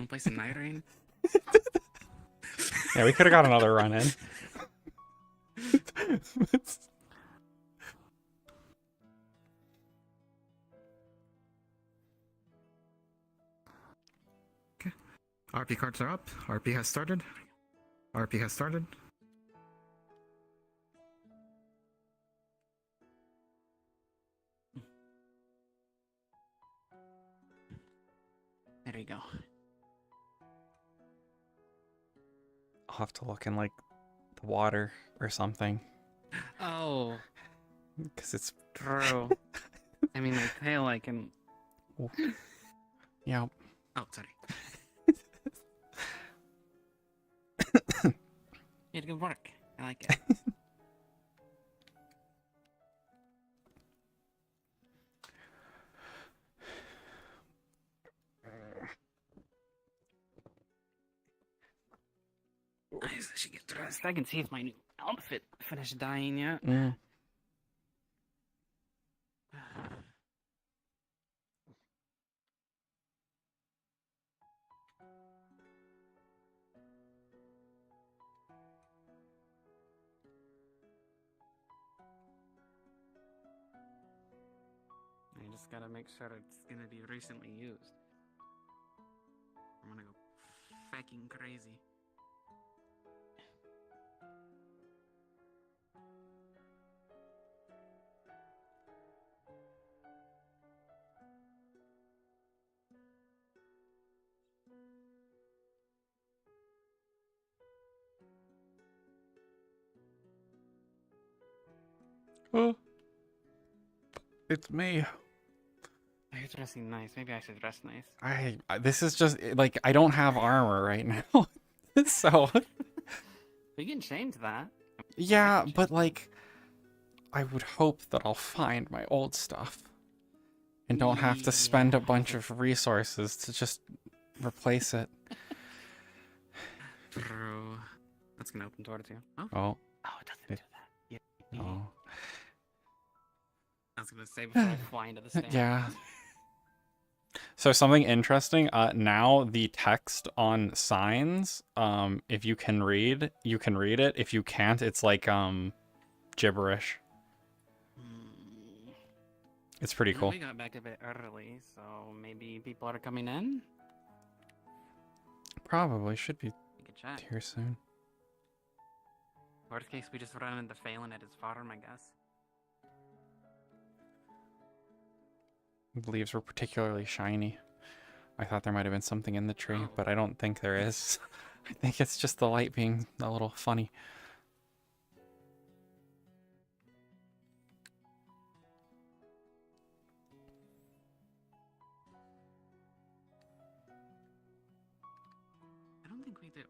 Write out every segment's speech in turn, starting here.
Wanna play some Night Rain? Yeah, we could have got another run in. Okay. RP cards are up. RP has started. RP has started. There you go. I'll have to look in like the water or something. Oh, Because it's true. I mean, I feel like in. yeah. Oh, sorry. You did good work. I like it. Nice. I should get dressed. I can see if my new outfit finished dying yet. Mm. I just gotta make sure it's gonna be recently used. I'm gonna go fucking crazy. Oh, it's me. You're dressing nice. Maybe I should dress nice. This is just like I don't have armor right now, so We can change that. yeah. But like, I would hope that I'll find my old stuff and don't have to spend a bunch of resources to just replace it. True. That's gonna open towards you. Oh. Oh. Oh, it doesn't do that. Yeah. Oh. I was gonna say before I fly into the stand. Yeah. So something interesting, now the text on signs, if you can read, you can read it. If you can't, it's like, gibberish. It's pretty cool. We got back a bit early, so maybe people are coming in? Probably should be We could check. here soon. Worst case, we just run into Phelan at his farm, I guess. The leaves were particularly shiny. I thought there might have been something in the tree, Oh. but I don't think there is. I think it's just the light being a little funny. I don't think we do.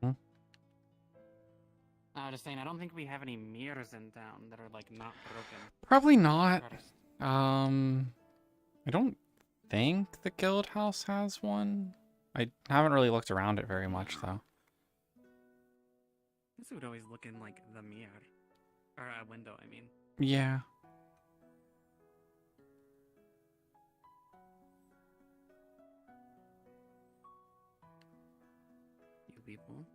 Hmm? I was just saying, I don't think we have any mirrors in town that are, like, not broken. Probably not. I don't think the guild house has one. I haven't really looked around it very much, though. I guess we would always look in, like, the mirror. Or a window, I mean. Yeah. You people.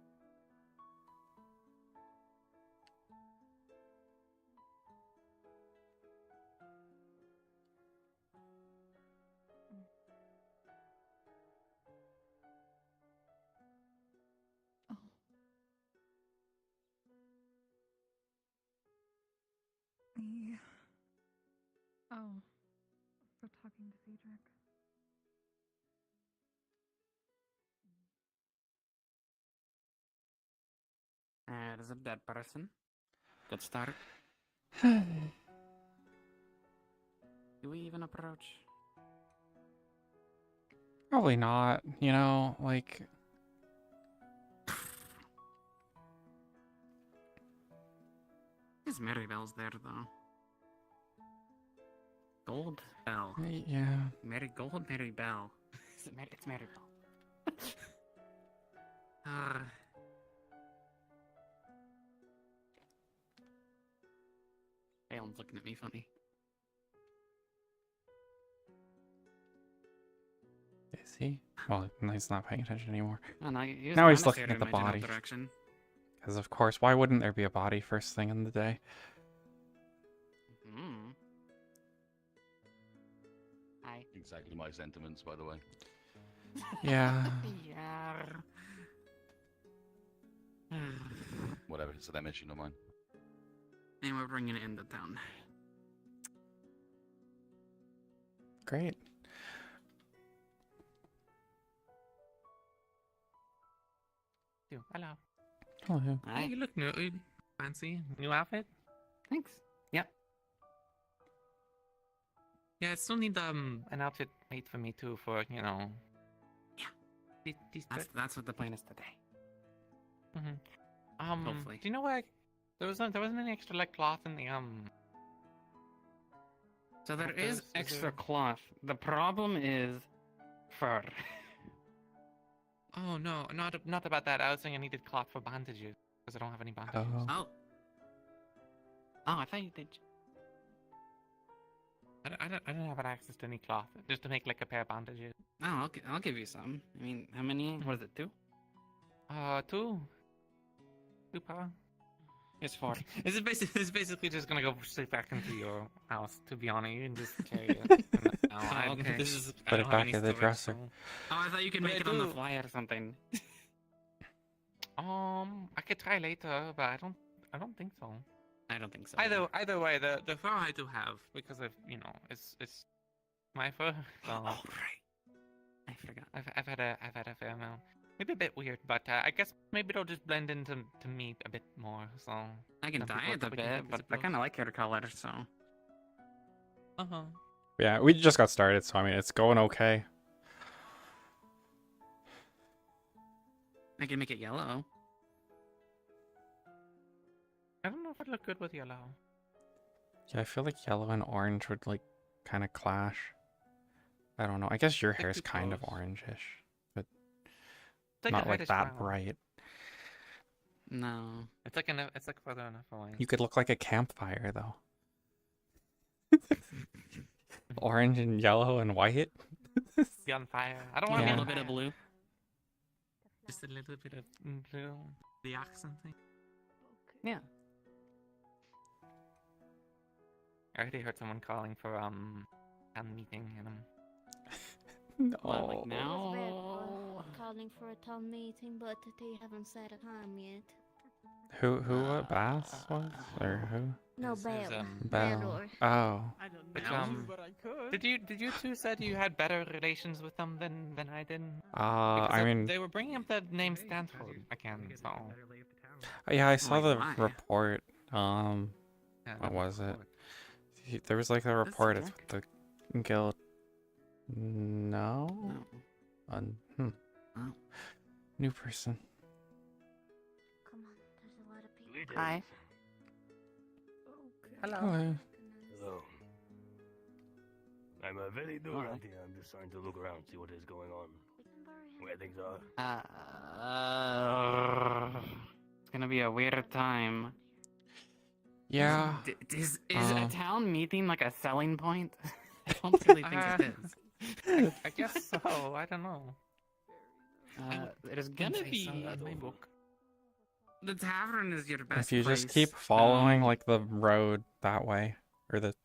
Yeah. Oh, for talking to Friedrich. There's a dead person. Good start. Do we even approach? Probably not, you know, like... His Maribel's there, though. Gold Bell. Yeah. Gold Maribel. It's Maribel. Alan's looking at me funny. Is he? Well, no, he's not paying attention anymore. Oh, no, he was Now he's kinda looking staring at the in my general body. direction. Because of course, why wouldn't there be a body first thing in the day? Hmm. Hi. Exactly my sentiments, by the way. Yeah. Yeah. Whatever, it's them issue, not mine. And we're bringing it into town. Great. Hello. Oh, yeah. Hey, Hi. you look new. Fancy. New outfit? Thanks. Yep. Yeah, I still need an outfit made for me too for, you know. Yeah. These That's what the plan is today. Hopefully. do you know where there wasn't any extra like cloth in the So there What is is extra there? cloth. The problem is fur. Oh no, not about that. I was saying I needed cloth for bandages because I don't have any bandages. Oh. Oh. Oh, I thought you did. I don't have access to any cloth just to make like a pair of bandages. Oh, I'll give you some. I mean, how many? What is it, 2? Two power. It's 4. This is basically just gonna go straight back into your house. To be honest, you can just carry it. Okay. This is Put it back in the dresser. Oh, I thought you could But make I it on the do. fly or something. I could try later, but I don't think so. I don't think so. Either way, the fur I do have because of it's my fur. So Oh, right. I forgot. I've had a fair amount. Maybe a bit weird, but I guess maybe it'll just blend into me a bit more. So I can some dye people it a probably bit, think but it's I a kind of like your color, so. Yeah, we just got started, so I mean, it's going okay. I can make it yellow. I don't know if it'd look good with yellow. Yeah, I feel like yellow and orange would like kind of clash. I don't know. I guess your They're hair's too kind of close. orangish, but It's not a like reddish that brown. bright. No. It's like further enough away. You could look like a campfire though. Orange and yellow and white. Be on fire. I don't A want Yeah. little bit of blue. Just a little bit of blue. The accent thing. Yeah. I already heard someone calling for town meeting and No. What, like It's now? calling for a town meeting, but they haven't set a time yet. Who what Bass was or who? No, This is, Bell. Bell. Baylor. Oh. I don't Which, know, but I could. Did you two said you had better relations with them than I did? I mean, they were bringing up the name Stanford again. So yeah, I saw Like, the why? report. yeah, What that was it? cool. There was like a That's report of dark. the guild. No. No. Oh. New person. Come on, there's a lot of people. Hi. Hello. Hello. Hello. I'm very new Alright. around here. I'm just trying to look around, see what is going on, We can bury him. where things are. It's gonna be a weird time. Yeah. Is a Um, town meeting like a selling point? I don't really think it is. I guess so. I don't know. There's gonna Say be so in my book. the tavern is your best. If you just place. keep following like the road that way, or the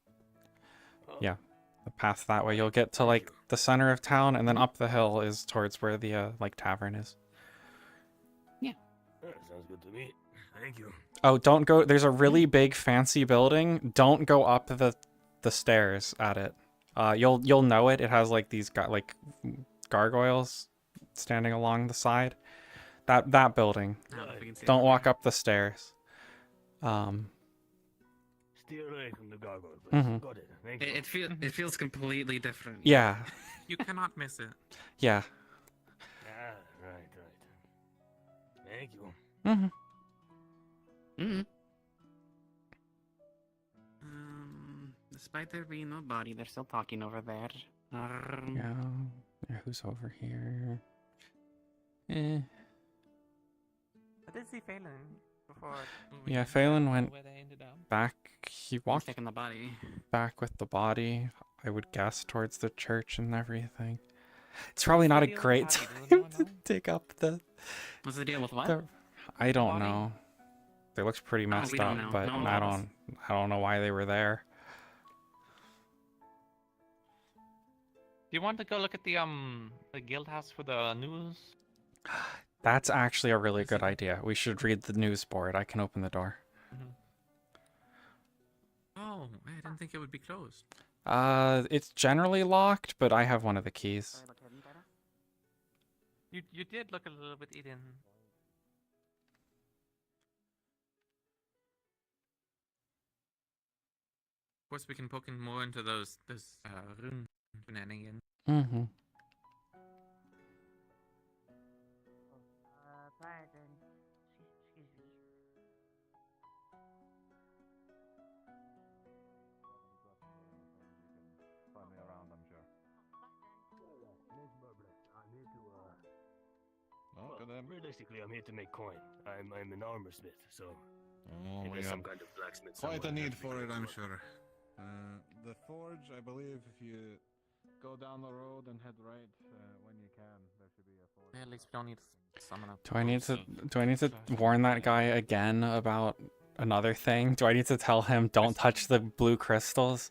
Oh, Yeah. the path that way, you'll get to like the center of town, and then up the hill is towards where the like tavern is. that sounds good to me. Thank you. Oh, don't go. There's a really big fancy building. Don't go up the stairs at it. You'll know it. It has like these like gargoyles standing along the side. That building. I don't know if we can see Don't it. walk up the stairs. Steer away from the gargoyle place. Mhm. Got it. Thank you. It feels completely different. Yeah. You cannot miss it. Yeah. Ah, right. Thank you. hmm Mm-hmm. Despite there being no body, they're still talking over there. Yeah. Who's over here? Eh. I did see Phelan before. Yeah, Phelan went where they ended up. back. He Who's walked taking the body? back with the body. I would guess towards the church and everything. It's probably not a What's the deal great with Patty? Does time anyone to know? dig up the. What's the deal with what? I don't Body? know. They looked pretty Oh, messed we don't up, know. but No one I told us. don't know why they were there. Do you want to go look at the guild house for the news? That's actually a really Is good it- idea. We should read the news board. I can open the door. Mhm. Oh, I didn't think it would be closed. It's generally locked, but I have one of the keys. You did look a little bit hidden. Of course, we can poke in more into those rune shenanigans. Mm-hmm. Pardon. Excuse me. Find me around, I'm sure. I need to, Oh, well, goddamn. realistically, I'm here to make coin. I'm an armor smith, so Oh, if we there's some have kind of blacksmith quite a somewhere, need that'd be for it, great. I'm sure. The forge, I believe, if you go down the road and head right when you can, there should be a forge. Yeah, at least we don't need to summon up. Do I need to warn that guy again about another thing? Do I need to tell him don't touch the blue crystals?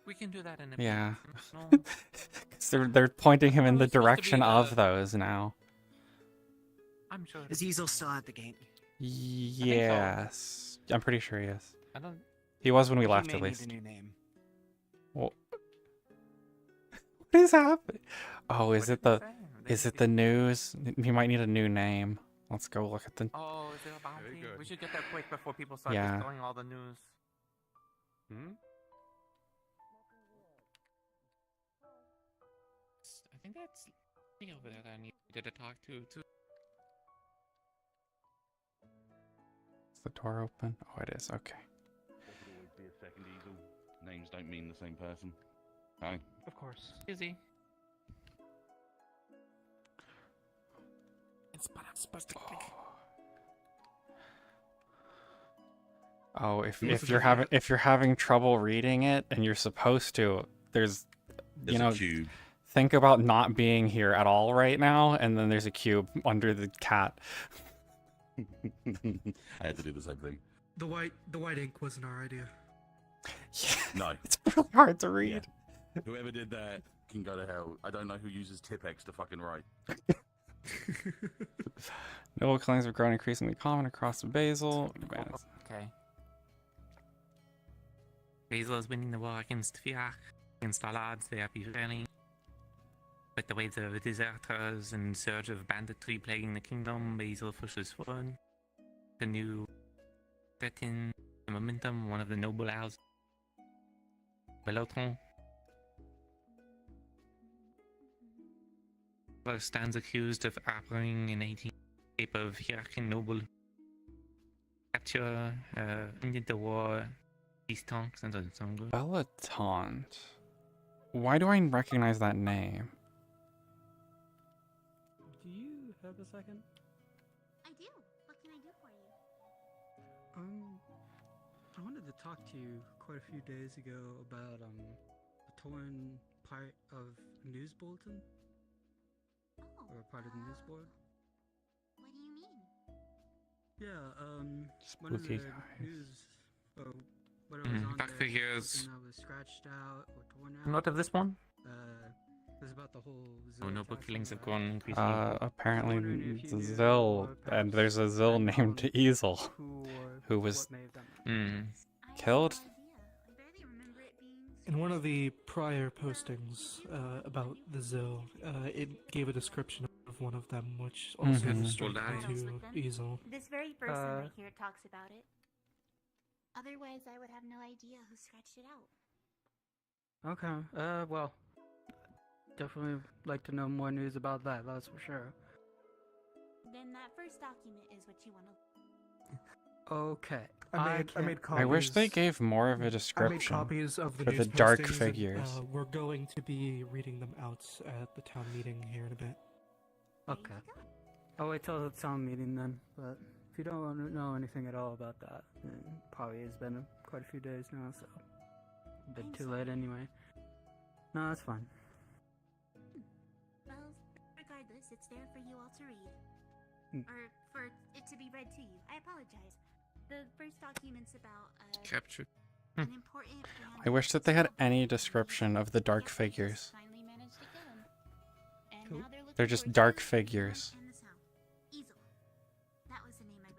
We can do that in a Yeah. No. 'Cause they're pointing him in No, the it's supposed to be direction of the- those now. I'm sure. Is Easel still at the gate? Yes. I'm pretty sure he is. I don't. He was when we He left, may at need least. a new name. What is happening? Oh, is What it did the they say? is They- it the news? He might need a new name. Let's go look at the. Oh, is it a bounty? good. We should get that quick before people start Yeah. destroying all the news. Hmm? I think that's Lee over there that I needed to talk to. Is the door open? Oh, it is. Okay. There could always be a second easel. Names don't mean the same person. Hi. Of course. Busy. It's what I'm supposed to click. Oh, if Yes, you're having trouble reading it and you're supposed to, there's There's you know, a cube. think about not being here at all right now, and then there's a cube under the cat. I had to do the same thing. The white ink wasn't our idea. Yeah, No. it's really hard to read. Whoever did that can go to hell. I don't know who uses Tipex to fucking write. Noble killings have grown increasingly common across Basil. Okay. Basil is winning the war against Fiach, against all odds they are prevailing. With the waves of deserters and surge of banditry plaguing the kingdom, Basil pushes forward. The new threaten the momentum, one of the noble houses. Belotron stands accused of harboring an 18th escape of Hierarchan noble. Capture, ended the war, peace talks, and so good. Bellataunt. Why do I recognize that name? Do you have a second? I do. What can I do for you? I wanted to talk to you quite a few days ago about a torn part of news bulletin Oh. or part of the news board. What do you mean? Yeah, one of Spooky the guys. news or whatever was on Back there, figures. something that was scratched out or torn out. Note of this one? It was about the whole Oh, Zill noble attack killings have and, grown increasingly. Apparently wondering if you knew Zill, or and perhaps there's a Zill had named known Easel. who or was- what may have done that. I have Killed? no idea. I barely remember it being. In one of the prior postings about the Zill, it gave a description of one of them, which also Mhm. was straight Well, into Easel. This very person Uh, right here talks about it. Otherwise, I would have no idea who scratched it out. Okay. Well, definitely like to know more news about that. That's for sure. Then that first document is what you want to. Okay. I made copies. I wish they gave more of a I made description. copies of the for news the dark postings, and, figures. we're going to be reading them out at the town meeting here in a bit. Okay. I'll wait till the town meeting then. But if you don't want to know anything at all about that, then probably it's been quite a few days now, so a bit I'm too sorry. late anyway. No, that's fine. notice. It's there for you all to read. Or for it to be read to you. I apologize. The first document's about Captured. an important I wish that they had any description of the dark figures. finally managed to kill him. And Who? now they're looking They're just for a dark killer figures. in the south. Easel. That was the name, I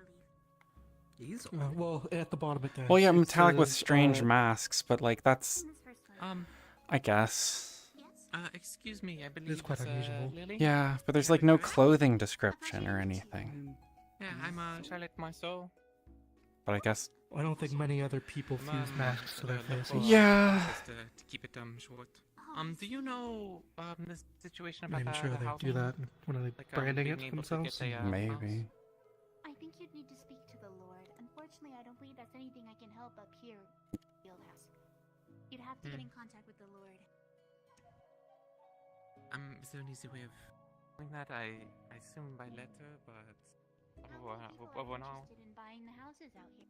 believe. Easel. Well, at the bottom it does. Well, yeah, It metallic with says, strange masks, but like that's, In this first one. I guess. Yes? Excuse me, I believe quite unusual. Lily? Yeah, but there's like no clothing description or anything. Yeah, I'm Charlotte Marceau. But I guess. I don't think many other people fuse masks to their faces. Yeah. Just to keep it short. Do you know the situation about I'm sure the they housing? do that when are they Like, branding being it able to themselves. get a, Maybe. I think you'd need to speak to the Lord. Unfortunately, I don't believe that's anything I can help up here, Fieldhouse. You'd have to get in contact with the Lord. Is there an easy way of doing that? I assume by letter, but How many people are now. interested in buying the houses out here?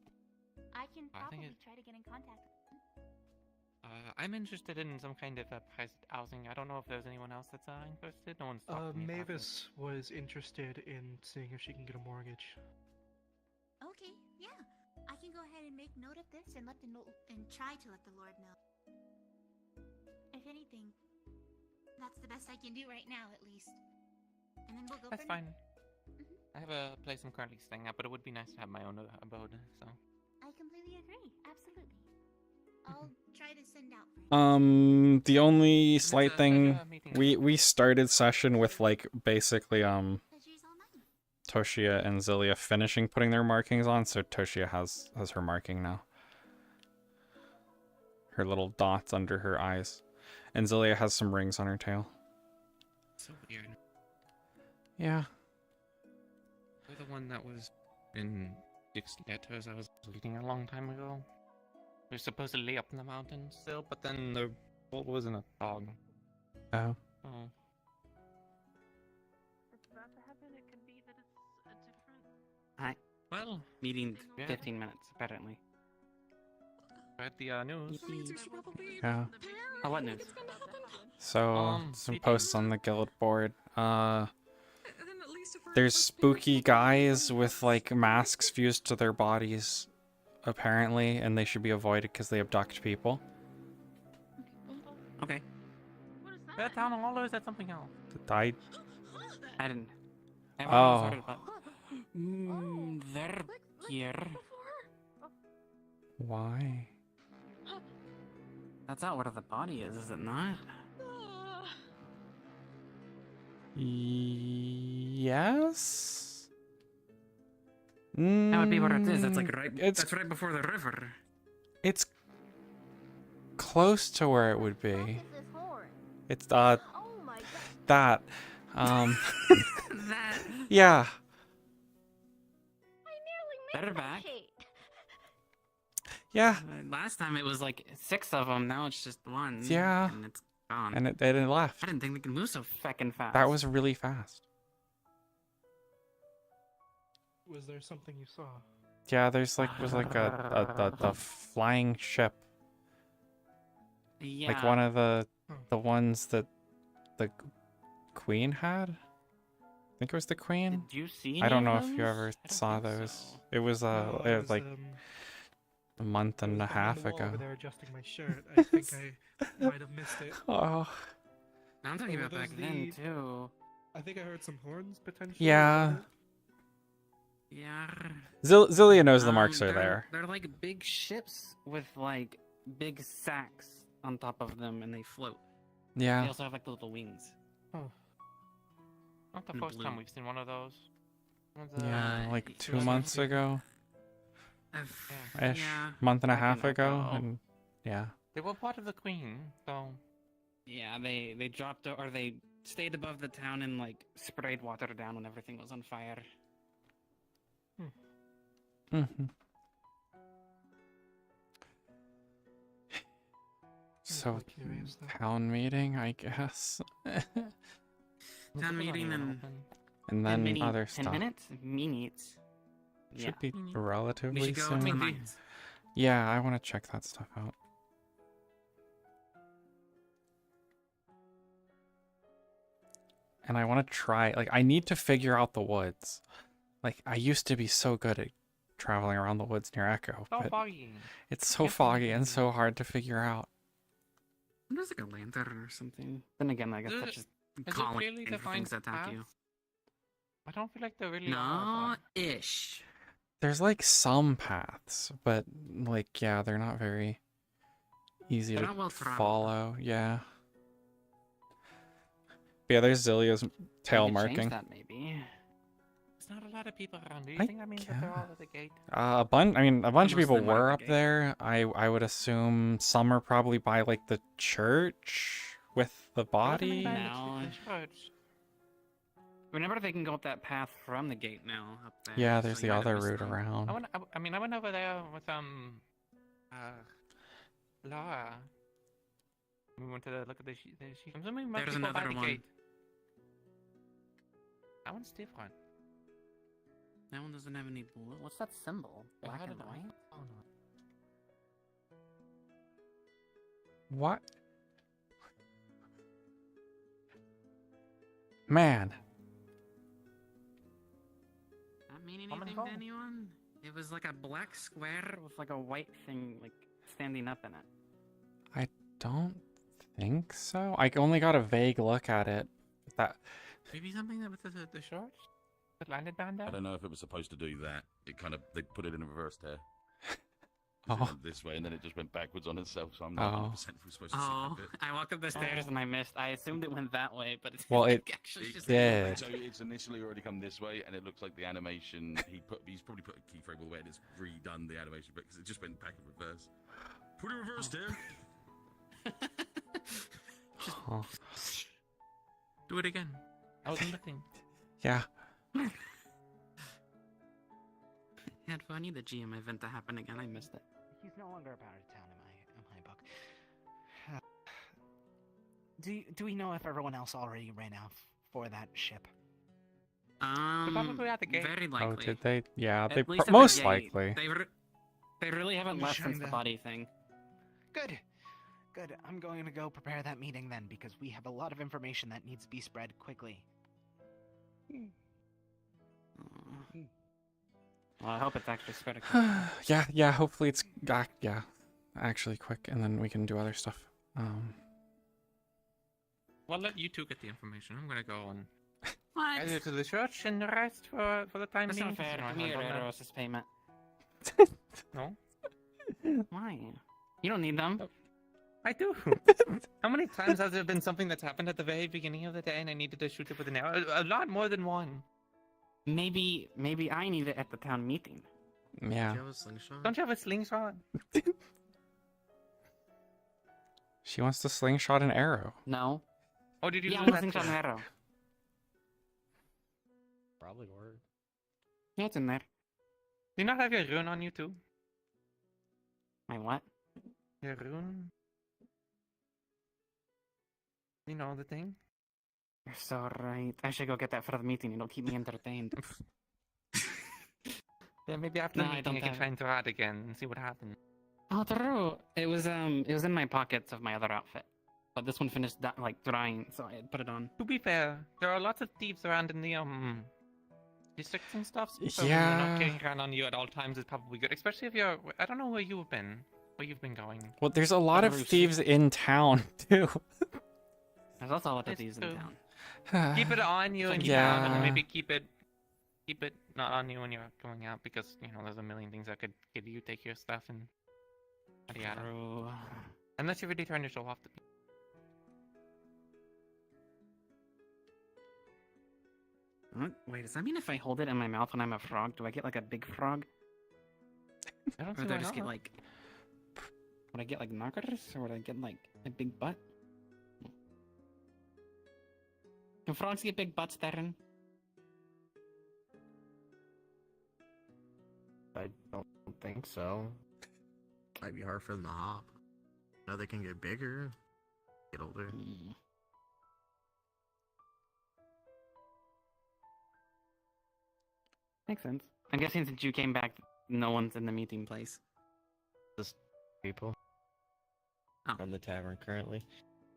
I can I think probably try to get in contact with them. I'm interested in some kind of priced housing. I don't know if there's anyone else that's interested. No one's talked to me about it. Mavis was interested in seeing if she can get a mortgage. Okay, yeah. I can go ahead and make note of this and let the and try to let the Lord know. If anything, that's the best I can do right now, at least. And then we'll go That's from fine. I have a place I'm currently staying at, but it would be nice to have my own abode. So. I completely agree. Absolutely. I'll try to send out for you. The only slight thing, meeting we started session with like basically Pleasure's all mine. Toshia and Zilia finishing putting their markings on, so Toshia has her marking now. Her little dots under her eyes. And Zilia has some rings on her tail. So weird. Yeah. You're the one that was in 6 letters I was reading a long time ago. They're supposedly up in the mountains still, but then the world wasn't a dog. Oh. Oh. It's about to happen. It could be that it's a different. Hi. Well, Meeting Yeah. 15 minutes, apparently. read the news. Yeah. Oh, what news? So some meeting. posts on the guild board. There's spooky guys with like masks fused to their bodies, apparently, and they should be avoided because they abduct people. Okay. What is Is that that? town hall or is that something else? I I didn't. Oh. Heard about. They're here. Why? That's not where the body is it not? Yes. That would be where it is. It's like right. It's That's right before the river. it's close to where it would be. This horn. It's Oh my god. that That. yeah. I nearly missed Better that back. shit. Yeah. Last time it was like 6 of them. Now it's just 1. Yeah. And it's gone. And it left. I didn't think they could move so feckin' fast. That was really fast. Was there something you saw? Yeah, there's like a flying ship. Yeah. Like one of the ones that the queen had. I think it was the queen. Did you see? I don't any know of if you those? ever I don't saw think those. so. It was No, I was, like a month I and a was behind half the wall ago. over there adjusting my shirt. I think I might have missed it. Oh. I'm talking Were about back those then the- too. I think I heard some horns potentially. Yeah. Yeah. Zilia knows the marks are they're, there. They're like big ships with like big sacks on top of them, and they float. They Yeah. also have like little wings. Not the And first blue. time we've seen one of those. Yeah, like it 2 was months like- ago. Ish. Yeah. Month and a back half in ago. Echo. And yeah. They were part of the queen, so Yeah, they dropped or they stayed above the town and like sprayed water down when everything was on fire. Mm-hmm. So quite curious, though. town meeting, I guess. Town meeting and And 10 then mini- other 10 stuff. minutes? Minutes. Should Yeah. be relatively We should go soon. to the mines. Yeah, I want to check that stuff out. and I want to try. Like, I need to figure out the woods. Like, I used to be so good at traveling around the woods near Echo, So but foggy. it's so foggy and so hard to figure out. There's like a lantern or something. Then again, I guess that's just Is calling it really for defined things that attack you. paths? I don't feel like there really are. No, ish. There's like some paths, but like, yeah, they're not very easy They're to not well traveled. follow. Yeah. But yeah, there's Zillio's tail We could change marking. that maybe. There's not a lot of people around. Do you I think that means that they're all at the gate? A bunch. I mean, a bunch of Most of people them are were at up the gate. there. I would assume some are probably by like the church with the body. Now, remember they can go up that path from the gate now. Up there. Yeah, so there's you the might have other missed route them. around. I went over there with Laura. We went to look at the sheep. I'm assuming most There's people by another the one. gate. That one's different. That one doesn't have any blue. What's that symbol? Black and white? Oh no. What? Man. Not mean Coming anything to home. anyone? It was like a black square with like a white thing like standing up in it. I don't think so. I only got a vague look at it. That Maybe something that with the shorts that landed down there. I don't know if it was supposed to do that. It kind of, they put it in a reverse there. Oh. It went this way and then it just went backwards on itself, so I'm not 100% if we're supposed to see Oh, that bit. I walked up the stairs and I missed. I assumed it went that way, but it's Well, it actually just did. So it's initially already come this way, and it looks like the animation he's probably put a keyframe all the way, and it's redone the animation because it just went back in reverse. Put it in reverse there. Oh. Do it again. I wasn't looking. Yeah. Had fun. I need the GM event to happen again. I missed it. He's no longer a part of town in my book. Do we know if everyone else already ran out for that ship? Probably at the gate. Very Oh, likely. did they? Yeah, At they least at the most gate. likely. They really haven't I'm left sure since the that- body thing. Good. Good. I'm going to go prepare that meeting then, because we have a lot of information that needs to be spread quickly. Well, I hope it's actually spread. Yeah, hopefully it's actually quick, and then we can do other stuff. Well, let you two get the information. I'm gonna go and What? either to the church and the rest for the time That's being. not fair. Give me your Eros' payment. No, Why? You don't need them. I do. How many times has there been something that's happened at the very beginning of the day and I needed to shoot it with an arrow? A lot more than one. Maybe I need it at the town meeting. Yeah. Don't you have a slingshot? She wants to slingshot an arrow. No. Oh, did you Yeah, do I'm that? slingshot an arrow. Probably work. No, it's in there. Do you not have your rune on you too? My what? Your rune? You know the thing? You're so right. I should go get that for the meeting. It'll keep me entertained. Yeah, maybe after No, the I meeting don't you can have try and throw it again and see what happens. Oh, true. It was in my pockets of my other outfit, but this one finished like drying, so I had put it on. To be fair, there are lots of thieves around in the districts and stuff. So they're Yeah. not carrying around on you at all times is probably good, especially if you're. I don't know where you've been going. Well, there's a lot of Bruce. thieves in town too. There's also a lot of It's these in true. town. Keep it on you and Yeah. and maybe keep it not on you when you're going out because there's a million things that could get you take your stuff and yada yada. True. Unless you're really trying to show off the people. What? Wait, does that mean if I hold it in my mouth when I'm a frog, do I get like a big frog? I don't Or see do I why just get not. like... Would I get like knockers? Or would I get like a big butt? Can frogs get big butts, Darren? I don't think so. Might be hard for them to hop. No, they can get bigger, get older. Makes sense. I'm guessing since you came back, no one's in the meeting place. Just people Oh. from the tavern currently.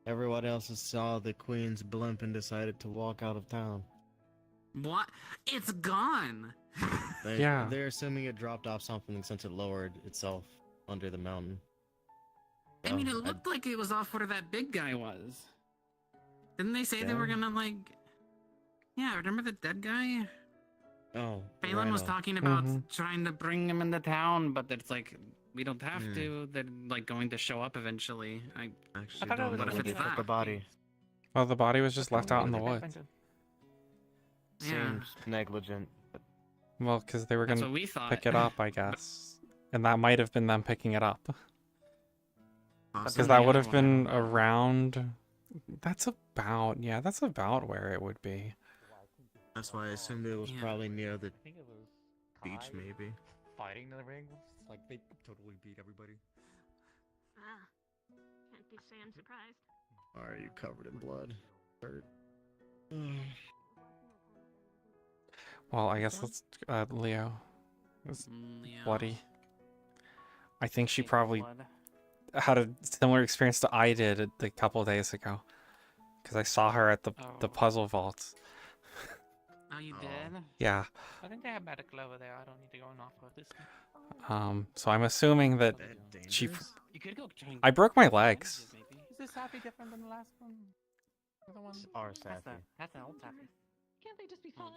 Everyone else saw the Queen's blimp and decided to walk out of town. What? It's gone! Yeah. They're assuming it dropped off something since it lowered itself under the mountain. I mean, it looked like it was off where that big guy was. Didn't they say they were Yeah. gonna, like... Yeah, remember the dead guy? Oh, Phelan was Rhino. talking about trying to bring him into town, but it's like, we don't have to. They're, like, going to show up eventually. I Actually thought it don't was know What where if they it's put that? the body. Well, the body was just left out in the Look at that woods. button. Yeah. Seems negligent. But Well, because they were That's gonna what we thought. pick it up, I guess, and that might have been them picking it up. Because Possibly that would other have been around. That's about where it would be. that's why I assumed it was Yeah. probably near the I think it was beach, Kai maybe. fighting the rings. Like they totally beat everybody. Ah. Can't be saying surprised. Are you covered in blood? Hurt. Well, I guess let's Leo. It's Leo. bloody. I think she probably had a similar experience to I did a couple of days ago, because I saw her at the puzzle vault. Oh, you did? Yeah. I think they have medical over there. I don't need to go and offer this. So I'm assuming that she. You could go try and I broke my legs. Is this happy different than the last one? The other one? Our Sappy. That's an old Sappy. Can't they just be fun?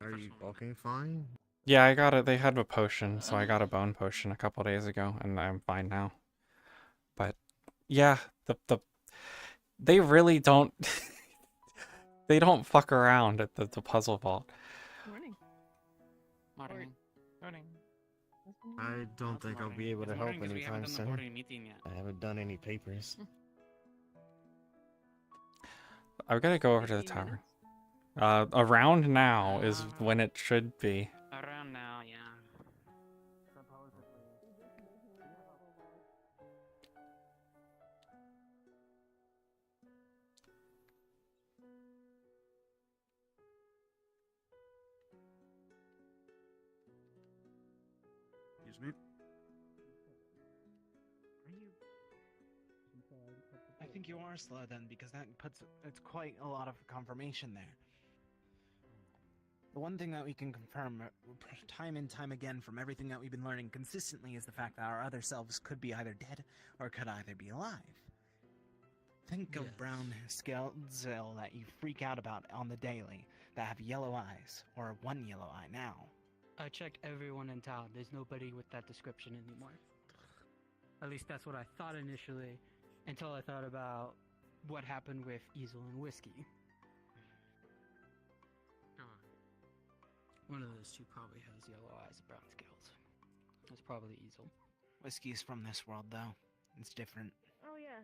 Are you walking fine? Yeah, I got it. They had a potion, so I got a bone potion a couple days ago, and I'm fine now. But yeah, they really don't. They don't fuck around at the puzzle vault. Morning. Morning. Morning. I don't think I'll be able to It's help morning 'cause we haven't anytime done the soon. morning meeting yet. I haven't done any papers. I've got to go over to the tower. Around now is when it should be. Around now, yeah. Excuse me. I think you are slow then, because that puts it's quite a lot of confirmation there. The one thing that we can confirm time and time again from everything that we've been learning consistently is the fact that our other selves could be either dead or could either be alive. Think of brown Skeldzil that you freak out about on the daily that have yellow eyes, or one yellow eye now. I checked everyone in town. There's nobody with that description anymore. At least that's what I thought initially, until I thought about what happened with Easel and Whiskey. One of those two probably has yellow eyes and brown scales. That's probably Easel. Whiskey's from this world, though. It's different. Oh yeah.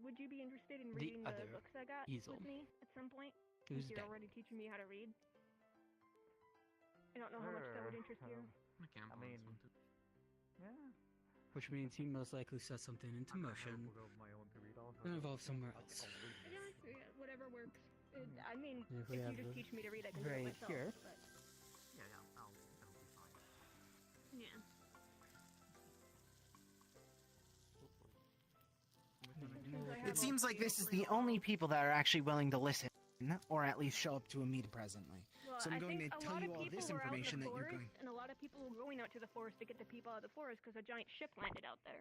Would you be interested in The reading the other books I got Easel. with me at some point? Who's Since you're dead. already teaching me how to read. I don't know how much that would interest you. I mean, yeah. Which means he most likely set something into motion and evolve somewhere else. Yeah, whatever works. I mean, If if we you have just the teach me to read, I can do it grade myself. here. But... Yeah. It seems like this is the only people that are actually willing to listen, or at least show up to a meet presently. Well, So I'm I going to think a tell lot you of all people this were out in information the that you're forest, going. and a lot of people were going out to the forest to get the people out of the forest because a giant ship landed out there.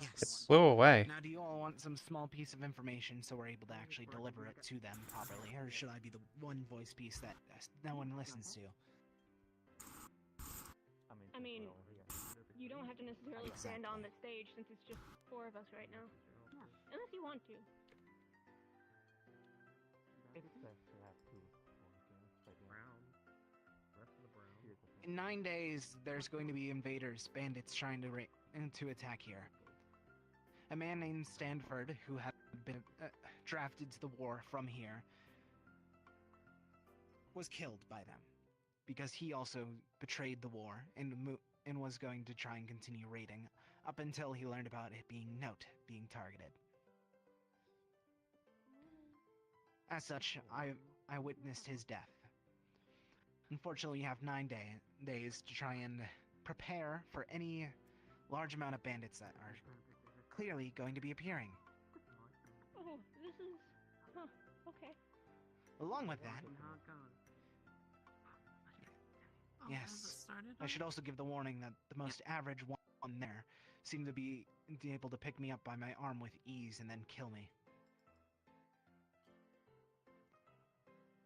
Yes. Flew away. Now, do you all want some small piece of information so we're able to actually deliver it to them properly, or should I be the one voice piece that no one listens to? I mean, you don't have to necessarily stand on the stage since it's just 4 of us right now. Unless you want to. In 9 days, there's going to be invaders, bandits trying to attack here. A man named Stanford, who had been drafted to the war from here, was killed by them because he also betrayed the war and was going to try and continue raiding up until he learned about it being being targeted. As such, I witnessed his death. Unfortunately, you have 9 days to try and prepare for any large amount of bandits that are clearly going to be appearing. Along with that, How it goes. Oh, has it yes, started I should also give the warning that the most average one there seemed to be able to pick me up by my arm with ease and then kill me.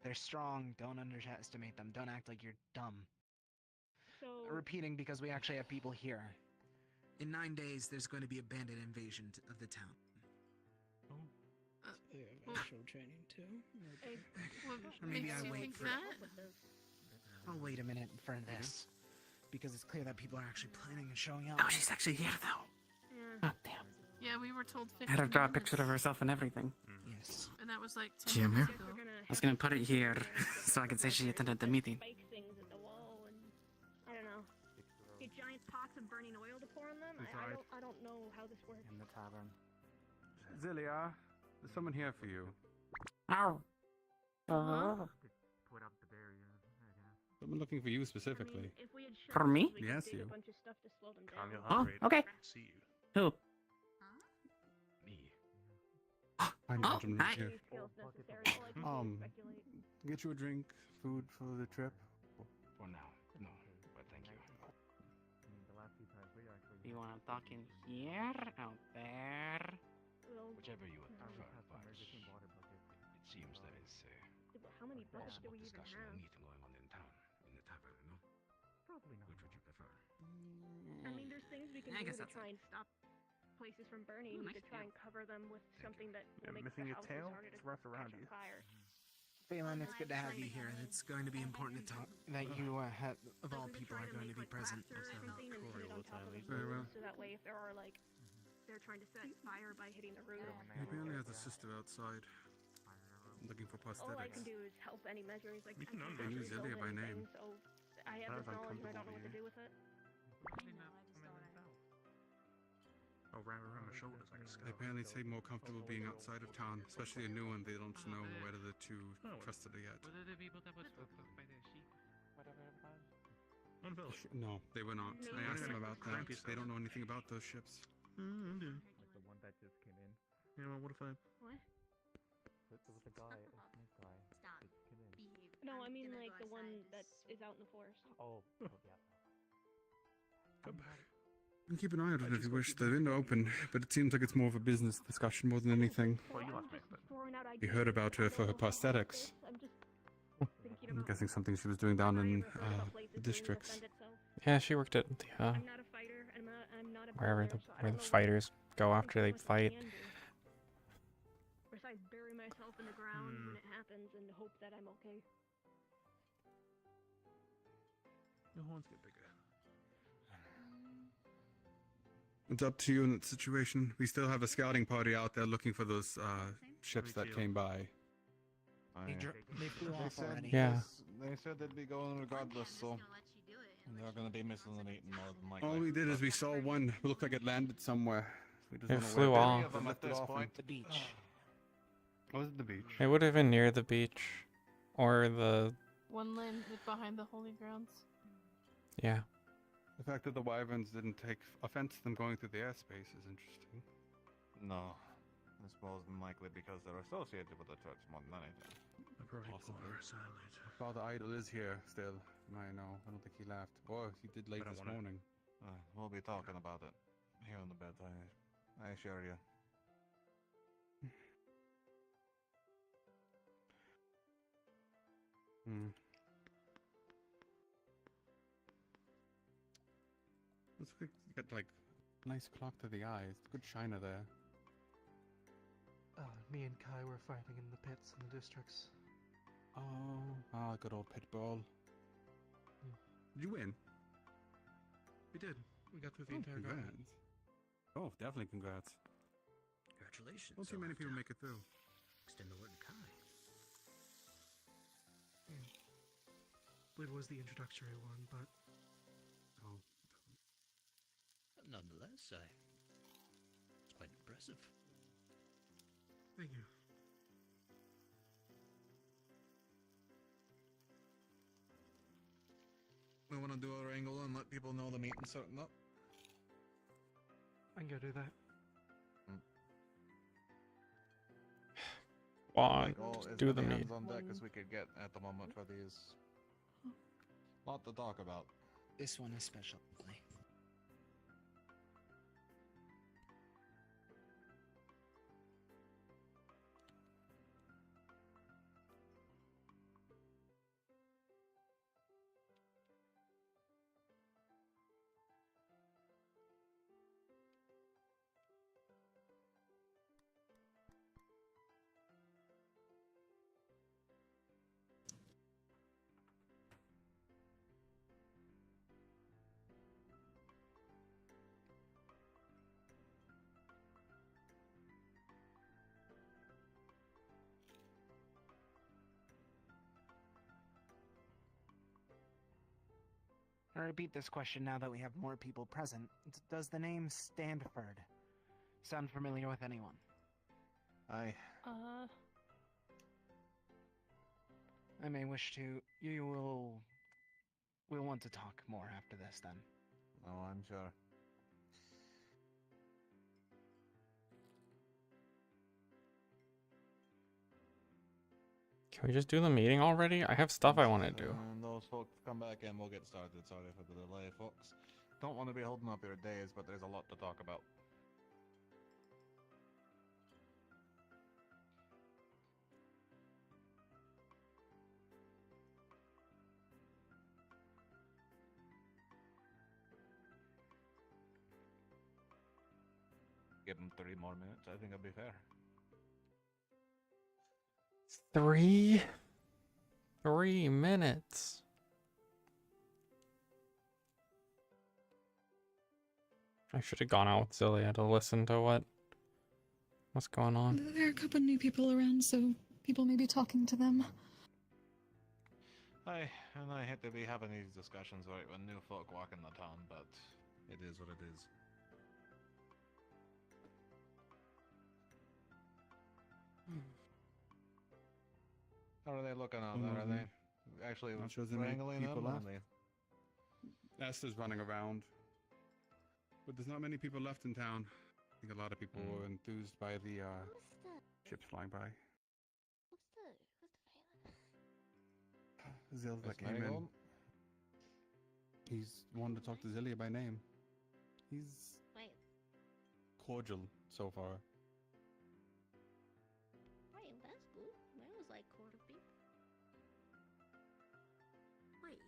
They're strong. Don't underestimate them. Don't act like you're dumb. So Repeating because we actually have people here. In 9 days, there's going to be a bandit invasion of the town. Actual training too. What Or maybe makes I you wait think for- that? I'll wait a minute for this. Because it's clear that people are actually planning and showing up. Oh, she's actually here though. Yeah. Oh, damn. Yeah, we were told 15 I had her draw a minutes. picture of herself and everything. Yes. And that was like 10 Jim. minutes ago. I was gonna put it here so I could say she attended the meeting. Spike things at the wall, and I don't know. Get giant pots of burning oil to pour on them. That's I right. don't know how this works. In the tavern. Zilia, there's someone here for you. Ow. Put up the barrier. Someone looking for you specifically. If we had For me? we could Yes, dig you. a bunch of stuff to slow them down. Oh, okay. See you. Who? Me. I'm Oh, gentleman hi. here. Skills necessary, so I can speculate. Get you a drink, food for the trip. For now, no. But thank you. You wanna talk in here? Out there? Whichever you would prefer, but it seems there is How many books do possible we even discussion have? and meeting going on in town, in the tavern, no? Probably not. Which would you prefer? I mean, there's things we can I do guess to that's try and stop places from burning. Ooh, We nice could try tail. and cover them with something that Yeah, will make missing the a houses tail? harder to It's wrapped around catch on you. fire. Phelan, it's good to have you here. It's going to be important to talk that you, of all We could people, try are to going to make, be like, present. plaster or something and put it on top of the Very well. roof, so that way if there are like they're trying to set fire by hitting the roof. He apparently has a sister outside. Looking for All I can prosthetics. do is help any measures. Like We I can can't only actually use Ilya build by anything, name. so I have Sounds this knowledge and I don't know what to uncomfortable do with it. Oh, around my shoulders like a They apparently say more comfortable being outside of town, especially a new one. They don't know whether the two trusted it yet. What are the people that was by the sheep? Whatever. No, they were not. No. I asked them about that. Cramp yourself. They don't know anything about those ships. Mm, the one that just came in. Yeah, well, what if I... What? There was a guy, a snake guy. Stop. that came in. Behave. No, I I'm mean gonna like go the one outside that this is out in the forest. Oh, yeah. You can keep an eye on it if you wish. The window open, but it seems like it's more of a business discussion more than anything. We heard about her for her prosthetics. I'm guessing something she was doing down in the districts. Yeah, she worked at the, I'm not a fighter. I'm not a wherever builder, the so I where don't the know fighters go after they fight. can do. Besides, bury myself in the ground when it happens and hope that I'm okay. Your horns get bigger. It's up to you in that situation. We still have a scouting party out there looking for those ships that came by. They flew off already. Yeah. They said they'd be going regardless, so. They're gonna be missing the meeting more than likely. All we did is we saw one. It looked like it landed somewhere. We just It don't know flew where. off. Three of them At this point. The beach. Was it the beach? It would have been near the beach, or the One landed behind the holy grounds. yeah. The fact that the wyverns didn't take offense to them going through the airspace is interesting. No. It's more than likely because they're associated with the church more than anything. Father Idol is here still. I know. I don't think he left. Or he did late this morning. We'll be talking about it here in the bed. I assure you. Hmm. Looks like you got like nice clock to the eyes. Good shiner there. Me and Kai were fighting in the pits in the districts. Oh, good old pit brawl. Did you win? We did. We got through the entire Congrats. garden. Oh, definitely congrats. Congratulations. Don't see many people make it through. Extend the word to Kai. I believe it was the introductory one, but Oh. Nonetheless, it's quite impressive. Thank you. We want to do our angle and let people know the meeting's starting up. I can go do that. on, Like, all, as do the many meet. hands on deck as we could get at the moment for these. Lot to talk about. This one especially. I repeat this question now that we have more people present. Does the name Standford sound familiar with anyone? I may wish to. You will. We'll want to talk more after this then. Oh, I'm sure. Can we just do the meeting already? I have stuff I want to do. And those folks come back and we'll get started. Sorry for the delay, folks. Don't want to be holding up your days, but there's a lot to talk about. Give them 3 more minutes. I think it'll be fair. 3 minutes. I should have gone out with Zillia to listen to what's going on. There are a couple new people around, so people may be talking to them. I hate to be having these discussions right when new folk walk in the town, but it is what it is. How are they looking out there? Are they actually Not sure there's any wrangling people them? left. Esther's running around. But there's not many people left in town. I think a lot of people were enthused by the ships flying by. Zillia Miss came in. Marigold? He's wanted to talk to Zillia by name. He's cordial so far. Right, that's good. That was like quarter people. Wait,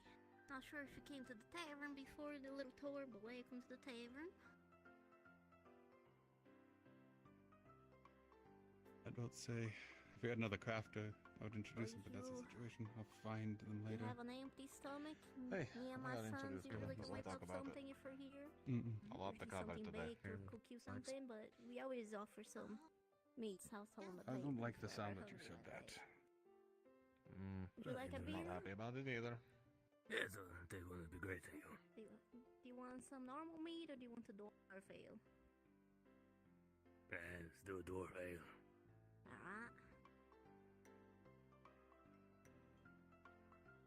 not sure if you came to the tavern before the little tour, but welcome to the tavern. I'd about to say, if we had another crafter, I would introduce him, but that's the situation. I'll find them You later. have an empty stomach? Hey, Me and I my got sons introduced to usually him. can We'll whip talk up about it. something if we're here. A lot to cover Something today. baked or cook you something, but we always offer some meats. How's on the I table? don't like the so sound we're that you said hungry that. Would you like a Not beer? happy about it either. Yes, I think one would be great, thank you. Do you want some normal meat or do you want the dwarf ale? Let's do a dwarf ale. Alright.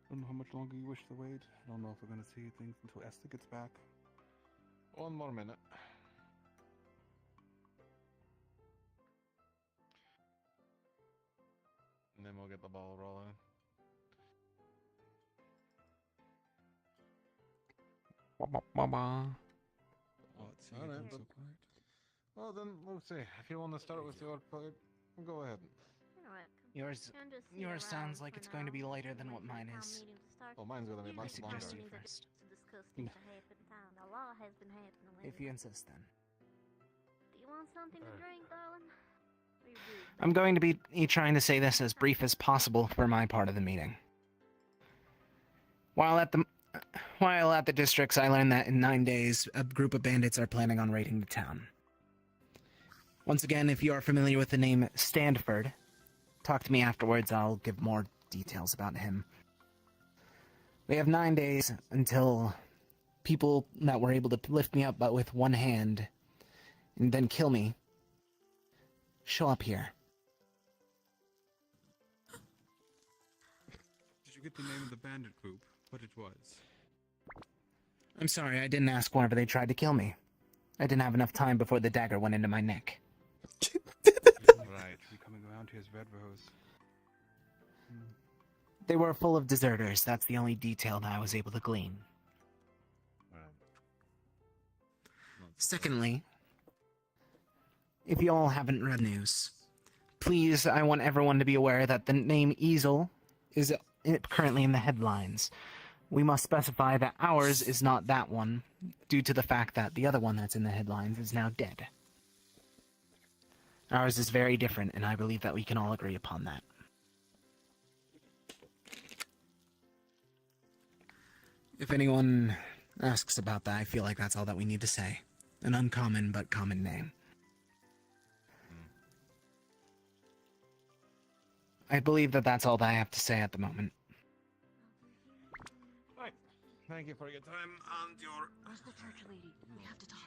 I don't know how much longer you wish to wait. I don't know if we're going to see things until Esther gets back. 1 more minute. And then we'll get the ball rolling. Oh, it's Alright, so but- quiet. Well then, let's see. If you want to start with your part, go ahead. Yours sounds like it's going to be lighter than what mine is. Well, mine's gonna be I much longer. suggest you first. To discuss things that happen in town. A lot has been happening lately. If you insist, then. Do you want something to drink, darling? Or you good? I'm going to be trying to say this as brief as possible for my part of the meeting. While at the districts, I learned that in 9 days, a group of bandits are planning on raiding the town. Once again, if you are familiar with the name Standford, talk to me afterwards. I'll give more details about him. We have 9 days until people that were able to lift me up but with one hand and then kill me show up here. Did you get the name of the bandit group? What it was? I'm sorry, I didn't ask whenever they tried to kill me. I didn't have enough time before the dagger went into my neck. Right. You coming around around his Vedvos. They were full of deserters. That's the only detail that I was able to glean. Secondly, if you all haven't read news, please, I want everyone to be aware that the name Easel is currently in the headlines. We must specify that ours is not that one, due to the fact that the other one that's in the headlines is now dead. Ours is very different, and I believe that we can all agree upon that. If anyone asks about that, I feel like that's all that we need to say. An uncommon but common name. I believe that that's all that I have to say at the moment. Right. Thank you for your time and your... Where's the church lady? We have to talk.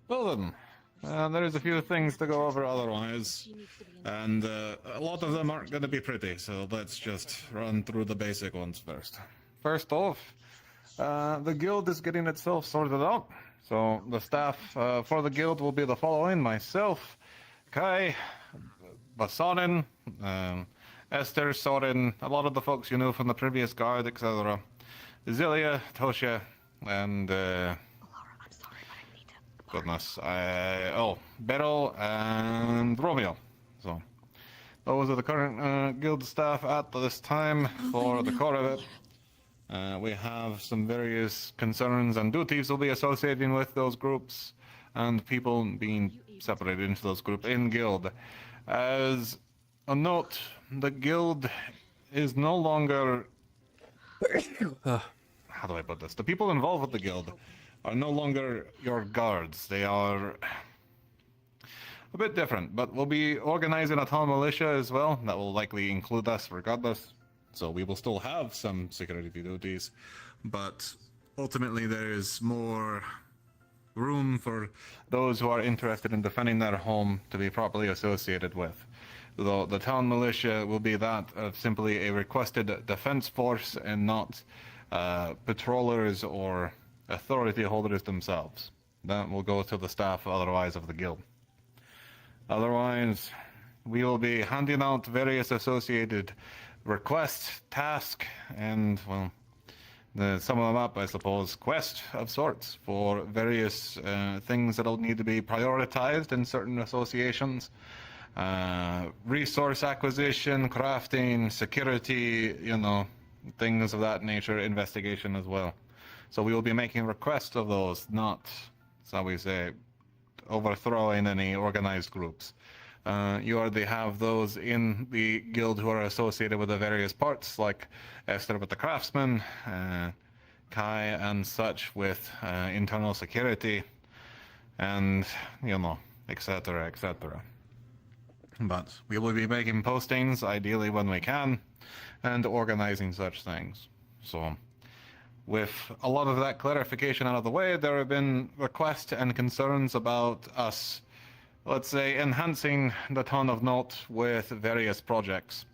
Well then, there is a few things to go over otherwise, and a lot of them aren't going to be pretty, so let's just run through the basic ones first. First off, the guild is getting itself sorted out, so the staff for the guild will be the following: myself, Kai, Basanin, Esther, Sorin, a lot of the folks you knew from the previous guard, etc. Zilia, Toshia, and goodness, Beryl and Romeo. So those are the current guild staff at this time for the core of it. We have some various concerns and duties we'll be associating with those groups, and people being separated into those groups in guild. As a note, the guild is no longer... How do I put this? The people involved with the guild are no longer your guards. They are a bit different, but we'll be organizing a town militia as well. That will likely include us regardless. So we will still have some security duties, but ultimately there is more room for those who are interested in defending their home to be properly associated with. Though the town militia will be that of simply a requested defense force and not patrollers or authority holders themselves. That will go to the staff otherwise of the guild. Otherwise, we will be handing out various associated requests, tasks, and, well, sum them up, I suppose, quest of sorts for various things that'll need to be prioritized in certain associations. Resource acquisition, crafting, security, things of that nature, investigation as well. So we will be making requests of those, not, shall we say, overthrowing any organized groups. You already have those in the guild who are associated with the various parts, like Esther with the craftsmen, Kai and such with internal security, and, etc., etc. But we will be making postings, ideally when we can, and organizing such things. So, with a lot of that clarification out of the way, there have been requests and concerns about us, let's say, enhancing the town of Note with various projects.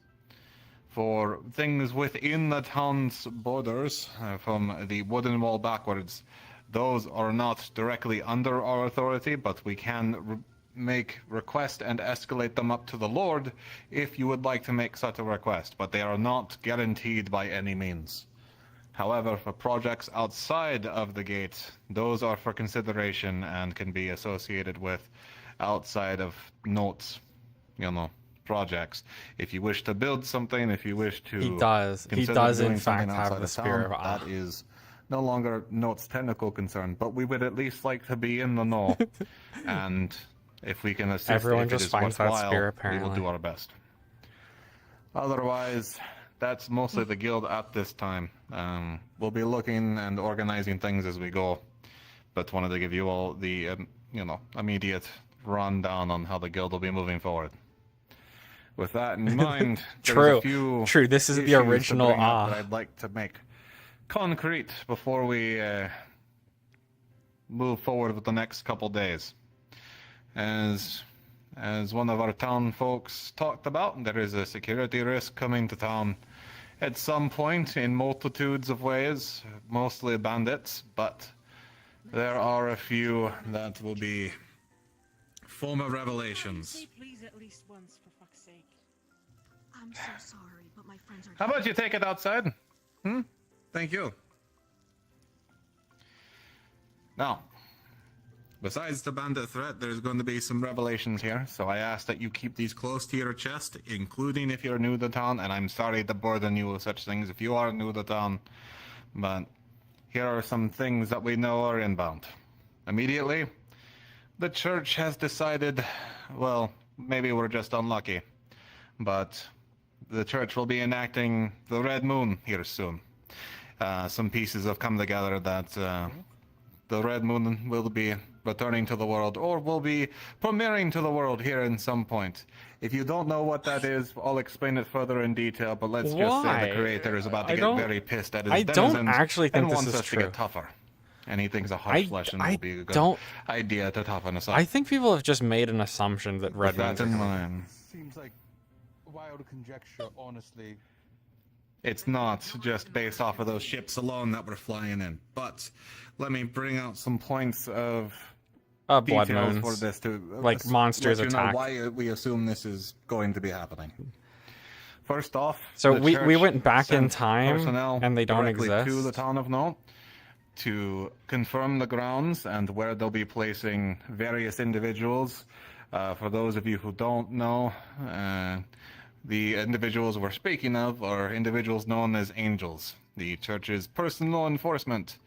For things within the town's borders, from the wooden wall backwards, those are not directly under our authority, but we can make request and escalate them up to the Lord if you would like to make such a request, but they are not guaranteed by any means. However, for projects outside of the gate, those are for consideration and can be associated with outside of Notes, projects. If you wish to build something, if you wish to... He does in fact have the Spear of Ah. That is no longer Note's technical concern, but we would at least like to be in the know. And if we can assist, everyone if just it is finds that worthwhile, spear, apparently. we will do our best. Otherwise, that's mostly the guild at this time. We'll be looking and organizing things as we go, but wanted to give you all the immediate rundown on how the guild will be moving forward. With that in mind, there's a few True. This is the issues to original bring up Ah. that I'd like to make concrete before we move forward with the next couple days. As one of our town folks talked about, there is a security risk coming to town at some point in multitudes of ways, mostly bandits, but there are a few that will be former revelations. Say please at least once, for fuck's sake. I'm so sorry, but my friends are. How about you take it outside? Thank you. Now, besides the bandit threat, there's going to be some revelations here, so I ask that you keep these close to your chest, including if you're new to town, and I'm sorry to burden you with such things if you are new to town, but here are some things that we know are inbound. Immediately, the church has decided, well, maybe we're just unlucky, but the church will be enacting the Red Moon here soon. Some pieces have come together that the Red Moon will be returning to the world, or will be premiering to the world here in some point. If you don't know what that is, I'll explain it further in detail, but let's just say the creator is about to get very pissed at his denizens actually think and this wants is us true. to get tougher. And he thinks a harsh lesson will be a good don't- idea to toughen us up. I think people have just made an assumption that red With that moons are in coming. mind, Seems like wild conjecture, honestly. it's not just based off of those ships alone that we're flying in. But let me bring out some points of blood details moons. for this to Like monsters let you attack. know why we assume this is going to be happening. First off, So the we church went back in sent time, personnel and they don't directly exist? to the town of No to confirm the grounds and where they'll be placing various individuals. For those of you who don't know, the individuals we're speaking of are individuals known as angels, the church's personal enforcement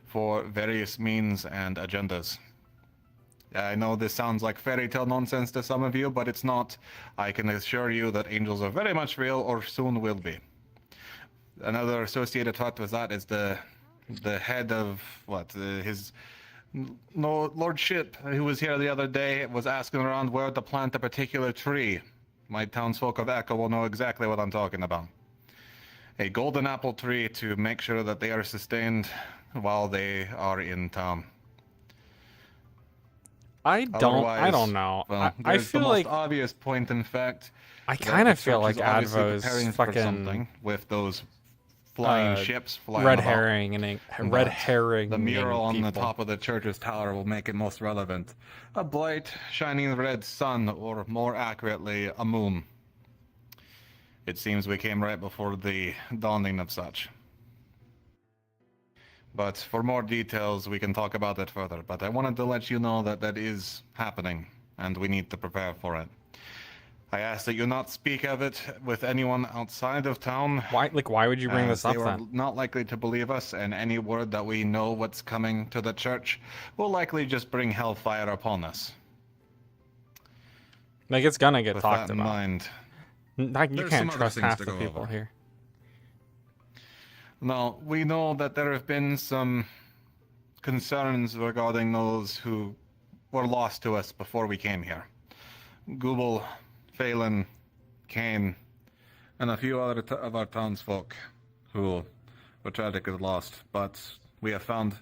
for various means and agendas. I know this sounds like fairy tale nonsense to some of you, but it's not. I can assure you that angels are very much real, or soon will be. Another associated thought with that is the head of his lordship, who was here the other day, was asking around where to plant a particular tree. My townsfolk of Echo will know exactly what I'm talking about. A golden apple tree to make sure that they are sustained while they are in town. I don't Otherwise, know. Well, I there's feel the like most obvious point, in fact. I that kind the of feel church like is obviously Advo's preparing for fucking something with those flying ships flying red about. herring and But red herring. The mural on the people. top of the church's tower will make it most relevant. A bright, shining red sun, or more accurately, a moon. It seems we came right before the dawning of such. But for more details, we can talk about it further. But I wanted to let you know that that is happening, and we need to prepare for it. I ask that you not speak of it with anyone outside of town. Why would you bring this up They were then? not likely to believe us, and any word that we know what's coming to the church will likely just bring hellfire upon us. Like it's gonna get With talked that in about. mind, You there's can't some other trust things half to the go people over. here. Now, we know that there have been some concerns regarding those who were lost to us before we came here. Google, Phelan, Kane, and a few other of our townsfolk who were tragically lost, but we have found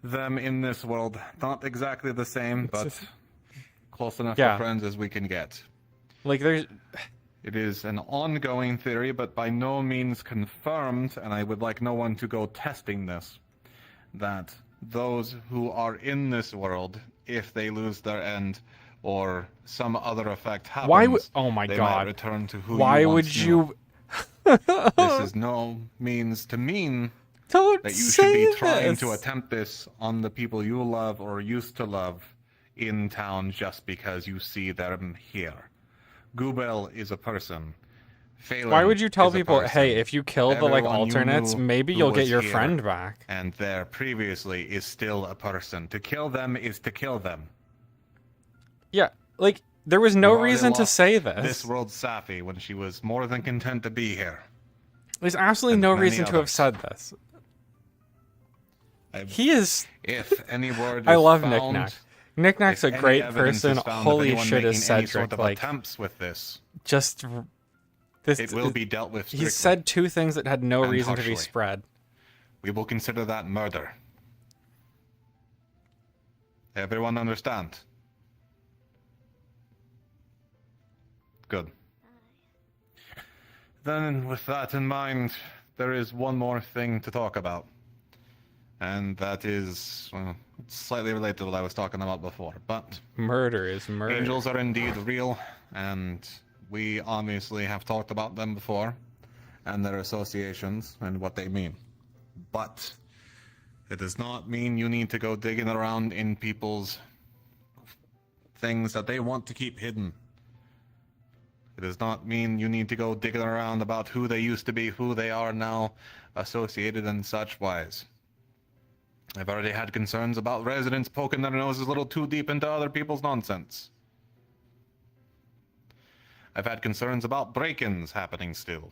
them in this world. Not exactly the same, but close enough Yeah. for friends as we can get. Like there's It is an ongoing theory, but by no means confirmed, and I would like no one to go testing this, that those who are in this world, if they lose their end or some other effect happens, Why would? Oh my they god! might return to who Why you would once you? knew. This is no means to mean Don't that you should say be trying to this. attempt this on the people you love or used to love in town just because you see them here. Goobel is a person. Phelan Why would you tell is a people, person. hey, if you kill the like Everyone you alternates, knew maybe who you'll get was your here friend back? And there previously is still a person. To kill them is to kill them. Yeah, like there was no We've already reason to lost say this. This world's Safi when she was more than content to be here. There's absolutely and no many reason to have others. said this. He is. If any word I is love found, Knick-Knack. Knick-Knack's a if any great evidence person. is found of Holy anyone shit, is making any Cedric sort of like attempts with this? just this? It will be dealt with He strictly. said two things that had no and reason to be harshly. spread. We will consider that murder. Everyone understand? Good. Then, with that in mind, there is one more thing to talk about. And that is, well, it's slightly related to what I was talking about before. But murder is murder. Angels are indeed real, and we obviously have talked about them before, and their associations and what they mean. But it does not mean you need to go digging around in people's things that they want to keep hidden. It does not mean you need to go digging around about who they used to be, who they are now, associated in such wise. I've already had concerns about residents poking their noses a little too deep into other people's nonsense. I've had concerns about break-ins happening still.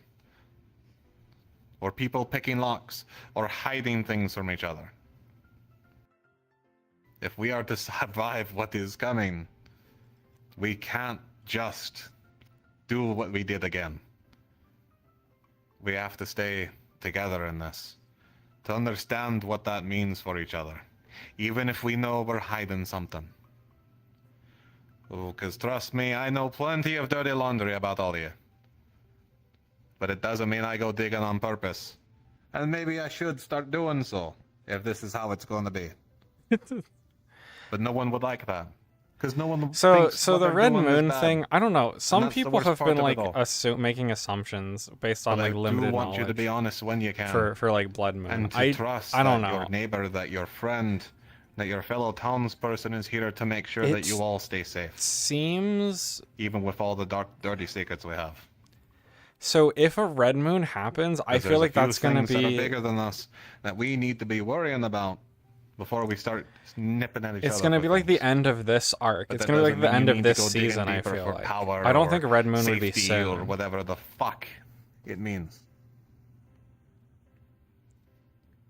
Or people picking locks, or hiding things from each other. If we are to survive what is coming, we can't just do what we did again. We have to stay together in this, to understand what that means for each other, even if we know we're hiding something. Oh, 'cause trust me, I know plenty of dirty laundry about all of you. But it doesn't mean I go digging on purpose. And maybe I should start doing so, if this is how it's going to be. But no one would like that. Because no one So thinks the what they're red doing is moon bad. thing, I don't know. Some that's the people worst have part been of like it all. making assumptions based on But like I do limited want knowledge. you to be honest when you can. For like blood moon. And to I trust I don't that know. your neighbor, that your friend, that your fellow townsperson is here to make sure that you all stay safe. Seems even with all the dark, dirty secrets we have. So if a red moon happens, I 'Cause feel there's like a few that's going to things that are be bigger than us that we need to be worrying about before we start nipping at each other. it's going to be like the end of this arc. But It's that going to be like doesn't the mean end you of need to this go digging season, I deeper feel for like. power I don't or think red moon would be safety soon. or whatever the fuck it means.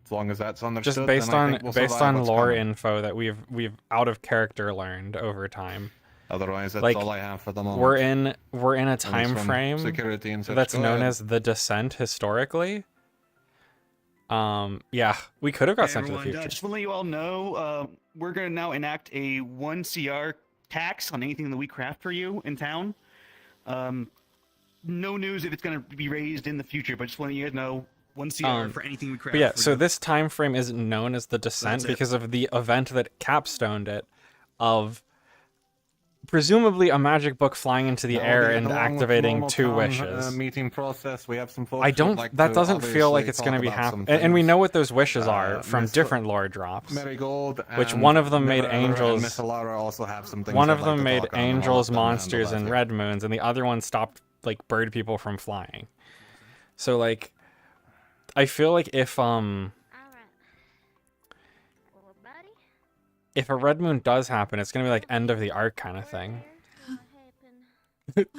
As long as that's understood, Just based then I on think we'll based survive on what's lore coming. info that we've out of character learned over time. Otherwise, that's like, all I have for the moment. We're in a At least time from frame security and such. that's Go known ahead. as the Descent historically. Yeah, we could have got sent to the future. Just to let you all know, we're going to now enact a 1 CR tax on anything that we craft for you in town. No news if it's going to be raised in the future, but just want you guys know 1 CR for anything we craft. But yeah, for so you. this time frame is known as the Descent that's it. because of the event that capstoned it, of presumably a magic book flying into the air and activating two wishes. Meeting process. We have some folks I who'd don't. like That to doesn't feel like obviously it's going to talk be about some happening, and we things. know what those wishes are from Miss different lore drops. Marigold, Which and one of them made Mirror and angels. Miss Alara also have some things One they'd of like them to made talk on, and I'll angels, let them handle monsters, that and too. red moons, and the other one stopped like bird people from flying. So like, I feel like if a red moon does happen, it's gonna be like end of the arc kind of thing.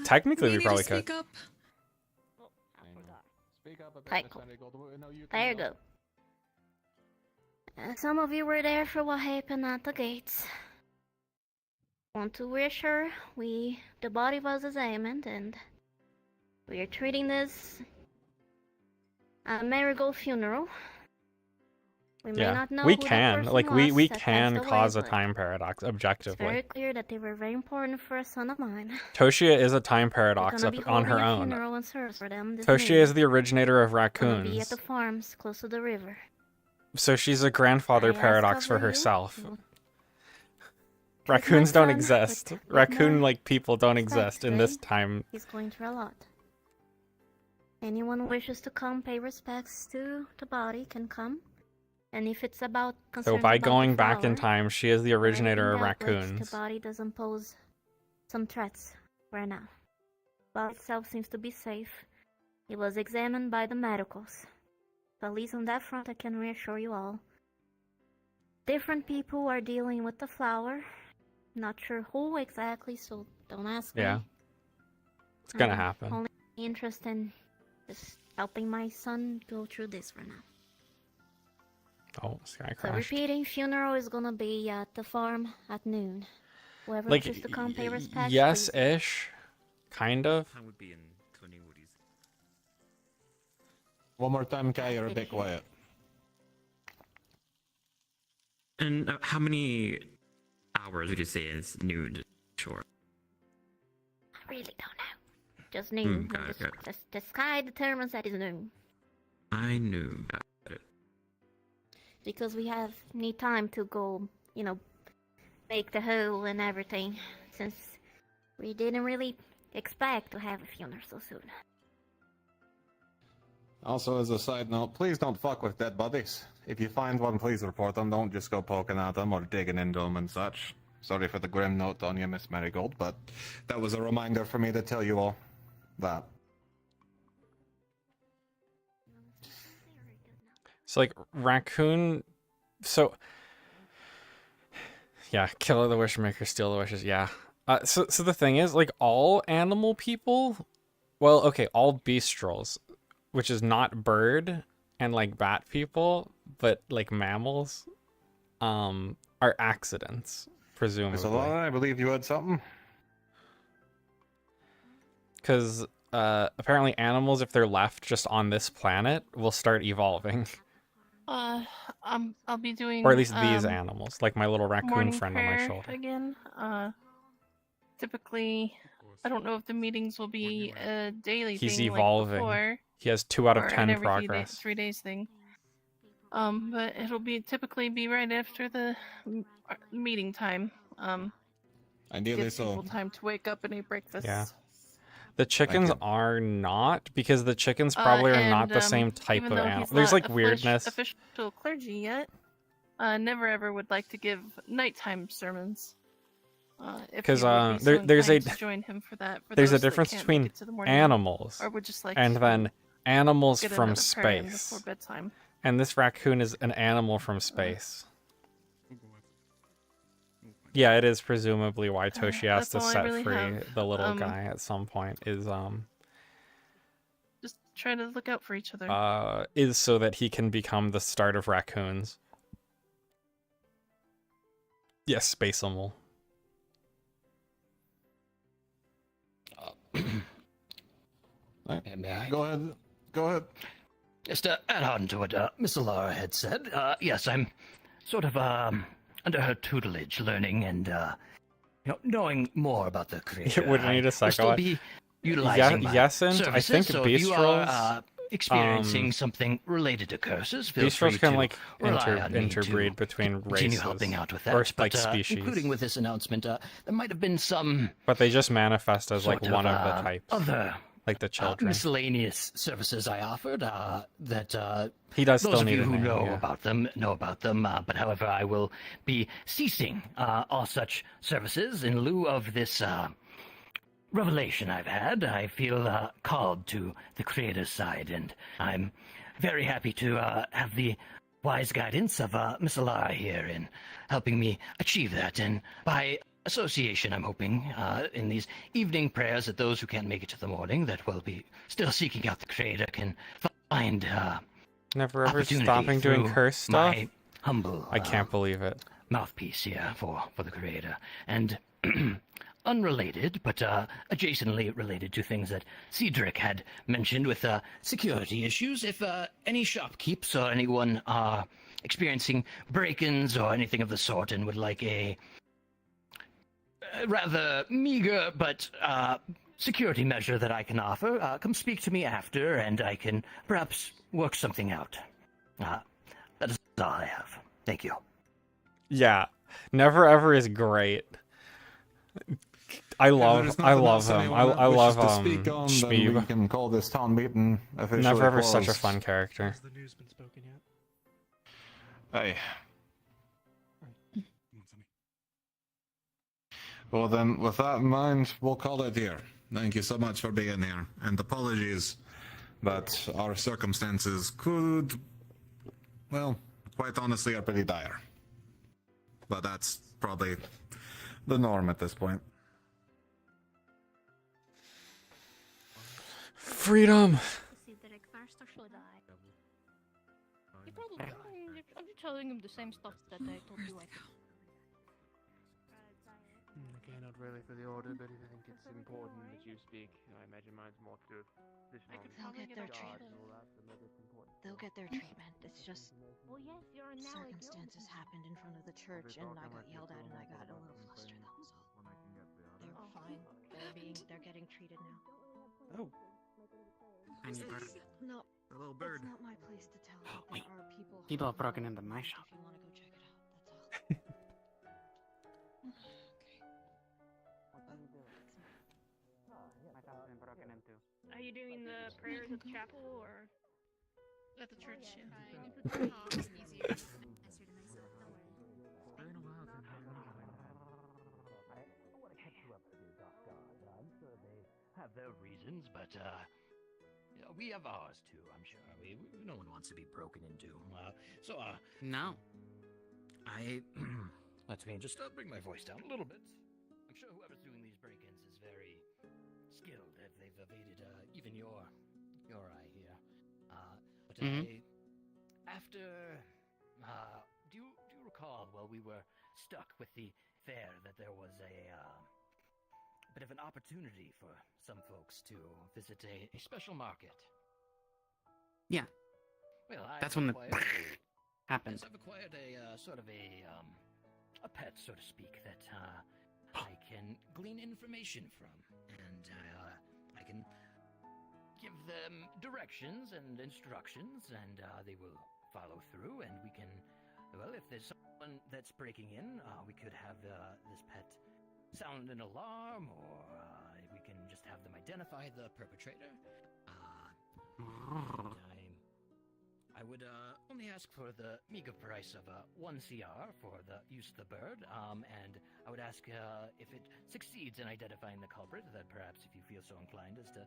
Technically, we Maybe probably to could. speak up. Tycho. There you go. Some of you were there for what happened at the gates. Want to reassure, the body was examined and we are treating this a marigold funeral. We may Yeah, not know we who that can. person Like we was that can passed away, cause a but time paradox It's objectively. very clear that they were very important for a son of mine. Toshia is a time We're paradox gonna be on her holding a own. funeral and service for them this Toshia noon. is the originator of Gonna be at raccoons, the farms close to the river. so she's a grandfather I ask paradox of for you herself. to Raccoons my don't son exist. with Raccoon more like people don't respect exist in this today. time. He's going through a lot. Anyone who wishes to come pay respects to the body can come. And if it's about So concerns by about the going back in flower, time, she is the or originator of anything that which raccoons. the body doesn't pose some threats right now. The body itself seems to be safe. It was examined by the medicals. So at least on that front, I can reassure you all. Different people are dealing with the flower. Not sure who exactly, so don't ask me. Yeah. It's gonna I'm happen. Only interested in just helping my son go through this for now. Oh, sky So crashed. repeating, funeral is gonna be at the farm at noon. Whoever Like, wishes to come pay respects, please. yes-ish, kind of. I would be in Tony Woody's. One more time, Kai, you're a bit quiet. And how many hours would you say is noon? Sure. I really don't know. Just noon. got it, got it. The sky determines that it's noon. I knew. Got it. because we need time to go, make the hole and everything, since we didn't really expect to have a funeral so soon. Also, as a side note, please don't fuck with dead bodies. If you find one, please report them. Don't just go poking at them or digging into them and such. Sorry for the grim note on you, Miss Marigold, but that was a reminder for me to tell you all that. So, like, raccoon... So... Yeah, kill the wishmaker, steal the wishes, yeah. So the thing is, like, all animal people... Well, okay, all beastrels, which is not bird and, like, bat people, but, like, mammals, are accidents, presumably. So, I believe you had something? Because, apparently animals, if they're left just on this planet, will start evolving. I'll be doing... Or at least these animals, like my little raccoon morning friend on my prayer shoulder. again. Typically, I don't know if the meetings will be a daily He's thing evolving. like before, He has 2 out of or 10 an every progress. 3 days thing. But it'll typically be right after the meeting time. Ideally gives so. people time to wake up and eat breakfast. Yeah. The chickens are not, because the chickens probably are not the same type even of though animal. he's There's not like weirdness. official clergy yet. Never ever would like to give nighttime sermons. Because there's a join him for that. For there's a those that difference can't between make it to the morning, animals or would just like and to then animals get from another prayer in space. before bedtime. And this raccoon is an animal from space. Yeah, it is presumably why Toshia has That's to all I set really free have. the little guy at some point. Just try to look out for each other. Is so that he can become the start of raccoons. Yes, space animal. May I? Go ahead. Go ahead. Just to add on to what Miss Alara had said, yes, I'm sort of under her tutelage, learning and knowing more about the creator. Would I need a will second? still be utilizing my yes, and services, I think so if you beastrels, are experiencing something related to curses, feel beastrels free can to like rely on me interbreed to between continue races helping out with that. or but, like species, including with this announcement, there might have been some. but they just manifest as like sort one of the types, other like the children. Miscellaneous services I offered that He does those still of need you a who name, know yeah. about them know about them. But however, I will be ceasing all such services in lieu of this revelation I've had. I feel called to the creator's side, and I'm very happy to have the wise guidance of Miss Alara here in helping me achieve that. And by association, I'm hoping in these evening prayers that those who can't make it to the morning that will be still seeking out the creator can find Never ever opportunity stopping doing through curse stuff. my humble I can't believe it. mouthpiece here for the creator. And unrelated, but adjacently related to things that Cedric had mentioned with security issues. If any shopkeepers or anyone are experiencing break-ins or anything of the sort and would like a rather meager but security measure that I can offer, come speak to me after and I can perhaps work something out. That is all I have. Thank you. Yeah, never ever is great. I love him. I love Speak on, then we Shmeeb. can call this town meeting officially Never ever such a closed. fun character. Has the news been spoken yet? Hey. Well then, with that in mind, we'll call it here. Thank you so much for being here, and apologies that our circumstances could, well, quite honestly, are pretty dire. But that's probably the norm at this point. Freedom. You probably. I'm just telling him the same stuff that I told you. I think. Okay, not really for the order, but if you think it's important that you speak, I imagine mine's more to traditional. They'll get their treatment. They'll get their treatment. It's just Well, yes, you're now circumstances happened in front of the church, and I got yelled at, and I got a little flustered. That was all. They're fine. They're getting treated now. I need better. No, The little bird. It's not my place to tell you. Wait, There are people. people have hiding broken out into my if shop. you want to go check it out, that's all. My shop's been broken into. Are you doing the prayers at the chapel or at the church? You can put the call. It's easier. Answer to myself. Don't worry. Been a while since I've been I want to catch you up to Dr. I'm sure they have their reasons, but you know, we have ours too. I'm sure. No one wants to be broken into. No. Let me just bring my voice down a little bit. I'm sure whoever's doing these break-ins is very skilled. They've evaded even your eye here. But after do you recall while we were stuck with the fair that there was a bit of an opportunity for some folks to visit a special market? Yeah. Well, That's when the happened. Yes, I've acquired a sort of a pet, so to speak, that I can glean information from, and I can give them directions and instructions, and they will follow through, and we can, well, if there's someone that's breaking in, we could have this pet sound an alarm, or we can just have them identify the perpetrator. I would only ask for the meager price of 1 CR for the use of the bird, and I would ask if it succeeds in identifying the culprit, that perhaps if you feel so inclined as to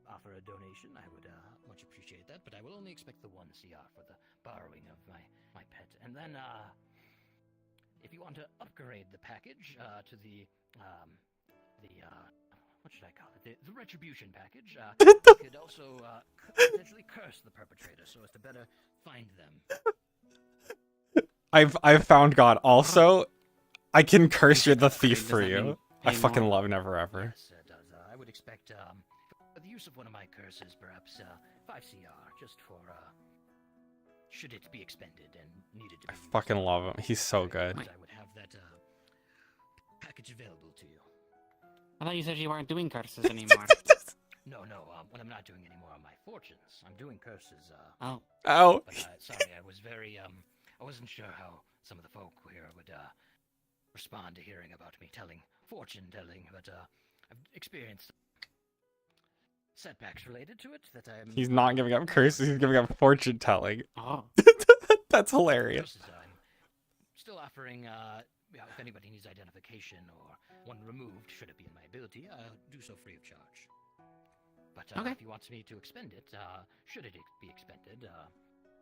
offer a donation, I would much appreciate that, but I will only expect the 1 CR for the borrowing of my pet. And then, if you want to upgrade the package to the what should I call it? The retribution package. You could also potentially curse the perpetrator so as to better find them. I've found God. Also, I can curse you're the thief for you. I fucking love Never Ever. Yes, it does. I would expect for the use of one of my curses, perhaps 5 CR, just for should it be expended and needed to be used. Fucking love him. He's so good. I would have that package available to you. I thought you said you weren't doing curses anymore. No, when I'm not doing any more of my fortunes, I'm doing curses. Oh. But, sorry, I was very, I wasn't sure how some of the folk here would, respond to hearing about me fortune telling, but, I've experienced setbacks related to it that I'm... He's not giving up curses, he's giving up fortune telling. Oh. That's hilarious. I'm still offering, if anybody needs identification or one removed, should it be in my ability, I'll do so free of charge. But if he wants me to expend it, should it be expended,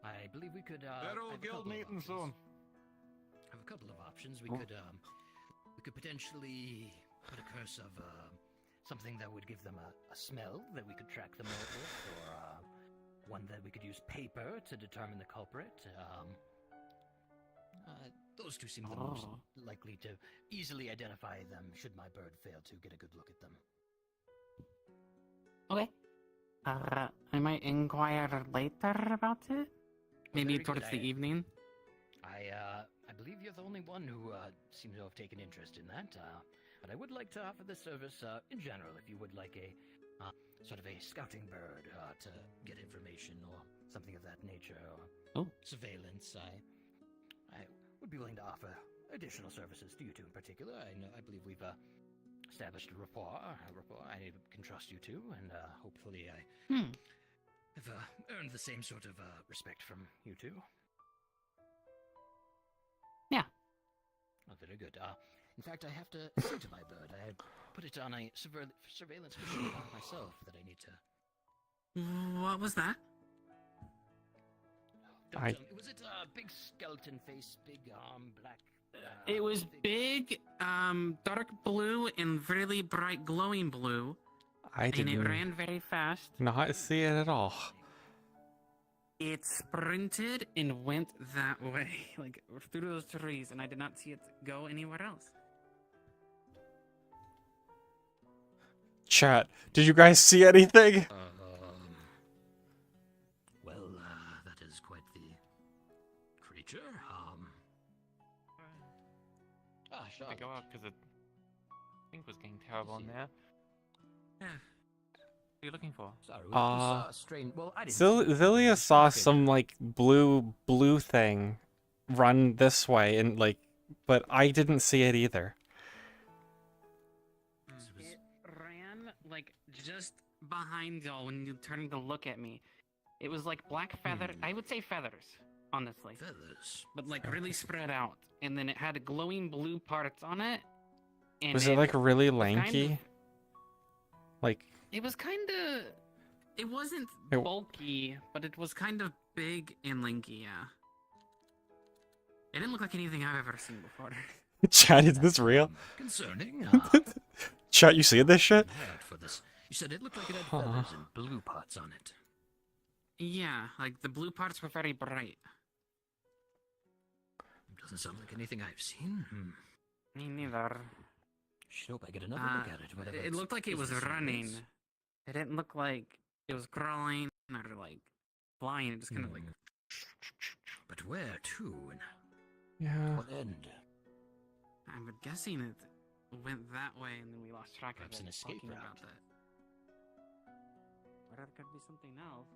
I believe we could. That old guild meeting soon. Have a couple of options. We could potentially put a curse of something that would give them a smell that we could track them out with, or one that we could use paper to determine the culprit. Those two seem the most likely to easily identify them should my bird fail to get a good look at them. Okay. I might inquire later about it. Maybe Very towards good. the evening. I believe you're the only one who seems to have taken interest in that. But I would like to offer this service in general, if you would like a sort of a scouting bird to get information or something of that nature, or surveillance. I would be willing to offer additional services to you two in particular. I believe we've established a rapport. I can trust you two, and hopefully I have earned the same sort of respect from you two. Yeah. Oh, very good. In fact, I have to say to my bird, I put it on a surveillance mission myself that I need to... What was that? Was it big skeleton face, big arm, black... It was big, dark blue and really bright glowing blue. I didn't And it ran very fast. not see it at all. It sprinted and went that way, like through those trees, and I did not see it go anywhere else. Chat, did you guys see anything? Well, that is quite the creature. Should I go out because it I think was getting terrible in there. Yeah. are you looking for? Sorry, we saw a strange. Well, I didn't. Zilia saw some like blue thing run this way and like, but I didn't see it either. It ran like just behind y'all when you turned to look at me. It was like black feather. I would say feathers, honestly. Feathers, but like really spread out, and then it had glowing blue parts on it. And Was it like really was kind lanky? of- Like It was kind of. It wasn't It- bulky, but it was kind of big and lanky. Yeah. It didn't look like anything I've ever seen before. Chad, is this real? concerning. Chat, you see this shit? Prepared for this. You said it looked like it had Huh. feathers and blue parts on it. Yeah, like the blue parts were very bright. Doesn't sound like anything I've seen. Me neither. Should hope I get another look at it. Whatever. It looked like it was business running. is. It didn't look like it was crawling or like flying. It just kind of like. But where to? And Yeah. what end? I'm guessing it went that way, and then we lost track Perhaps of an it. escape Talking about route. that. Or it could be something else.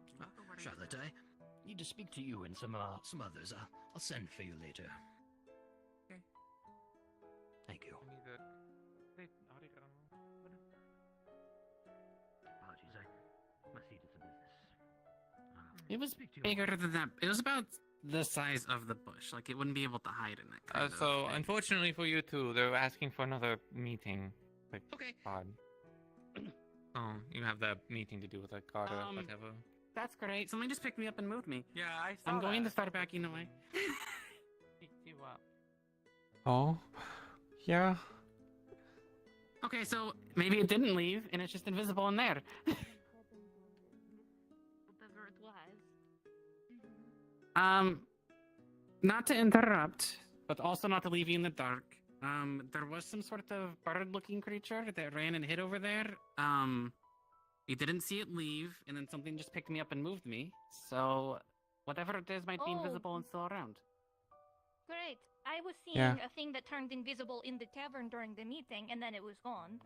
Charlotte, I need to speak to you and some others. I'll send for you later. Okay. Thank you. Apologies, I must see to some business. It was bigger than that. It was about the size of the bush. Like it wouldn't be able to hide in it. kind of. So, unfortunately for you two, they're asking for another meeting. Like, okay. Odd. Oh, you have that meeting to do with like God or whatever. That's great. Somebody just picked me up and moved me. Yeah, I saw I'm going that. to start backing away. Pick you up. Oh. Yeah. Okay, so maybe it didn't leave, and it's just invisible in there. Whatever it was. Not to interrupt, but also not to leave you in the dark. There was some sort of bird-looking creature that ran and hid over there. You didn't see it leave, and then something just picked me up and moved me. So, whatever it is might be Oh. invisible and still around. Great. I was seeing Yeah. a thing that turned invisible in the tavern during the meeting, and then it was gone.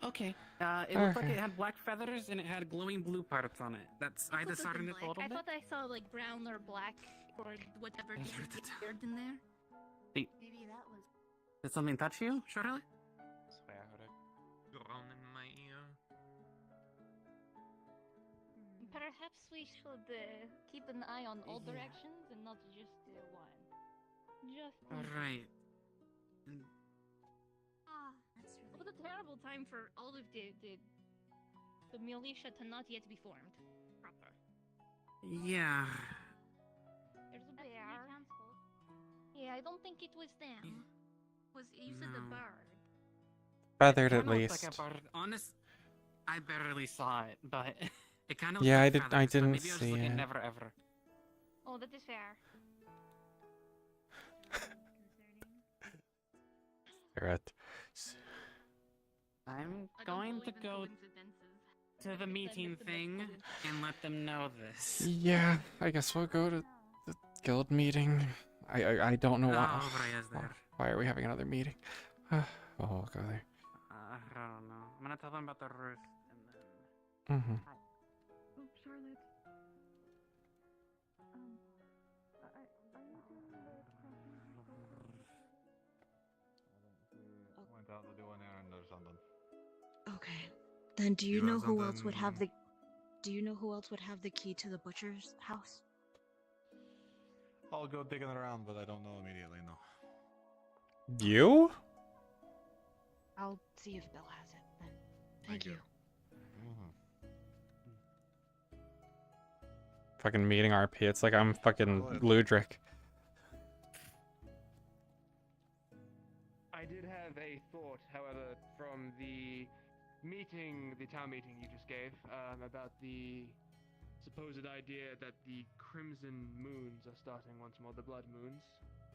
Okay. It looked like Okay. it had black feathers and it had glowing blue parts on it. That's I What decided does it a little I bit. thought I saw like brown or black or whatever disappeared in there. Wait, Maybe that was. did something touch you, Shirley? Swear I heard a groan in my ear. Perhaps we should keep an eye on all directions and not just one. Just All right. Ah, that's really. It was a terrible time for all of the militia to not yet be formed. Proper. Yeah. There's a That's bear. Newtown's fault. Yeah, I don't think it was them. Was you said the No. bird? Feathered It at kinda looked least. Like a bird. Honest, I barely saw it, but it kind of. Yeah, like I didn't feathers, but see maybe I was just looking it. never ever. Oh, that is fair. Garrett. I'm I don't going to believe in go coincidences. to the meeting thing and let them know this. Yeah, I guess we'll go to the guild meeting. I don't know why. Oh, Bria's there. Why are we having another meeting? Oh, we'll go there. I don't know. I'm gonna tell them about the roost and then. Mm-hmm. Oh, Charlotte. Went out to do an errand or something. Okay. Then do you You know have who else would something- have the Do you know who else would have the key to the butcher's house? I'll go digging around, but I don't know immediately, no. You? I'll see if Bill has it then. Thank you. Fucking meeting RP. It's like I'm fucking Ludric. I did have a thought, however, from the town meeting you just gave, about the supposed idea that the crimson moons are starting once more, the blood moons,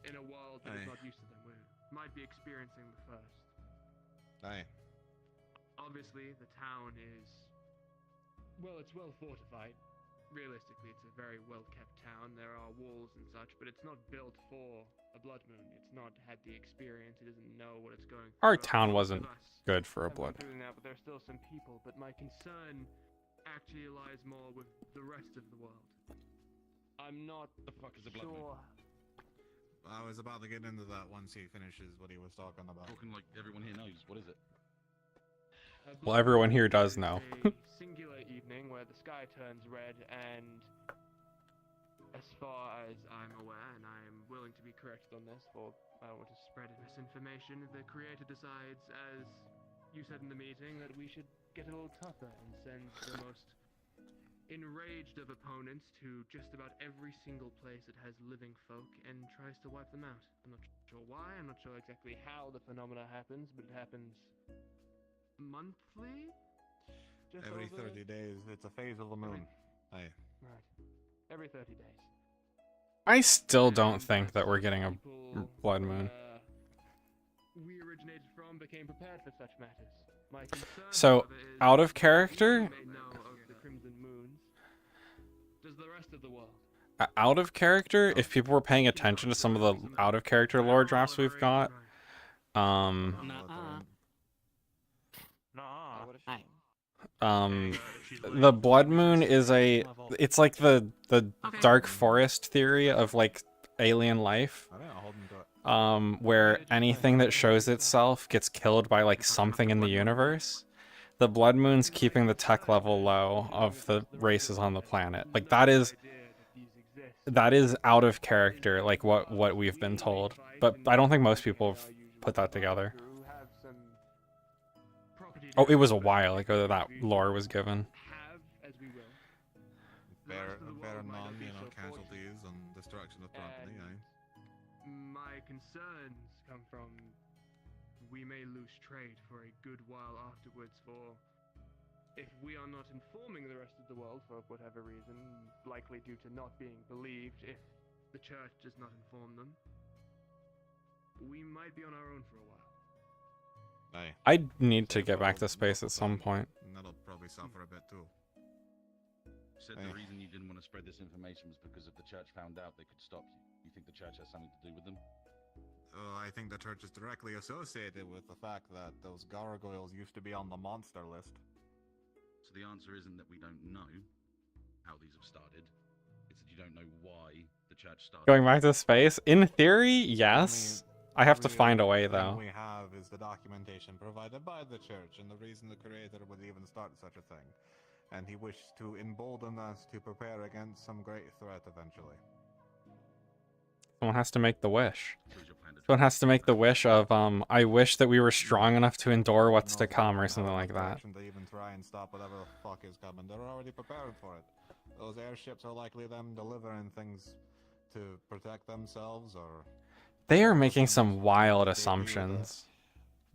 in a world that is Aye. not used to them. We might be experiencing the first. Aye. Obviously, the town is, well, it's well fortified. realistically, it's a very well-kept town. There are walls and such, but it's not built for a blood moon. It's not had the experience. It doesn't know what it's going through. Our town wasn't good for a I've blood. gone through now, but there's still some people. But my concern actually lies more with the rest of the world. I'm not the fuck is a blood moon? sure. I was about to get into that once he finishes what he was talking about. Talking like everyone here knows. What is it? Well, everyone here does know. A singular evening where the sky turns red, and as far as I'm aware, and I am willing to be corrected on this, for I don't want to spread misinformation, the creator decides, as you said in the meeting, that we should get a little tougher and send the most enraged of opponents to just about every single place that has living folk and tries to wipe them out. I'm not sure why, I'm not sure exactly how the phenomena happens, but it happens monthly? Just Every over... 30 days, it's a phase of the moon. Aye. Right. Every 30 days. I still don't think that we're getting a blood moon. We originated from became prepared for such matters. My concern, So, however, is out of character, you may know of the Crimson Moons. Does the rest of the world? out of character, if people were paying attention to some of the out of character lore drops we've got, the blood moon is it's like the dark forest theory of like alien life, where anything that shows itself gets killed by like something in the universe. The blood moon's keeping the tech level low of the races on the planet. Like that is out of character, like what we've been told, but I don't think most people have put that together. Oh, it was a while ago that that lore was given. Bear none, casualties and destruction of property, aye. My concerns come from we may lose trade for a good while afterwards, for if we are not informing the rest of the world for whatever reason, likely due to not being believed, if the church does not inform them, we might be on our own for a while. Aye. I need to get back to space at some point. And that'll probably suffer a bit too. Said the reason you didn't want to spread this information was because if the church found out, they could stop you. You think the church has something to do with them? I think the church is directly associated with the fact that those gargoyles used to be on the monster list. So the answer isn't that we don't know how these have started. It's that you don't know why the church started. Going back to space? In theory, yes. I have to find a way, though. What we have is the documentation provided by the church, and the reason the creator would even start such a thing. And he wished to embolden us to prepare against some great threat eventually. Someone has to make the wish. Someone has to make the wish of, I wish that we were strong enough to endure what's to come, or something like that. To even try and stop whatever the fuck is coming. They're already prepared for it. Those airships are likely them delivering things to protect themselves, or... They are making some wild assumptions.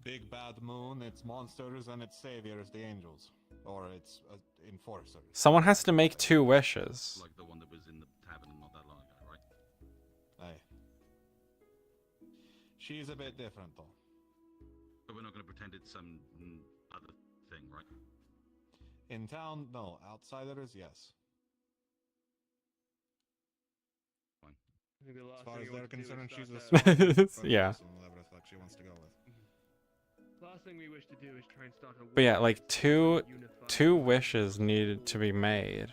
Big bad moon, its monsters, and its saviors, the angels. Or its enforcers. Someone has to make two wishes. Like the one that was in the tavern not that long ago, right? Aye. She's a bit different, though. But we're not going to pretend it's some other thing, right? In town, no. Outsiders, yes. Fine. As far as they're concerned, she's a small yeah. Whatever the fuck she wants to go with. Last thing we wish to do is try and start a But yeah, like two wishes needed to be made.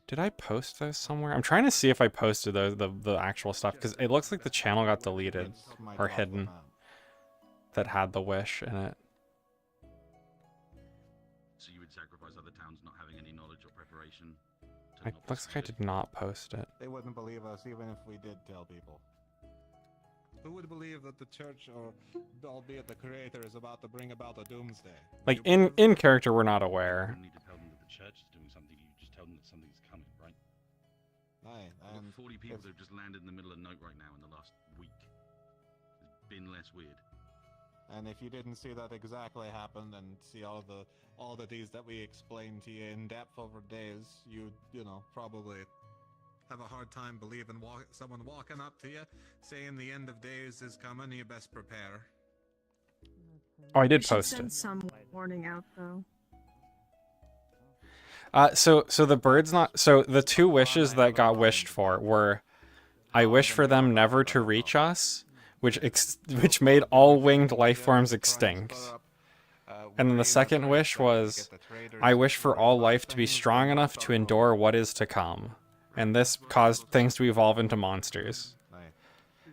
Did I post those somewhere? I'm trying to see if I posted the actual stuff, because it looks like the channel got deleted or hidden that had the wish in it. So you would sacrifice other towns not having any knowledge or preparation? It looks like I did not post it. They wouldn't believe us even if we did tell people. Who would believe that the church, or albeit the creator, is about to bring about a doomsday? Like, in character, we're not aware. You don't need to tell them that the church is doing something, you just tell them that something's coming, right? Aye, I've got 40 people that have just landed in the middle of Note right now in the last week. It's been less weird. And if you didn't see that exactly happen and see all the oddities that we explained to you in depth over days, you'd, probably have a hard time believing someone walking up to you saying the end of days is coming, you best prepare. Oh, I did We should post send it. some warning out, though. So the bird's not. So the two wishes that got wished for were, I wish for them never to reach us, which made all winged life forms extinct. And then the second wish was, I wish for all life to be strong enough to endure what is to come. And this caused things to evolve into monsters.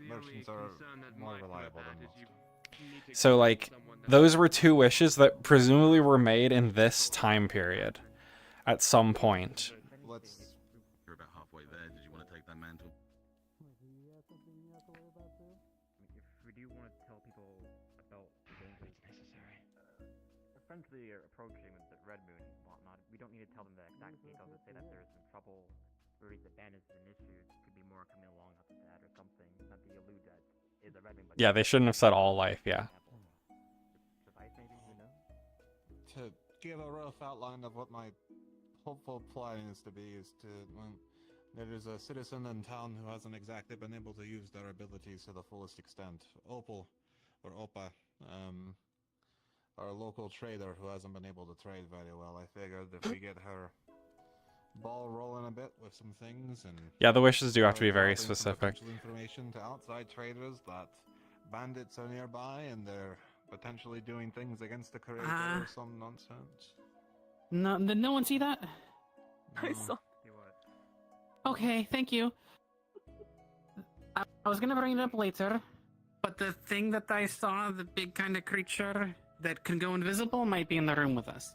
Merchants are more reliable than most. So, like, those were two wishes that presumably were made in this time period at some point. You're about halfway there. Did you want to take that mantle? If we do want to tell people about the dangers necessary, friendly approaching the Red Moon and whatnot, we don't need to tell them the exact details. Let's say that there's some trouble, or the band is an issue, could be more coming along after that or something. Not to allude that is a Red Moon. Yeah, they shouldn't have said all life, yeah. Suffice maybe, who knows? To give a rough outline of what my hopeful plan is to be is to, well, there is a citizen in town who hasn't exactly been able to use their abilities to the fullest extent. Opal, or Opa, our local trader who hasn't been able to trade very well. I figured if we get her ball rolling a bit with some things and Yeah, the wishes do have to be very dropping some specific. potential information to outside traders that bandits are nearby and they're potentially doing things against the creator or some nonsense. No, did no one see that? I saw. Okay, thank you. I was gonna bring it up later, but the thing that I saw, the big kind of creature that can go invisible, might be in the room with us.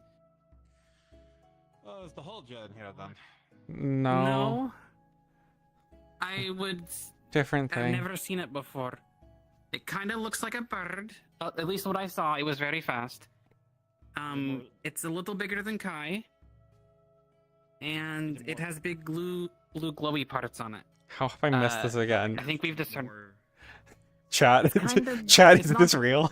Oh, is the whole jet in here then? No. I would. Different I've thing. never seen it before. It kind of looks like a bird. At least what I saw. It was very fast. It's a little bigger than Kai, and it has big blue glowy parts on it. How have I missed this again? I think we've discerned. Chat, kinda- chat, it's is not this the- real?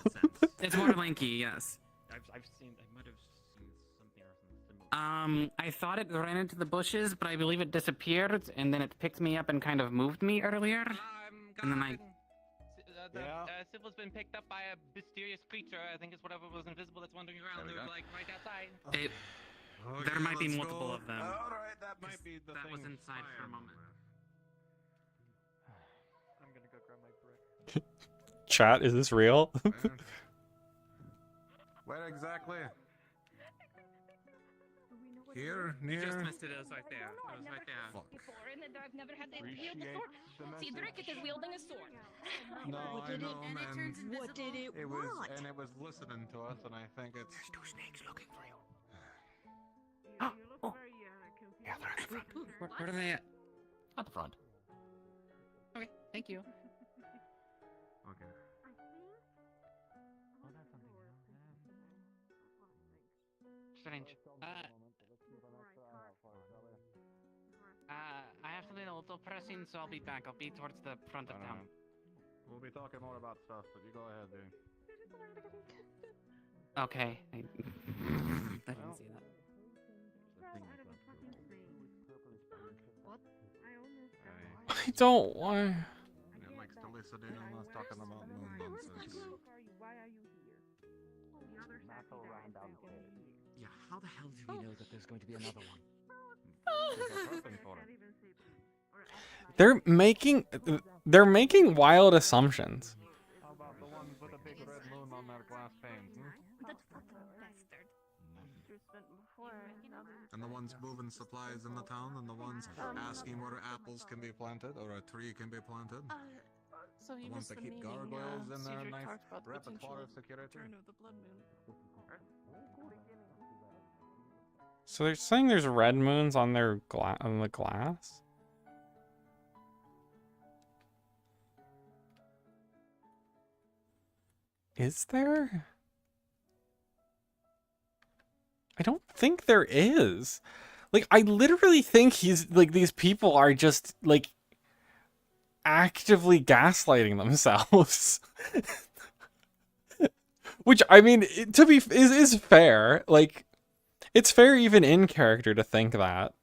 It's more lanky, yes. I've seen, I might have seen something or something similar. I thought it ran into the bushes, but I believe it disappeared, and then it picked me up and kind of moved me earlier. And then I. Sybil's been picked up by a mysterious creature. I think it's whatever was invisible that's wandering around. They're like right outside. There might be multiple go. of them. Alright, that might be the That thing. was inside for a moment. I'm gonna go grab my brick. Chat, is this real? Where exactly? Here, You near. just missed it. It was right there. It was right there. Before, and I've never had to Appreciate wield a sword. the See, message. Drake is wielding a sword. No, I know, man. What did it It was, want? and it was listening to us, and I think it's. There's two snakes looking for you. Yeah, they're at the front. Where are they at? At the front. Okay, thank you. Okay. Strange. I have something a little pressing, so I'll be back. I'll be towards the front of town. We'll be talking more about stuff, but you go ahead, dude. Okay. I didn't see that. I don't want. It likes to listen in on us talking about moon nonsense. Yeah, how the hell do we know that there's going to be another one? They're making wild assumptions. How about the ones with a big red moon on their glass panes? And the ones moving supplies in the town, and the ones asking where apples can be planted or a tree can be planted. So The you ones missed that the keep meaning. gargoyles in their Cedric nice talked about the repertoire potential of security. return of the blood moon. So they're saying there's red moons on their on the glass. Is there? I don't think there is. Like, I literally think he's like, these people are just like actively gaslighting themselves. Which, I mean, to be is fair. Like, it's fair even in character to think that.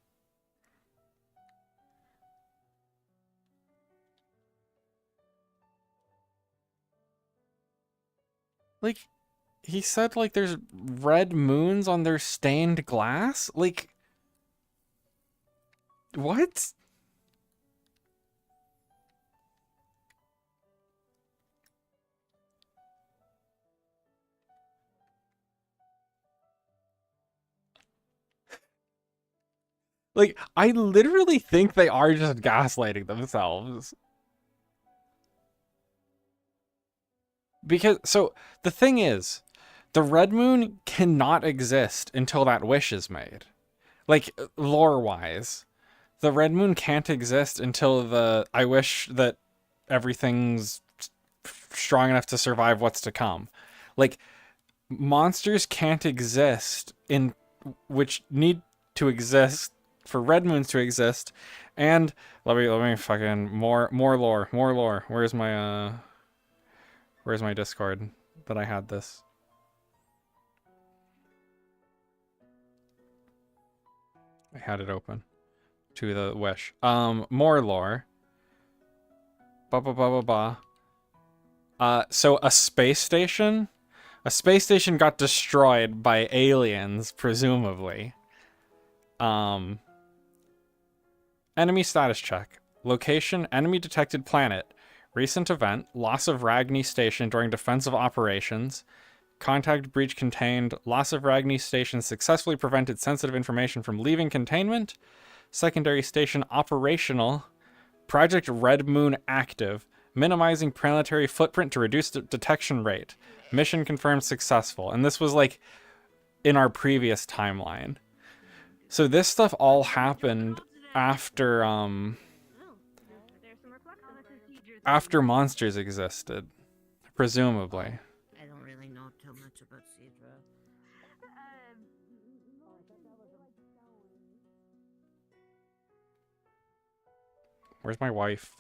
Like, he said, like, there's red moons on their stained glass? Like, What? Like, I literally think they are just gaslighting themselves. Because, so, the thing is, the Red Moon cannot exist until that wish is made. Like, lore-wise. The Red Moon can't exist until the, I wish that everything's strong enough to survive what's to come. Like, monsters can't exist in, which need to exist for red moons to exist. And let me fucking more lore. Where's my Discord that I had this? I had it open to the wish. More lore. So a space station got destroyed by aliens, presumably. Enemy status check. Location, enemy detected planet. Recent event, loss of Ragni station during defensive operations. Contact breach contained. Loss of Ragni station successfully prevented sensitive information from leaving containment. Secondary station operational. Project Red Moon active. Minimizing planetary footprint to reduce detection rate. Mission confirmed successful. And this was like in our previous timeline. So this stuff all happened after after monsters existed, presumably. I don't really know too much about Cedra. Where's my wife?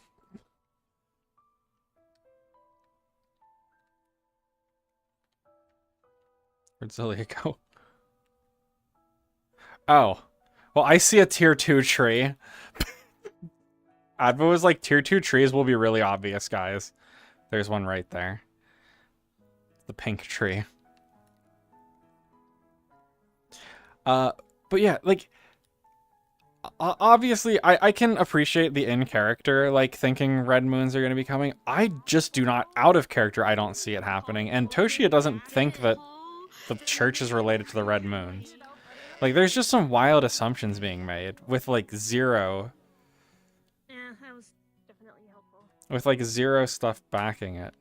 Where'd Zelia go? Oh. Well, I see a tier 2 tree. Advo was like, tier 2 trees will be really obvious, guys. There's one right there. The pink tree. But yeah, like, obviously, I can appreciate the in-character, like, thinking red moons are going to be coming. I just do not, out of character, I don't see it happening. And Toshia doesn't think that the church is related to the red moons. Like, there's just some wild assumptions being made with, like, zero... Yeah, that was definitely helpful. With, like, zero stuff backing it.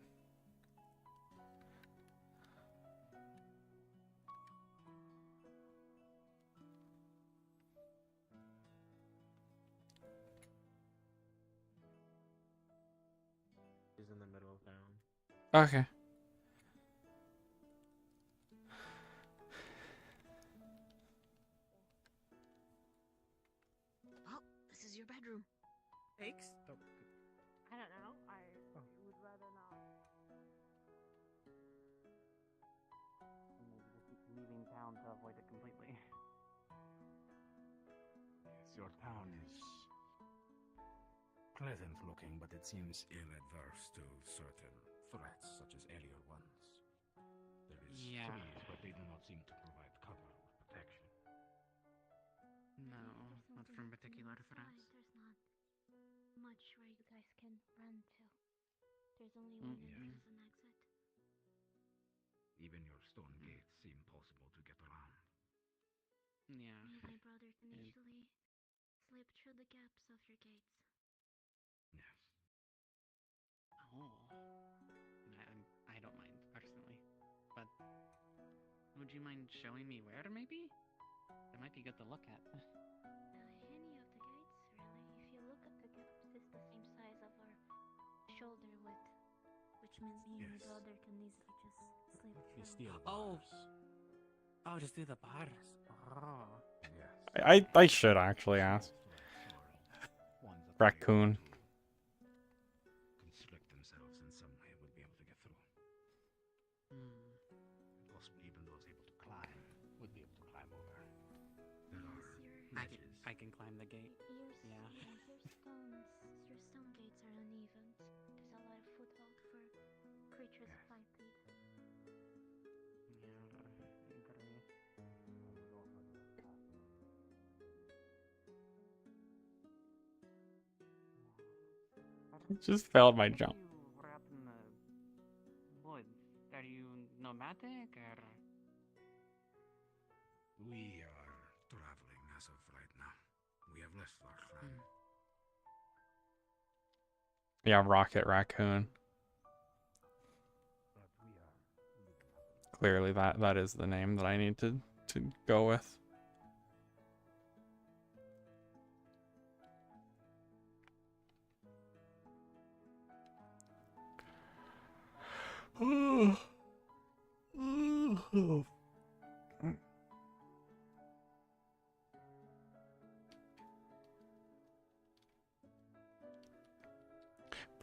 He's in the middle of town. Okay. Oh, this is your bedroom. Thanks. I don't know. I would rather not. Maybe just leaving town to avoid it completely. Yes, your town is pleasant looking, but it seems ill-adverse to certain threats, such as alien ones. There is trees, but they do not seem to provide cover or protection. No, not from particular threats. There's not much where you guys can run to. There's only one entrance and exit. Even your stone gates seem possible to get around. Yeah. Me and my brother can easily slip through the gaps of your gates. Yes. Oh. I don't mind, personally. But would you mind showing me where, maybe? It might be good to look at. Any of the gates, really. If you look at the gaps, it's the same size of our shoulder width. Which means me and my brother can easily just slip through. Oh! Oh, just do the bars. Oh. I should actually ask. Raccoon. Constrict themselves in some way would be able to get through. Possibly even those able to climb would be able to climb over. There are I can climb the gate. Yeah. Your stone gates are uneven. There's a lot of foothold for creatures of 5 feet. Just failed my jump. We're up in the woods. Are you nomadic or? We are traveling as of right now. We have left our clan. Yeah, Rocket Raccoon. Clearly that is the name that I need to go with.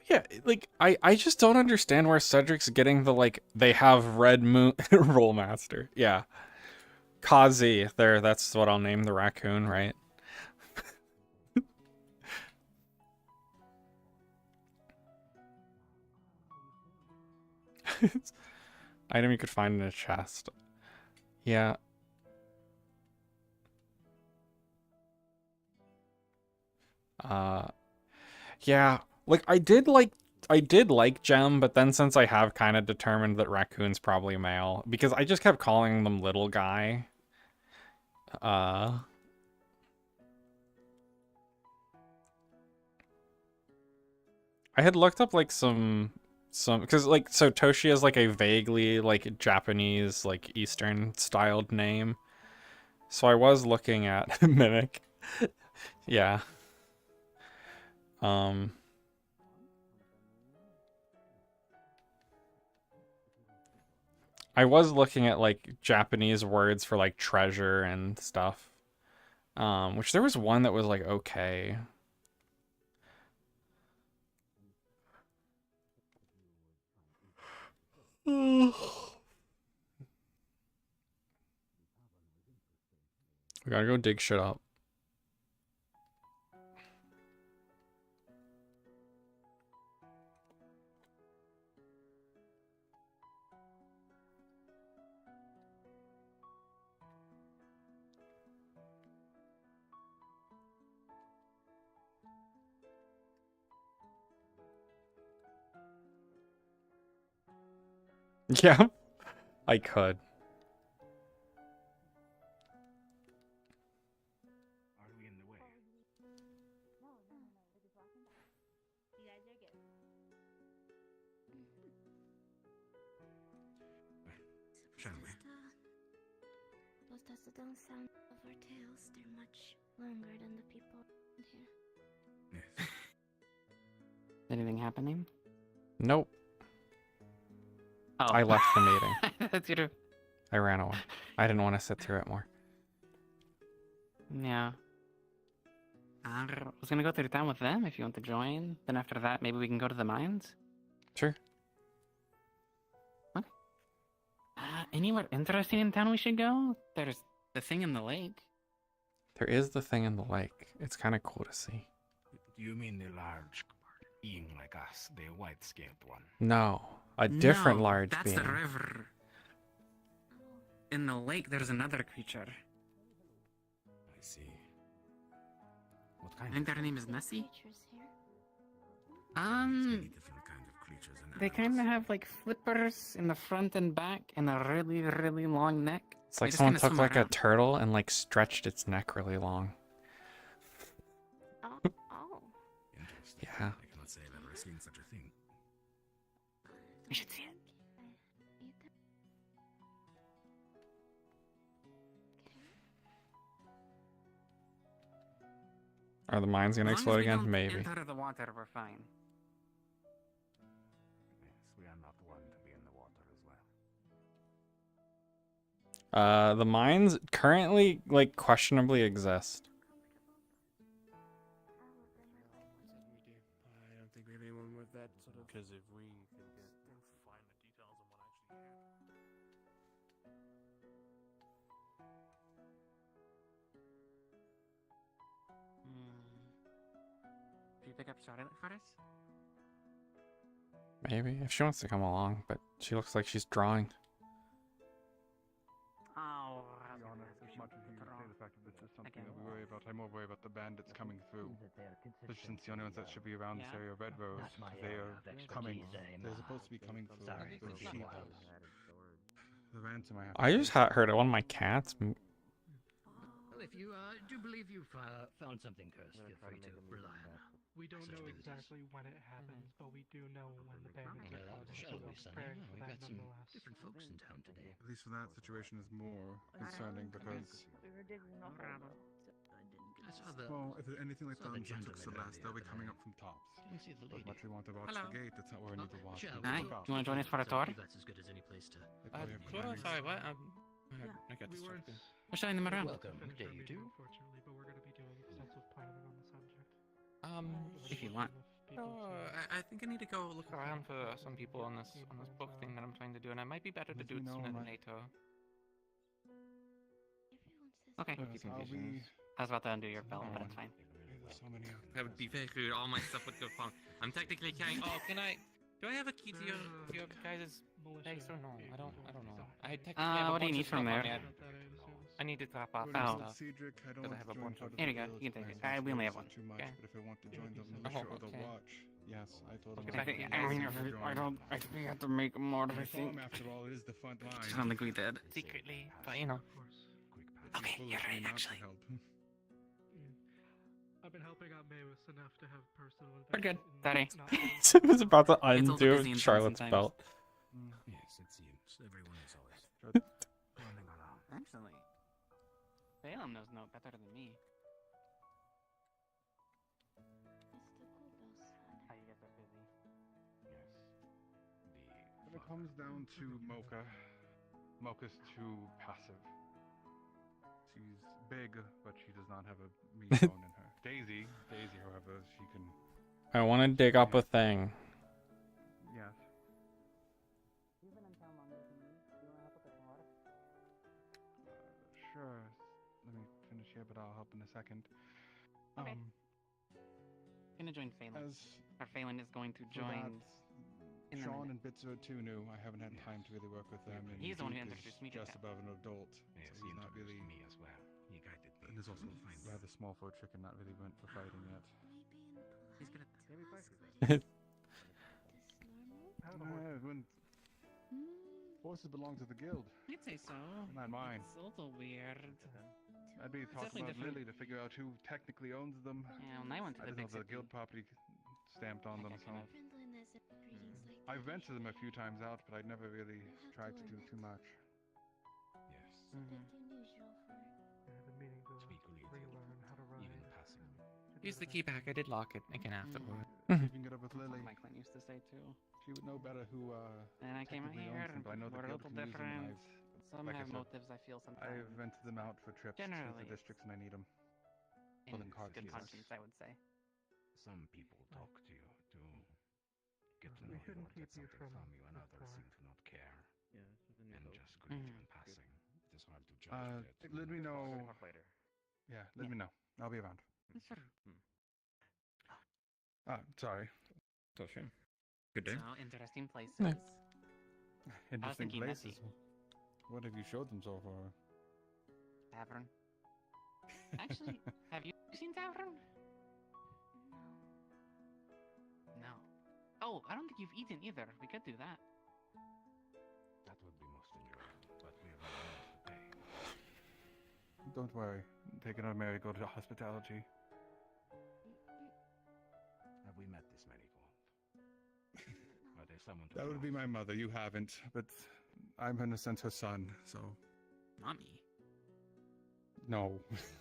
Yeah, like I just don't understand where Cedric's getting the like they have Red Moon Roll Master. Yeah. Kazi, there, that's what I'll name the raccoon, right? Item you could find in a chest. Yeah. Yeah, like I did like Gem, but then since I have kind of determined that Raccoon's probably male, because I just kept calling them little guy. I had looked up like some because like so Toshia is like a vaguely like Japanese like Eastern styled name. So I was looking at Mimic. Yeah. I was looking at like Japanese words for like treasure and stuff. Which there was one that was like okay. We gotta go dig shit up. Yeah, I could. Are we in the way? Shall we? Those that don't sound of our tales, they're much longer than the people in here. Yes. Anything happening? Nope. Oh. I left the meeting. That's you. I ran away. I didn't want to sit through it more. Yeah. I was gonna go through town with them if you want to join. Then after that, maybe we can go to the mines. Sure. What? Anywhere interesting in town we should go? There's the thing in the lake. There is the thing in the lake. It's kind of cool to see. Do you mean the large being like us, the white-scaled one? No, a different No, large that's being. the river. In the lake, there's another creature. I see. What kind? I think their name is Nessie. Many different kind of creatures and They kind of have like flippers in the front and back, and a really, really long neck. It's like someone took like a turtle and like stretched its neck really long. Oh. Yeah. I cannot say I've ever seen such a thing. You should see it. Are the mines gonna As long as explode we again? don't Maybe. Enter the water, we're fine. Yes, we are not one to be in the water as well. The mines currently like questionably exist. I don't think we have anyone with that sort of. Because if we can find the details on what actually happened. Do you pick up Charlotte for us? Maybe if she wants to come along, but she looks like she's drawing. Oh, To be honest, as much as you say the fact that this is something that we worry about, I I'm more worried about the bandits coming through. Especially since the only ones that should be around this area are Red Rose, because they are coming. They're supposed to be coming for the sheep. The ransom I have. I just heard one of my cats. Well, if you do believe you've found something cursed, feel free to rely on her. We don't know exactly when it happens, but we do know when the bandits are coming. Shall we, So Sonny? praying Well, for we've that got some nonetheless. different folks in town today. At least for that situation is more concerning because. We were digging up I saw the. Well, if there's anything like saw the that took gentleman Celeste, they'll be earlier, coming but up from tops. didn't see the So as lady. much as we want to watch Hello. the gate, that's not where we need to watch. Shall Hi, we? you want to join us for a tour? That's as good as any place to. Sure, sorry, what? I got distracted. We're showing them around. Welcome, day you do. Unfortunately, but we're going to be doing extensive planning on the subject. If you want. I think I need to go look around for some people on this book thing that I'm trying to do, and it might be better to do it sooner than later. Okay. I was about to undo your belt, but it's fine. That would be very rude. All my stuff would go wrong. I'm technically carrying. Oh, can I? Do I have a key to your guys' place or no? I don't know. I technically have a what do you bunch need of from stuff on there? I need to drop off Oh. stuff. Cedric, I don't Because I want have to a join bunch part of. of Here the you go. guild. You can take My it. We only have one. too much, Okay. but if I want to join the Oh, militia or the okay. watch, yes, I told him. I think I think we have to make more. I think. After all, it is the front line. I don't think we did. Secretly, but you know. Okay, you're right, actually. I've been helping out Mavis enough to have personal. We're good, Daddy. He was about to It's also busy undo in Charlotte's sometimes. belt. Yes, it seems. Everyone is always Running around. Actually, Balaam knows no better than me. How you guys are busy. When it comes down to Mocha, Mocha's too passive. She's big, but she does not have a meat bone in her. Daisy, however, she can. I want to dig up a thing. Yes. Sure. Let me finish here, but I'll help in a second. Okay. Gonna join Phelan. Or Phelan is going to For join. that, Sean and Bitzer are too new. I haven't had time to really work with them. And He's the one who Duke introduced me is to just that. above an adult, Yes, so he's not really. me as well. He guided me. And is also rather small for a chicken, not really meant for fighting yet. He's good at When horses belong to the guild, I'd say so. not mine. It's a little weird. I'd be talking definitely about different. Lily to figure out who technically owns them. Yeah, when I went to I the didn't big know the city. guild property stamped on them, so I've rented them a few times out, but I'd never really tried to do too much. Yes. Yeah, the meaning to relearn how to ride. Even passing. Use the key back. I did lock it again afterward. See if you can get up with Lily. My client used to say too. She would know better who And I came out technically here owns them, and but I know the we're a guild little can use them. and different. Some like I have said, motives, I feel sometimes. I've rented them out for trips to Generally. the districts when I need them. In Well, in cards, good yes. conscience, I would say. Some people talk to you to get to We know you shouldn't or get keep you something from from you, and the others car. seem to not care. Yeah, this is a new And boat. just greet you in passing. It is hard to judge that. Let me know. Talk later. Yeah, let me know. I'll be around. Sure. Sorry. Toshia. Good day. So, interesting places. Yeah. Interesting thinking places. messy. What have you showed them so far? Tavern. Actually, have you seen Tavern? No. Oh, I don't think you've eaten either. We could do that. That would be most enjoyable, but we have a lot to pay. Don't worry. Taking our merry go to hospitality. Have we met this marigold? Are there someone to That would be my mother. You haven't, but I'm in a sense her son, so. Mommy. No.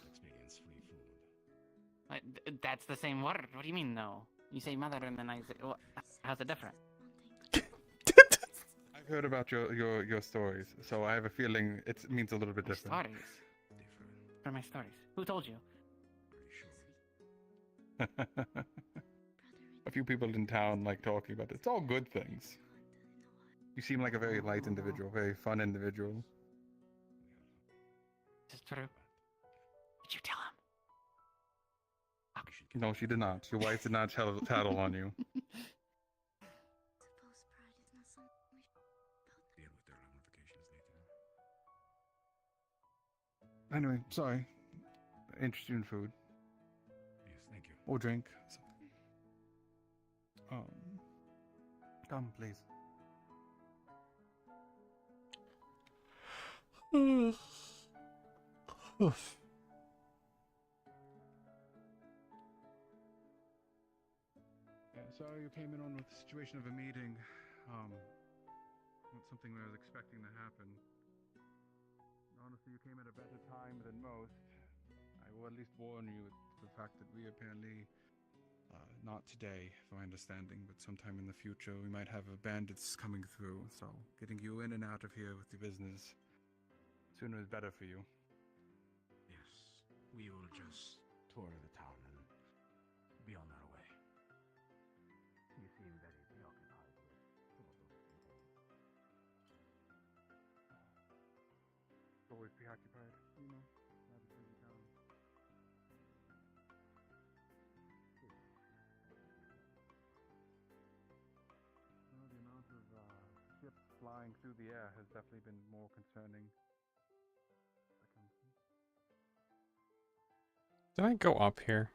experience free food? That's the same word. What do you mean, no? You say mother and then I say. What? How's it different? I've heard about your stories, so I have a feeling it means a little bit My different. stories. What are my stories? Who told you? A few people in town like talking about it. It's all good things. You seem like a very light individual, very fun individual. This is true. Did you tell him? No, she did not. Your wife did not tattle on you. Deal with their ramifications later. Anyway, sorry. Interested in food. Or drink. Come, please. Yeah, sorry you came in on with the situation of a meeting. Not something I was expecting to happen. Honestly, you came at a better time than most. I will at least warn you the fact that we apparently, not today, from my understanding, but sometime in the future, we might have bandits coming through. So getting you in and out of here with your business sooner is better for you. Yes, we will just tour the town and be on our way. You seem very preoccupied with some of those things. Always preoccupied, you know. Not a busy town. Well, the amount of ships flying through the air has definitely been more concerning. Did I go up here?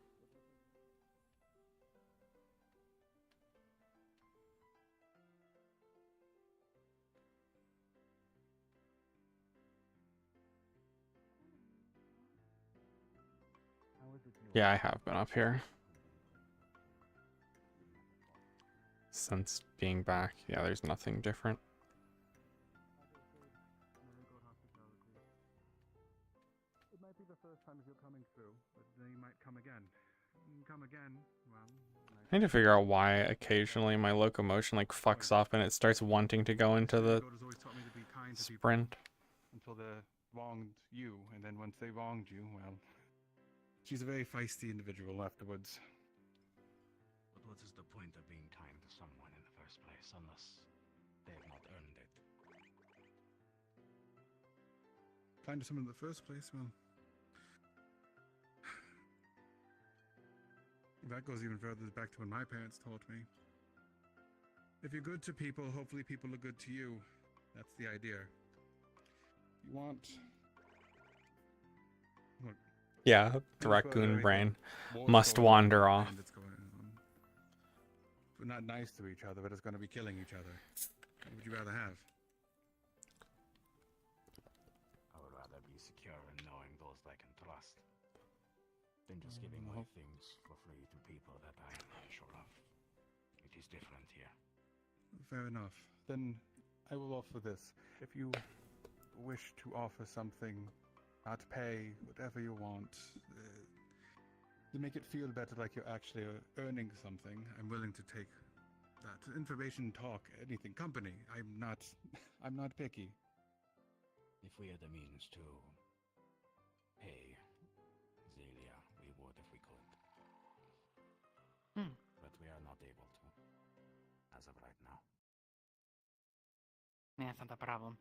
Yeah, I have been up here. Since being back, yeah, there's nothing different. It might be the first time you're coming through, but then you might come again. You come again, well... I need to figure out why occasionally my locomotion like fucks up and it starts wanting to go into the sprint. Until they wronged you, and then once they wronged you, well... She's a very feisty individual afterwards. But what is the point of being kind to someone in the first place, unless they have not earned it? Kind to someone in the first place, well... That goes even further back to when my parents taught me. If you're good to people, hopefully people are good to you. That's the idea. You want... Look, Yeah, the raccoon brain must wander off. We're not nice to each other, but it's going to be killing each other. What would you rather have? I would rather be secure in knowing those I can trust than just giving away things for free to people that I am not sure of. It is different here. Fair enough. Then I will offer this. If you wish to offer something, not pay, whatever you want, to make it feel better like you're actually earning something, I'm willing to take that. Information, talk, anything. Company. I'm not picky. If we had the means to pay Zelia, we would if we could. But we are not able to, as of right now. Yeah, it's not a problem.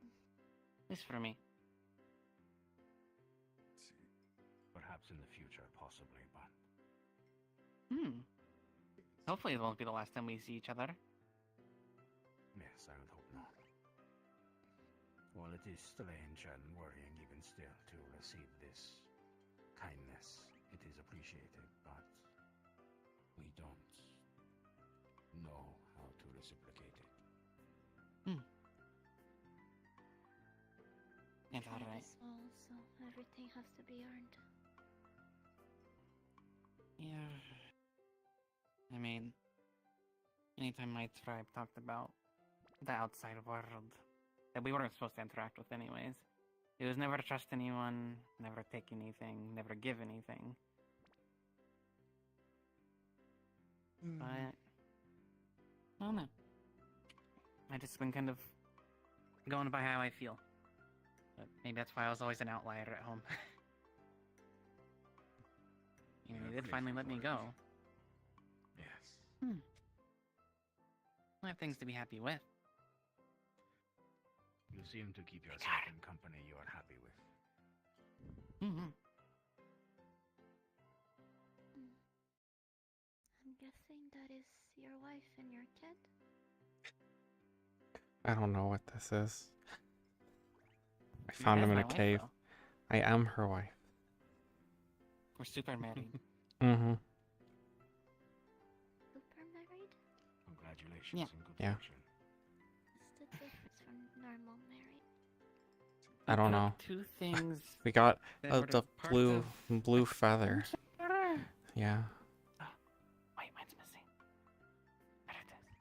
At least for me. Perhaps in the future, possibly, but... Hopefully it won't be the last time we see each other. Yes, I would hope not. Well, it is strange and worrying even still to receive this kindness. It is appreciated, but we don't know how to reciprocate it. It's Tribe alright. is small, so everything has to be earned. Yeah. I mean, anytime my tribe talked about the outside world that we weren't supposed to interact with anyways, it was never trust anyone, never take anything, never give anything. But I don't know. I just been kind of going by how I feel. But maybe that's why I was always an outlier at home. You know, they did finally let me go. Yes. I have things to be happy with. You seem to keep yourself in company you are happy with. I'm guessing that is your wife and your kid? I don't know what this is. I found him in a my wife, cave. though. I am her wife. We're super married. Congratulations Yeah. and good Yeah. fortune. What's the difference from normal marriage? I don't got know. two things We got that were the part blue of feather. Yeah. Wait, mine's missing. There it is.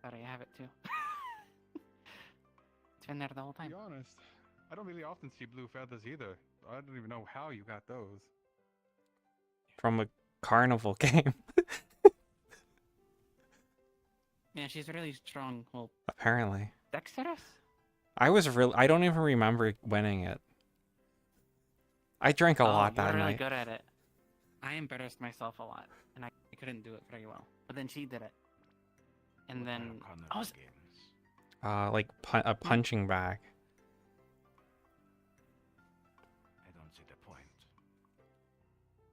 Sorry, I have it too. It's been there the whole To time. be honest, I don't really often see blue feathers either. I don't even know how you got those. From a carnival game. Yeah, she's really strong. Well, Apparently. dexterous? I don't even remember winning it. I drank a lot you were that really night. good at it. I embarrassed myself a lot, and I couldn't do it very well. But then she did it. And then I was Like a punching bag. I don't see the point.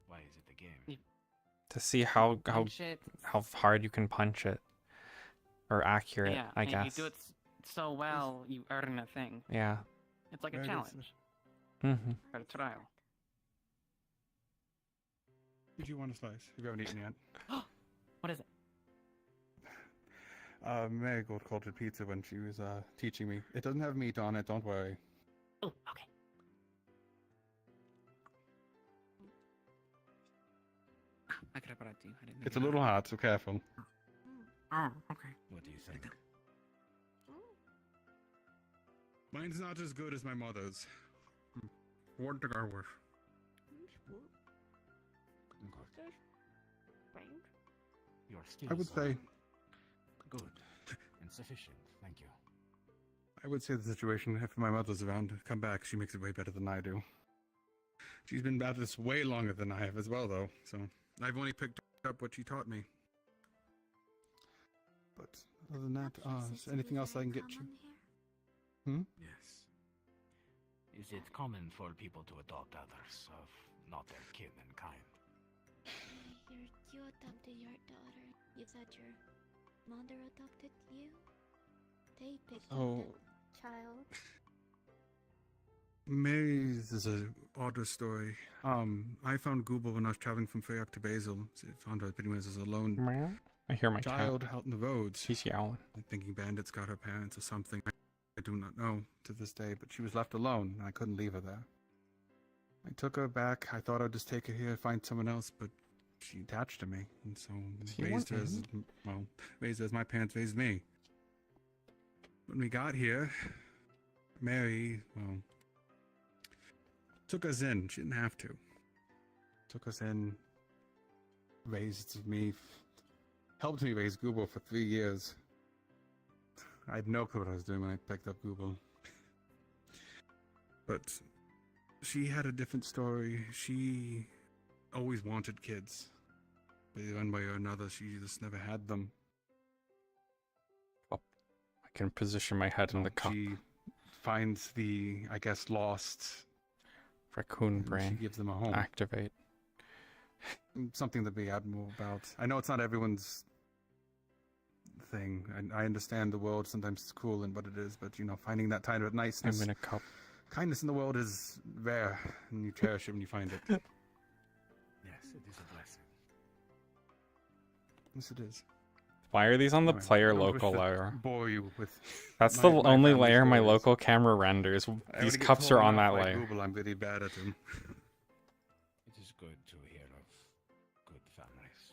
Why is it a game? To see how punch it. hard you can punch it. Or accurate, Yeah, I and guess. you do it so well, you earn a thing. Yeah. It's like a Right, challenge. Mm-hmm. Or a trial. Did you want a slice? If you haven't eaten yet. What is it? Marigold called it pizza when she was teaching me. It doesn't have meat on it, don't worry. Oh, okay. I could have brought it to you. I didn't think It's a about little it. hot, so careful. Oh, okay. What do you think? Mine's not as good as my mother's. One thing I wish. Your skills I would are say, good and sufficient. Thank you. I would say the situation, if my mother's around to come back, she makes it way better than I do. She's been at this way longer than I have as well, though, so I've only picked up what she taught me. But other than that, is there anything else I can get you? Hmm? Yes. Is it common for people to adopt others of not their kin and kind? You adopted your daughter. You said your mother adopted you? They picked up Oh. the child. Mary's is a odder story. I found Google when I was traveling from Freyok to Basel. So I found her anyways as a lone I hear my child cat. out in the roads. He's yowling. I'm thinking bandits got her parents or something. I do not know to this day, but she was left alone, and I couldn't leave her there. I took her back. I thought I'd just take her here, find someone else, but she attached to me, and so raised her as raised her as my parents raised me. When we got here, Mary, took us in. She didn't have to. Took us in, raised me, helped me raise Google for 3 years. I had no clue what I was doing when I picked up Google. But she had a different story. She always wanted kids. But one way or another, she just never had them. I can position my head in the cup. She finds the, I guess, lost raccoon and brain. She gives them a home. Activate. Something to be admirable about. I know it's not everyone's thing. I understand the world sometimes it's cruel and what it is, but finding that kind of niceness. I'm in a cup. Kindness in the world is rare, and you cherish it when you find it. Yes, it is a blessing. Yes, it is. Why are these on the Anyway, player I don't wish local to layer? bore you with That's my the only family layer my stories. local camera renders. I These already get cups told are on enough that by layer. Google, I'm really bad at them. It is good to hear of good families.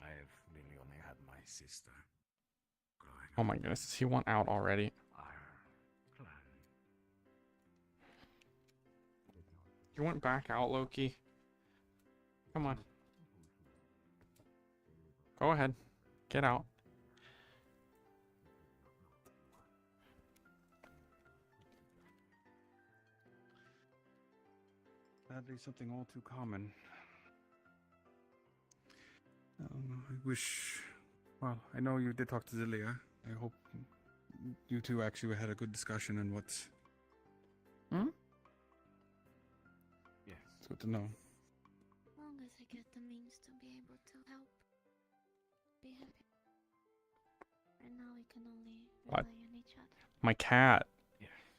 I have really only had my sister growing Oh my goodness, does he want out already? clan. You went back out, Loki? Come on. Go ahead. Get out. Sadly, something all too common. I wish. Well, I know you did talk to Zilia. I hope you two actually had a good discussion on what's. Hmm? Yes. It's good to know. As long as I get the means to be able to help, be happy. Right now we can only What? rely on each other. My cat.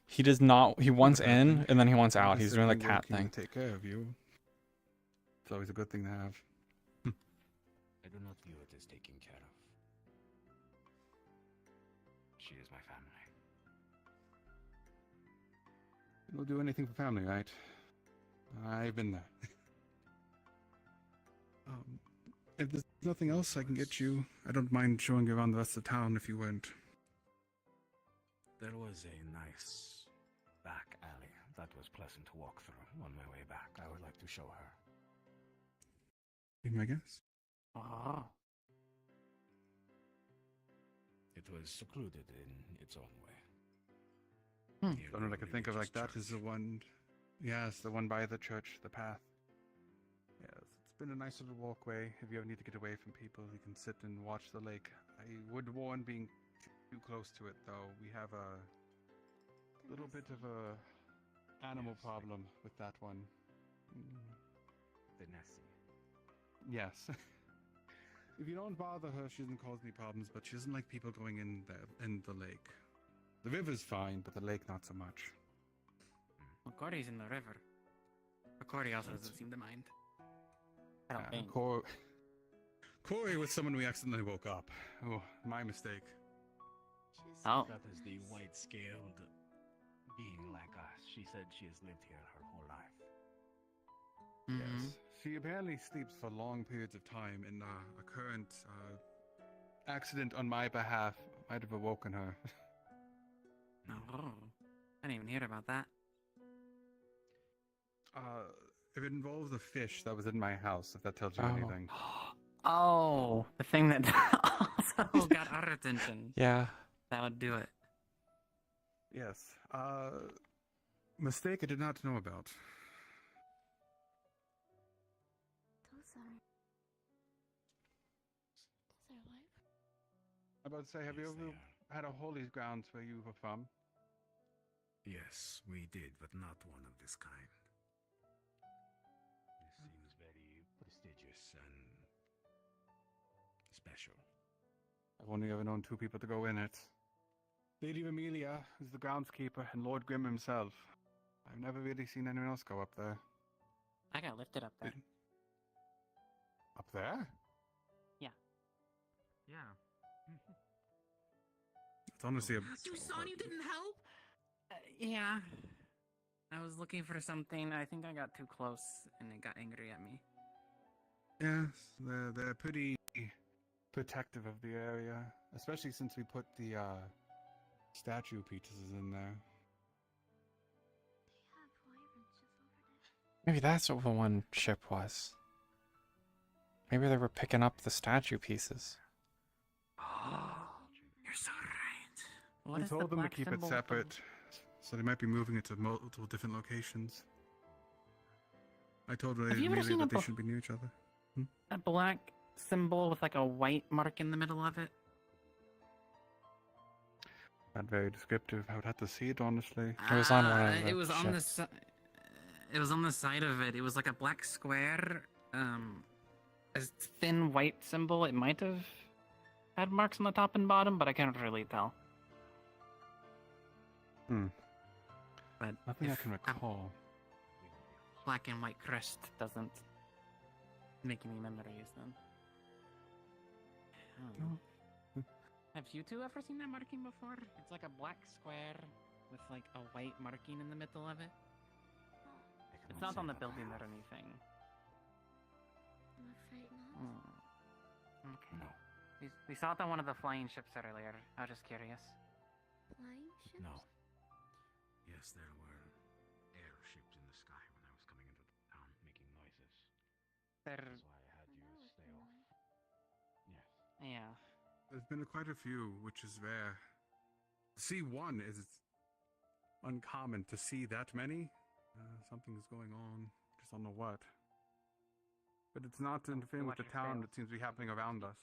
He does not. He wants in and then he wants out. He's doing the cat Working thing. to take care of you. It's always a good thing to have. I do not view it as taking care of. She is my family. We'll do anything for family, right? I've been there. If there's nothing else I can get you, I don't mind showing you around the rest of the town if you weren't. There was a nice back alley that was pleasant to walk through on my way back. I would like to show her. Be my guess. Oh. It was secluded in its own way. The only one I can think of like that is the one. Yes, the one by the church, the path. Yes, it's been a nice little walkway. If you ever need to get away from people, you can sit and watch the lake. I would warn being too close to it, though. We have a little bit of a animal problem with that one. The Nessie. Yes. If you don't bother her, she doesn't cause any problems, but she doesn't like people going in the lake. The river's fine, but the lake not so much. Well, Corey's in the river. But Corey also doesn't seem to mind. I don't think. Corey was someone we accidentally woke up. Oh, my mistake. Oh. That is the white-scaled being like us. She said she has lived here her whole life. Yes. She apparently sleeps for long periods of time, and a current accident on my behalf might have awoken her. Oh. I didn't even hear about that. If it involves a fish that was in my house, if that tells you anything. Oh, the thing that also got our attention. Yeah. That would do it. Yes. Mistake I did not know about. I'm about to say, have you ever had a holy grounds where you were from? Yes, we did, but not one of this kind. This seems very prestigious and special. I've only ever known two people to go in it. Lady Amelia is the groundskeeper, and Lord Grim himself. I've never really seen anyone else go up there. I got lifted up there. Up there? Yeah. Yeah. It's honestly a... You saw and you didn't help? Yeah. I was looking for something. I think I got too close, and it got angry at me. Yes, they're pretty protective of the area, especially since we put the statue pieces in there. Maybe that's what the one ship was. Maybe they were picking up the statue pieces. Oh, you're so right. What I is told the them to black keep it symbol separate, so they might be moving it to multiple different locations. I told Have you ever Amelia seen that a they shouldn't be near each other. A black symbol with like a white mark in the middle of it? Not very descriptive. I would have to see it, honestly. It was on one of the It was on the ships. it was on the side of it. It was like a black square, a thin white symbol. It might have had marks on the top and bottom, but I can't really tell. But Nothing I if can recall. black and white crest doesn't make any memories, then. I don't know. Have you two ever seen that marking before? It's like a black square with like a white marking in the middle of it. It's not on the building or anything. I'm afraid not. Hmm. Okay. We saw it on one of the flying ships earlier. I was just curious. Flying ships? No. Yes, there were airships in the sky when I was coming into town making noises. They're... That's why I had you stay off. Yes. Yeah. There's been quite a few, which is rare. To see one is uncommon. To see that many, something's going on. Just don't know what. But it's not interfering with the town that seems to be happening around us.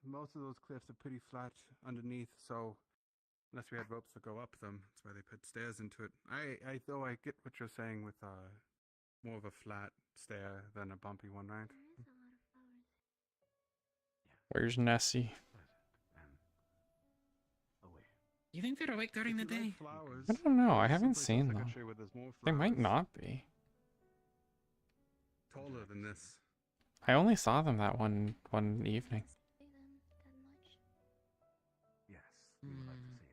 Most of those cliffs are pretty flat underneath, so unless we had ropes to go up them, that's why they put stairs into it. Though I get what you're saying with more of a flat stair than a bumpy one, right? Where's Nessie? You think they're awake during the day? I don't know. I haven't seen them. They might not be. Taller than this. I only saw them that one evening. Yes, we would like to see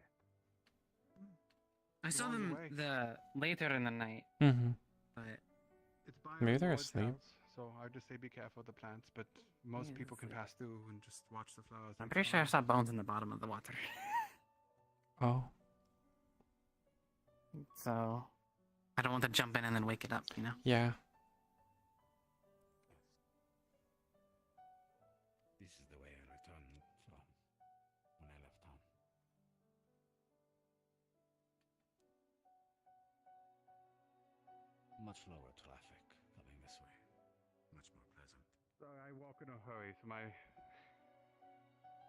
it. I saw them later in the night. Mm-hmm. But It's by Maybe our they're Lord's asleep. house, so I just say be careful of the plants, but most Yeah, people can it's like- pass through and just watch the flowers. I'm pretty sure I saw bones in the bottom of the water. Oh. So I don't want to jump in and then wake it up, you know? Yeah. This is the way I returned from when I left town. Much lower traffic coming this way. Much more pleasant. So I walk in a hurry, so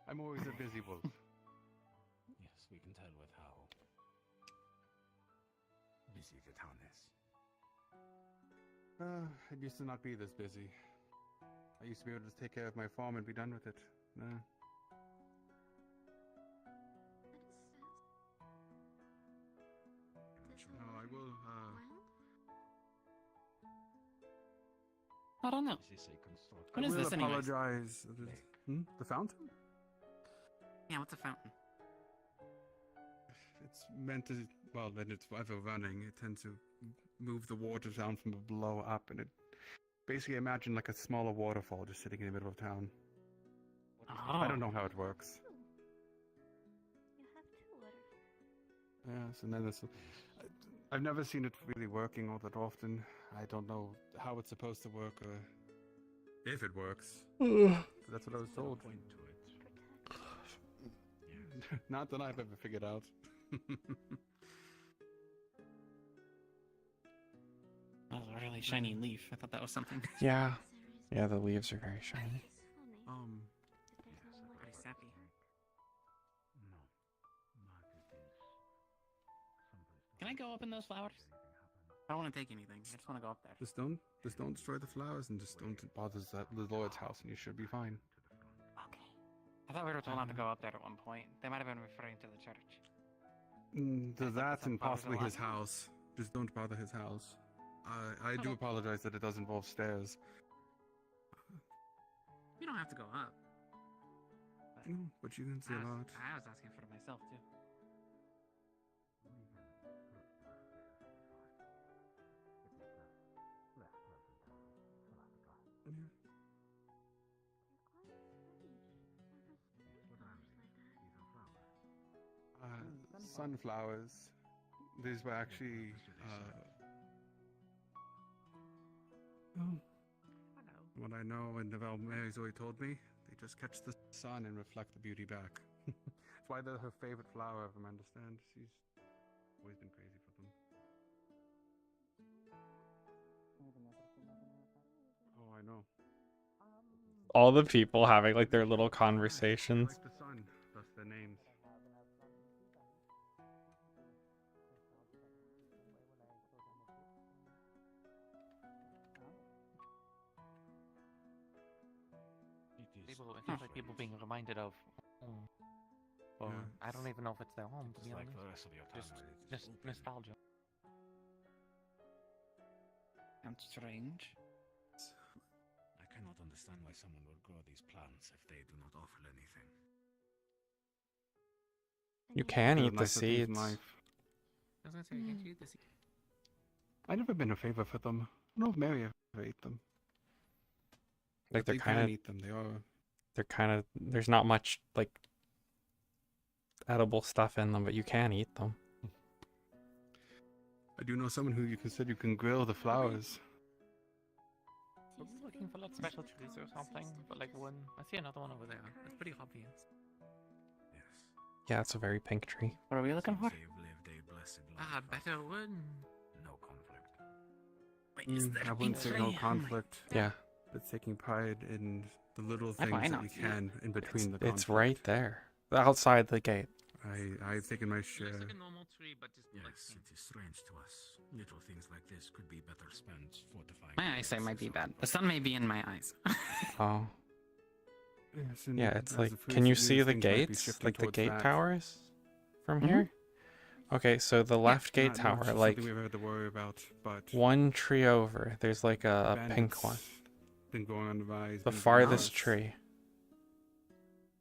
I'm always a busy wolf. Yes, we can tell with how busy the town is. It used to not be this busy. I used to be able to take care of my farm and be done with it. No. No, I will, I don't know. Is this a construct? What is this anyways? apologize. The fountain? Yeah, what's a fountain? It's meant to, well, when it's ever running, it tends to move the water down from below up, and it basically imagine like a smaller waterfall just sitting in the middle of town. I don't know how it works. Yes, and then I've never seen it really working all that often. I don't know how it's supposed to work or if it works. That's what I was told. Not that I've ever figured out. That was a really shiny leaf. I thought that was something. Yeah. Yeah, the leaves are very shiny. Pretty sappy. Can I go up in those flowers? I don't want to take anything. I just want to go up there. Just don't destroy the flowers and just don't bother the Lord's house, and you should be fine. Okay. I thought we were told not to go up there at one point. They might have been referring to the church. To that and bothers a possibly lot. his house. Just don't bother his house. I do apologize that it does involve stairs. We don't have to go up. But you can see a lot. I was asking for it myself too. Sunflowers. These were actually. What I know and Val Mary's always told me, they just catch the sun and reflect the beauty back. That's why they're her favorite flower of them, I understand. She's always been crazy for them. Oh, I know. All the people having like their little conversations. Like the sun, thus their names. It seems like people being reminded of home. Or I don't even know if it's their home, to be Just like honest. the rest of your town, Just nostalgia. Sounds strange. I cannot understand why someone would grow these plants if they do not offer anything. You can eat the Nice things in seeds. life. I was gonna say, can't you eat the seed? I've never been a favor for them. I don't know if Mary ever ate them. Like But they're you can kind of eat them. They are. they're kind of there's not much like edible stuff in them, but you can eat them. I do know someone who you said you can grill the flowers. So we're looking for like special trees or something, but like one. I see another one over there. It's pretty obvious. Yeah, it's a very pink tree. What are we looking for? They've lived a blessed life. Ah, better wood. No conflict. Wait, is that I wouldn't say no conflict. Yeah. But taking pride in the little How do I things that not we see it? can in between the conflict. It's right there, outside the gate. I've taken my share. Looks like a normal tree, but just like Yes, it is strange to us. Little things like this could be better spent fortifying. My eyesight might be bad. The sun may be in my eyes. Oh. Yes, and Yeah, it's as like, of can you recent see news, the things might be gates? shifting Like the towards gate that. towers from Mhm. here? Okay, so the left gate Not tower, much of like something we've had to worry about, but one tree over, there's like a pink bandits one. been going on the rise. The been farthest dangerous. tree.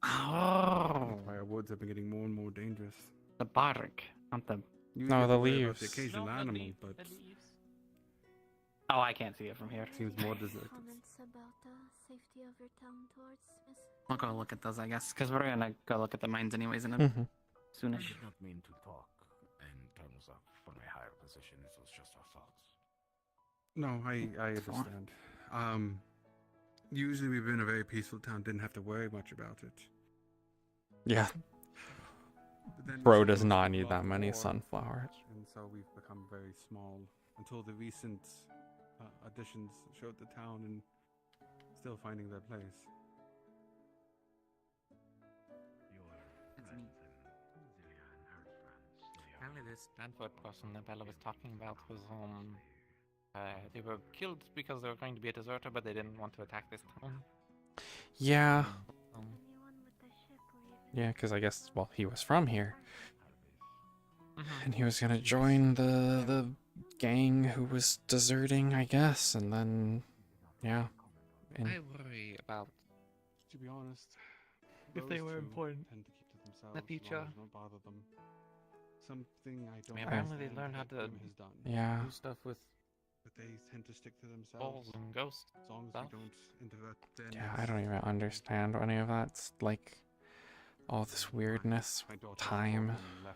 Oh. That's why our woods have been getting more and more dangerous. The bark, not the. You No, have the to worry about the leaves. occasional animal, but Oh, I can't see it from here. seems more deserted. Comments about the safety of your town towards Miss. I'll go look at those, I guess, because we're gonna go look at the mines anyways in a Mhm. I soonish. did not mean to talk in terms of from a higher position. It was just our thoughts. No, I understand. Usually we've been a very peaceful town, didn't have to worry much about it. Yeah. But then Bro we does saw not a need lot that many more, sunflowers. And so we've become very small until the recent additions showed the town and still finding their place. Apparently this Stanford person that Bella was talking about was they were killed because they were going to be a deserter, but they didn't want to attack this town. Yeah. Um, Yeah, because I guess, well, he was from here. Mhm. And he was gonna join the gang who was deserting, I guess, and then, yeah. And I worry about To be honest, if they those were two important tend to keep to themselves. in the future. Laws don't bother them. Something I don't apparently they understand learn how that to Grim has done. Yeah. do stuff with But they tend to stick to themselves. balls and ghosts. As long as stuff. we don't interrupt their Yeah, needs. I don't even understand any of that. It's like all this weirdness, My daughter's time. called them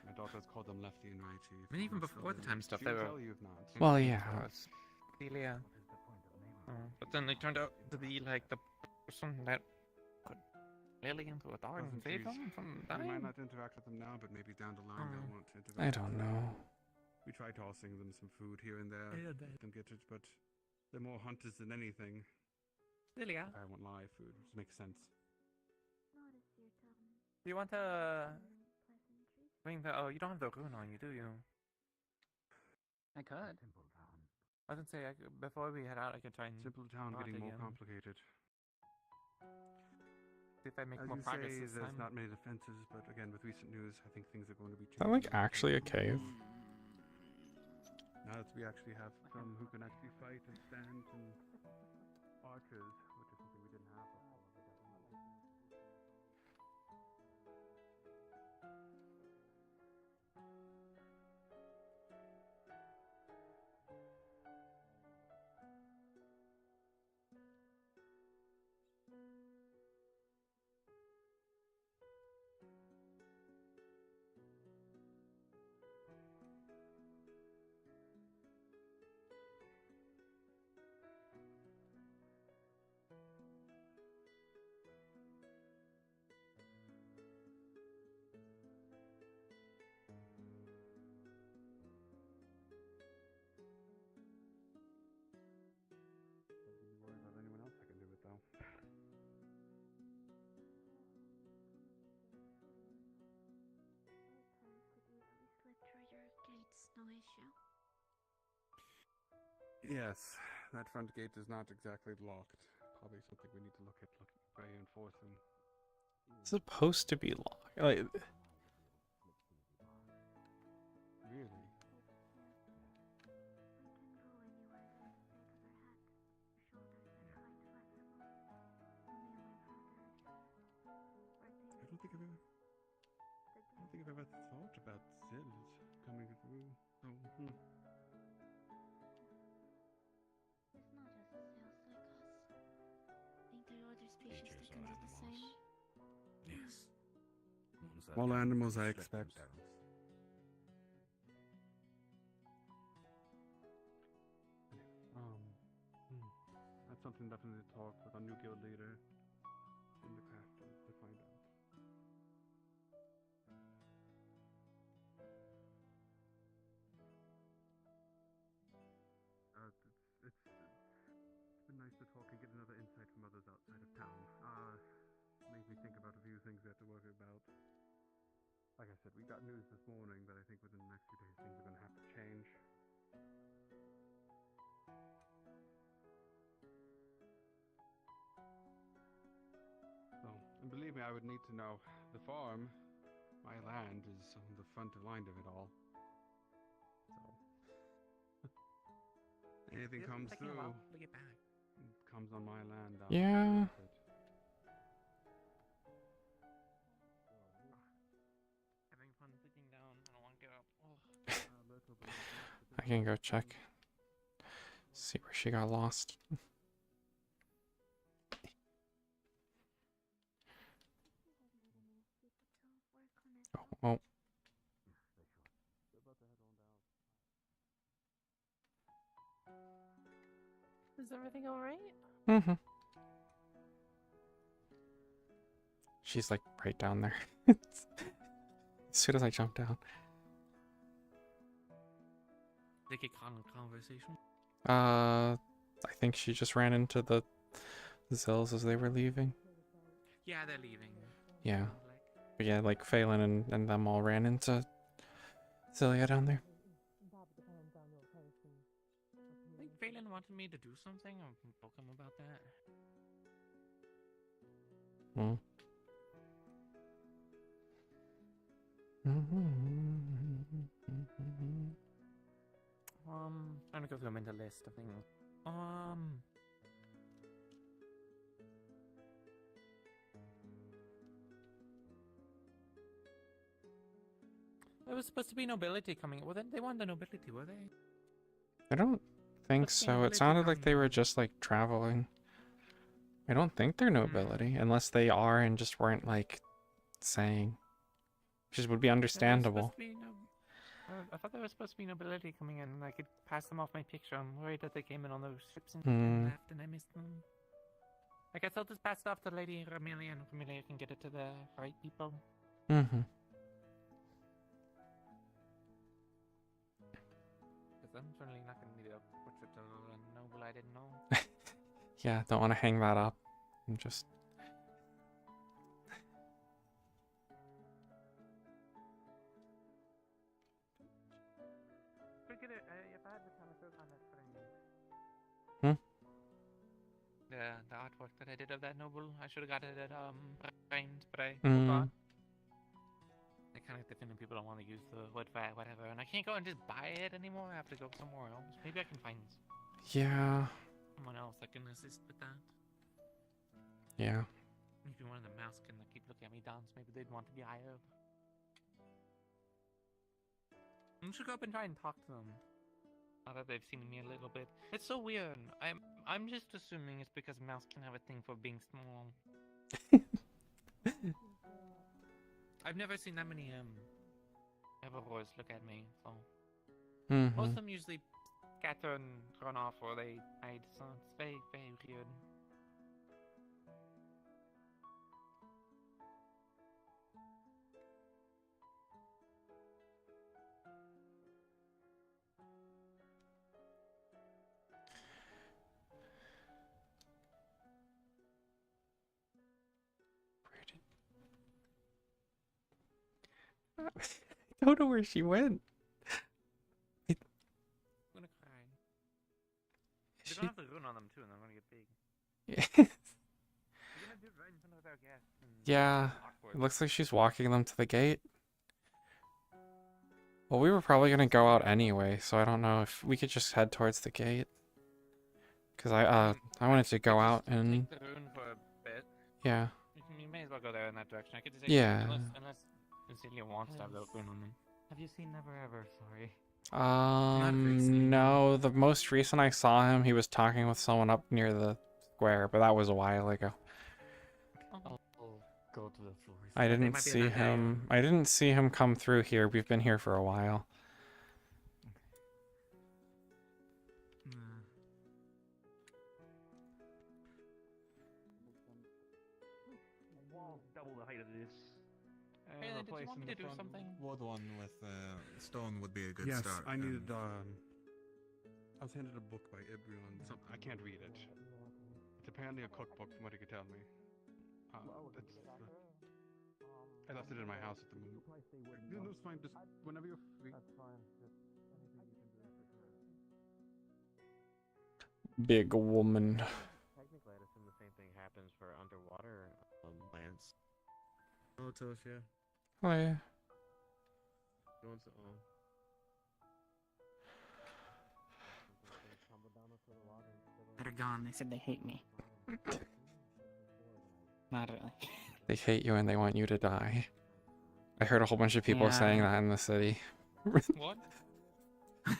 my daughter's called them lefty and righty. I mean, even before the time stuff, She they will were. tell you if not. Well, yeah. Celia. But then they turned out to be like the person that put Lily into a dog and Doesn't saved she- them from We might dying. not interact with them now, but maybe down the line they'll want to interact. I don't know. We try tossing them some food here and there, Yeah, let them get it, but they're more hunters than anything. Celia, I want live food, which makes sense. do you want to? Oh, you don't have the rune on you, do you? I could. I was gonna say before we head out, I could try and Simple town not getting more again. complicated. See if I make As more you progress say, this there's time. not many defenses, but again, with recent news, I think things are going to be Is that like actually a cave? Now that we actually have some who can actually fight and stand and archers, which is something we didn't have before. Don't be worried about anyone else that can do it though. Slip through your gates, no issue. Yes, that front gate is not exactly locked. Probably something we need to look at reinforcing. It's supposed to be locked. Like, Really? I don't think I've ever thought about Zills coming through. So, It's not just sales like us. Think there are other species that can do the same? Yes. Small animals, I expect. That's something definitely to talk with our new guild leader in the crafting to find out. It's been nice to talk and get another insight from others outside of town. Made me think about a few things we have to worry about. Like I said, we got news this morning, but I think within the next few days things are going to have to change. And believe me, I would need to know. The farm, my land, is on the front line of it all. So, anything comes through, Look at back. it comes on my land. Yeah. Having fun sitting down. I don't want to get up. I can go check. See where she got lost. Oh. Is everything alright? Mm-hmm. She's like right down there. As soon as I jump down. They get caught in a conversation. I think she just ran into the Zills as they were leaving. Yeah, they're leaving. Yeah. But yeah, like Phelan and them all ran into Celia down there. I think Phelan wanted me to do something. I spoke him about that. Hmm. Trying to go through a mental list of things. There was supposed to be nobility coming. Well, they wanted the nobility, were they? I don't think What's the so. It nobility sounded like coming? they were just like traveling. I don't think they're nobility, unless they are and just weren't like saying. Which would be understandable. I thought there was supposed to be nobility coming in, and I could pass them off my picture. I'm worried that they came in on those ships and left, and I missed them. I guess I'll just pass it off to Lady Ramelia, and Ramelia can get it to the right people. Mm-hmm. Because I'm certainly not going to need a portrait of a noble I didn't know. Yeah, don't want to hang that up. And just. The artwork that I did of that noble, I should have got it at framed, but I Mm. forgot. I kind of defending people don't want to use the wood for whatever, and I can't go and just buy it anymore. I have to go somewhere else. Maybe I can find Yeah. someone else that can assist with that. Yeah. Maybe one of the mouse can keep looking at me dance. Maybe they'd want to be hired. I should go up and try and talk to them. Now that they've seen me a little bit. It's so weird. I'm just assuming it's because mouse can have a thing for being small. I've never seen that many herbivores look at me, so most of them usually scatter and run off or they hide, so it's very, very weird. I don't know where she went. I'm gonna cry. They're gonna have to run on them too, and they're gonna get big. Yes. They're gonna do it right in front of our guests. Yeah. It looks like she's walking them to the gate. Well, we were probably gonna go out anyway, so I don't know if we could just head towards the gate. Cause I wanted to go out and. Take the rune for a bit. Yeah. You may as well go there in that direction. I could just Yeah. Unless Cecilia wants to have the rune on them. Have you seen Never Ever? Sorry. No, the most recent I saw him, he was talking with someone up near the square, but that was a while ago. I'll go to the floor. I didn't see him. I didn't see him come through here. We've been here for a while. Double the height of this. Hey, did you want me to do something? Wood one with stone would be a good Yes, start. I needed. I was handed a book by Ibrion. I can't read it. It's apparently a cookbook, from what he could tell me. I left it in my house at the moment. No, it's fine. Just whenever you're free. That's fine. Just anything you can do Big woman. Technically, I'd assume the same thing happens for underwater lands parents. Oh, Toshia. Hi. Going to all. They're gone. They said they hate me. Not really. They hate you and they want you to die. I heard a whole bunch of people saying that in the city. What?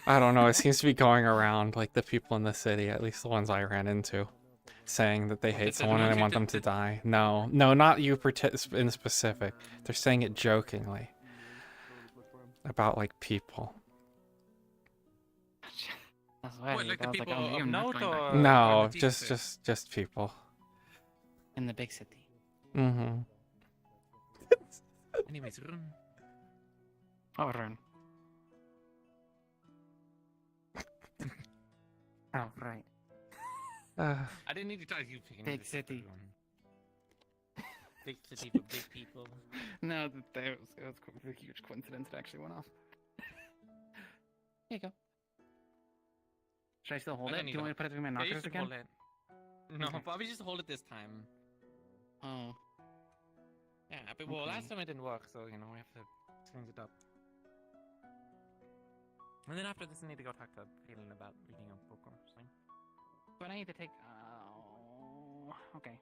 I don't know. It seems to be going around, like the people in the city, at least the ones I ran into, saying that they hate someone and they want them to die. No, not you in specific. They're saying it jokingly about like people. What, like the people of note or No, the just people. In the big city. Mm-hmm. Anyways, run. Oh, run. Oh, right. I didn't need to tell you. Big city. Big city for big people. No, it was a huge coincidence. It actually went off. Here you go. Should I still hold it? Do you want me to put it through my Yeah, you knockers should again? hold it. No, Okay. probably just hold it this time. Oh. Yeah, but well, Okay. last time it didn't work, so you know we have to change it up. And then after this, I need to go talk to Phelan about reading a book or something. But I need to take. Oh. Okay.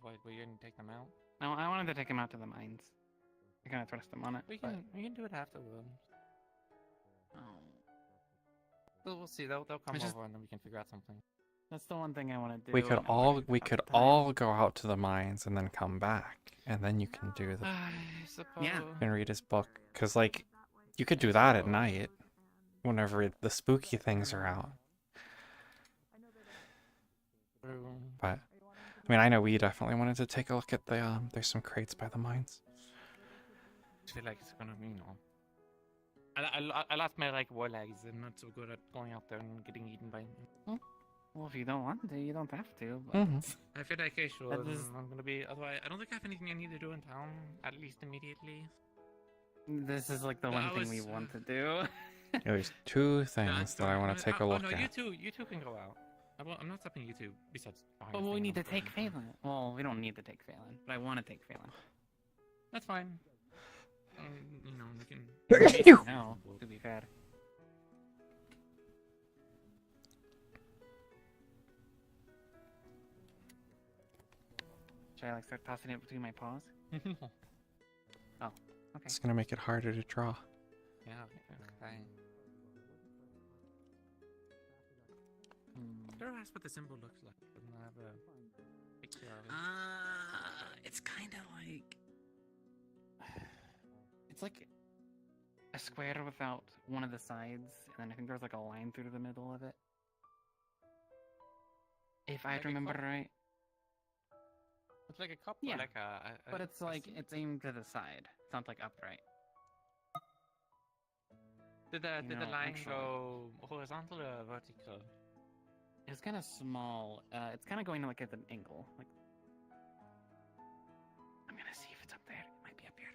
Wait, you're gonna take them out? No, I wanted to take him out to the mines. I kind of trust him on it. We can do it afterwards. Oh. So we'll see. They'll come I just- over and then we can figure out something. That's the one thing I want to do. We could and I'm all go out to the mines and then come back, and then you can do the I suppose. Yeah. and read his book. Cause like, you could do that at night, whenever the spooky things are out. But I mean, I know we definitely wanted to take a look at the there's some crates by the mines. I feel like it's gonna be, you know. I lost my like war legs. I'm not so good at going out there and getting eaten by. Well, if you don't want to, you don't have to. But Mhm. I feel like I should. That is- I'm gonna be. Otherwise, I don't think I have anything I need to do in town. At least immediately. This is like the No, one I thing we was, want to do. Yeah, there's two things that I want to take a look no, at. you two can go out. I'm not stopping you two. Besides, But we need to take Phelan. Well, we don't need to take Phelan, but I want to take Phelan. That's fine. You know, we can. No, to be fair. Should I like start tossing it between my paws? Oh, okay. It's gonna make it harder to draw. Yeah. Okay. Did I ask what the symbol looks like? Doesn't it have a picture of it? It's kind of like it's like a square without one of the sides, and then I think there's like a line through the middle of it. If I Like a remember cup? right. It's like a cup, Yeah, or like a but it's like it's aimed to the side. It's not like upright. Did the You know, line actually- go horizontal or vertical? It's kind of small. It's kind of going like at an angle. Like I'm gonna see if it's up there. It might be up here.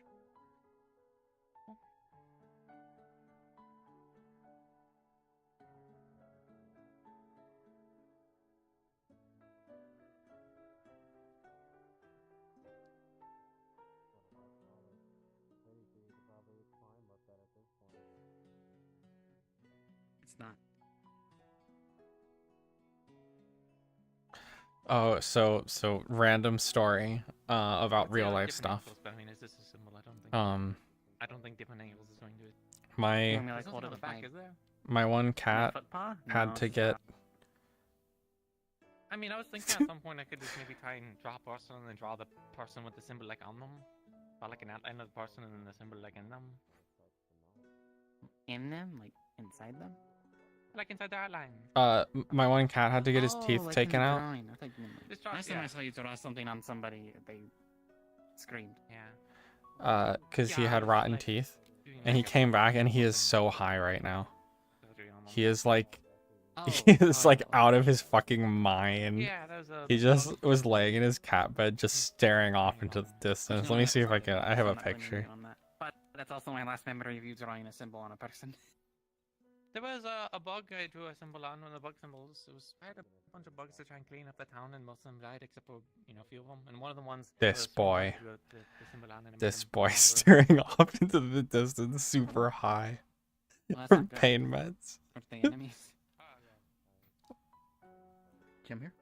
It's not. Oh, so random story about real life Different stuff. angles, but I mean, is this a symbol? I don't think. I don't think different angles is going to it. My You want me to, like, There's hold nothing it on the with back, my is there? my one cat foot paw? had No, to it's get not. I mean, I was thinking at some point I could just maybe try and draw a person and then draw the person with the symbol like on them. Draw like an outline of the person and then the symbol like in them. In them, like inside them. Like inside the outline. my one cat had to get his teeth like in taken the out. drawing. I thought you meant, like, Just draw- last time I yeah. saw you draw something on somebody, they screamed. Yeah. Because he Yeah, I had was rotten like teeth, doing and he like a- came back and he is so high right now. surgery on them. He is like, Oh, he is like out of his fucking mind. Yeah, that was a- He just was laying in his cat bed, just staring off into the distance. Let me see if I can. I have a I'm not blaming you picture. on that. But that's also my last memory of you drawing a symbol on a person. There was a bug I drew a symbol on, one of the bug symbols. I had a bunch of bugs to try and clean up the town, and most of them died except for a few of them. And one of the ones. This boy. The symbol on and it made This them boy stronger. staring off into the distance, super high. Well, that's From not good. pain meds. Or the enemies. Jim here?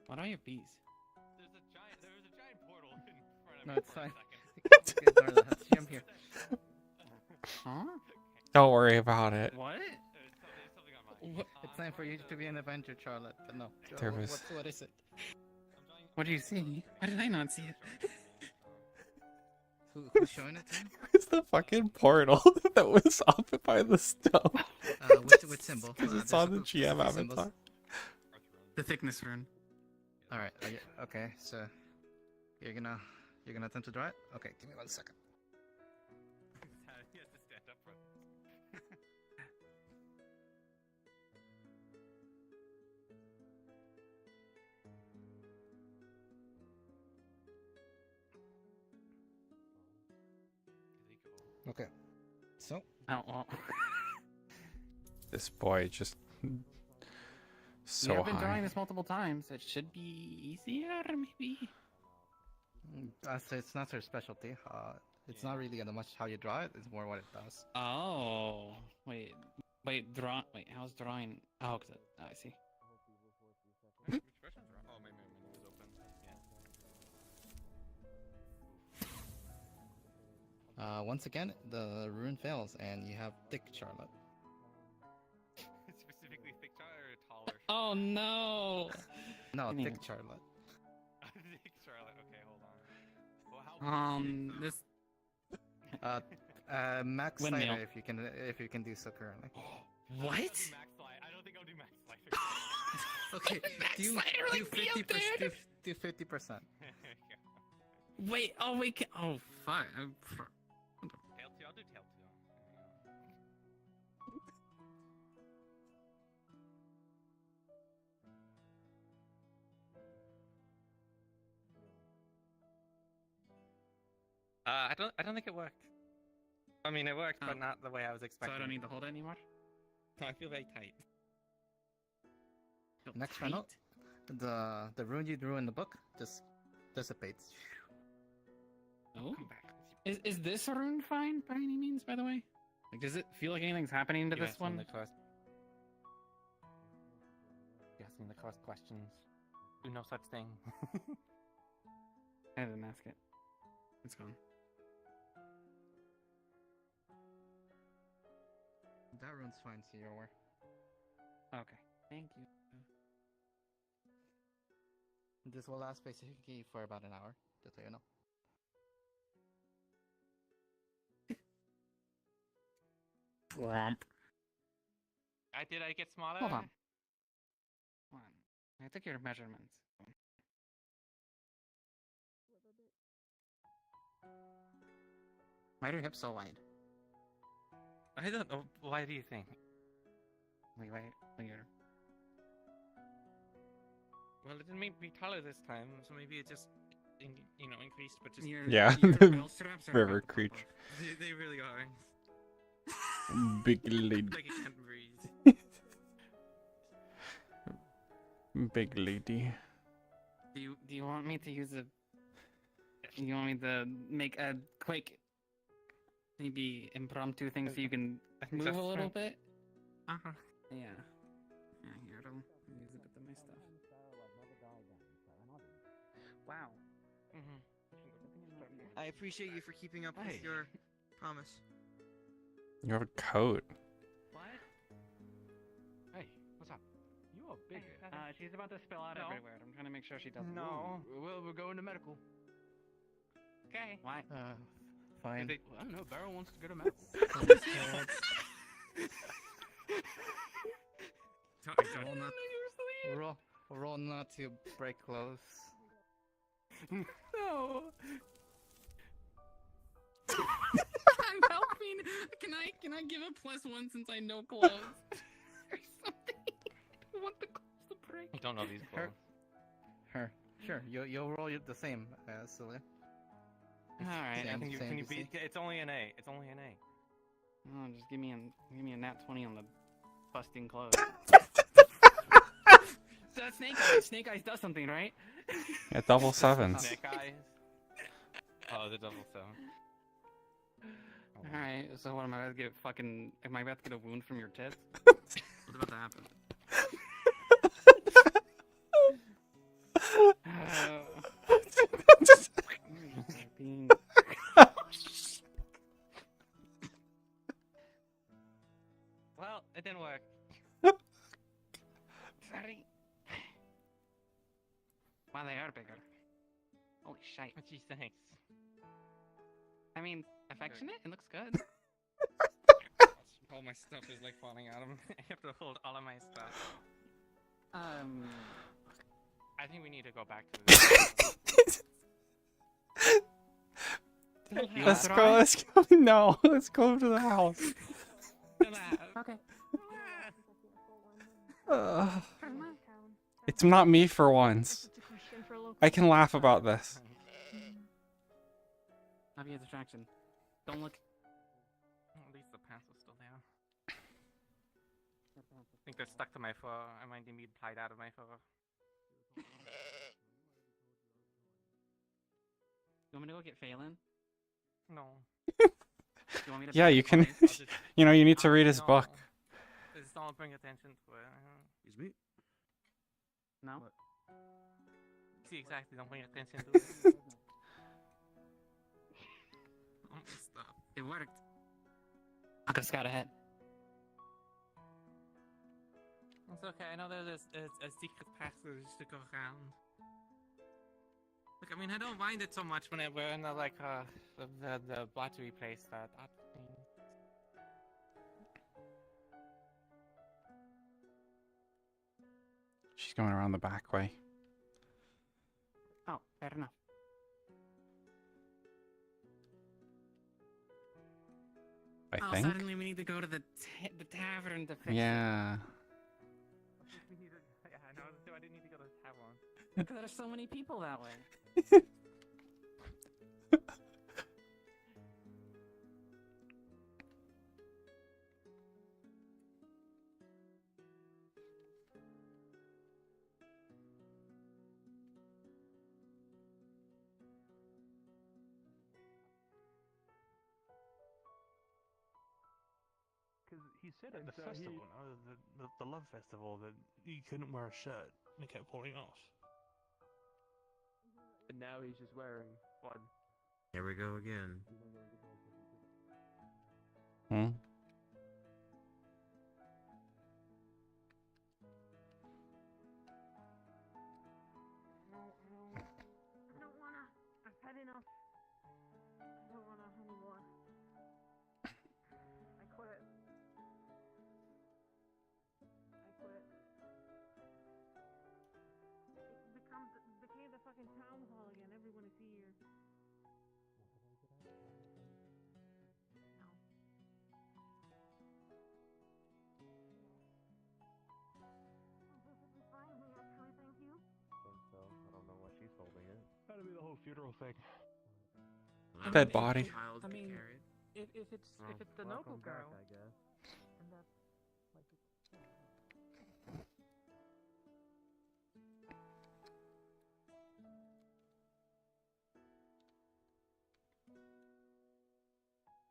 What are your bees? There was a giant portal in front of No, me it's for a fine. second. Ignore that. It's Jim here. Huh? Don't worry about it. What? It's time for you to be an Avenger, Charlotte. But no. There was- What is it? What do you see? Why did I not see it? Who's showing it to you? It's the fucking portal that was up by the stone. Which symbol? Because it's There's on the GM symbols. avatar. The thickness rune. All right. Okay. So you're gonna attempt to draw it. Okay. Give me 1 second. He has to stand up for this. Okay. So. Oh, well. This boy just so I've been high. drawing this multiple times. It should be easier, maybe. I'd say it's not her specialty. It's not really much how you draw it. It's more what it does. Oh, wait, how's drawing? Oh, I see. Which version's wrong? Oh, my menu was open. Yeah. Once again, the rune fails, and you have thick Charlotte. Specifically thick Charlotte or taller? Oh no! No, Anyway. thick Charlotte. Thick Charlotte. Okay, hold on. Well, how? This. Max Windmill. slider if you can do so currently. What? Max slide. I don't think I'll do max slider. Okay, do slider, like, be up there. do 50%. Wait. Oh wait. Oh fuck. Tail 2. I'll do tail 2. I don't think it worked. I mean, it worked, but Oh. not the way I was So expecting. I don't need to hold it anymore. I feel very tight. Feel Next tight? final, the rune you drew in the book just dissipates. Oh. Is this rune fine by any means? By the way, like, does it feel like anything's happening to You this asked me one? the correct- You asked me the correct questions. Do no such thing. I didn't ask it. It's gone. That rune's fine, so you're aware. Okay. Thank you. This will last basically for about an hour, just so you know. Swamp. Did I get smaller? Hold on. Hold on. I took your measurements. Why are your hips so wide? I don't know. Why do you think? Wait. Here. Well, it didn't make me taller this time, so maybe it just, increased, but just. Yeah, Your the bell straps are river up. creature. They really are. Big lady. Like I can't breathe. Big lady. Do you want me to use a? Do you want me to make a quick, maybe impromptu thing so you can move a little bit? Uh-huh. Yeah. Yeah, here, I'll use a bit of my stuff. Wow. I appreciate you for keeping up Hey. with your promise. You have a coat. What? Hey, what's up? You are bigger. She's about to spill out No. everywhere. I'm trying to make sure she doesn't. No. Well, we're going to medical. Okay. Why? Fine. Well, I don't know. Barrow wants to go to medical. Roll not to break clothes. No. I'm helping. Can I give a +1 since I know clothes or something? I want the clothes to break. I don't know these clothes. Her. Sure. You'll roll the same, Celia. All right. Same- Can you, same can you DC? beat? It's only an A. It's only an A. Oh, just give me a nat 20 on the busting clothes. So that's Snake Eyes. Snake Eyes does something, right? Yeah, double sevens. Snake eyes. Oh, the double seven. All right. So what am I about to get? Am I about to get a wound from your tits? What's about to happen? Well, it didn't work. Sorry. Wow, they are bigger. Holy shite. Gee, thanks. I mean, affectionate? It looks good. All my stuff is like falling out of me. I have to hold all of my stuff. I think we need to go back to the. Let's go. Let's go. No, let's go to the house. Okay. It's not me for once. I can laugh about this. I'll be a distraction. Don't look. At least the pants are still there. I think they're stuck to my fur. I might need to be plied out of my fur. You want me to go get Phelan? No. You want me to Yeah, pick you up can. Phelan? You know, you need to read his book. Just don't bring attention to it. Excuse me? No. See, exactly. Don't bring attention to it. Stop. It worked. I could scout ahead. It's okay. I know there's a secret passage to go around. Look, I mean, I don't mind it so much when we're in the battery place that. She's going around the back way. Oh, fair enough. I think. Suddenly we need to go to the tavern to fix Yeah. Yeah, I know. So I didn't need to go to the tavern. Because there's so many people that way. Because he said at the festival, the love festival, that he couldn't wear a shirt. And he kept pulling off. And now he's just wearing one. Here we go again. Hmm. I don't wanna. I've had enough. I don't wanna anymore. I quit. It became the fucking town hall again. Everyone is here. Perfectly fine, we actually, thank you. think so. I don't know why she's holding it. That'll be the whole funeral thing. Dead body. I mean, If it's the noble girl, I guess. And that's like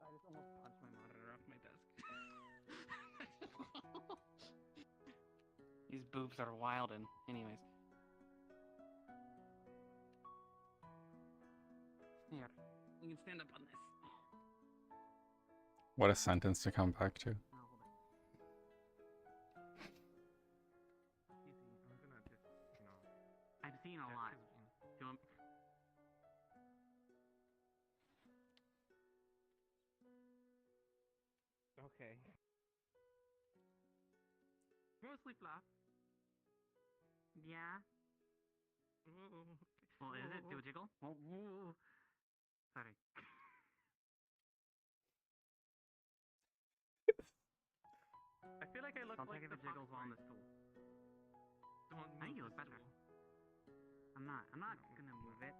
I just almost punched my monitor off my desk. These boobs are wildin'. Anyways. Here, we can stand up on this. What a sentence to come back to. I've seen a lot. Do you want... Okay. Mostly flop. Yeah. Well, is it? Do a jiggle? Oh, ooh. Sorry. I feel like I look Don't like take the the jiggles while on the stool. Don't I think you move look the better. stool. I'm not gonna move it.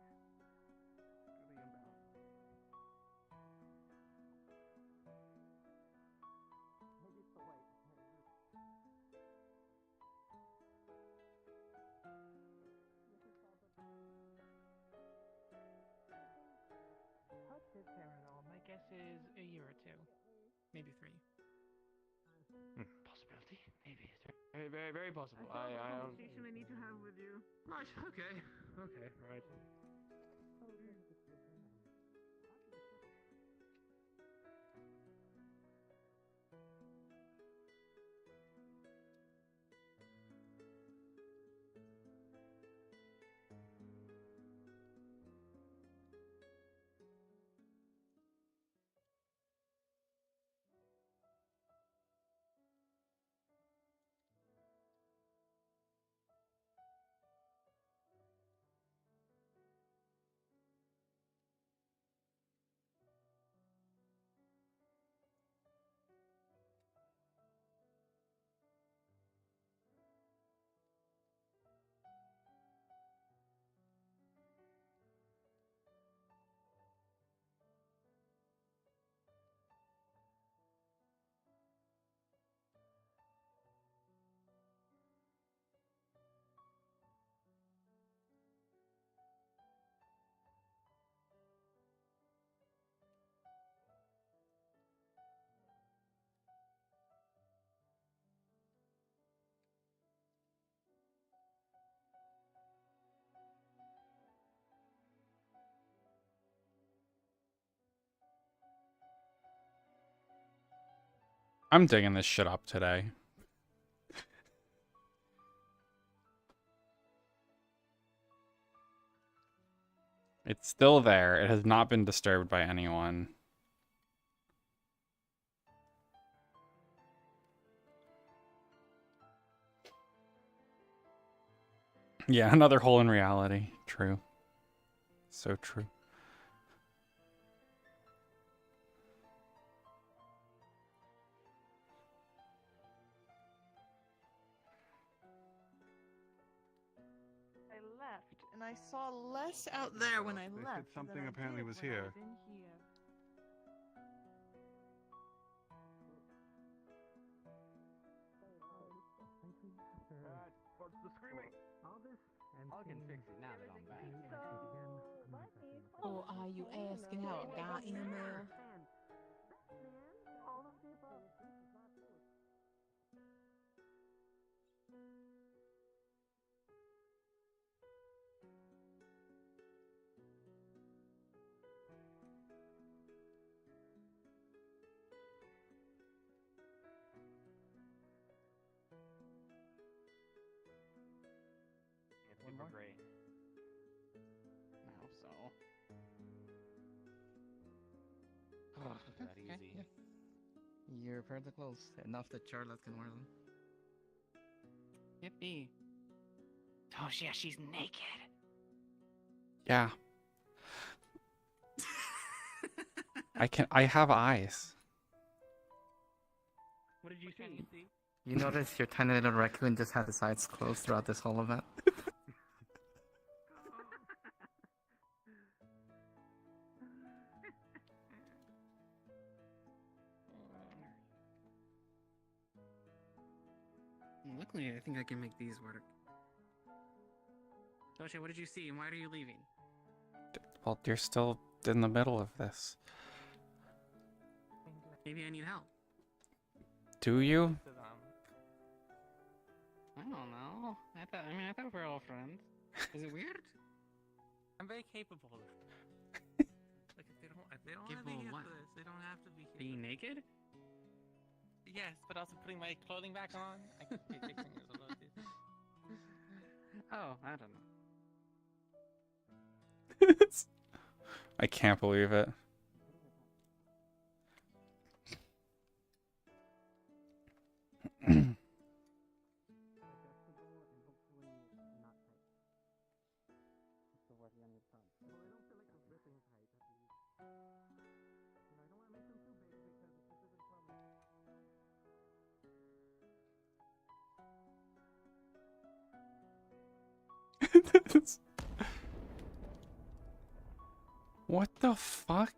prepare it all. My guess is a year or two, maybe 3. Possibility, maybe. Very, very, very possible. I have a conversation I need to have with you. Right. Okay. Okay. Right. I'm digging this shit up today. It's still there. It has not been disturbed by anyone. Yeah, another hole in reality. True. So true. I left, and I saw less out there when I They left. said something than I apparently did was when I here. was in here. What's the screaming? All this I can fix it now that I'm back. Or are you asking how it got in there? It's super great. I hope so. That easy. You repaired the clothes enough that Charlotte can wear them. Yippee. Toshia, she's naked. Yeah. I have eyes. What did you see? You notice your tiny little raccoon just had his eyes closed throughout this whole event. Luckily, I think I can make these work. Toshia, what did you see, and why are you leaving? Well, you're still in the middle of this. Maybe I need help. Do you? I don't know. I thought we were all friends. Is it weird? I'm very capable. Like if they don't want to be Capable of here what? for this, they don't have to be here. Being naked? Yes, but also putting my clothing back on. I can be fixing this a little bit. Oh, I don't know. I can't believe it. What the fuck?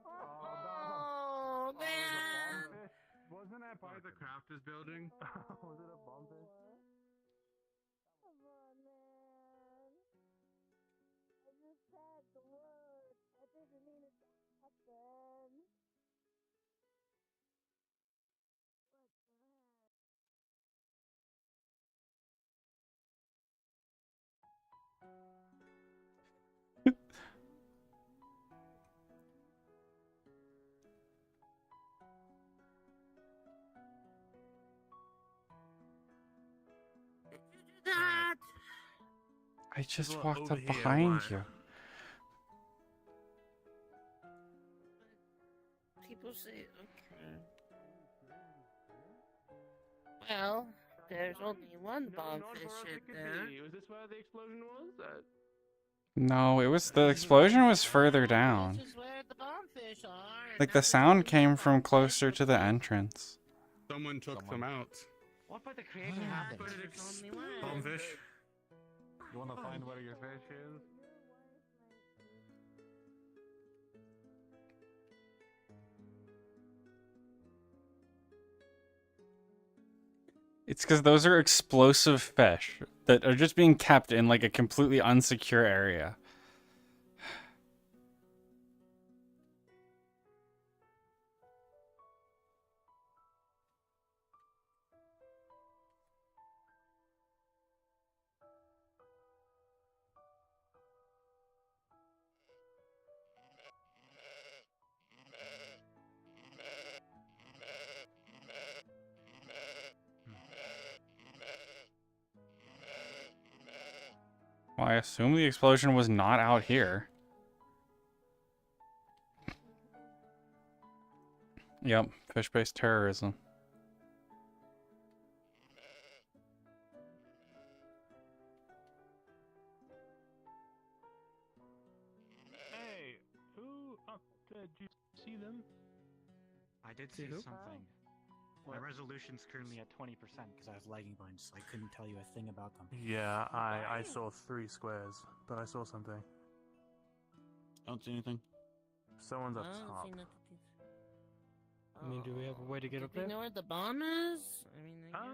Oh, man! Wasn't that by the crafters building? Was it a bumpus? the word. I didn't mean it to happen. What the heck? That. I just Well, walked over up here, behind why? you. People say, okay. Well, there's only one bombfish in there. Was this where the explosion was? No, the explosion was further down. This is where the bombfish are. Like the sound came from closer to the entrance. Someone took them out. What about the creating happened? Bombfish. You want to find where your fish is? It's because those are explosive fish that are just being kept in like a completely unsecure area. Well, I assume the explosion was not out here. Yep, fish-based terrorism. Hey, who did you see them? I did See see who? something. My What? resolution's currently at 20% because I was lagging behind, so I couldn't tell you a thing about them. Yeah, I saw 3 squares, but I saw something. Don't see anything. Someone's up I don't top. see nothing. I mean, do we have a way to get Do up we there? know where the bomb is? I mean, I guess.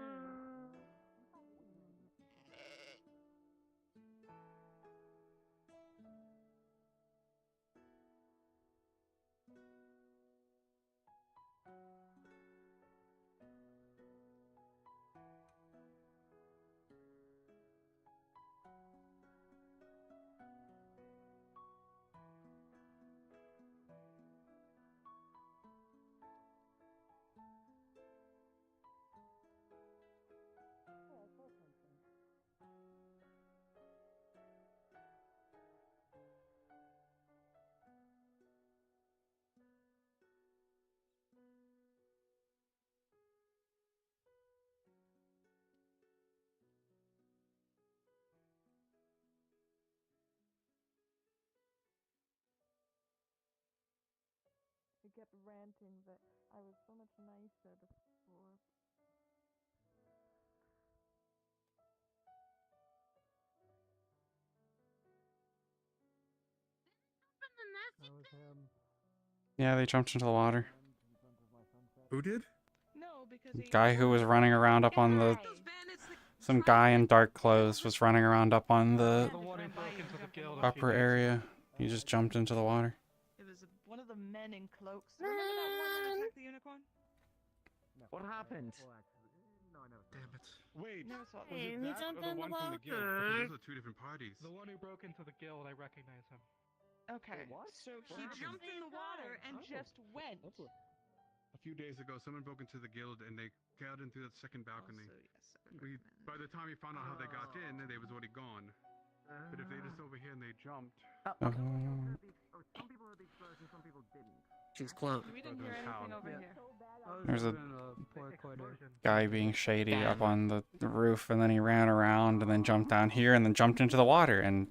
He kept ranting that I was so much nicer before. That was him. Yeah, they jumped into the water. Who did? No, because he Guy who was running around up on the... Some guy in dark clothes was running around up on the one who broke into the guild. upper area. He just jumped into the water. It was one of the men in cloaks. Remember that one that attacked the unicorn? What happened? Damn it. Wait. Never saw it. Was Hey, it he that jumped or the in the one from the guild? water. Because those are two different parties. The one who broke into the guild, I recognize him. Okay, What? so What he happened? jumped in the water and just went. A few days ago, someone broke into the guild and they got into the second balcony. By the time we found out how they got in, they was already gone. But if they just over here and they jumped. Oh. Some people heard the explosion, some people didn't. She's close. We didn't hear anything over here. There's a Poor quarter. guy being shady up on the roof, and then he ran around and then jumped down here and then jumped into the water and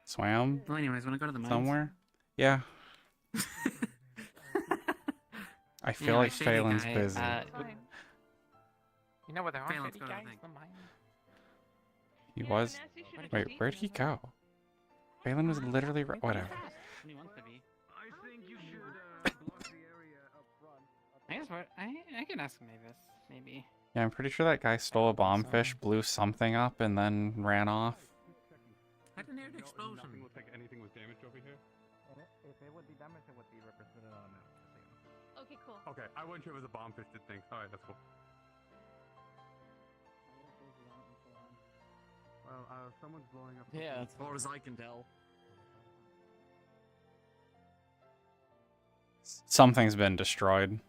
swam Well, anyways, wanna go to the mines? somewhere. Yeah. I feel like shady Phelan's guy, busy. You know where there are Phelan's shady got a guys? thing. The mine. He was. Wait, where'd he go? Phelan was literally whatever. He wants to be. I think you should block the area up front. I guess what I can ask him maybe. Yeah, I'm pretty sure that guy stole a bomb fish, blew something up, and then ran off. I didn't hear the explosion. Nothing looked like anything demonstrate what the represented on a map. Just so you know. Okay, cool. Okay, I wasn't sure it was a bomb fish did things. Alright, that's cool. Well, someone's blowing up. Yeah, as far as I can tell. Something's been destroyed.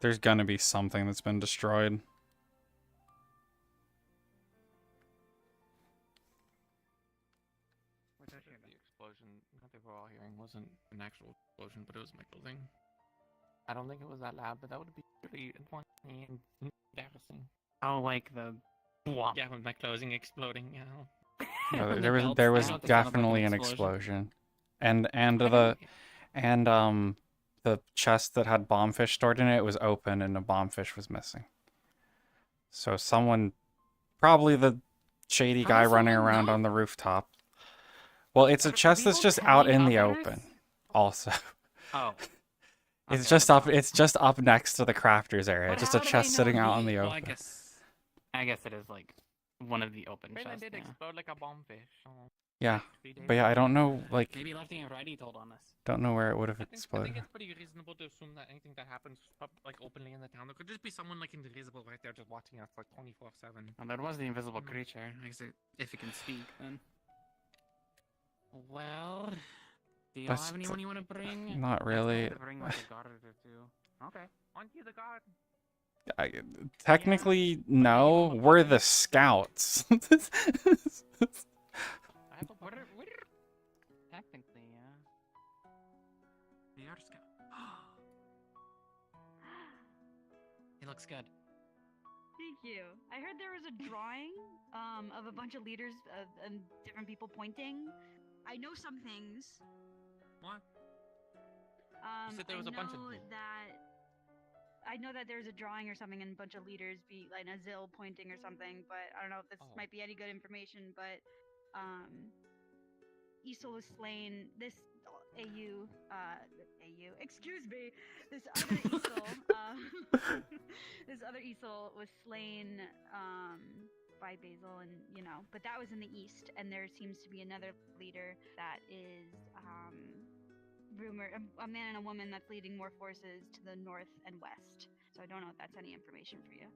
There's gonna be something that's been destroyed. The explosion that they were all hearing wasn't an actual explosion, but it was my building. I don't think it was that loud, but that would be pretty funny and embarrassing. Oh, like the... Yeah, with my closing exploding, you know. No, The there was belts, there I was know what the sound of, like, definitely an an explosion. explosion, and the chest that had bombfish stored in it was open, and a bombfish was missing. So someone, probably the shady How guy does running someone around know? on the rooftop. Well, it's a chest that's just out in the open. Also, Oh. it's just up. It's just up next to the crafters area. But Just how a do chest they sitting know out in the Well, open. I guess it is like one of the open Brandon chests. did Yeah. explode like a bombfish. So Yeah, but yeah, I don't know. Like, Maybe Lefty and Righty told on us. don't know where it would have I think exploded. it's pretty reasonable to assume that anything that happens like openly in the town, there could just be someone like invisible right there just watching us like 24/7. Well, that was the invisible creature. I guess if it can speak, then. Well, do y'all That's have anyone you want to bring? not I really. have to bring like a guard or two. Okay. On you, the guard. Technically, no. We're the scouts. Technically, yeah. They are scout. He looks good. Thank you. I heard there was a drawing of a bunch of leaders and different people pointing. I know some things. What? You said there was a bunch of I know that there's a drawing or something and a bunch of leaders be like a Zil pointing or something, but I don't know if this might be any good information, but Isol was slain. This AU, excuse me, this other Isol, this other Isol was slain by Basil, and but that was in the east, and there seems to be another leader that is rumored, a man and a woman that's leading more forces to the north and west. So I don't know if that's any information for you.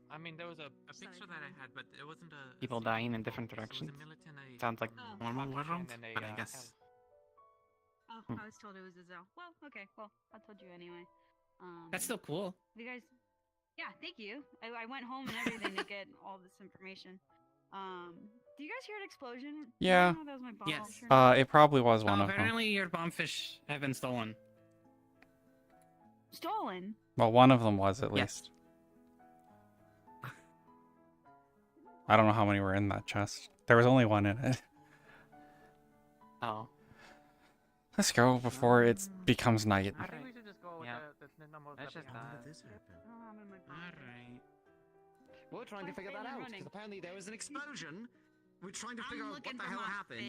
I mean, there was a picture that I had, but it wasn't a People dying in different directions. Sounds like normal world, but I guess. Oh, I was told it was a Zell. Well, okay, well, I told you anyway. That's still cool. You guys, yeah, thank you. I went home and everything to get all this information. Do you guys hear an explosion? Yeah. That was my bomb. Yes. It probably was one of them. Apparently, your bombfish have been stolen. Stolen? Well, one of them was at least. I don't know how many were in that chest. There was only one in it. Oh. Let's go before it becomes night. I think we should just go with the numbers That's that just we have. Alright. We're trying to figure that out because apparently there was an explosion. We're trying to figure out what the hell happened.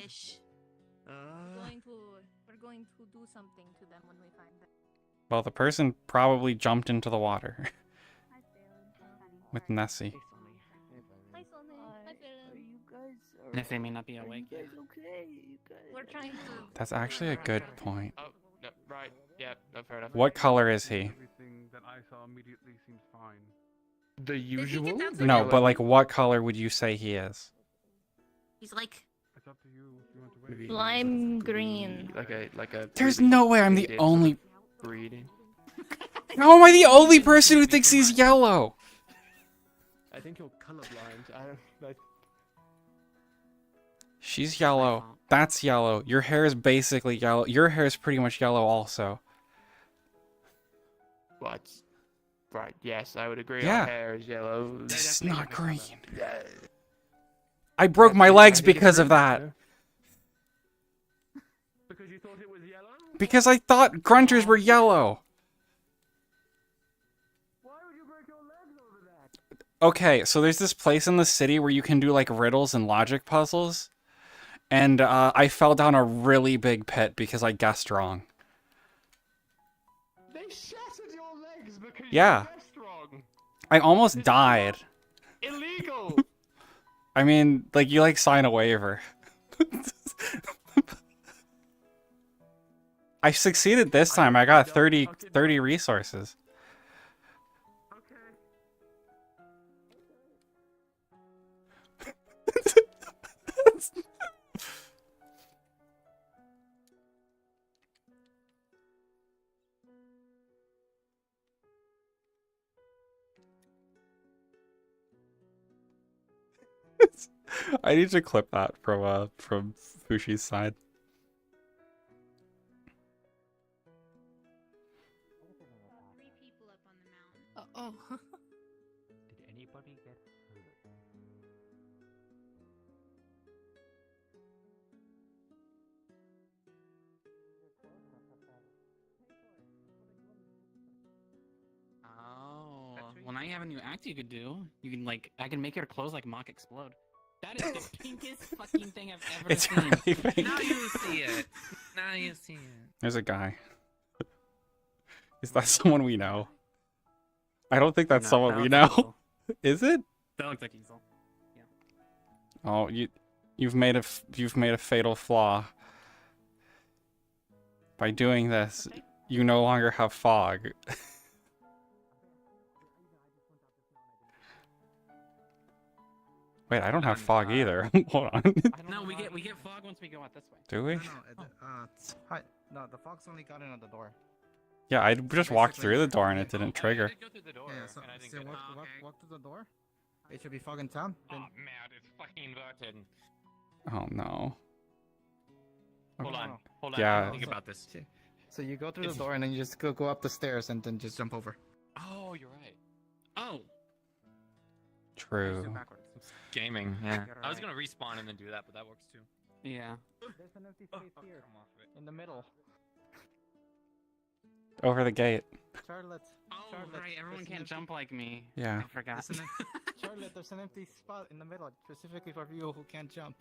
We're going to do something to them when we find them. Well, the person probably jumped into the water with Nessie. Hi, Sonny. Hi, Philip. Nessie may not be awake yet. We're trying to. That's actually a good point. Oh, no, right. Yeah, no, fair enough. What color is he? Everything that I saw immediately seems fine. The usual? No, but like, what color would you say he is? He's like It's up to you if you want to wait. lime green. Like a. There's no way I'm the breeded- only. breeding. How am I the only person who thinks he's yellow? I think you're colorblind. She's yellow. That's yellow. Your hair is basically yellow. Your hair is pretty much yellow also. What? Right, yes, I would agree. Yeah. Our hair is yellow. This is not green. I broke my legs because of that. Because you thought it was yellow? Because I thought grunters were yellow. Why would you break your legs over that? Okay, so there's this place in the city where you can do like riddles and logic puzzles. And I fell down a really big pit because I guessed wrong. They shattered your legs because Yeah. you pressed wrong. I almost died. Illegal. I mean, like, you, like, sign a waiver. I succeeded this time. I got 30 resources. I need to clip that from Fushi's side. Oh. Did anybody get hurt? Oh, well now you have a new act you could do. You can like, I can make your clothes like mock explode. That is the pinkest fucking thing I've ever It's seen. really pink. Now you see it. Now you see it. There's a guy. Is that someone we know? I don't think that's No, someone that we looks like know. Is it? That looks like Easel. Yeah. Oh, you've made a fatal flaw. By doing this, you no longer have fog. Wait, I don't have fog either. Hold on. No, we get fog once we go out this way. Do we? No, the fox only got in at the door. Yeah, I just walked through the door and it didn't trigger. Yeah, so walk through the door. It should be fog in town. Oh man, it's fucking rotten. Oh no. Hold on. Yeah. Think about this. So you go through the door and then you just go up the stairs and then just jump over. Oh, you're right. Oh. True. Gaming. Yeah. You're I was right. gonna respawn and then do that, but that works too. Yeah. There's an empty space here. In the middle. Over the gate. Charlotte. Oh, Charlotte, right. Everyone there's an can't empty- jump like me. Yeah. I forgot. Charlotte, there's an empty spot in the middle, specifically for people who can't jump.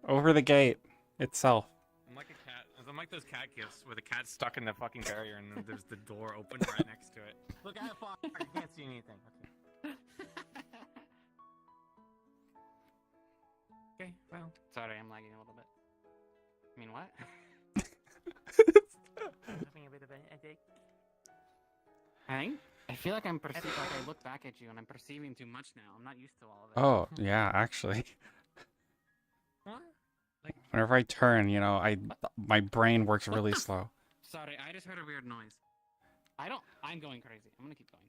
Over the gate itself. I'm like a cat. I'm like those cat gifts where the cat's stuck in the fucking barrier and then there's the door open right next to it. Look, I have fog. I can't see anything. Okay, well, sorry, I'm lagging a little bit. I mean, what? Having a bit of a headache. I feel like I'm perceiving, like I look back at you and I'm perceiving too much now. I'm not used to all of it. Oh, yeah, actually. What? Whenever I turn, you know, my brain works really slow. Sorry, I just heard a weird noise. I'm going crazy. I'm gonna keep going.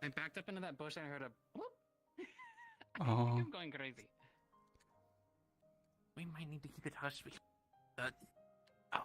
I backed up into that bush and I heard a whoop. I Oh. think I'm going crazy. We might need to keep it hushed. Oh, yeah, you're right.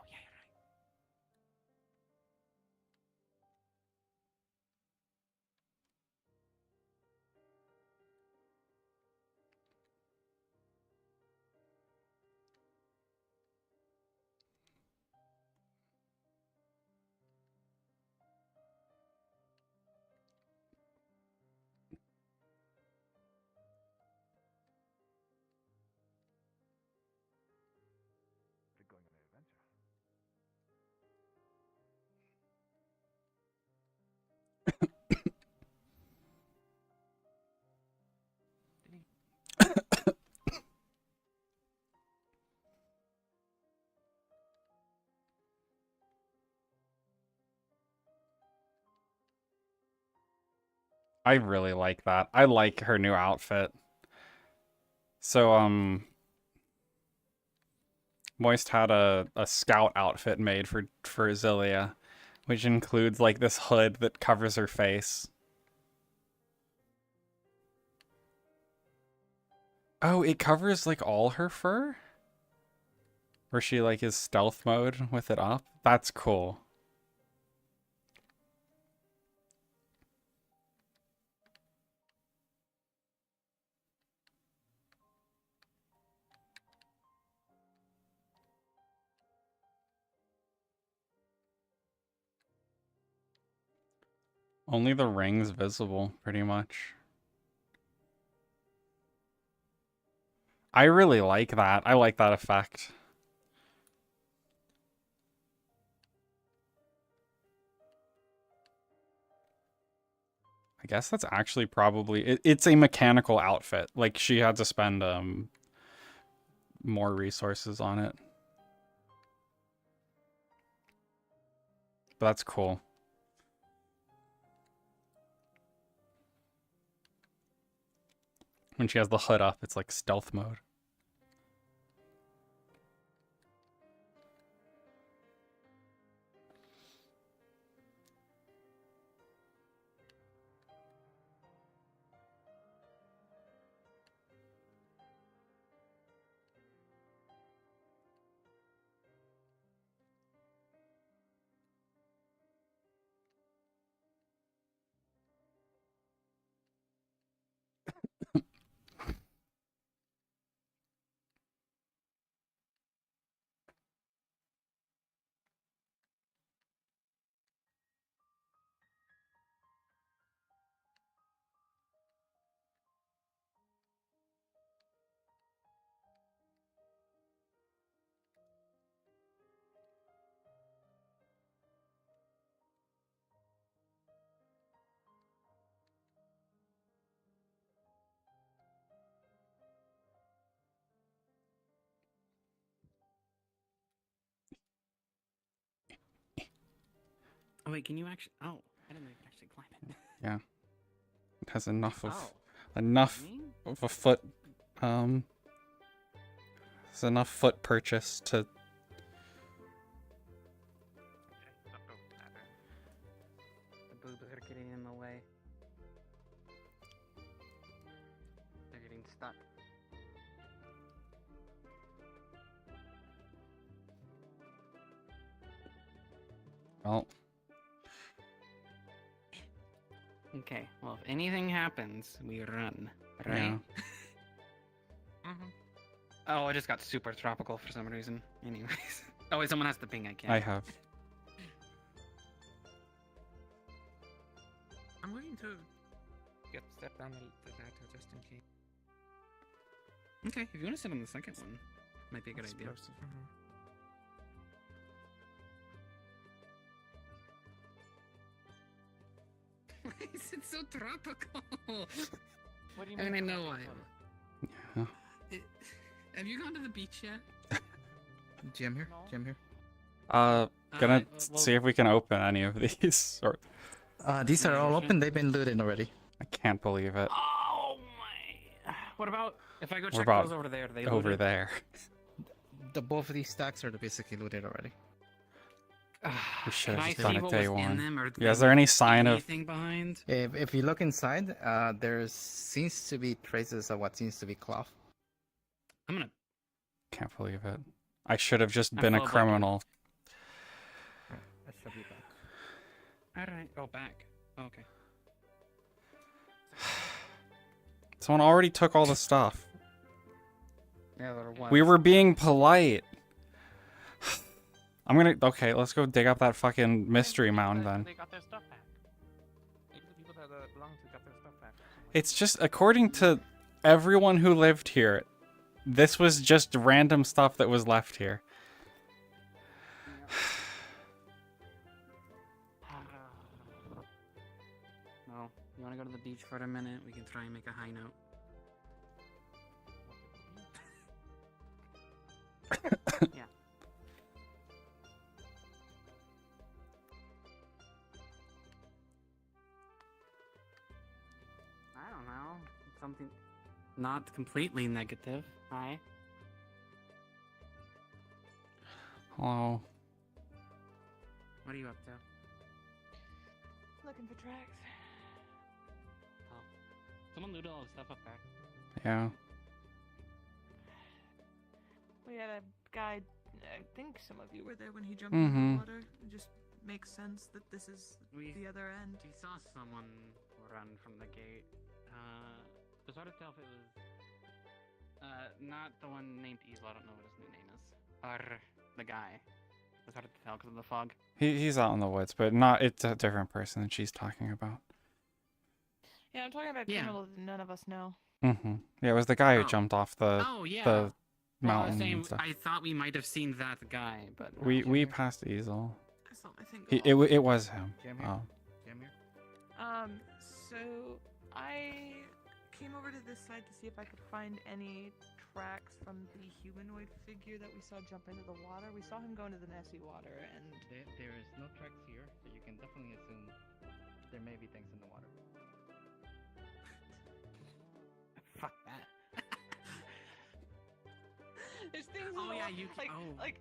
I really like that. I like her new outfit. So, Moist had a scout outfit made for Zilia, which includes like this hood that covers her face. Oh, it covers like all her fur? Where she like is stealth mode with it up? That's cool. Only the ring's visible, pretty much. I really like that. I like that effect. I guess that's actually probably it's a mechanical outfit. Like she had to spend more resources on it. But that's cool. When she has the hood up, it's like stealth mode. Oh wait, can you actually? Oh, I didn't know you could actually climb it. Yeah. It has enough of Oh. enough Me? of a foot there's enough foot purchase to The boobs are getting in the way. They're getting stuck. well. Okay, well, if anything happens, we run, right? Yeah. Oh, I just got super tropical for some reason. Anyways. Oh, wait, someone has to ping, I can't. I have. I'm going to step down the ladder just in case. Okay, if you want to sit on the second one, might be a good idea. Why is it so tropical? What do you I mean, I mean know why. Yeah. Have you gone to the beach yet? Jam here? Jam here? Gonna well- see if we can open any of these. Or These are all open. They've been looted already. I can't believe it. Oh my! What about if I go We're check about those over there? Are they over looted? there. Both of these stacks are basically looted already. We should Can I have just done see it what day was in one. them, or Yeah, is there any sign of? anything behind? If you look inside, there seems to be traces of what seems to be cloth. I'm gonna. Can't believe it. I should have just I been a feel like criminal. That should be back. Alright, go back. Oh, okay. Someone already took all the stuff. Yeah, there was. We were being polite. Okay, let's go dig up that fucking mystery mound then. They got their stuff back. Maybe the people that belong to got their stuff back. It's just, according to everyone who lived here, this was just random stuff that was left here. Well, you want to go to the beach for a minute? We can try and make a high note. Yeah. I don't know. Something not completely negative. Hi. Hello. What are you up to? Looking for tracks. Oh. Someone looted all the stuff up there. Yeah. We had a guy. I think some of you were there when he jumped into the water. It just makes sense that this is the other end. We saw someone run from the gate. It was hard to tell if it was not the one named Easel. I don't know what his new name is. Or the guy. It was hard to tell because of the fog. He's out in the woods, but not. It's a different person than she's talking about. Yeah, I'm talking about criminals that none of us know. Yeah, it was the guy who jumped off the yeah. the Well, I was mountain saying, and stuff. I thought we might have seen that guy, but We passed Easel. I thought my thing. It was him. Jam here? Oh. Jam here? So I came over to this side to see if I could find any tracks from the humanoid figure that we saw jump into the water. We saw him go into the messy water, and There is no tracks here, but you can definitely assume there may be things in the water. Fuck that. there's things in Oh, the yeah, water, you can- like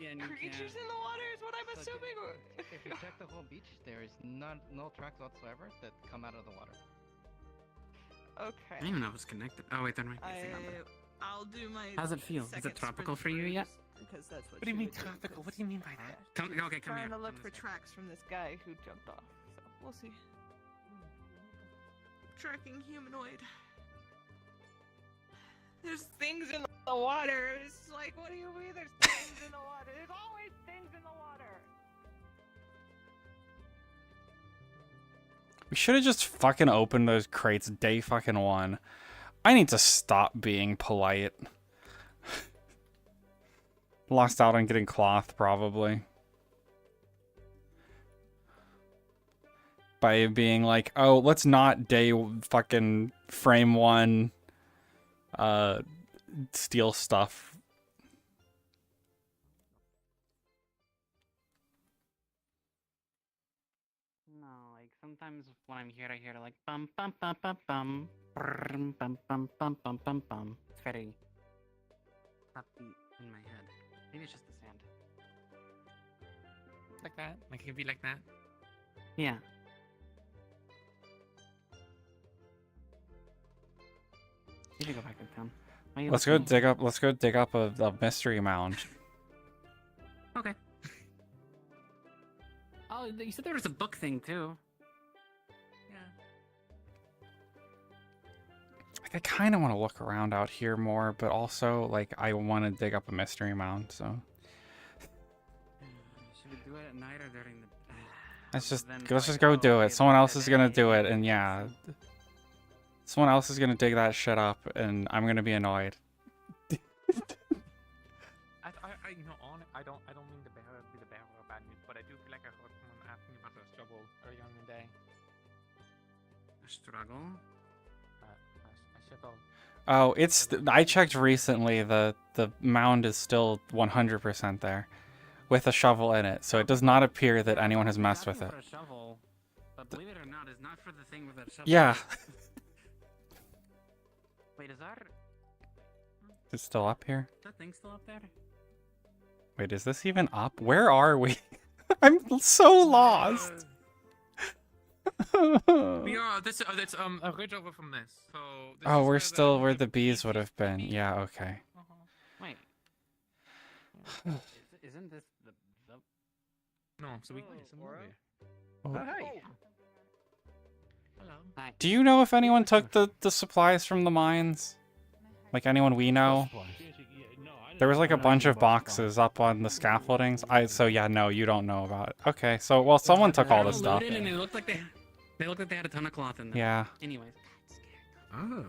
Yeah, and you creatures can't. in the water is what I'm So assuming. Or If you check the whole beach, there is no tracks whatsoever that come out of the water. I okay. didn't even know it was connected. Oh wait, there might be a thing on there. I'll do my. How's it feel? Is second it tropical sprint for you through yet? just because that's what. What do you she mean would do, tropical? What do 'cause you mean by that? she's Come, okay, come trying here. to look for tracks from this guy who jumped off. So we'll see. Tracking humanoid. There's things in the water. It's like, what do you mean? There's things in the water. There's always things in the water. We should have just fucking opened those crates day fucking one. I need to stop being polite. Lost out on getting cloth, probably. By being like, oh, let's not day fucking frame one steal stuff. No, like sometimes when I'm here, I hear like bum bum bum bum bum brrrm, bum bum bum bum bum bum. It's very upbeat in my head. Maybe it's just the sand. Like that? Like it could be like that? Yeah. You should go back to town. Why are you Let's go looking at me? dig up. Let's go dig up a mystery mound. Okay. Oh, you said there was a book thing too. Like, I kind of want to look around out here more, but also like I want to dig up a mystery mound. So Should we do it at night or during the? let's just go do it. Someone else is gonna do it, and yeah, someone else is gonna dig that shit up, and I'm gonna be annoyed. You know, I don't mean to be the bearer of bad news, but I do feel like I heard someone asking about a struggle earlier on in the day. A struggle? I struggle. Oh, I checked recently. The mound is still 100% there, with a shovel in it. So it does not appear that anyone has messed with it. For a shovel, but believe it or not, it's not for the thing with that shovel. Yeah. Wait, is that It's still up here. that thing still up there? Wait, is this even up? Where are we? I'm so lost. We are. This it's a ridge over from this. So. This Oh, is we're where still where the bees would have been. Yeah, okay. Wait. Isn't this the? No, so we went somewhere. Oh. Hey. Hello. Hi. Do you know if anyone took the supplies from the mines? Like anyone we know? There was like a bunch of boxes up on the scaffoldings. So yeah, no, you don't know about it. Okay, so well, someone took all the stuff. And it looked like they looked like they had a ton of cloth in them. Yeah. Anyways. Oh.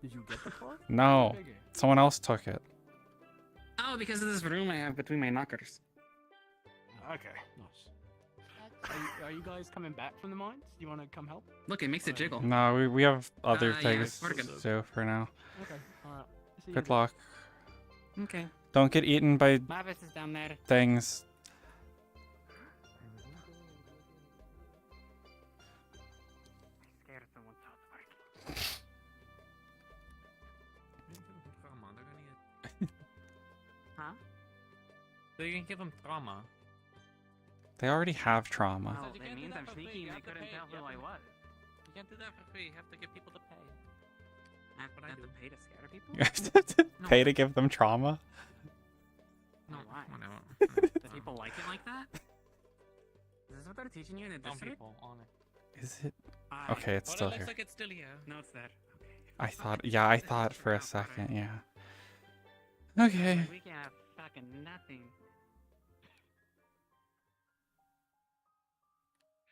Did you get the cloth? No, someone else took it. Oh, because of this room I have between my knockers. Okay. Nice. Are you guys coming back from the mines? You want to come help? Look, it makes it jiggle. No, we have other yeah, things we're to good. do for now. Okay. All right. See you Good then. luck. Okay. Don't get eaten by Mavis is down there. things. Scared someone's Huh? So you can give them trauma. They already have trauma. Oh, that means I'm sneaky and they couldn't tell who I was. You can't do that for free. You have to get people to pay. I have to pay to scare people? You have to pay to give them trauma? No, why? Whatever. Do people like it like that? Is this what they're teaching you in the Some district? people on it. Is it? Okay, it's still it here. looks like it's still here. No, it's there. I thought for a second, yeah. Okay. We can have fucking nothing.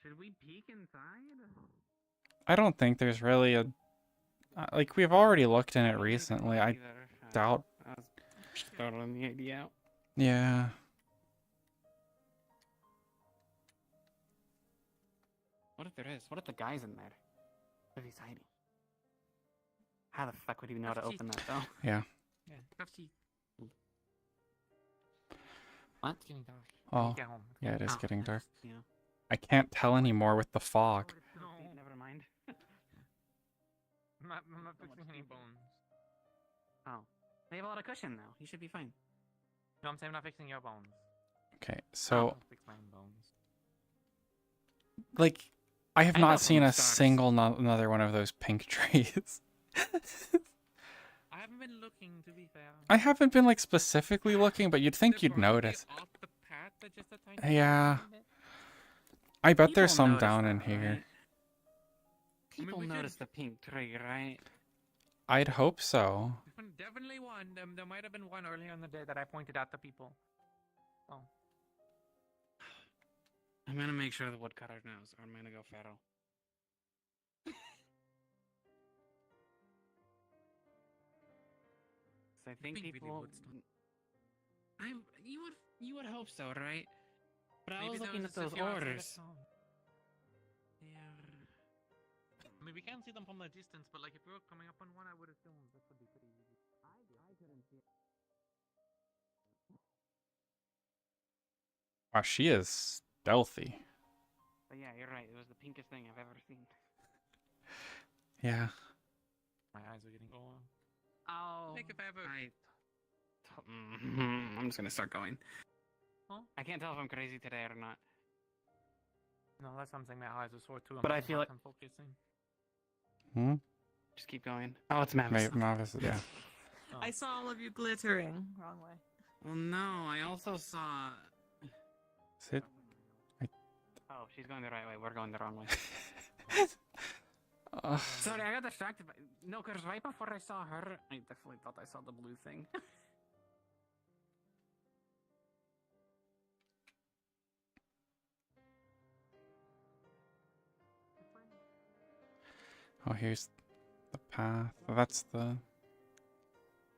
Should we peek inside? I don't think there's really a... like, we've already looked in it recently. I doubt... I was throwing the idea out. Yeah. What if there is? What if the guy's in there? What is he hiding? How the fuck would he know how to open that though? Yeah. Yeah, crafty. What? It's getting dark. Oh, Get home. yeah, it is Oh, getting dark. yeah. I can't tell anymore with the fog. No. Never mind. I'm not fixing any bones. Oh. They have a lot of cushion though. You should be fine. No, I'm saying I'm not fixing your bones. Okay, so I'll fix my own bones. like, I have I not know seen from a stars. single another one of those pink trees. I haven't been looking, to be fair. I haven't been like specifically looking, but you'd think They're you'd probably notice. off the path, but just a tiny Yeah. bit. I bet there's People some notice down in that, here. right? People we notice the pink tree, right? I'd hope so. Definitely one. There might have been one earlier in the day that I pointed out to people. Oh. I'm gonna make sure the woodcutter knows, or I'm gonna go feral. So I think Pink really people. would stop. You would hope so, right? But I Maybe was there looking was at a those city outside of orders. town. Yeah. I mean, we can't see them from the distance, but like if we were coming up on one, I would assume this would be pretty easy. I couldn't see it. Wow, she is stealthy. But yeah, you're right. It was the pinkest thing I've ever seen. Yeah. My eyes are getting going. Oh, Like if I ever. I'm just gonna start going. Huh? I can't tell if I'm crazy today or not. No, that's something. My eyes are sore too. But I feel like- I'm focusing. Hmm? Just keep going. Oh, it's Mavis. Mavis, yeah. Oh. I saw all of you glittering. Wrong way. Well, no, I also saw. Sit. Oh, she's going the right way. We're going the wrong way. Ugh. Sorry, I got distracted. No, because right before I saw her, I definitely thought I saw the blue thing. Oh, here's the path. Oh, that's the.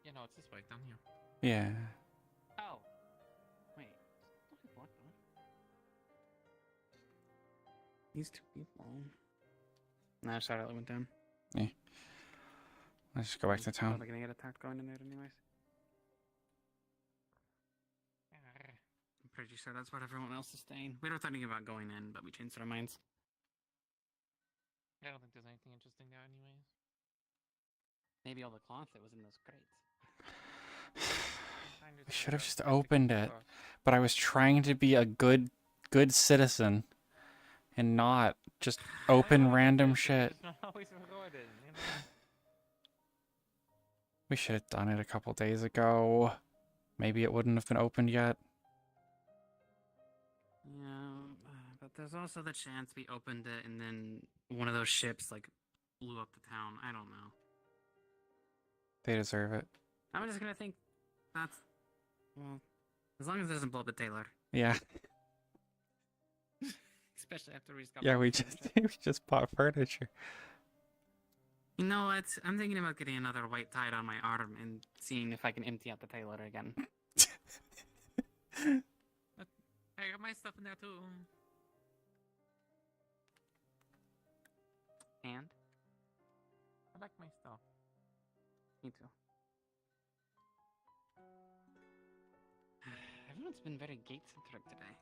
Yeah, no, it's this way down here. Yeah. Oh. Wait. What the? These two people. No, sorry, I went down. Yeah. Let's just go back to town. Probably gonna get attacked going in there anyways. I'm pretty sure that's what everyone else is staying. We were thinking about going in, but we changed our minds. I don't think there's anything interesting there, anyways. Maybe all the cloth that was in those crates. We should have just opened it, but I was trying to be a good citizen, and not just open random shit. It's not always recorded, you know? We should have done it a couple days ago. Maybe it wouldn't have been opened yet. Yeah, but there's also the chance we opened it and then one of those ships like blew up the town. I don't know. They deserve it. I'm just gonna think that's well, as long as it doesn't blow up the Taylor. Yeah. Especially after we just got. Yeah, back we from just the trip. we just bought furniture. You know what? I'm thinking about getting another white tide on my arm and seeing if I can empty out the Taylor again. I got my stuff in there too. And I like my stuff. me too. Everyone's been very gate-centric today.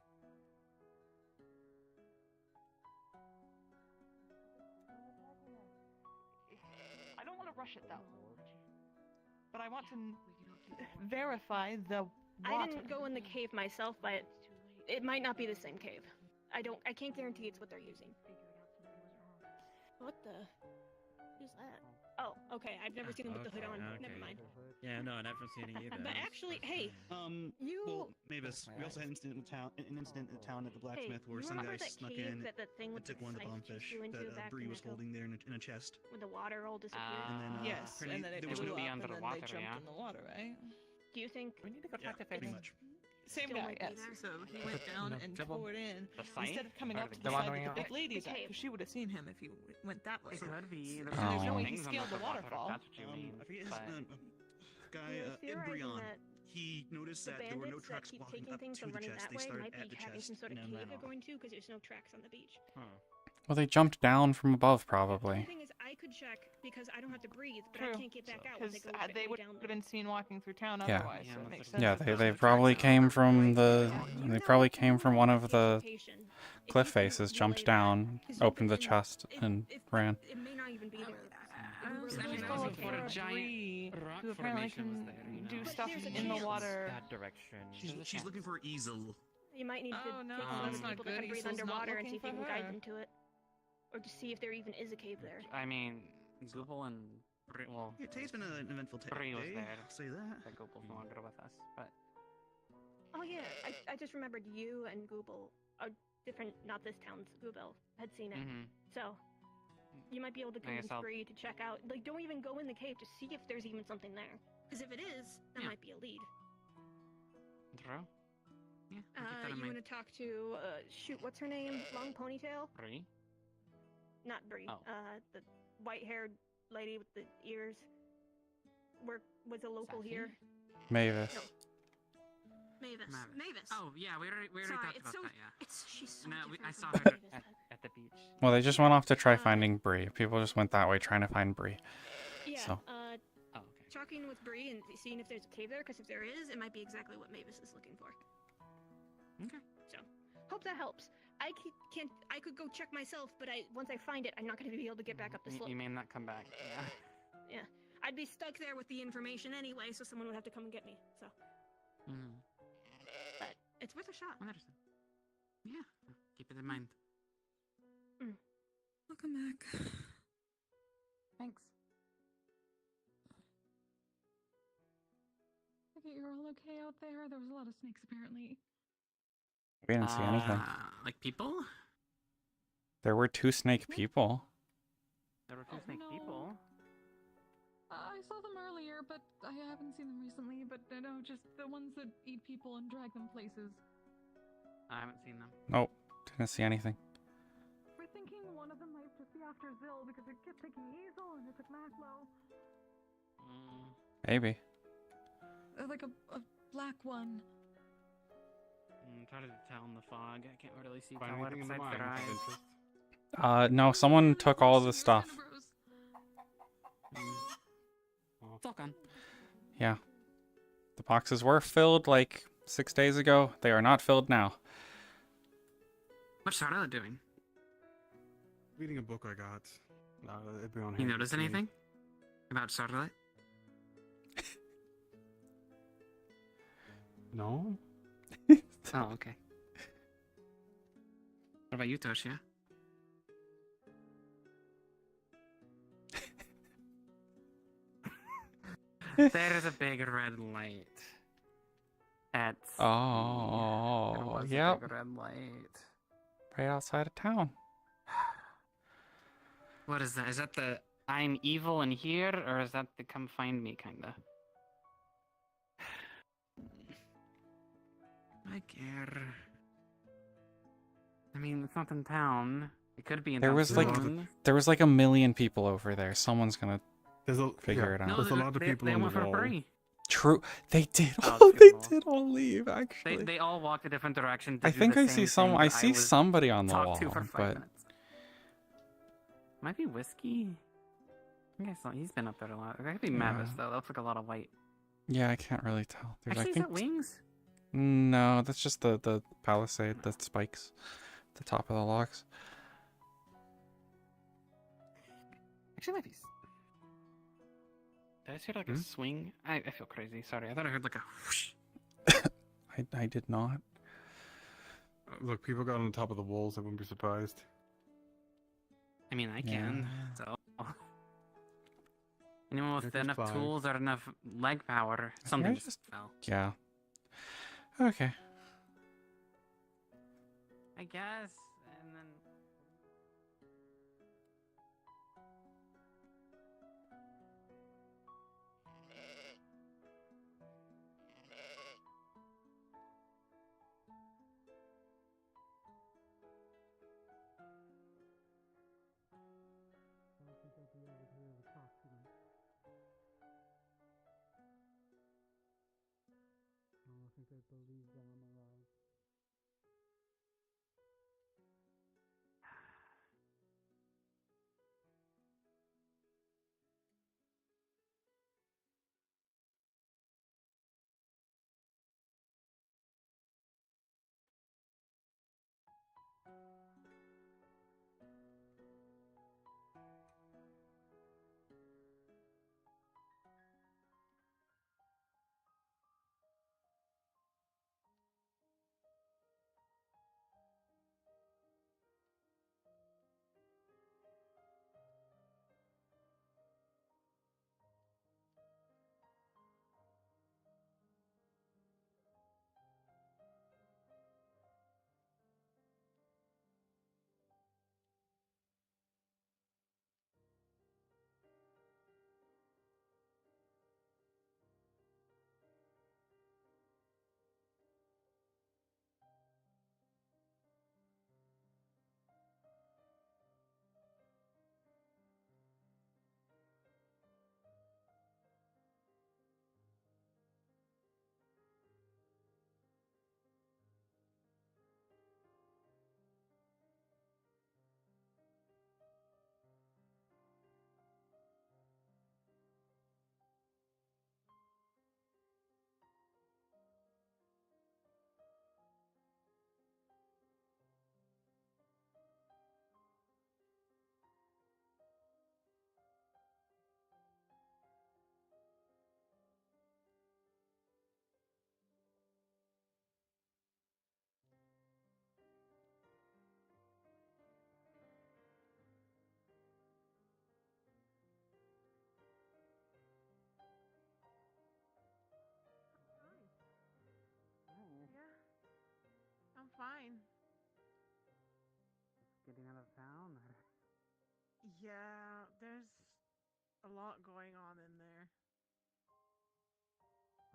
I don't want to rush it though. But I want to verify the water. I didn't go in the cave myself, but it might not be the same cave. I can't guarantee it's what they're using. What the? Who's that? Oh, okay. I've never seen them with the hood on. Never mind. Yeah, no, I've never seen it either. But actually, hey, you. Well, Mavis, we also had an incident in town at the blacksmith where you some guy remember that snuck cave in that the thing and with took the one of the scythe bombfish flew into that back Bree in was Echo? holding there in a chest. When the water all disappeared. And then, Yes, and then it there was blew no- up, under and the then water, they jumped yeah. in the water, right? Do you think? We need to go Yeah, talk to pretty Fetty. much. Same Still guy, might be yes. there. So he went down and Jump on. tore it in The scythe? instead of coming Or up to the the one side going that out? the big lady's The at, cave. because she would have seen him if he went that way. It could be. Oh. There's no way he things scaled under the waterfall. That's what you mean. I forget his but- guy, We were theorizing Embryon. that He noticed the that there were no bandits that tracks keep walking taking up things to and the running chest. that They way started might at be the having some chest sort of and then cave ran they're off. going to because there's no tracks on the beach. Well, they jumped down from above, probably. The thing is, I I could check because I don't have to breathe, but I True. can't get back out once Because I go they way would down have there. been seen walking through town Yeah. otherwise, so it makes sense. Yeah, that they those probably came from the You they know probably if the came from woman one at of the the station, if cliff you can faces, relay jumped that, down, 'cause you opened the can- chest, and ran. It may not even be there. I was supposed to look for a Bree who apparently can do stuff there's a in the chance. water. That direction. She's looking for easel. You might need to Oh, no, take some that's other not people that good. can breathe Easel's not underwater and looking see if you for can guide her. them to it, or to see if there even is a cave there. I mean, Google and well, Yeah, today's been an eventful Bree was day. there. I'll say that. That Google's no longer with us, but Oh yeah, I just remembered you and Google, a different, not this town's Google, had seen it. Mhm. So you might be able to I guess convince I'll- Bree to check out. Like, don't even go in the cave to see if there's even something there. Because if it is, that Yeah. might be a lead. Drew. Yeah. I'll keep that in You mind. want to talk to shoot, what's her name? Long ponytail? Bree. Not Bree. Oh. The white-haired lady with the ears. Was a local Safi? here. Mavis. No. Mavis. Mavis. Oh yeah, we already Sorry, talked it's about so, that. Yeah. she's so No, I different saw from her Mavis. at the beach. Well, they just went off to try finding Bree. People just went that way trying to find Bree. Yeah. So. Oh, okay. Talking with Bree and seeing if there's a cave there, because if there is, it might be exactly what Mavis is looking for. Okay. So, hope that helps. Can't. I could go check myself, but once I find it, I'm not going to be able to get back up the slope. You may not come back. Yeah. Yeah. I'd be stuck there with the information anyway, so someone would have to come and get me. So, Mm. but it's worth a shot. Understand. Yeah. Keep it in mind. Welcome back. Thanks. Okay, you're all okay out there? There was a lot of snakes apparently. We didn't see anything. Like people? There were 2 snake people. There were 2 snake people. I saw them earlier, but I haven't seen them recently. But I know just the ones that eat people and drag them places. I haven't seen them. Nope, didn't see anything. We're thinking one of them might just be after Zill because it kept taking Easel and it took Maglo. Maybe. Like a black one. It's hard to tell in the fog. I can't really see Find color anything in the besides mine their of eyes. interest? No, someone took all the stuff. It's all gone. Yeah. The boxes were filled like 6 days ago. They are not filled now. What's Charlotte doing? Reading a book I got. It'd be on You hand notice to me. anything about Charlotte? No. Oh, okay. What about you, Toshia? There is a big red light. There Oh, was yep. a big red light. Right outside of town. What is that? Is that the I'm evil in here, or is that the come find me kinda? I care. I mean, it's not in town. It could be in There town was soon. like a million people over there. Someone's gonna figure it out. No, There's a lot of people they on the went for wall. free. True. They did. Oh, Oh, it's they people. did all leave. Actually, They all walked a different direction. To I do think the I same see some. thing I that see was somebody on the talked wall, to for 5 but minutes. Might be whiskey. I think I saw he's been up there a lot. It could be Mavis though. That looks like a lot of white. yeah, I can't really tell. There's, Actually, I is think that wings? No, that's just the palisade, the spikes, the top of the logs. Actually, might be. Did I hear like a swing? I feel crazy. Sorry, I thought I heard like a whoosh. I did not. Look, people got on the top of the walls. I wouldn't be surprised. I mean, I can. So. Anyone with There goes enough 5. tools or enough leg power, something I just fell. Yeah. Okay. I guess, and then. fine. Getting out of town? Yeah, there's a lot going on in there.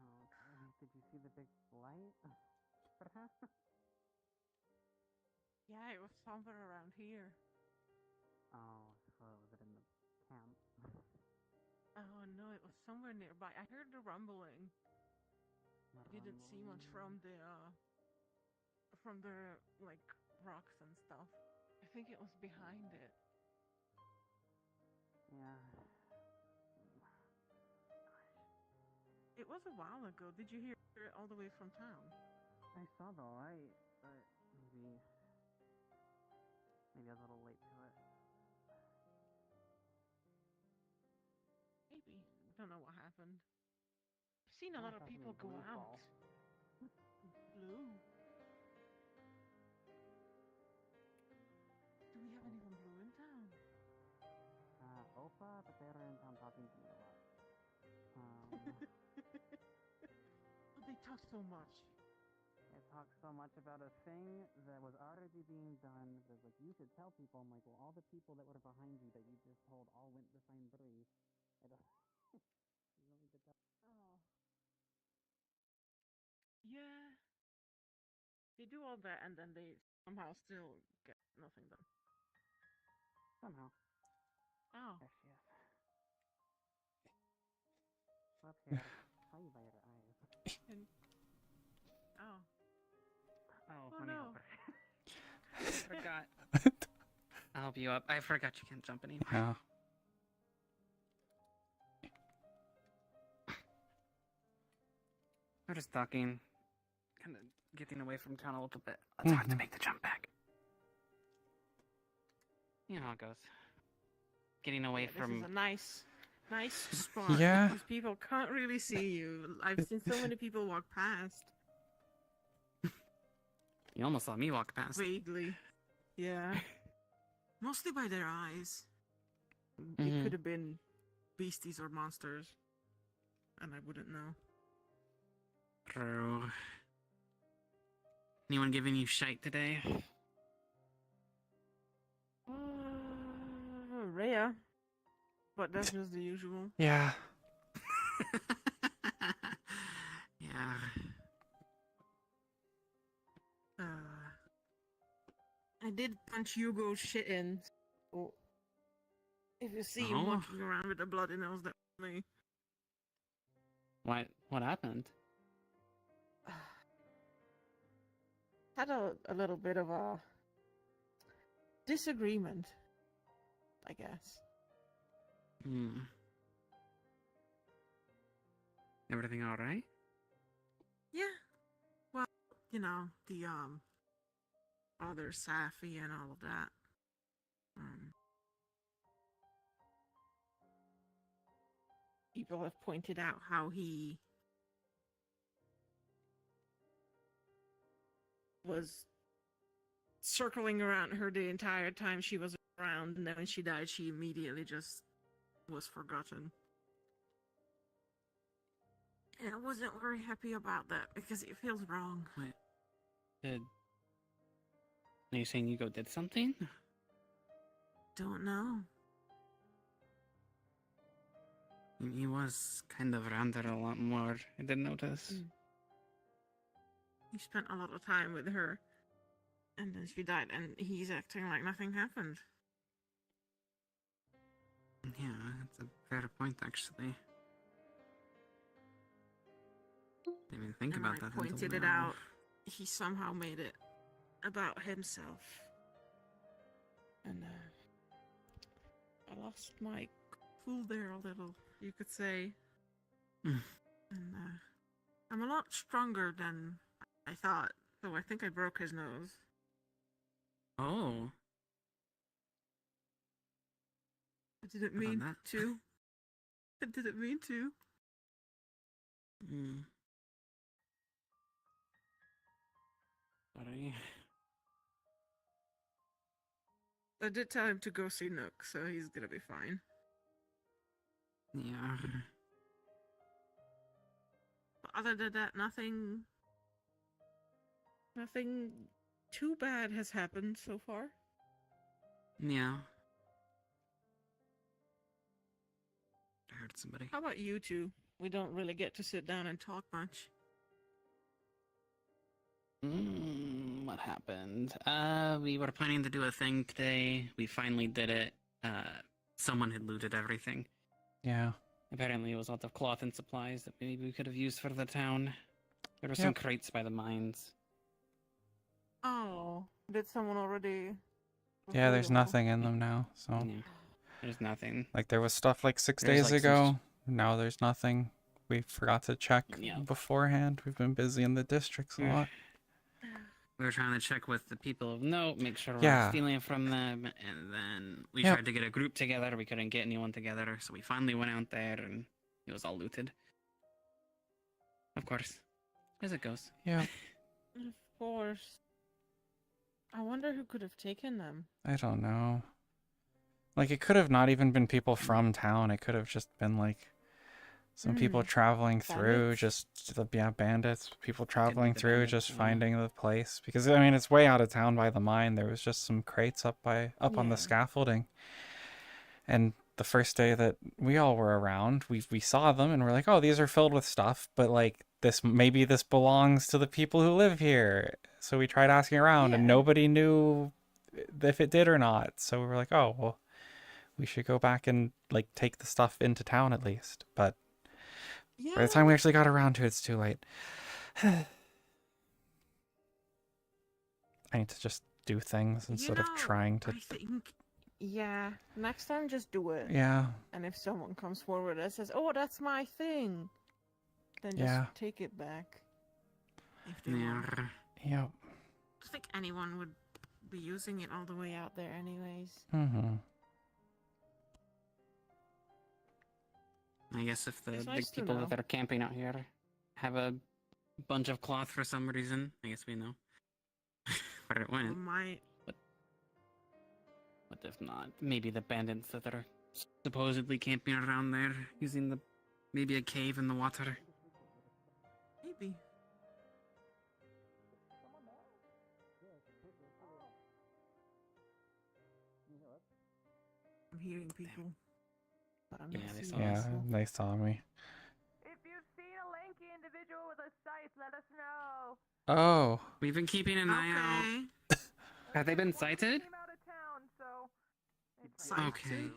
Oh, did you see the big light? Perhaps? Yeah, it was somewhere around here. Oh, well, was it in the camp? Oh no, it was somewhere nearby. I heard the rumbling. The Didn't see much from the like rocks and stuff. I think it was behind it. Yeah. It was a while ago. Did you hear it all the way from town? I saw the light, but maybe I was a little late to it. Maybe. I don't know what happened. I've seen a lot of people go out. Blue. Do we have anyone blue in town? Opa, but they were in town talking to me a lot. But they talk so much. They talked so much about a thing that was already being done. It was like, you should tell people. I'm like, well, all the people that were behind you that you just told all went to find Bree. I don't... you don't need to tell. Oh. Yeah. They do all that and then they somehow still get nothing done. Somehow. Oh. There she is. Up here. How you by your eyes? Oh. Oh, Oh, let me no. help her. I forgot. I'll help you up. I forgot you can't jump anymore. Yeah. We're just talking. Kind of getting away from town a little bit. Let's have to make the jump back. You know how it goes. Getting away from... This is a nice spot. Yeah. Because people can't really see you. I've seen so many people walk past. You almost saw me walk past. Vaguely. Yeah. Mostly by their eyes. It Mhm. could have been beasties or monsters. And I wouldn't know. True. Anyone giving you shite today? Rhea. But that's just the usual. Yeah. Yeah. I did punch Hugo's shit in. So if you see him Oh. walking around with a bloody nose, that's me. What happened? Had a little bit of a disagreement, I guess. Everything alright? Yeah. Well, you know, the other Safi and all of that. People have pointed out how he was circling around her the entire time she was around, and then when she died, she immediately just was forgotten. And I wasn't very happy about that because it feels wrong. Wait. Are you saying Hugo did something? Don't know. He was kind of around there a lot more. I did notice. He spent a lot of time with her, and then she died, and he's acting like nothing happened. Yeah, that's a fair point, actually. Didn't even think And about I that. pointed until it now. out. He somehow made it about himself. And I lost my cool there a little, you could say. Mm. And I'm a lot stronger than I thought, so I think I broke his nose. Oh. I didn't How about mean that? to. I didn't mean to. Sorry. I did tell him to go see Nook, so he's gonna be fine. Yeah. But other than that, nothing too bad has happened so far. Yeah. I heard somebody. How about you two? We don't really get to sit down and talk much. What happened? We were planning to do a thing today. We finally did it. Someone had looted everything. Yeah. Apparently it was lots of cloth and supplies that maybe we could have used for the town. There were some crates by the mines. Oh, did someone already? Yeah, there's nothing in them now, so. Yeah. There's nothing. Like, there was stuff like 6 There's, days like, some ago. Now there's nothing. We forgot to check beforehand. We've been busy in the districts a lot. We were trying to check with the people of note, make sure we're Yeah. not stealing from them, and then we Yep. tried to get a group together. We couldn't get anyone together, so we finally went out there, and it was all looted. Of course, as it goes. Yeah. Of course. I wonder who could have taken them. I don't know. Like, it could have not even been people from town. It could have just been, like, some people traveling through, Bandits? bandits. People traveling through, just finding the place. Because, I mean, it's way out of town by the mine. There was just some crates up on the scaffolding. And the first day that we all were around, we saw them, and we're like, oh, these are filled with stuff. But, like, maybe this belongs to the people who live here. So we tried asking around, and nobody knew if it did or not. So we were like, oh, well, we should go back and, like, take the stuff into town at least. But by the time we actually got around to it, it's too late. I need to just do things instead of trying to. I think, yeah, next time just do it. Yeah. And if someone comes forward and says, "Oh, that's my thing," then just take it back. If they want. Yep. I think anyone would be using it all the way out there, anyways. Mm-hmm. I guess if the It's big nice to people know. that are camping out here have a bunch of cloth for some reason, I guess we know where it went. But if not, maybe the bandits that are supposedly camping around there using maybe a cave in the water. Maybe. I'm hearing people. But I'm not seeing myself. They saw me. If you've seen a lanky individual with a scythe, let us know. Oh. We've been keeping an eye out. Have they been sighted? Okay.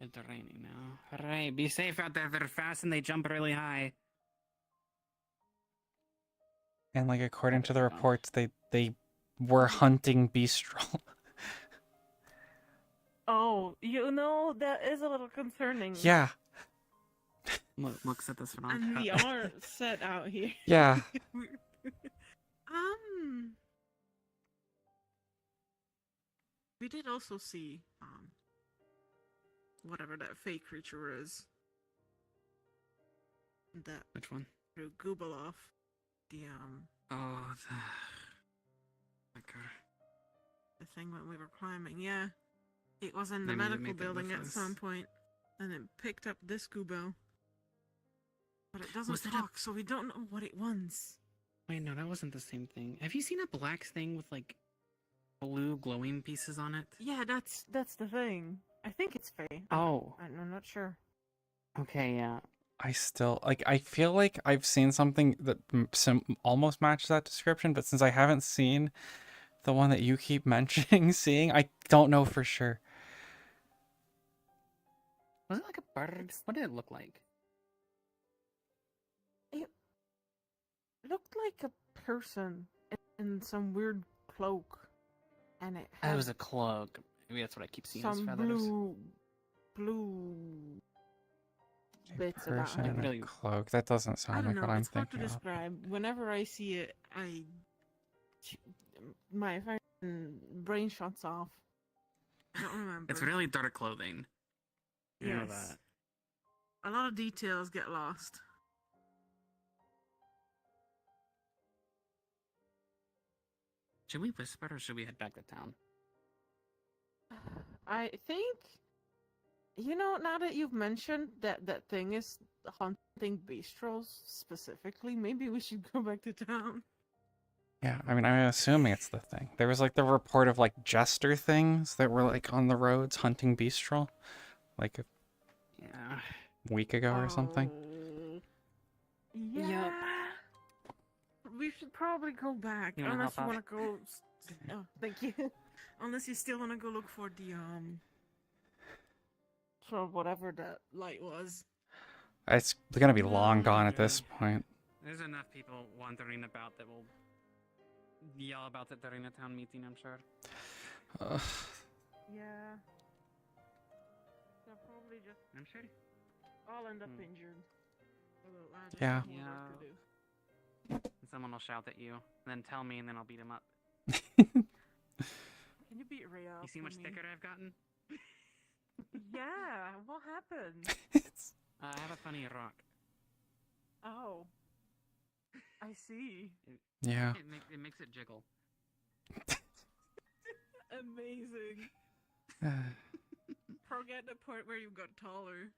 It's raining now. Alright, be safe out there. They're fast and they jump really high. And, like, according to the reports, they were hunting Beastrel. Oh, that is a little concerning. Yeah. Looks at this one. And we are set out here. Yeah. We did also see, whatever that fake creature is. Which one? Google the the thing when we were climbing. Yeah, it was in the medical building at some point, and it picked up this Goobo. But it doesn't talk, so we don't know what it wants. Wait, no, that wasn't the same thing. Have you seen a black thing with like blue glowing pieces on it? Yeah, that's the thing. I think it's Faye. Oh. I'm not sure. Okay, yeah. I still, like, I feel like I've seen something that almost matches that description, but since I haven't seen the one that you keep mentioning seeing, I don't know for sure. Was it like a bird? What did it look like? It looked like a person in some weird cloak, and it had was a cloak. Maybe that's what I keep seeing as some feathers. blue bits about Person him. in a cloak. That doesn't I sound don't like know. what I'm It's hard to thinking of. describe. Whenever I see it, my fucking brain shuts off. I don't remember. It's really dark clothing. You know Yes. that. A lot of details get lost. Should we whisper or should we head back to town? I think, now that you've mentioned that thing is hunting bistros specifically, maybe we should go back to town. Yeah, I mean, I'm assuming it's the thing. There was like the report of like jester things that were like on the roads hunting beastrel, like a week ago or something. Yeah. We should probably go back. You wanna Unless help you out? want to go. Oh, thank you. Unless you still want to go look for the for whatever that light was. It's gonna be long gone at this point. There's enough people wandering about that will yell about it during a town meeting, I'm sure. Yeah. They'll probably just. I'm sure. All end up injured. Although I just Yeah. have more work to do. And someone will shout at you, then tell me, and then I'll beat him up. Can you beat Ray up? You see how much thicker I've gotten? Yeah. What happened? I have a funny rock. Oh. I see. Yeah. It makes it jiggle. Amazing. Forget the part where you got taller.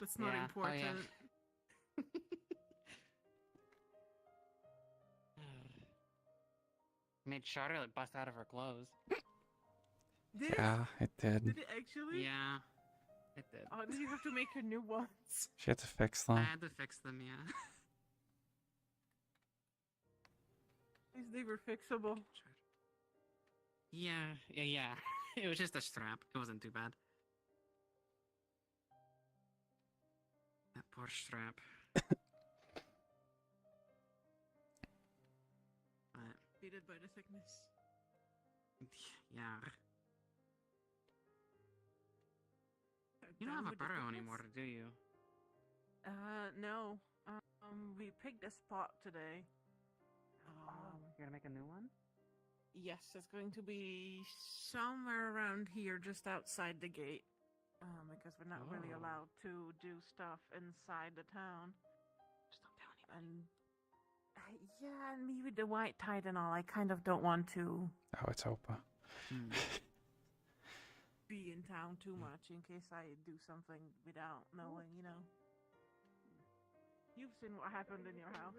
That's not Yeah. important. Oh, yeah. Made Charlotte bust out of her clothes. Did Yeah, it did. Did it actually? Yeah, it did. Oh, did you have to make her new ones? She had to fix I them. had to fix them, yeah. At least they were fixable. Yeah. It was just a strap. It wasn't too bad. That poor strap. Hated by the thickness. Yeah. You don't have a burrow anymore, do you? No. We picked a spot today. You're gonna make a new one? Yes, it's going to be somewhere around here, just outside the gate. Because we're not really allowed to do stuff inside the town. Just don't tell anybody. Yeah, and me with the white tide and all, I kind of don't want to Oh, it's Opa. be in town too much in case I do something without knowing, you know. You've seen what happened in your house.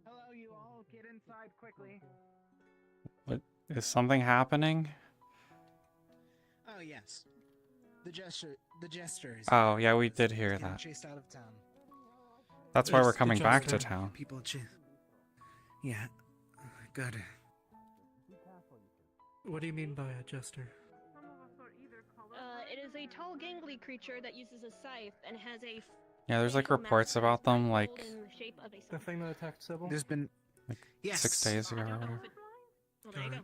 Hello, you all. Get inside quickly. What is something happening? Oh yes, the jester is. Oh yeah, we did hear getting that. chased out of town. That's why Yes, we're the coming back to jester. town. People Yeah, good. What do you mean by a jester? It is a tall, gangly creature that uses a scythe and has a Yeah, there's like reports about them like golden shape of a The thing that attacked Sybil? There's been 6 days ago or whatever. Well, there you go.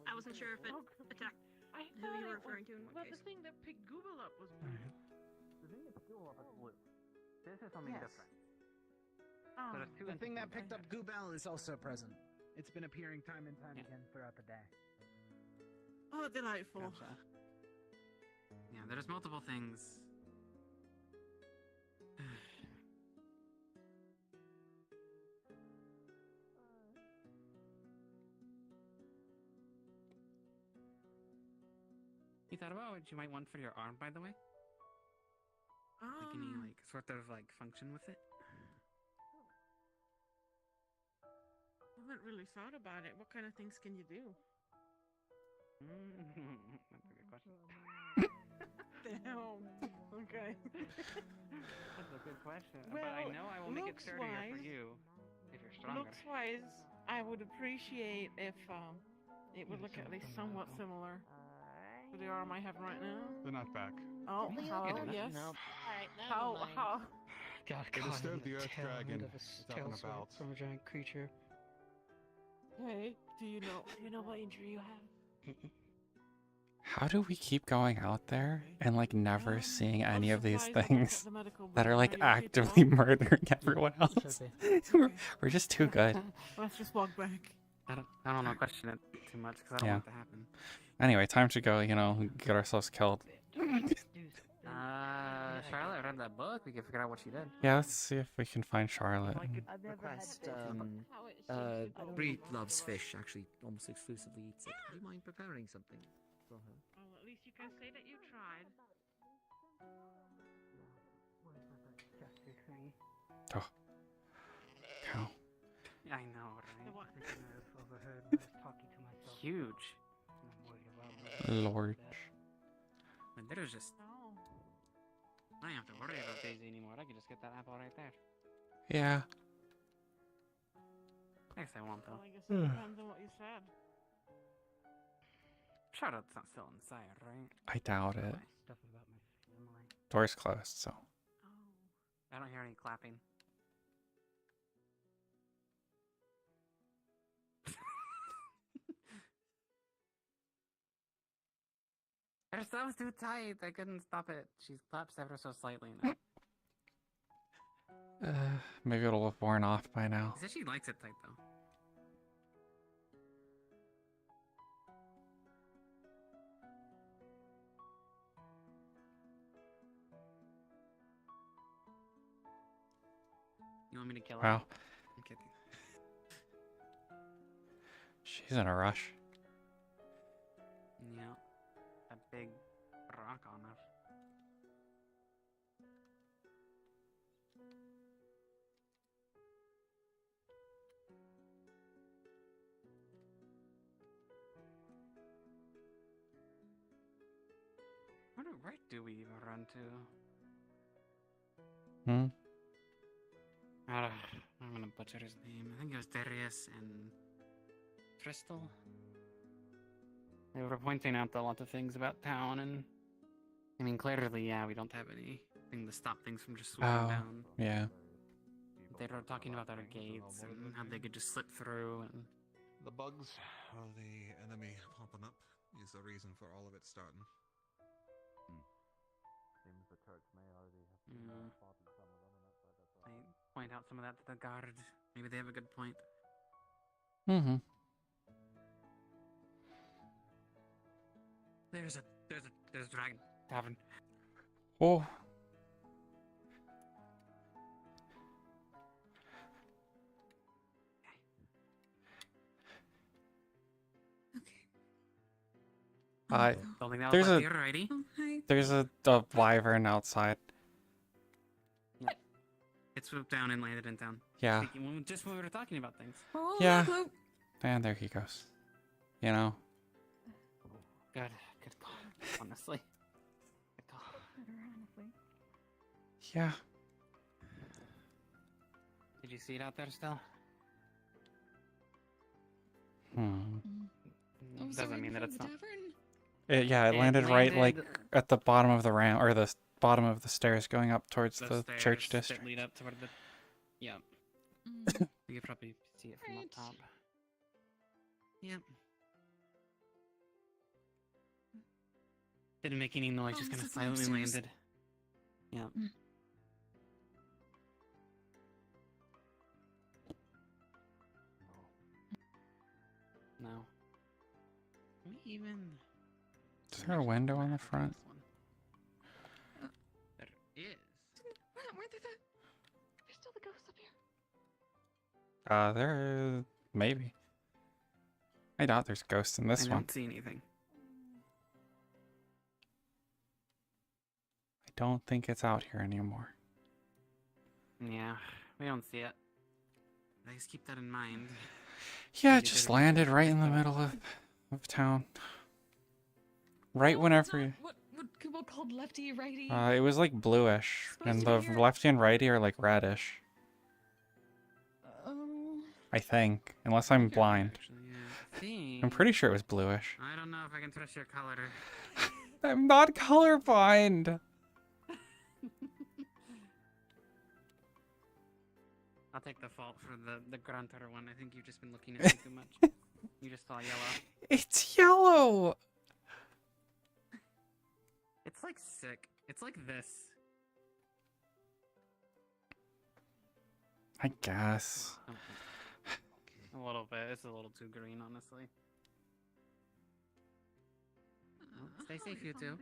I wasn't sure if it attacked I who thought you were it was, referring to in what but case. the thing that picked Google up was blue. The thing that's still up is blue. This is something Yes. different. Oh, So there's two The thing that entities. picked up Goobel is also present. It's been appearing time and time again throughout the day. Oh, delightful. Gotcha. Yeah, there's multiple things. You thought about what you might want for your arm, by the way? Like any like sort of like function with it? I haven't really thought about it. What kind of things can you do? That's a good question. Damn. Okay. That's a good question. Well, but I know I will make it sturdier for looks-wise- you if you're stronger. Looks wise, I would appreciate if it would look at least somewhat similar to the arm I have right now. They're not back. Oh, hello, yes. How? God, They caught disturbed in the Earth tail Dragon. end of a It's up tail and sword about. from a giant creature. Hey, do you know what injury you have? How do we keep going out there and like never seeing any of these supplies, I'll look things at the medical that are bill. like Are you okay to actively walk? murdering everyone else? we're just too good. Let's just walk back. I don't want to question it too much because I don't Yeah. want it to happen. Anyway, time to go, you know, get ourselves killed. Charlotte read that book. We can figure out what she did. Yeah, let's see if we can find Charlotte. Request, Bree loves fish, actually almost exclusively eats it. Do you mind preparing something for her? Well, at least you can say that you tried. Oh. Cow. I know, right? What? I've overheard when I was talking to myself. Huge. I'm worried about Lord. And there's just. No. I don't have to worry about Daisy anymore. I can just get that apple right there. Yeah. I guess I won't though. Well, I guess it depends on what you said. Charlotte's not still inside, right? I doubt it. stuff about my family. Door's closed, so. I don't hear any clapping. Her stuff's too tight. I couldn't stop it. She claps ever so slightly now. Maybe it'll have worn off by now. She said she likes it tight though. You want me to kill her? Wow. I'm kidding. She's in a rush. Yeah. A big rock on her. Where do we even run to? Hmm? I'm gonna butcher his name. I think it was Darius and Crystal. They were pointing out a lot of things about town, and I mean, clearly, yeah, we don't have anything to stop things from just swooping down. Yeah. They were talking about our gates and how they could just slip through, and The bugs, or the enemy popping up, is the reason for all of it starting. Seems the church may already have spotted some of them, and that's why I point out some of that to the guard. Maybe they have a good point. Mm-hmm. There's a dragon tavern. Oh. Don't think that was left here already. There's a wyvern outside. It swooped down and landed in town. Yeah. Just when we were talking about things. Yeah. And there he goes. You know. Good call. Honestly. Good call. Yeah. Did you see it out there still? Doesn't mean that it's not. Yeah, it landed right like at the bottom of the ramp, or the bottom of the stairs going up towards the church stairs district. that lead up toward the. Yeah. You could probably see it from up top. Yep. Didn't make any noise, just kind of silently landed. Yeah. No. Let me even. Is there a window on the front? There is. Weren't there there's still the ghosts up here? There is maybe. I doubt there's ghosts in this I one. don't see anything. I don't think it's out here anymore. Yeah, we don't see it. I just keep that in mind. Yeah, it just landed right in the middle of town. Right whenever you... What people called lefty righty? It was like bluish, and the lefty and righty are like reddish. I think, unless I'm blind. I'm pretty sure it was bluish. I don't know if I can trust your color. I'm not colorblind. I'll take the fault for the grunter one. I think you've just been looking at me too much. You just saw yellow. It's yellow. It's like sick. It's like this. I guess. A little bit. It's a little too green, honestly. Stay safe, you two.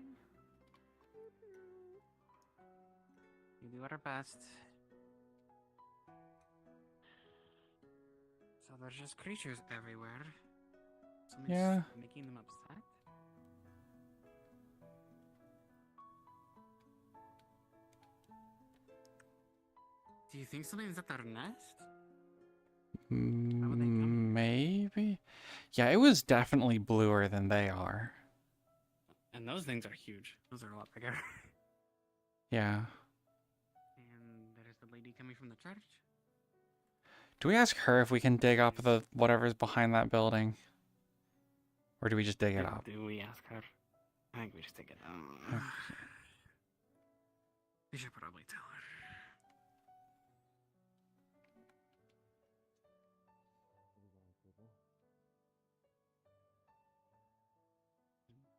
We do our best. So there's just creatures everywhere. Something's Yeah. making them upset. Do you think something's at their nest? Maybe. Yeah, it was definitely bluer than they are. And those things are huge. Those are a lot bigger. Yeah. And there's the lady coming from the church. Do we ask her if we can dig up the whatever's behind that building? Or do we just dig it up? Do we ask her? I think we just take it down. We should probably tell her.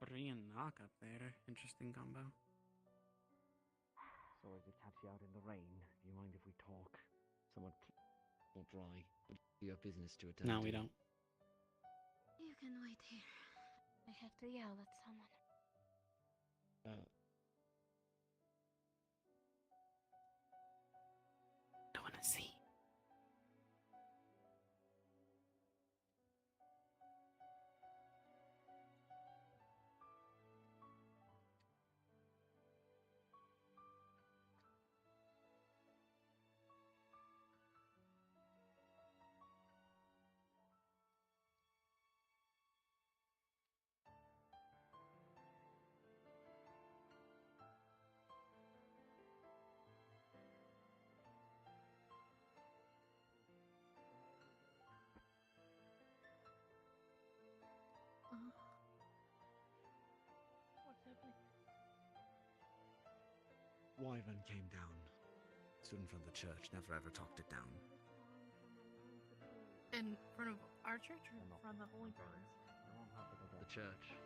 Bree and Knock up there. Interesting combo. Sorry to catch you out in the rain. Do you mind if we talk? Somewhat not dry, but you have business to attend No, to. we don't. You can wait here. I have to yell at someone. I want to see. What's happening? Wyvern came down. Stood in front of the church, never ever talked it down. In front of our church or in front of the Holy Brothers? The church.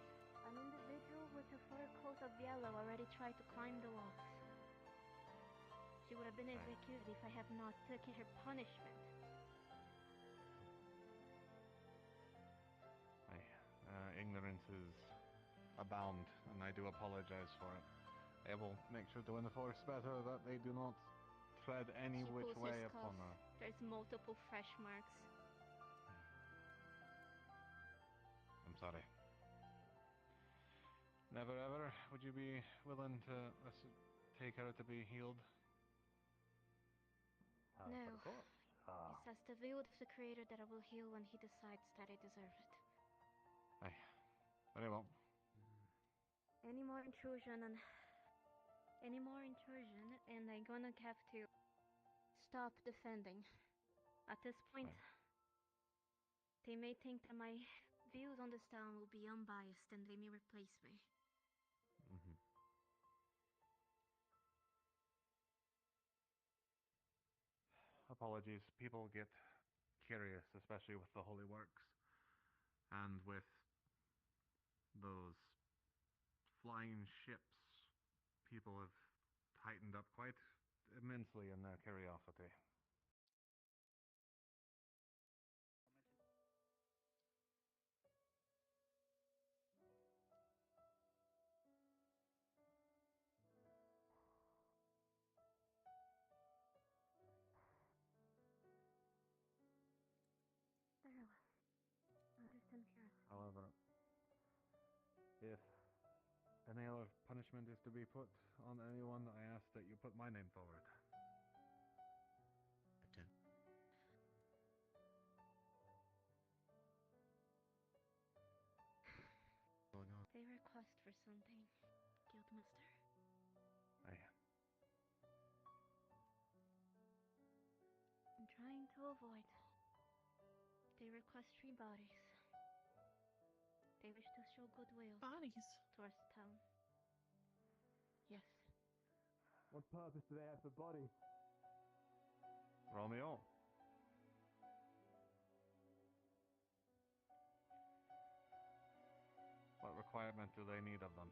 An individual with a fur coat of yellow already tried to climb the walls. She would have been executed if I have not taken her punishment. Ignorance is abound, and I do apologize for it. I will make sure to enforce better that they do not tread any She which pulls way her upon scarf. her. There's multiple fresh marks. I'm sorry. Never ever would you be willing to take her to be healed? No. It's as the will of the Creator that I will heal when He decides that I deserve it. Aye. Very well. Any more intrusion and I'm gonna have to stop defending. At this point, they may think that my views on this town will be unbiased and they may replace me. Apologies. People get curious, especially with the holy works, and with those flying ships. People have tightened up quite immensely in their curiosity. Very well. Understand here. However, if a nail of punishment is to be put on anyone, I ask that you put my name forward. Going on. They request for something, Guildmaster. Aye. I'm trying to avoid. They request 3 bodies. They wish to show goodwill. Bodies? Towards the town. Yes. What purpose do they have for bodies? Romeo. What requirement do they need of them?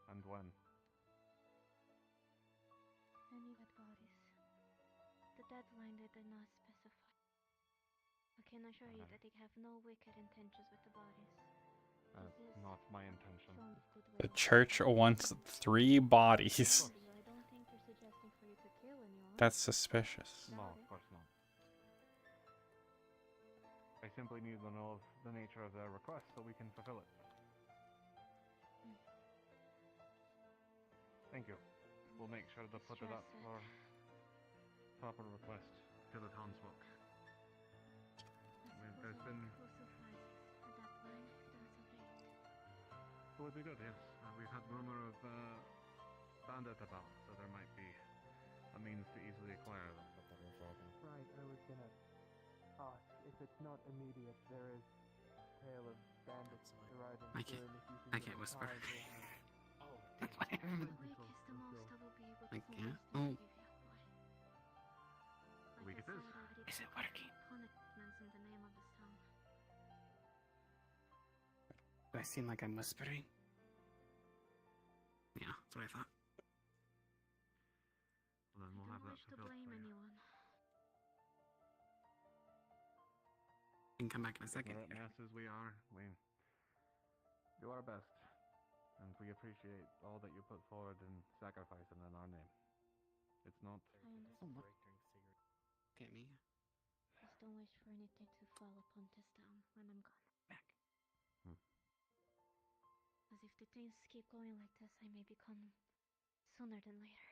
And when? Any dead bodies. The deadline they did not specify. I can assure you that they have no wicked intentions with the bodies. That's not my intention. The church wants 3 bodies. I don't think they're suggesting for you to kill anyone. That's suspicious. No, of course not. I simply need to know of the nature of their request so we can fulfill it. Thank you. We'll make sure to put it up for proper request to the townsfolk. There's been... It would be good, yes. We've had rumor of bandit about, so there might be a means to easily acquire them. Right, I was gonna ask if it's not immediate. There is a tale of bandits arriving soon. If you can I give can't us whisper. time, we'll have... The quickest the most I will be able to Like, find yeah. this Oh. Like Week I it said, is. I already Is it got working? punishments in the name of this town. Do I seem like I'm whispering? Yeah, that's what I thought. Well, then we'll I have don't that wish to fulfilled blame for you. anyone. You can come back in a second. We're at masses we are. We do our best. And we appreciate all that you put forward in sacrificing in our name. It's not... I understand. Look at me. Just don't wish for anything to fall upon this town when I'm gone. Back. Because if the things keep going like this, I may become sooner than later.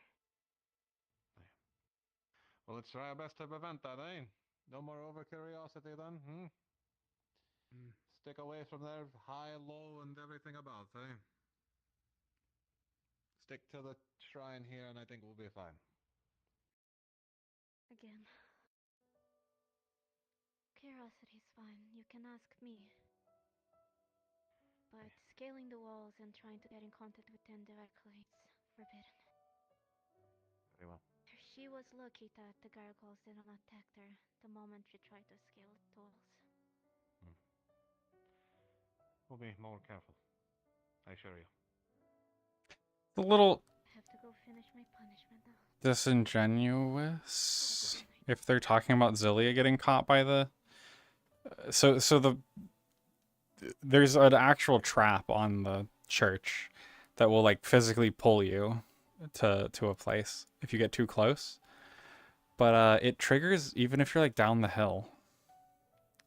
Well, let's try our best to prevent that, eh? No more over curiosity then, Stick away from there, high, low, and everything about, eh? Stick to the shrine here, and I think we'll be fine. Again. Curiosity's fine. You can ask me. But scaling the walls and trying to get in contact with them directly is forbidden. Very well. She was lucky that the gargoyles didn't attack her the moment she tried to scale the walls. We'll be more careful. I assure you. A little I have to go finish my punishment now. disingenuous if they're talking about Zillia getting caught by the... There's an actual trap on the church that will like physically pull you to a place if you get too close. But it triggers even if you're like down the hill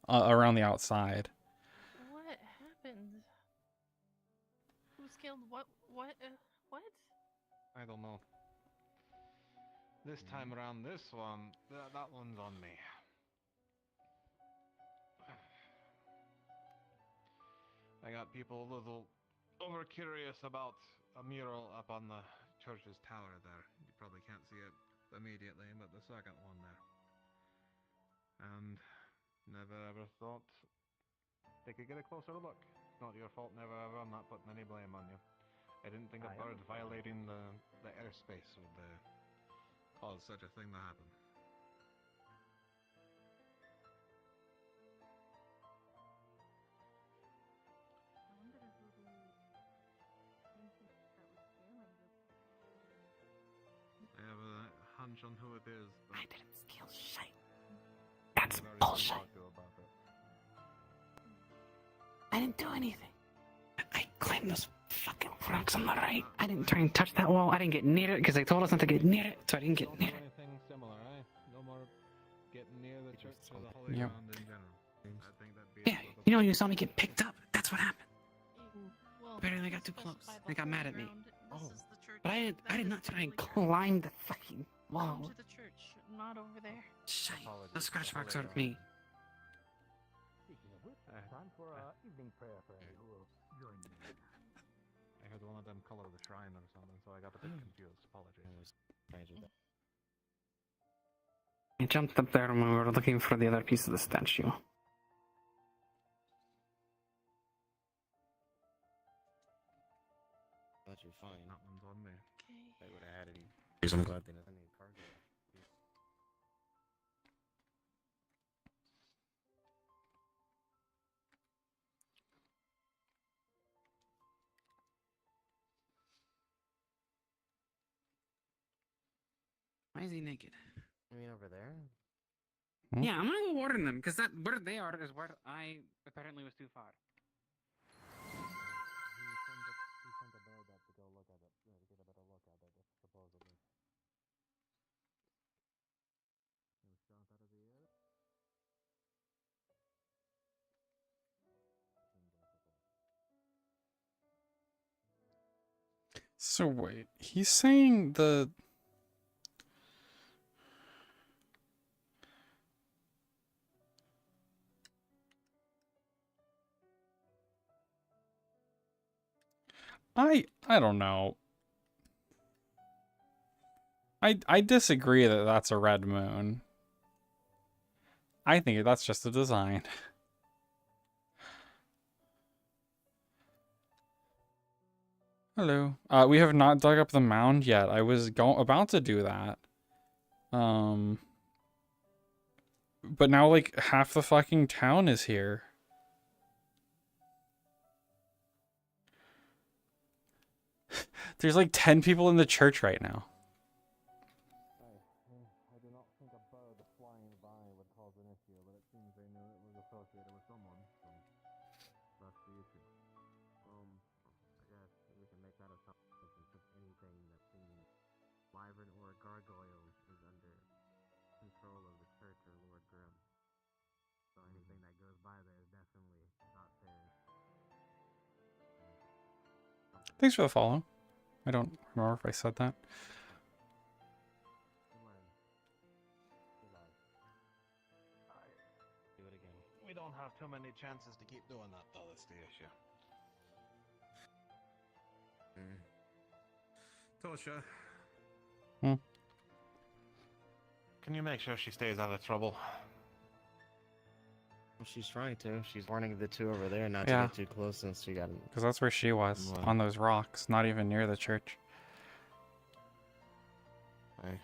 around the outside. What happened? Who scaled what? What? What? I don't know. This time around, this one, that one's on me. I got people a little over curious about a mural up on the church's tower there. You probably can't see it immediately, but the second one there. And never ever thought they could get a closer look. It's not your fault, never ever. I'm not putting any blame on you. I didn't think a bird violating the airspace would cause such a thing to happen. I wonder if we'll be thinking that was scaling the... I have a hunch on who it is, but... I didn't scale shit. That's bullshit. I didn't do anything. I climbed those fucking rocks on the right. I didn't try and touch that wall. I didn't get near it because they told us not to get near it, so I didn't get near it. Anything similar, eh? No more getting near the church or the holy Yep. ground in general. I think that'd be Yeah, you know when you saw me get picked up? That's what happened. Well, Apparently they got too close. specify the They got mad at me. ground. This is the church. But I That did is not try and totally climb the fucking wall. Come to the church, not over there. Shite. Those scratch marks are me. Speaking of which, time for evening prayer for any who will join me. I heard one of them color the shrine or something, so I got a bit confused. Apologies. I jumped up there when we were looking for the other piece of the statue. Thought you're fine. That one's on me. They would have had it. Because I'm glad they didn't have any cargo. Why is he naked? I mean, over there? Yeah, I'm gonna go warn them, because that where they are is where I apparently was too far. He sent a bird up to go look at it, to get a better look at it, supposedly. It was shot out of the air. So wait, he's saying I don't know. I disagree that that's a red moon. I think that's just a design. Hello. We have not dug up the mound yet. I was about to do that. But now like half the fucking town is here. There's like 10 people in the church right now. I do not think a bird flying by would cause an issue, but it seems they knew it was associated with someone, so that's the issue. I guess we can make that assumption since anything that seems vibrant or a gargoyle is under control of the church or Lord Grimm. So anything that goes by there is definitely not theirs. Thanks for the follow. I don't remember if I said that. Do it again. We don't have too many chances to keep doing that, though. That's the issue. Toshia. Can you make sure she stays out of trouble? She's trying to. She's warning the two over there not Yeah. to get too close since she got. Because that's where she was, What? on those rocks, not even near the church. Hey.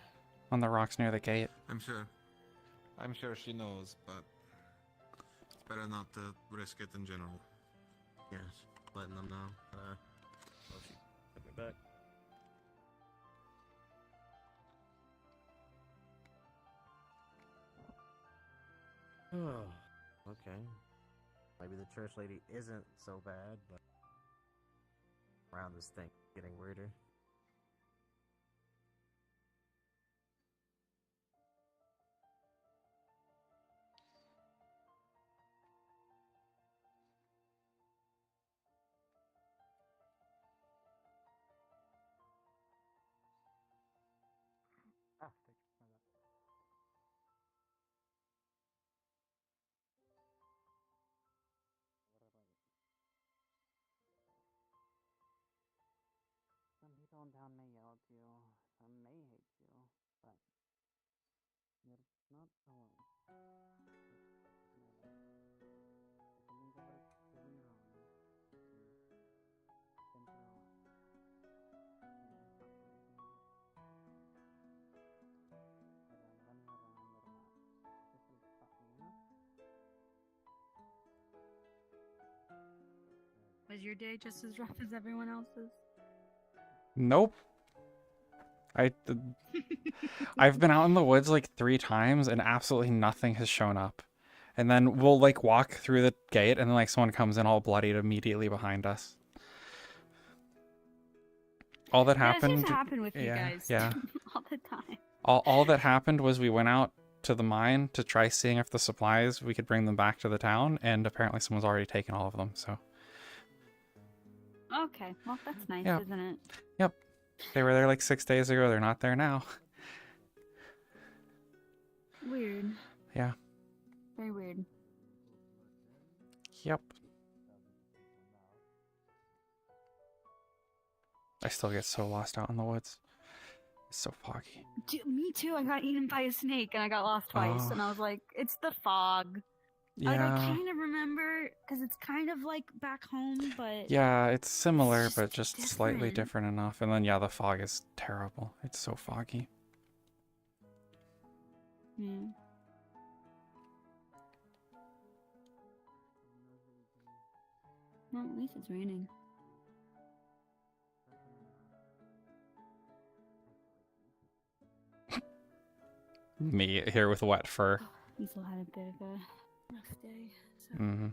On the rocks near the gate. I'm sure she knows, but it's better not to risk it in general. Yes, letting them know. Oh, she took me back. Oh, okay. Maybe the church lady isn't so bad, but around this thing getting weirder. Some people in town may yell at you, some may hate you, but you're not alone. If something's ever proven you wrong, you've been through a lot. You know, it's not so easy, is it? But running around a lot just has taught me, you know? Was your day just as rough as everyone else's? Nope. I've been out in the woods like 3 times and absolutely nothing has shown up. And then we'll like walk through the gate and then like someone comes in all bloodied immediately behind us. All that Yeah, happened. It seems to happen with you guys. Yeah. All the time. All that happened was we went out to the mine to try seeing if the supplies we could bring them back to the town, and apparently someone's already taken all of them. So. Okay, well that's nice, Yeah. isn't it? Yep. They were there like 6 days ago. They're not there now. Weird. Yeah. Very weird. Yep. I still get so lost out in the woods. It's so foggy. Me too. I got eaten by a snake and I got lost twice, Oh. and I was like, "It's the fog." Yeah. Like, I kind of remember because it's kind of like back home, but Yeah, it's similar, but just slightly different enough. And then, yeah, the fog is terrible. It's so foggy. Yeah. Well, at least it's raining. Me here with wet fur. Cecil had a bit of a rough day. So. Mm-hmm.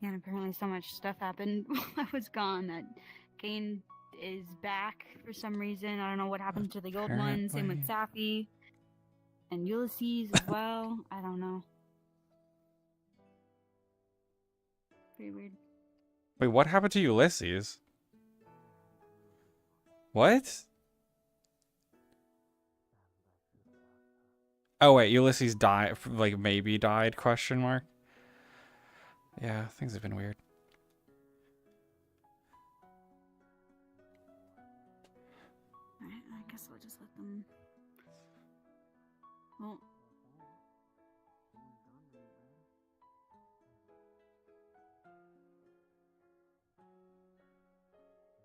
Yeah, and apparently so much stuff happened while I was gone that Kane is back for some reason. I don't know what happened to the old one. Same with Safi. And Ulysses as well. I don't know. Pretty weird. Wait, what happened to Ulysses? What? Oh wait, Ulysses died, like maybe died, question mark. Yeah, things have been weird. Alright, I guess I'll just let them. Well.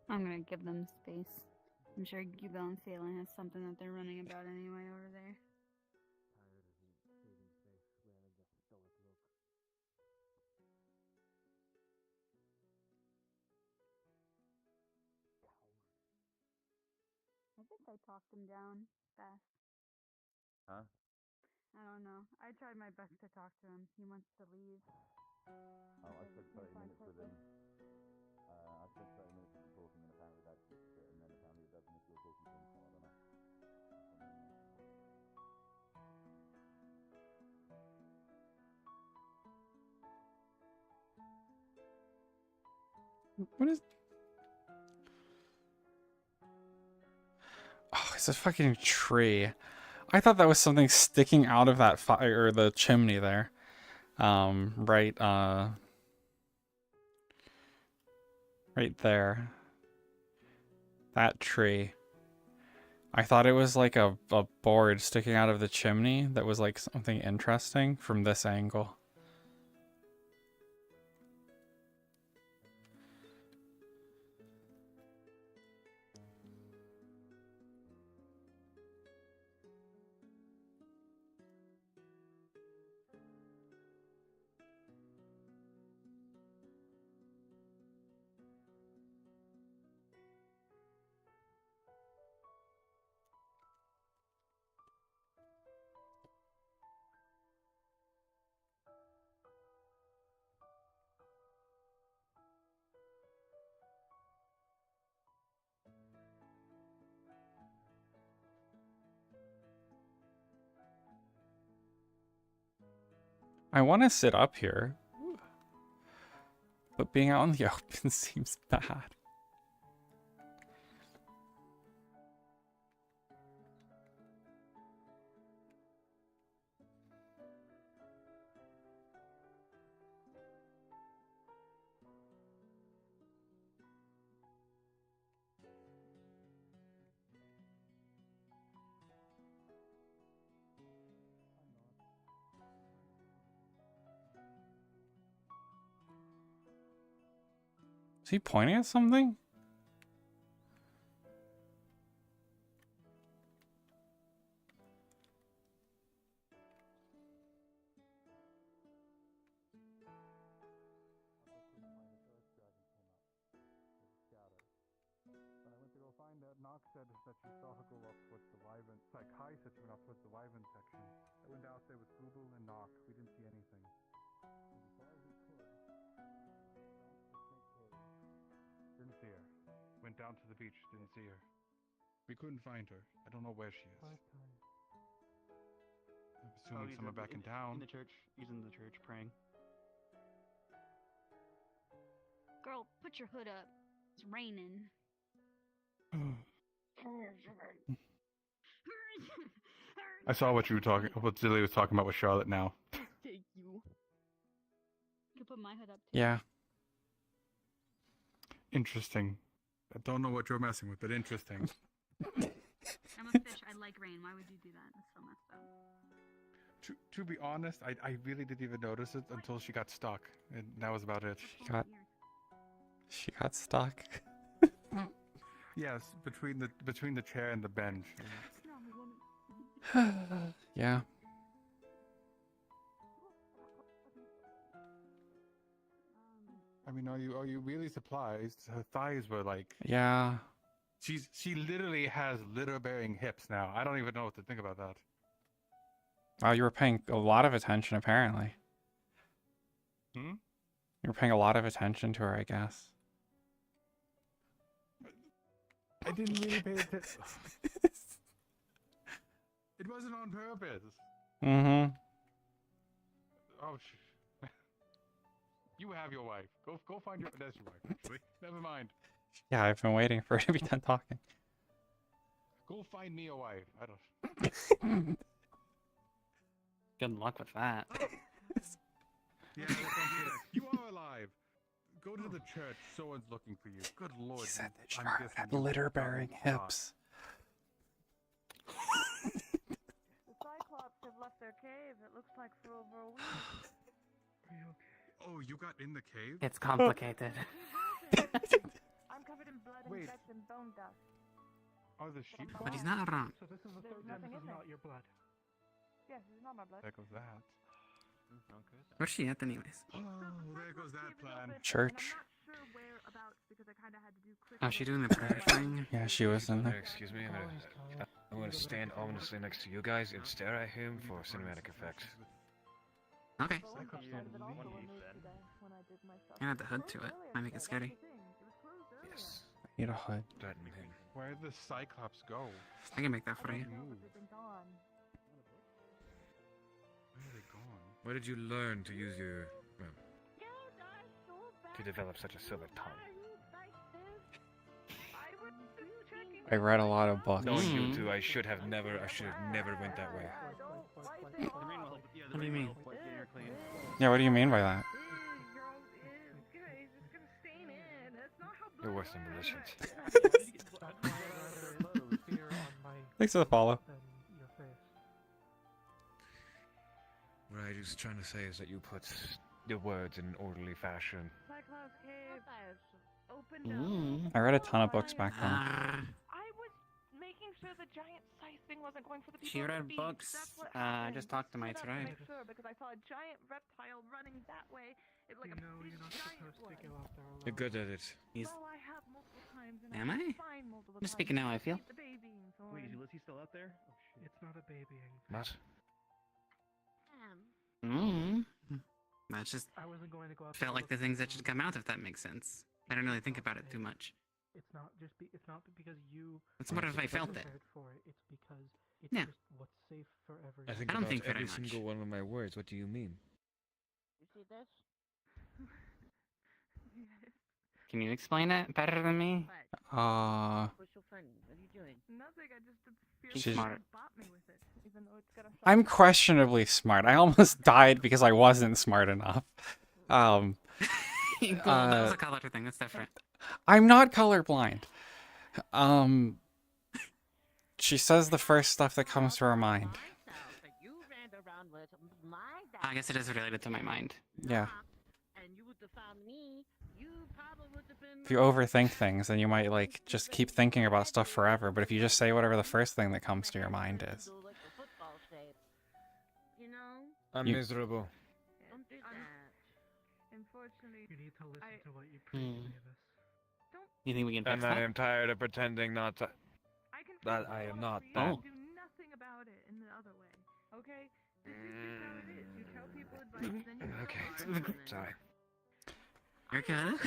I'm gonna give them space. I'm sure Gubel and Phelan has something that they're running about anyway over there. I think I talked him down fast. Huh? I don't know. I tried my best to talk to him. He wants to leave. Oh, I spent 30 minutes with him. I spent 30 minutes with him talking, and apparently that's just it. And then apparently it doesn't if you're talking to him, so I don't know. What is? Oh, it's a fucking tree. I thought that was something sticking out of that fire or the chimney there. Right there. That tree. I thought it was like a board sticking out of the chimney that was like something interesting from this angle. I want to sit up here, but being out in the open seems bad. Is he pointing at something? When I went to go find that, Nox said that she saw her go up towards the wyvern. Like Kai said she went up towards the wyvern section. I went out there with Google and Nox. We didn't see anything. As far as we could, didn't see her. Went down to the beach, didn't see her. We couldn't find her. I don't know where she is. I'm assuming somewhere back in town. In the church. He's in the church praying. Girl, put your hood up. It's raining. I saw what you were talking. What Zilly was talking about with Charlotte now. Take you. I could put my hood up too. Yeah. Interesting. I don't know what you're messing with, but interesting. I'm a fish. I like rain. Why would you do that? That's so messed up. To be honest, I really didn't even notice it until she got stuck, and that was about it. She got stuck. Yes, between the chair and the bench. Yeah. I mean, are you really surprised? Her thighs were like. Yeah. She literally has litter-bearing hips now. I don't even know what to think about that. Wow, you were paying a lot of attention, apparently. Hmm? You were paying a lot of attention to her, I guess. I didn't really pay attention. It wasn't on purpose. Mm-hmm. Oh, you have your wife. Go find your. That's your wife. Actually, never mind. Yeah, I've been waiting for her to be done talking. Go find me a wife. I don't. Good luck with that. Yeah, that's it. You are alive. Go to the church. Someone's looking for you. Good lord. He said that I'm Char guessing had you litter-bearing got shot. hips. The Cyclops have left their cave. It looks like for over a week. Are you okay? Oh, you got in the cave? It's complicated. I'm covered in blood and Wait. guts and bone dust. Are the sheep But he's gone? not around. So this is the There's third time nothing this is in there. not your blood. Yes, it's not my blood. There goes that. Where's she at, anyways? Oh, there goes that plan. Church. Oh, she doing the prayer thing? Yeah, she was in there. Excuse me, I'm gonna stand ominously next to you guys and stare at him for cinematic effect. Okay. Cyclops don't leave. Add the hood to it. Might make it scary. Yes. Need a hood. Threaten him. Where'd the Cyclops go? I can make that for you. Move. Where are they gone? Where did you learn to use your, well, to develop such a silver tongue? I read a lot of books. Knowing you two, I should have never went that way. What do you mean? Yeah, what do you mean by that? You're worse than malicious. Thanks for the follow. What I was trying to say is that you put the words in an orderly fashion. Cyclops cave opened I read a ton of books back then. I was making sure the giant scythe thing wasn't going for the people. She on the read beach. books. That's what I just happened. talked to my Just tribe. make sure, because I saw a giant reptile running that way. It like a big giant one. You're good at it. He's... Well, I have multiple times, and Am I? fine multiple I'm just times. speaking how I feel. Keep the babying for Wait, him. is Lizzie still out there? Oh shit. It's not a babying. What? That's just I wasn't going to go out felt there like the things that should come out, if that makes sense. I don't really think about it too much. It's not just it's not because you. It's more if I felt it. prepared for it. It's because it's Yeah. just what's safe for everyone. I think I don't about think very every much. single one of my words. What do you mean? You see this? Can you explain it better than me? What's so funny? What are you doing? Nothing. I just feel She's like smart. you bought me with it, even though it's got a I'm questionably smart. I almost died because I wasn't smart enough. Cool, that was a color thing. That's different. I'm not colorblind. She says the first stuff that comes to her mind. You ran around with my dad. I guess it is related to my mind. Yeah. And you would have found me. You probably would have been. If you overthink things, then you might like just keep thinking about stuff forever. But if you just say whatever the first thing that comes to your mind is. Like a football shape. You know? I'm You- miserable. Don't do that. Unfortunately, You need to listen to what you preach, Mavis. You think we can fix And I that? am tired of pretending not to. That I am not that. do nothing about it in the other way. Okay? This is just how it is. You tell people advice, then you Okay. Sorry. You're good.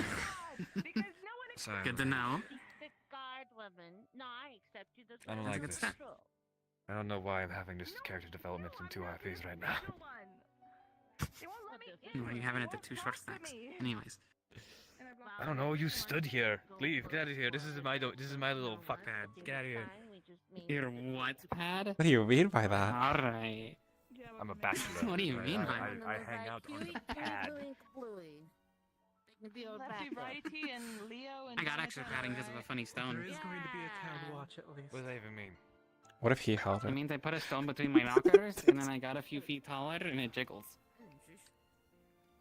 because no one Sorry. Good to know. The guard woman. No, I accept you. This I don't way. like That's this. a good step. I don't know why I'm having this character development in two IPs right now. They won't let me Why are you having it to two short stacks? Anyways. I don't know. You stood here. Leave. Get out of here. This is my little fuck pad. Get out of here. Your what pad? What do you mean by that? Alright. I'm a bachelor. What do you I- mean I- by I, I hang out on the pad. Lefty, righty, and Leo and I got extra padding because of a funny stone. There is going to be a town watch at least. What does that even mean? What if he held It it? means I put a stone between my knockers, and then I got a few feet taller, and it jiggles.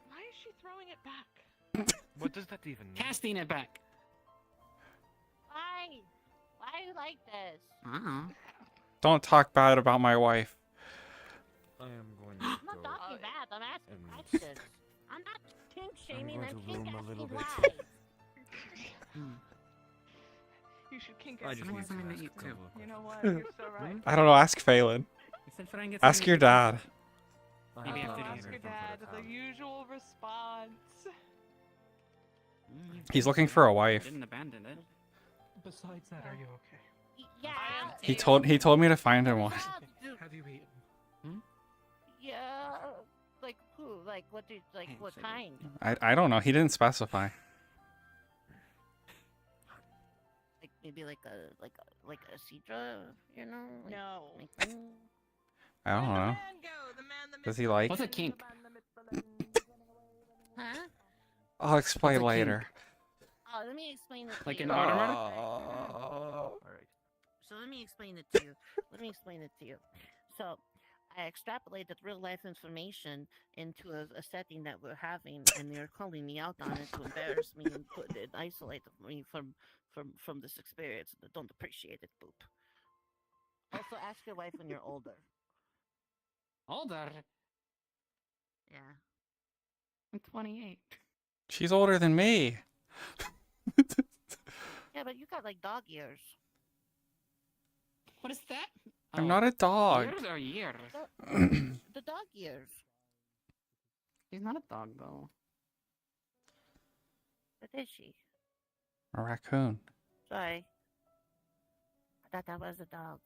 Why is she throwing it back? What does that even mean? Casting it back. Why? Why are you like this? Oh. Don't talk bad about my wife. I am going to I'm go. not talking bad. I'm asking and- questions. I'm not kink shaming. going I'm to kink roam a asking little bit. why. You should kink I ask just more. need something to to eat too. You know what? You're so right. I don't know. Ask Phelan. You said try and get Ask something your to eat. dad. Maybe Oh, after ask dinner. your dad. The usual response. He's looking for a wife. Didn't abandon it. Besides that, are you okay? Yeah. He told me to find him one. Have you eaten? Yeah. Like who? Like what? Like Hey, what so- kind? I don't know. He didn't specify. Like maybe like a cedra, you know? Like, No. Like, I don't know. Does he like? What's a kink? Huh? I'll explain What's a kink? later. Oh, let me explain it to Like you. in Armor? Alright. So let me explain it to you. So, I extrapolated real life information into a setting that we're having, and you're calling me out on it to embarrass me and isolate me from this experience. I don't appreciate it, Boop. Also, ask your wife when you're older. Older? Yeah. I'm 28. She's older than me. Yeah, but you got like dog ears. What is that? I'm not a dog. Years or years? The dog ears. She's not a dog, though. What is she? A raccoon. Sorry. I thought that was a dog.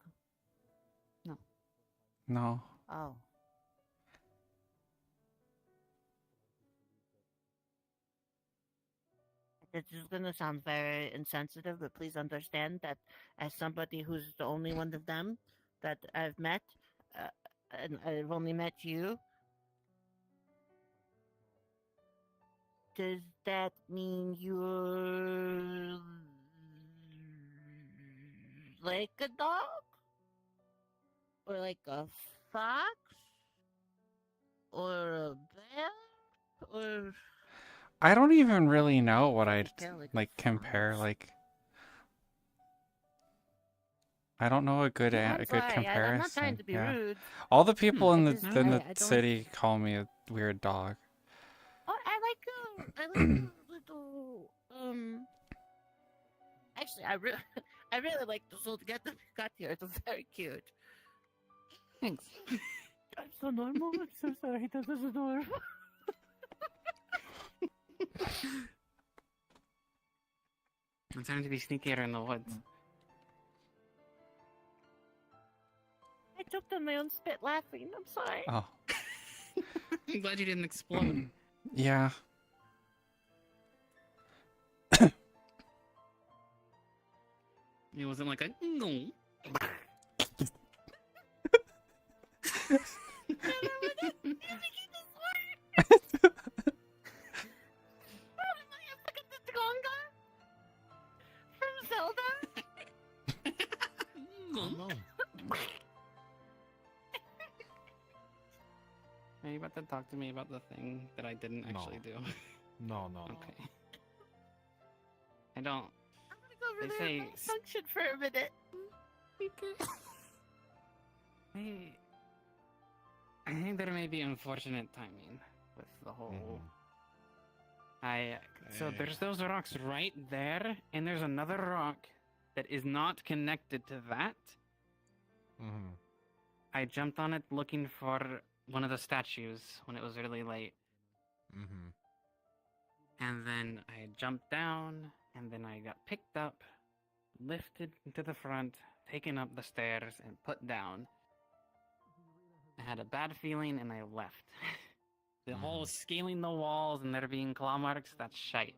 No. Oh. This is gonna sound very insensitive, but please understand that as somebody who's the only one of them that I've met, and I've only met you, does that mean you're like a dog? Or like a fox? Or a bear? Or... I don't even really know what I'd Like like compare. Like, I don't know a good I'm good sorry, comparison. I'm not trying to be yeah. rude. All the people in I the just- in I the don't- city call me a weird dog. Oh, I like the little Actually, I really like the little cat that we got here. It's very cute. Thanks. I'm so normal. I'm so sorry. That was adorable. I'm trying to be sneakier in the woods. I choked on my own spit laughing. I'm sorry. Oh. I'm glad you didn't explode. Yeah. It wasn't like a no. From Zelda? Are you about to talk to me about the thing that I didn't actually do? No. Okay. I don't. Over They there say and function for a minute. I think there may be unfortunate timing with the whole. So there's those rocks right there, and there's another rock that is not connected to that. I jumped on it looking for one of the statues when it was really late. And then I jumped down, and then I got picked up, lifted into the front, taken up the stairs, and put down. I had a bad feeling, and I left. The whole scaling the walls and there being claw marks, that's shite.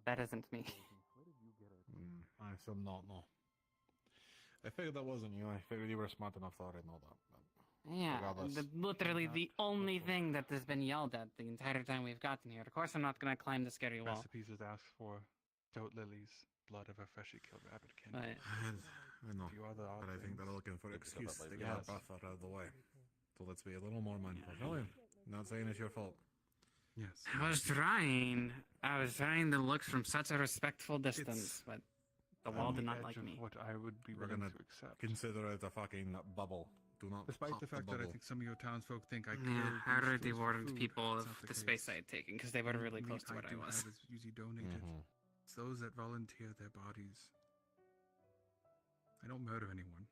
That isn't me. I still not know. I figured that wasn't you. I figured you were smart enough to already know that. Yeah, Regardless. literally the only thing that has been yelled at the entire time we've gotten here. Of course I'm not going to climb the scary wall. Recipes is asked for goat lilies, blood of a freshly killed rabbit kin. But- I know, Few other but I think they're looking for an excuse to get Yes. our buff out of the way. So let's be a little more mindful, shall we? Not saying it's your fault. Yes. I was trying to look from such a respectful distance, but the wall did not like me. What I would be We're willing gonna to accept. consider it a fucking bubble. Do not Despite pop the fact that I bubble. think some of your townsfolk think I Yeah, killed I these already fools for warned food, people that's of not the case. space I had taken because they were really Meat close to I what I do was. have is usually donated. It's those that volunteer their bodies. I don't murder anyone.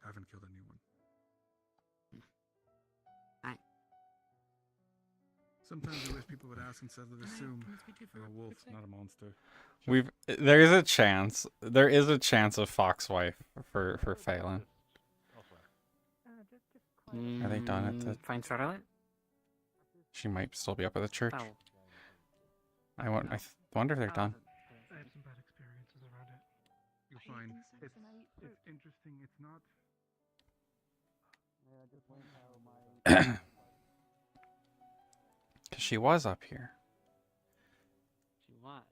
I haven't killed anyone. Sometimes I wish people would ask instead of assume. I'm a wolf, not a monster. There is a chance. There is a chance of Foxwife for Phelan. Are they done at the? Find Charlotte? She might still be up at the church. Oh. I wonder if they're done. I have some bad experiences around it. You'll find it's interesting. It's not. Because she was up here. She was.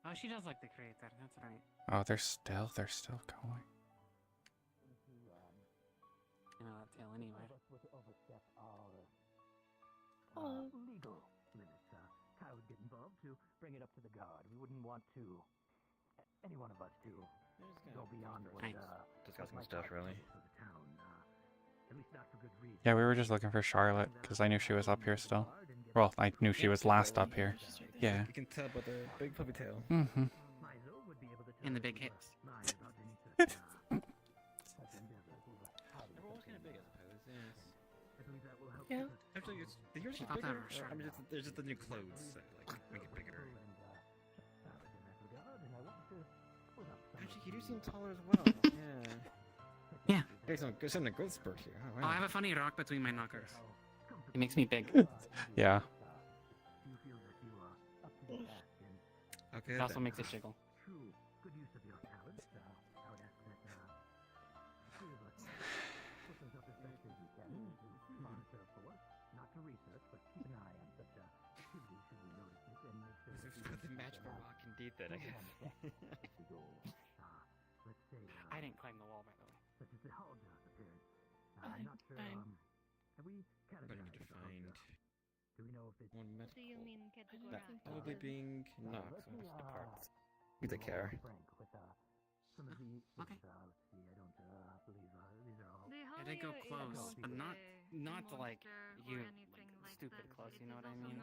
Oh, she does like to create that. That's right. Oh, they're still going. You know that tail anyway. Oh. Legal limits. Kai would get involved to bring it up to the guard. We wouldn't want to, any one of us to, go beyond what, discussing stuff, really. for the town. At least not for good reason. Yeah, we were just looking for Charlotte because I knew she was up here still. Well, I knew she was last up here. Yeah. You can tell by the big puppy tail. Mm-hmm. And the big hips. Yeah. Actually, the yours is thought bigger. that was I mean, there's just the new clothes that like make it bigger. Actually, you do seem taller as well. Yeah. Yeah. There's some growth spurt here. Oh, Oh, wow. I have a funny rock between my knockers. It makes me big. Yeah. Okay. It also makes it jiggle. Good use of your talents. I would ask that three of us put those up as best as we can to monitor, of course, not to research, but keep an eye on such activities should we notice it and make sure There's the magical rock indeed that I have. Let's say, I didn't climb the wall, by the way. such as the Haldor's appearance. I'm not sure. Have we But I need to find Do we know if it's one What do you mean that categorical? probably being knocked. So just the parts. You take care. some of the Okay. let's see, I don't believe these are all. I did go close, but not like you like, stupid close. You know what I mean?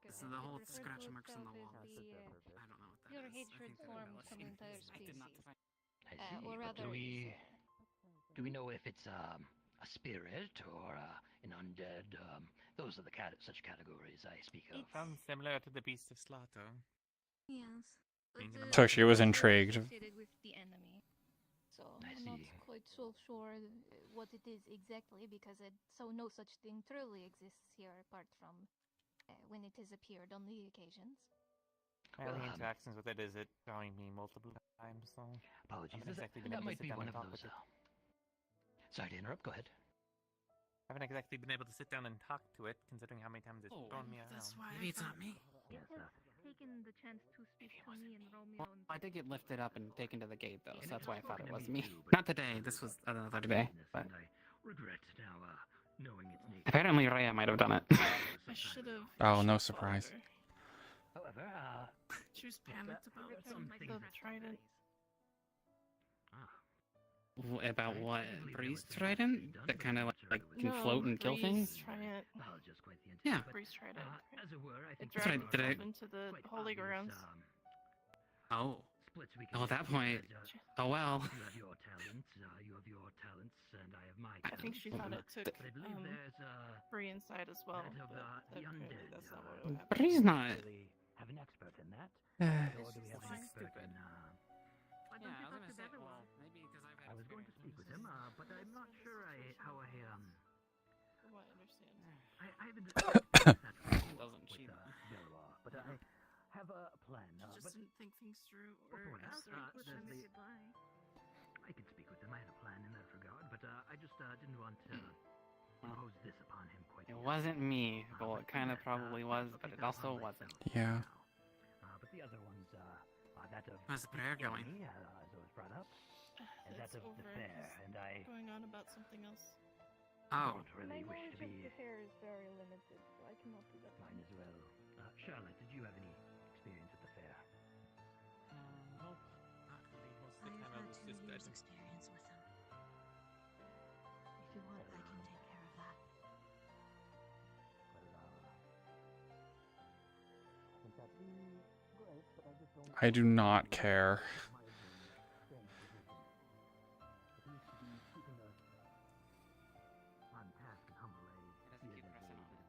This is the whole scratch marks on the wall. I don't know what that Your is. I hatred think they're forms from embellishing. entire I did not species. define. I see. Or but rather, do we know if it's a spirit or an undead? Those are the such categories I speak of. Sounds similar to the Beast of Slaughter. yes. Toshia was intrigued. Associated with the enemy. So I I'm not see. quite so sure what it is exactly because no such thing truly exists here apart from when it has appeared on the occasions. My Well, only interactions with it is it showing me multiple times, so Apologies. I haven't exactly been That able to might sit be down one and of talk those. with it. Sorry to interrupt. Go ahead. I haven't exactly been able to sit down and talk to it, considering how many times it's thrown me around. Maybe it's not me. It has taken the chance to speak to me and Romeo. Well, I did get lifted up and taken to the gate, though, so that's why I thought it was me. Not today. This was another day. But Regret now knowing its nature. apparently, Rhea might have done it. I should have. Oh, no surprise. However, She was panicked about something the trident. About what? Breeze trident? That kind of like can No, float and kill Breeze things? Trident. just quite the Yeah. Breeze trident. as it were, I think That's what I- Dragged did I- itself into the holy grounds. Oh. splits we can Well, at that make point, because, oh well. you have your talents, you have your talents, and I have my I talents. think she thought it took But I believe there's Bree inside as well. that of But the apparently undead. that's not what happened. But he's not. Really have an expert in that. Eh. Or do we have an expert in? Yeah, I was gonna say, well, maybe because I've had I was going to speak with him, but I'm not sure how I From what I understand. I haven't discussed that Doesn't with cheat. Belroir, but I have a plan. She But just didn't think things through, or before that, ask the right there's questions. I can speak with him. I had a plan in that regard, but I just didn't want to impose this upon him quite It yet. wasn't me. Well, it kind of probably was, but it also wasn't. Yeah. But the other ones, that of How's the prayer going? enemy, as it was brought up, and that It's of the over. fair, He's and I going on about something else. Oh. don't really My wish to knowledge of be the fair is very limited, so I cannot do that. mine as well. Charlotte, did you have any experience at the fair? Nope. Not really. Most of the time I was just dead. experience with them. If you want, I can take care of that. I think that'd be great, but I just don't. I do not care. On task and humble, It doesn't keep pressing on.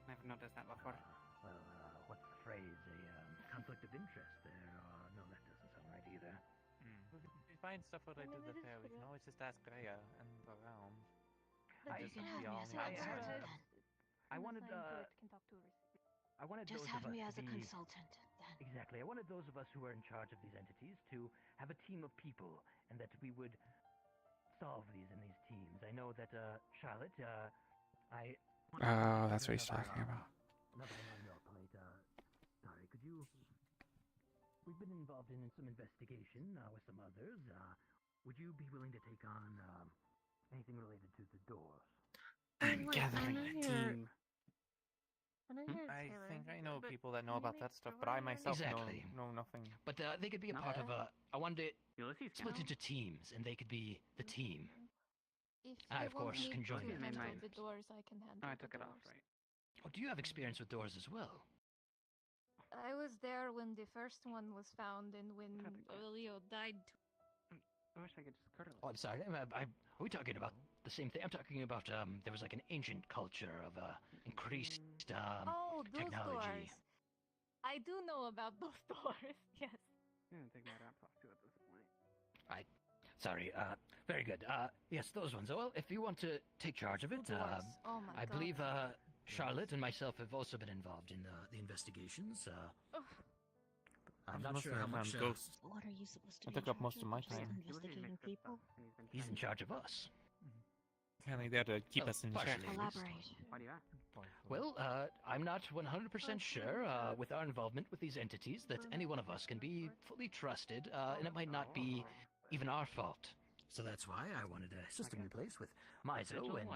I've noticed that before. Well, what's the phrase? A conflict of interest there? No, that doesn't sound right either. If you find stuff what I do the fair, we can always just ask Rhea and the realm. I- Just you can be have me all as a in on consultant. it. I wanted, I wanted Just those have of us me to as a be- consultant, then. Exactly. I wanted those of us who are in charge of these entities to have a team of people, and that we would solve these in these teams. I know that, Charlotte, I... Oh, that's what he's talking about. Another one on your plate, sorry, could you... We've been involved in some investigation, with some others, would you be willing to take on, anything related to the doors? I'm gathering a team. I think I know people that know about that stuff, but I myself know nothing. But they could be a part of I wanted to split into teams, and they could be the team. If I, you of want course, me can join to you. handle the doors, I can handle I the took it off, doors. right? Oh, do you have experience with doors as well? I was there when the first one was found and when Leo died. I wish I could just cuddle. Oh, I'm sorry. Are we talking about the same thing? I'm talking about there was like an ancient culture of increased Oh, those technology. doors. I do know about those doors. Yes. I'm gonna take my laptop too at this point. Sorry. Very good. Yes, those ones. Well, if you want to take charge of it, Oh my I God. believe Charlotte and myself have also been involved in the investigations. I'm not sure how much. What are you supposed to I do? took up most of my Just time. investigating people? He's in charge of us. Apparently there to keep Well, us in check. partially, at least. Elaborate. Why do you ask? Well, I'm not 100% sure with our involvement with these entities that any one of us can be fully trusted, and it might not be even our fault. So that's why I wanted a system in place with Mizo and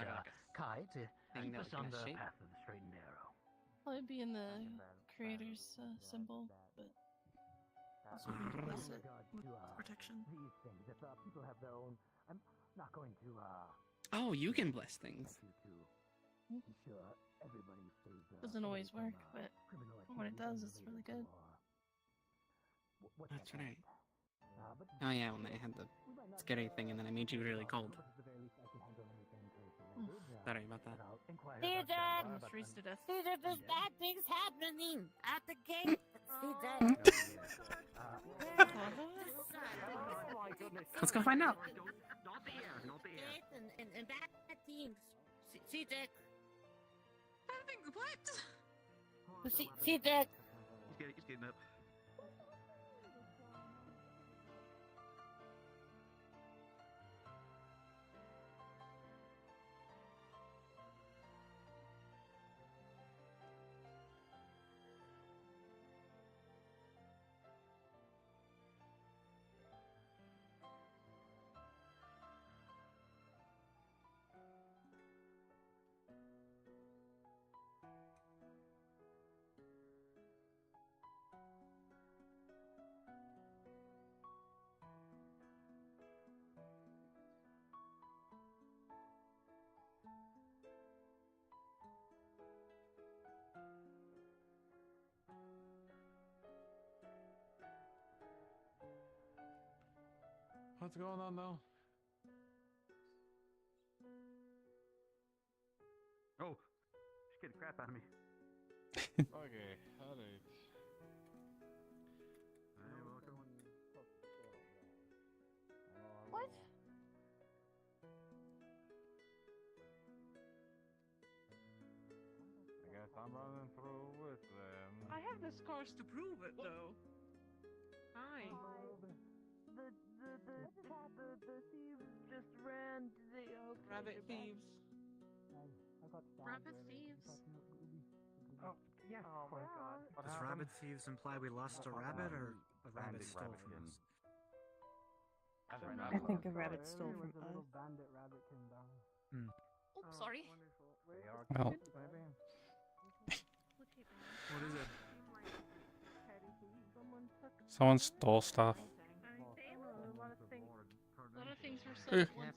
Kai to keep us on the path of the straight and narrow. Well, it'd be in the creator's symbol, but also we can bless it with protection. These things, if people have their own, I'm not going to. Oh, you can bless things. Sure, everybody stays. Doesn't always work, but when it does, it's really good. That's right. Oh yeah, when they had the scary thing and then I made you really cold. Sorry about that. Almost freeze to death. Caesar, there's bad things happening at the gate. Caesar. Let's go find out. Not the air. And bad teams. Caesar. What? Caesar. He's getting up. What's going on now? Oh, she scared the crap out of me. Okay, alright. What? I guess I'm running through with them. I have the scars to prove it, though. Hi. The thieves just ran. Rabbit thieves. Rabbit thieves? Oh, yeah. Oh my god. Does rabbit thieves imply we lost a rabbit or a rabbit stole from us? I think a rabbit stole from us. Oops, sorry. Well, What is it? someone stole stuff. A lot of things were Eh. sold once.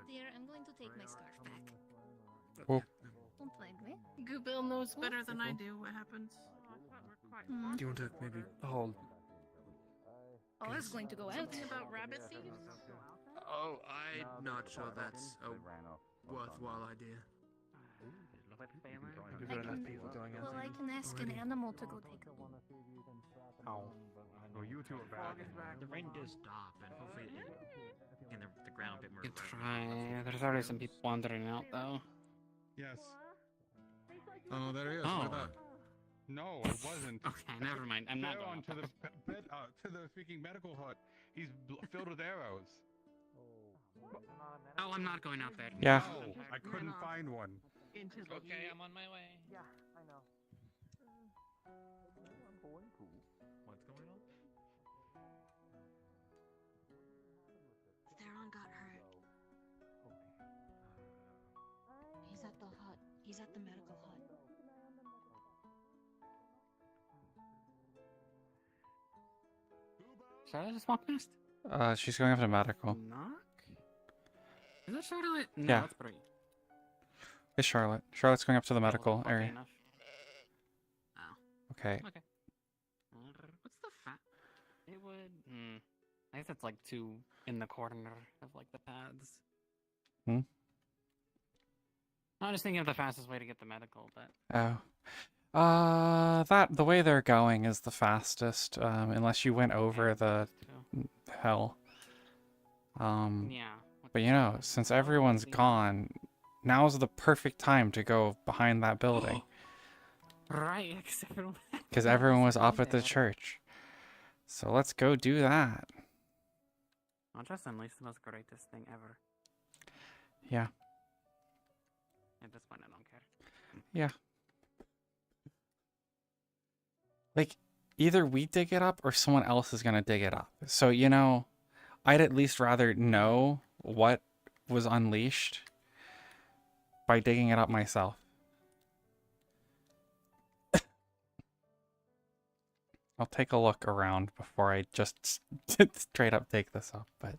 Dear, I'm going to take my scarf back. Oh. Don't mind me. Goobill knows better than I do what happens. Do you want to maybe hold? Oh, I was going to go out. Something about rabbit thieves? Oh, I'm not sure that's a worthwhile idea. I can ask an animal to go take a look. Ow. Oh, you two are bad. The rain does stop, and hopefully in the ground a bit more. Good try. There's already some people wandering out though. Yes. Oh, there he is. Oh. Look at that. No, it wasn't. Okay, never mind. I'm not They're going on to the bed, to the freaking medical hut. He's filled with arrows. Oh, I'm not going out there. Yeah. No, I couldn't find one. Okay, I'm on my way. Yeah, I know. I'm going to. What's going on? Theron got hurt. He's at the hut. He's at the medical hut. Charlotte just walked past. She's going up to medical. Knock? Is that Charlotte? No, Yeah. that's Brie. It's Charlotte. Charlotte's going up to the Oh, medical okay area. enough. Oh. Okay. Okay. What's the fat? It would. I guess it's like two in the corner of like the paths. Hmm. I'm just thinking of the fastest way to get the medical, but Oh. The way they're going is the fastest, unless you went over the hell. Yeah. But you know, since everyone's gone, now's the perfect time to go behind that building. right, Because everyone was up at the church. So let's go do that. I'll just unleash the most greatest thing ever. Yeah. At this point, I don't care. Yeah. Like, either we dig it up or someone else is gonna dig it up. So, you know, I'd at least rather know what was unleashed by digging it up myself. I'll take a look around before I just straight up take this up, but...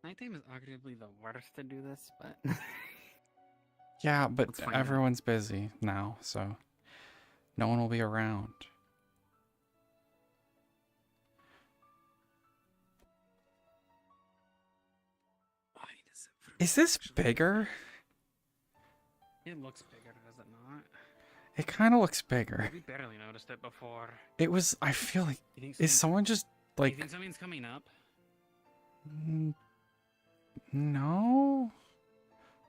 Nighttime is arguably the worst to do this, but Yeah, but Let's find out. everyone's busy now, so no one will be around. Is this bigger? it looks bigger, does it not? It kind of looks bigger. We barely noticed it before. It was, I feel like, You think is someone just, Do you like, think something's coming up? no?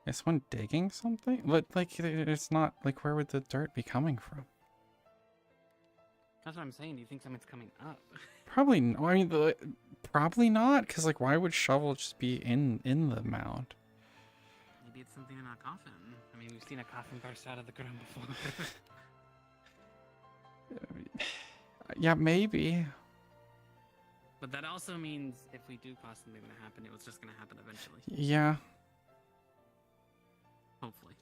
Is someone digging something? But, like, it's not, like, where would the dirt be coming from? That's what I'm saying. Do you think something's coming up? Probably, no. I mean, probably not, because, like, why would shovel just be in the mound? Maybe it's something in a coffin. I mean, we've seen a coffin burst out of the ground before. Yeah, maybe. But that also means if we do cause something to happen, it was just going to happen eventually. Yeah. Hopefully.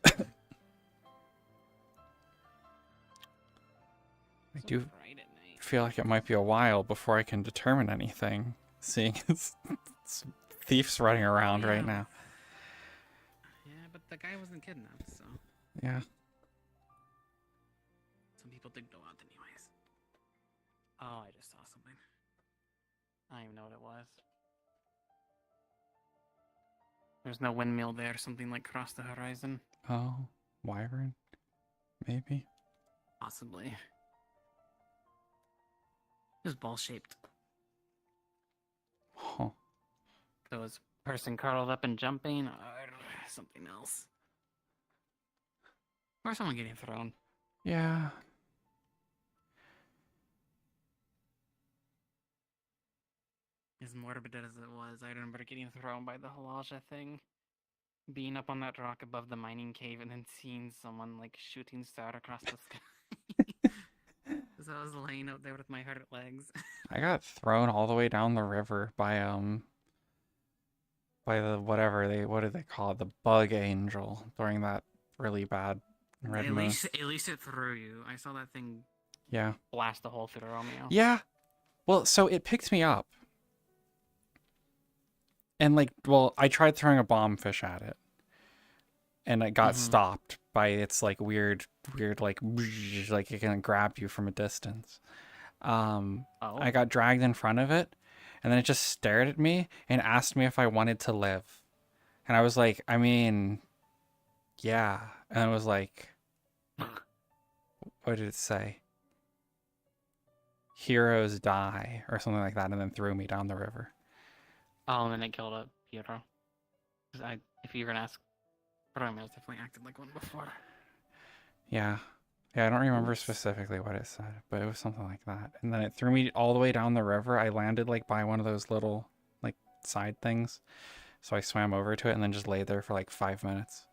I do feel like it might be a while before I can determine anything, seeing it's thieves running around right now. Yeah, but the guy wasn't kidnapped, so Yeah. some people did go out anyways. Oh, I just saw something. I don't even know what it was. There's no windmill there. Something like crossed the horizon. Oh, wyvern? Maybe? Possibly. It was ball-shaped. Huh. So was person curled up and jumping, or something else. Or someone getting thrown. Yeah. As morbid as it was, I remember getting thrown by the Halaja thing. Being up on that rock above the mining cave and then seeing someone like shooting star across the sky. As I was laying out there with my hurt legs. I got thrown all the way down the river by the what did they call it? The bug angel during that really bad red moon. At least it threw you. I saw that thing Yeah. blast a hole through Romeo. Yeah. Well, so it picked me up. And like, well, I tried throwing a bomb fish at it. And it got stopped by its like weird like it can grab you from a distance. I got dragged in front of it, and then it just stared at me and asked me if I wanted to live. And I was like, I mean, yeah. And I was like, what did it say? heroes die or something like that, and then threw me down the river. Oh, and then it killed a Pietro. If you were gonna ask, Romeo's definitely acted like one before. Yeah. Yeah, I don't remember specifically what it said, but it was something like that. And then it threw me all the way down the river. I landed like by one of those little like side things. So I swam over to it and then just laid there for like 5 minutes.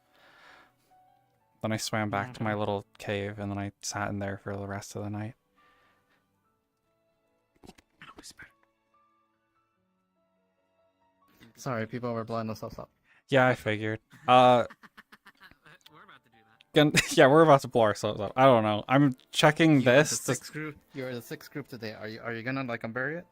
Then I swam back to my little cave and then I sat in there for the rest of the night. Sorry, people were blowing themselves up. Yeah, I figured. Yeah, we're about to blow ourselves up. I don't know. I'm checking this. You're the sixth group today. Are you gonna like unbury it?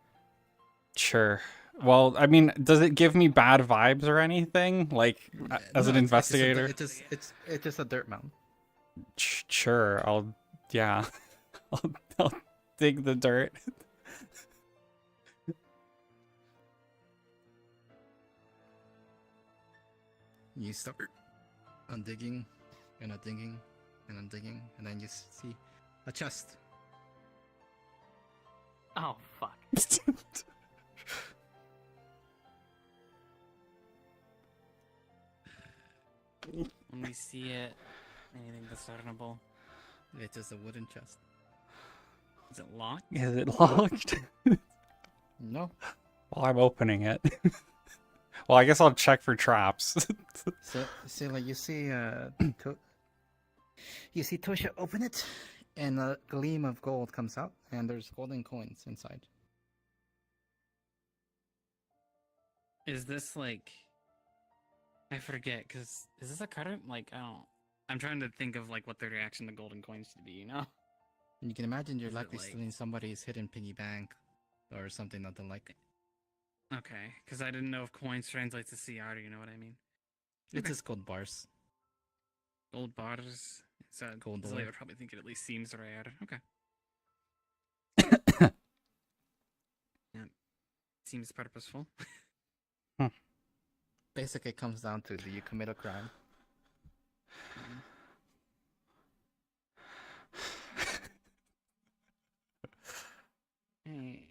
Sure. Well, I mean, does it give me bad vibes or anything? Like, as an investigator? It's just a dirt mound. Sure. Yeah. I'll dig the dirt. You start undigging and undigging and undigging, and then you see a chest. Oh, fuck. Let me see it. Anything discernible? It's just a wooden chest. Is it locked? Is it locked? No. Well, I'm opening it. Well, I guess I'll check for traps. So like you see Toshia open it, and a gleam of gold comes out, and there's golden coins inside. Is this like... I forget, because is this a current? Like, I'm trying to think of like what the reaction to golden coins should be, you know? You can imagine you're Is it likely like- stealing somebody's hidden piggy bank, or something nothing like. Okay, because I didn't know if coins translates to CR, you know what I mean? It's Okay. just gold bars. Gold bars. So Gold I ore. would probably think it at least seems rare. Okay. Yeah. Seems purposeful. Basically, it comes down to, do you commit a crime? Hey.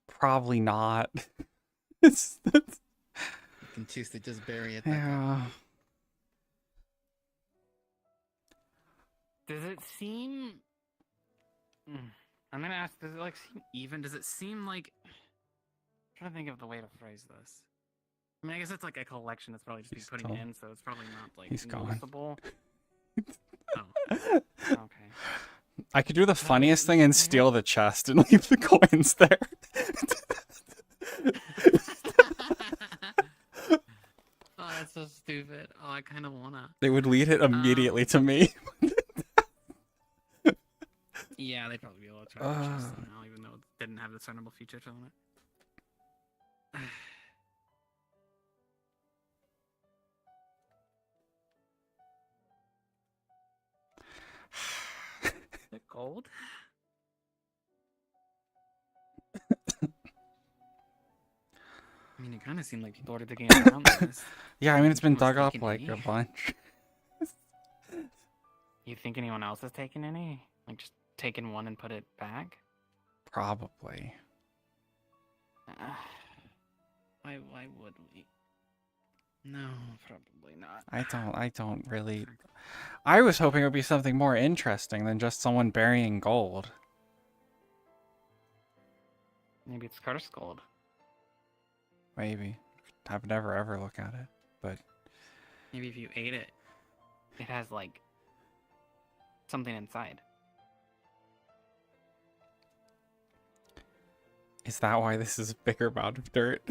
Probably not. You can choose to just bury it. Yeah. Does it seem... I'm gonna ask, does it like seem even? Does it seem like... I'm trying to think of the way to phrase this. I mean, I guess it's like a collection that's probably just be putting gone. in, so it's probably not like He's gone. noticeable. Oh. Okay. I could do the funniest thing and steal the chest and leave the coins there. Oh, that's so stupid. Oh, I kind of wanna. They would lead it immediately to me. Yeah, they'd probably be able to try to chest somehow, even though it didn't have discernible features on it. Is it gold? I mean, it kind of seemed like people were digging around this. Yeah, I mean, it's been People dug up taking like any. a bunch. You think anyone else has taken any? Like, just taken one and put it back? Probably. Why would we? No, probably not. I don't really... I was hoping it would be something more interesting than just someone burying gold. Maybe it's cursed gold. Maybe. I've never ever looked at it, but... Maybe if you ate it, it has, like, something inside. Is that why this is a bigger amount of dirt?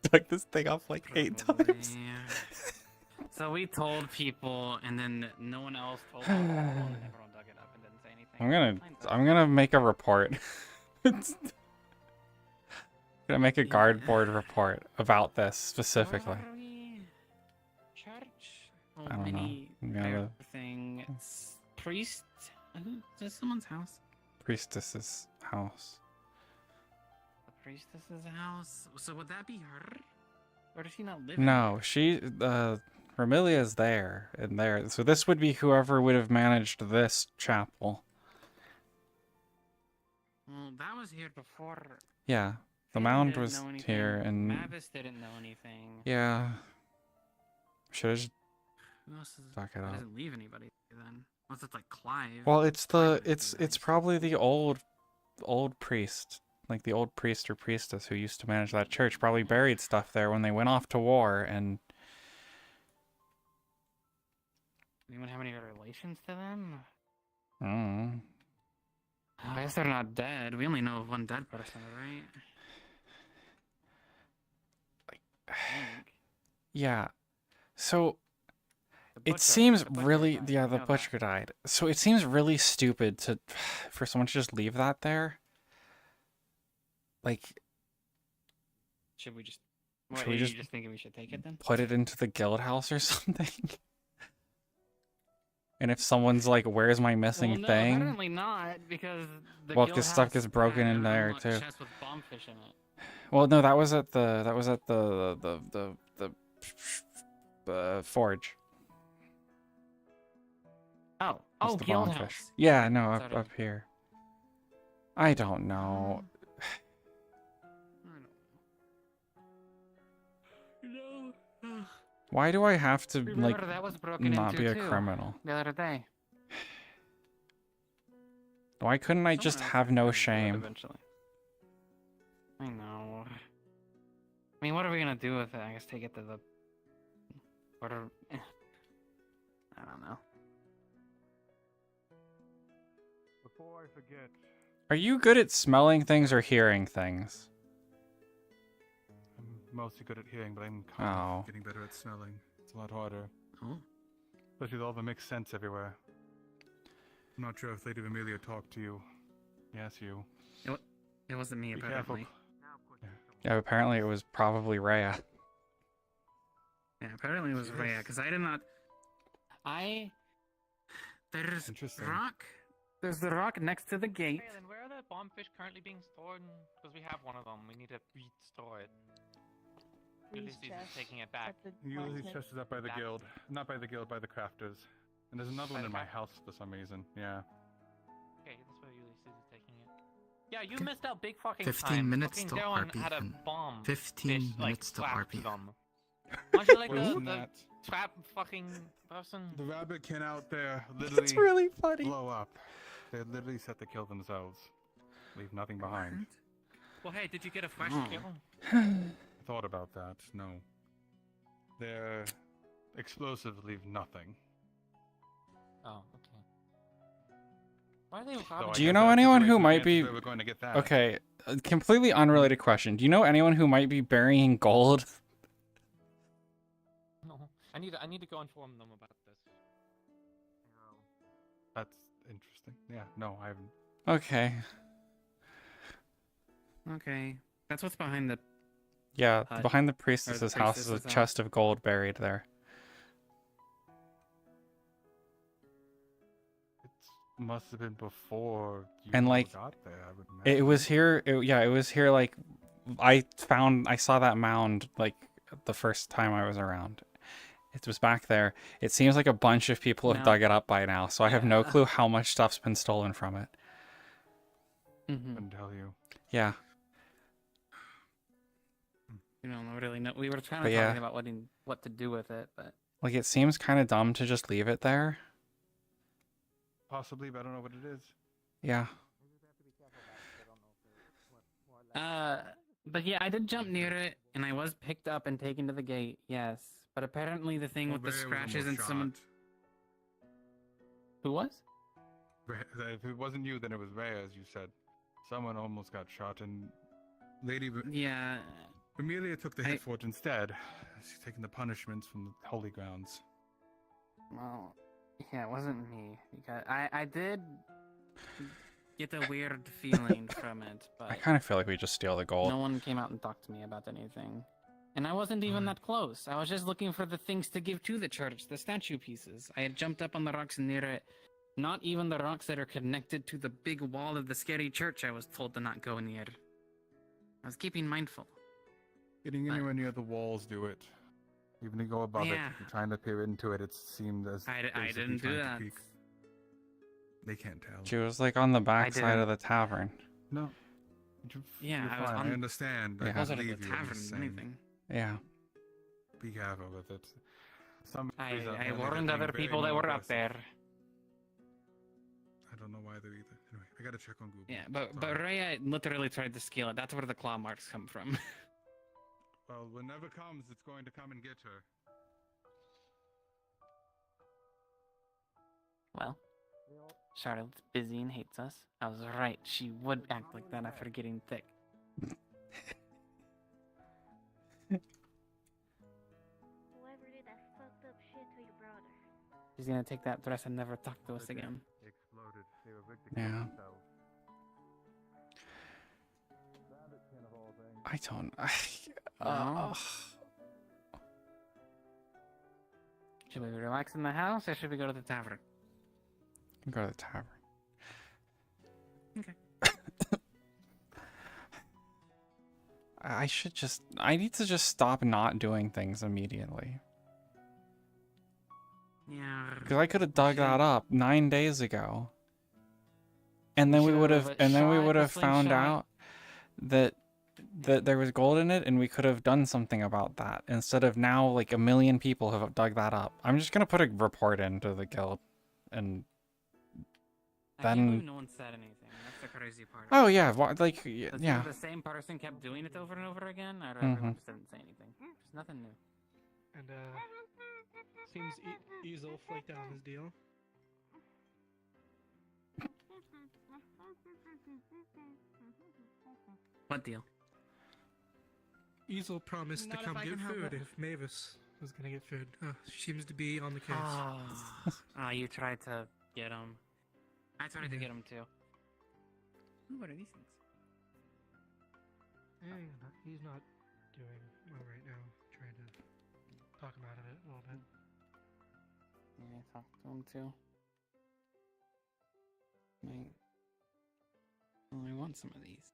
Dug this thing up like 8 times. Yeah. So we told people, and then no one else told people, and everyone dug it up and didn't say anything. I'm gonna make a report. Gonna make a guard-board report about this specifically. Church? I don't know. Mini Yeah, thing. It's priest. Is this someone's house? Priestess's house. The priestess's house. So would that be her? Or does she not live? No, she, Remilia's there, and there. So this would be whoever would have managed this chapel. Well, that was here before. Yeah, the Finn mound didn't was know anything, here, and Mavis didn't know anything. yeah, should have just Who else is, dug it that up. doesn't leave anybody then. Unless it's like Clive. Well, it's Clive the might be it's probably the old priest, like the old priest or priestess who used to manage that church. Probably buried stuff there when they went off to war, and Anyone have any relations to them? I don't know. I guess they're not dead. We only know of one dead person, right? I think. Yeah. So The it butcher- seems the butcher really died, yeah, we the know butcher died. So it seems really stupid to for someone to just leave that there. Like, Should we just? What, should we are just you just thinking we should take it then? put it into the guild house or something? And if someone's like, "Where's my missing Well, no, thing?" apparently not, because the Well, guild because stuff house gets broken had in an there unlocked too. chest with bombfish in it. Well, no, that was at the forge. Oh, It's the guild bombfish. house. Yeah, no, up Sorry. up here. I don't know. Why do I have to Remember like that was broken not into be a too, criminal? the other day. Why couldn't I just have no shame? Eventually. I know. I mean, what are we gonna do with it? I guess take it to the. What are? I don't know. Before I forget, Are you good at smelling things or hearing things? I'm mostly good at hearing, but I'm Oh. kind of getting better at smelling. It's a lot harder. Oh. Especially with all the mixed scents everywhere. I'm not sure if Lady Amelia talked to you. Yes, you. It wasn't me, Be careful. apparently. Yeah, apparently it was probably Rhea. Yeah, apparently it was Rhea, because I did not. There's rock. There's the rock next to the gate. Hey, then where are the bombfish currently being stored? Because we have one of them. We need to restore it. Ulysses is taking it back. Ulysses' chest is up by the guild. Not by the guild, by the crafters. And there's another one in my house for some reason. Yeah. Okay, that's where Ulysses is taking it. Yeah, you missed out big fucking 15 time. minutes Fucking to Darren RP. had a bomb. 15 fish, minutes to slapped RP. them. Aren't you like Worse the than that. trap fucking person? The rabbit can out there literally That's really funny. blow up. They literally set to kill themselves. Leave nothing behind. Well, hey, did you get a fresh kill? Thought about that. No. Their explosives leave nothing. Oh, okay. Why are they So robbing? I Do you guess know that anyone who situation might answers be where we're going to get that. okay? A completely unrelated question. Do you know anyone who might be burying gold? No, I need to go inform them about this. That's interesting. Yeah, no, I haven't. Okay. Okay, that's what's behind the. Yeah, hut, behind the or priestess's house is a priestess's chest of gold buried there. Must have been before you And all like, got there. I would it imagine. was here. Yeah, it was here. Like, I saw that mound like the first time I was around. It was back there. It seems like a bunch of people have No. dug it up by now, so I have no Yeah. clue how much stuff's been stolen from it. Couldn't tell you. Yeah. You don't really know. We were trying But to yeah. talking about what to do with it, but Like, it seems kind of dumb to just leave it there. Possibly, but I don't know what it is. Yeah. but yeah, I did jump near it, and I was picked up and taken to the gate. Yes, but apparently the thing Well, with the Rhea was scratches and almost someone. shot. Who was? If it wasn't you, then it was Rhea, as you said. Someone almost got shot, and Lady Yeah. Amelia took the hit for it instead. She's taking the punishments from the holy grounds. Well, yeah, it wasn't me because I did get a weird feeling from it, but I kind of feel like we just steal the gold. no one came out and talked to me about anything. And I wasn't even that close. I was just looking for the things to give to the church, the statue pieces. I had jumped up on the rocks near it. Not even the rocks that are connected to the big wall of the scary church I was told to not go near. I was keeping mindful. Getting anywhere near the walls do it. Even to go above Yeah. it, if you're trying to peer into it, it seemed as I basically didn't do trying to that. peek. They can't tell. She was like on the back side didn't. of the tavern. No, Yeah, You're I was fine. on. I understand. I Yeah. can't Closer to leave the you. I'm tavern just than saying, anything. Yeah. be careful with it. Some I trees out there, they're warned getting other very people that more were up aggressive. there. I don't know why they're either. Anyway, I gotta check on Google. Yeah, but Rhea literally tried to steal it. That's where the claw marks come from. Well, whenever comes, it's going to come and get her. Well, Charlotte's busy and hates us. I was right. She would act like that after getting thick. Whoever did that fucked up shit to your brother. She's gonna take that dress and never talk to us again. Exploded. They were quick to Yeah. kill themselves. I don't. No. Should we relax in the house or should we go to the tavern? Go to the tavern. Okay. I need to just stop not doing things immediately. Yeah. Because I could have dug that up 9 days ago. And then we would have found out that there was gold in it, and we could have done something about that. Instead of now, like, 1 million people have dug that up. I'm just gonna put a report into the guild, and I can't then. believe no one said anything. That's the crazy part. Oh yeah, like Does yeah. The same person kept doing it over and over again, or Mhm. everyone just didn't say anything? There's nothing new. And seems Easel flaked out on his deal. What deal? Easel promised Not to if come I get can help food it. if Mavis was gonna get food. She seems to be on the case. You tried to get him. I tried to get him too. Ooh, what are these things? He's not doing well right now. Trying to talk him out of it a little bit. Yeah, I talked to him too. I want some of these.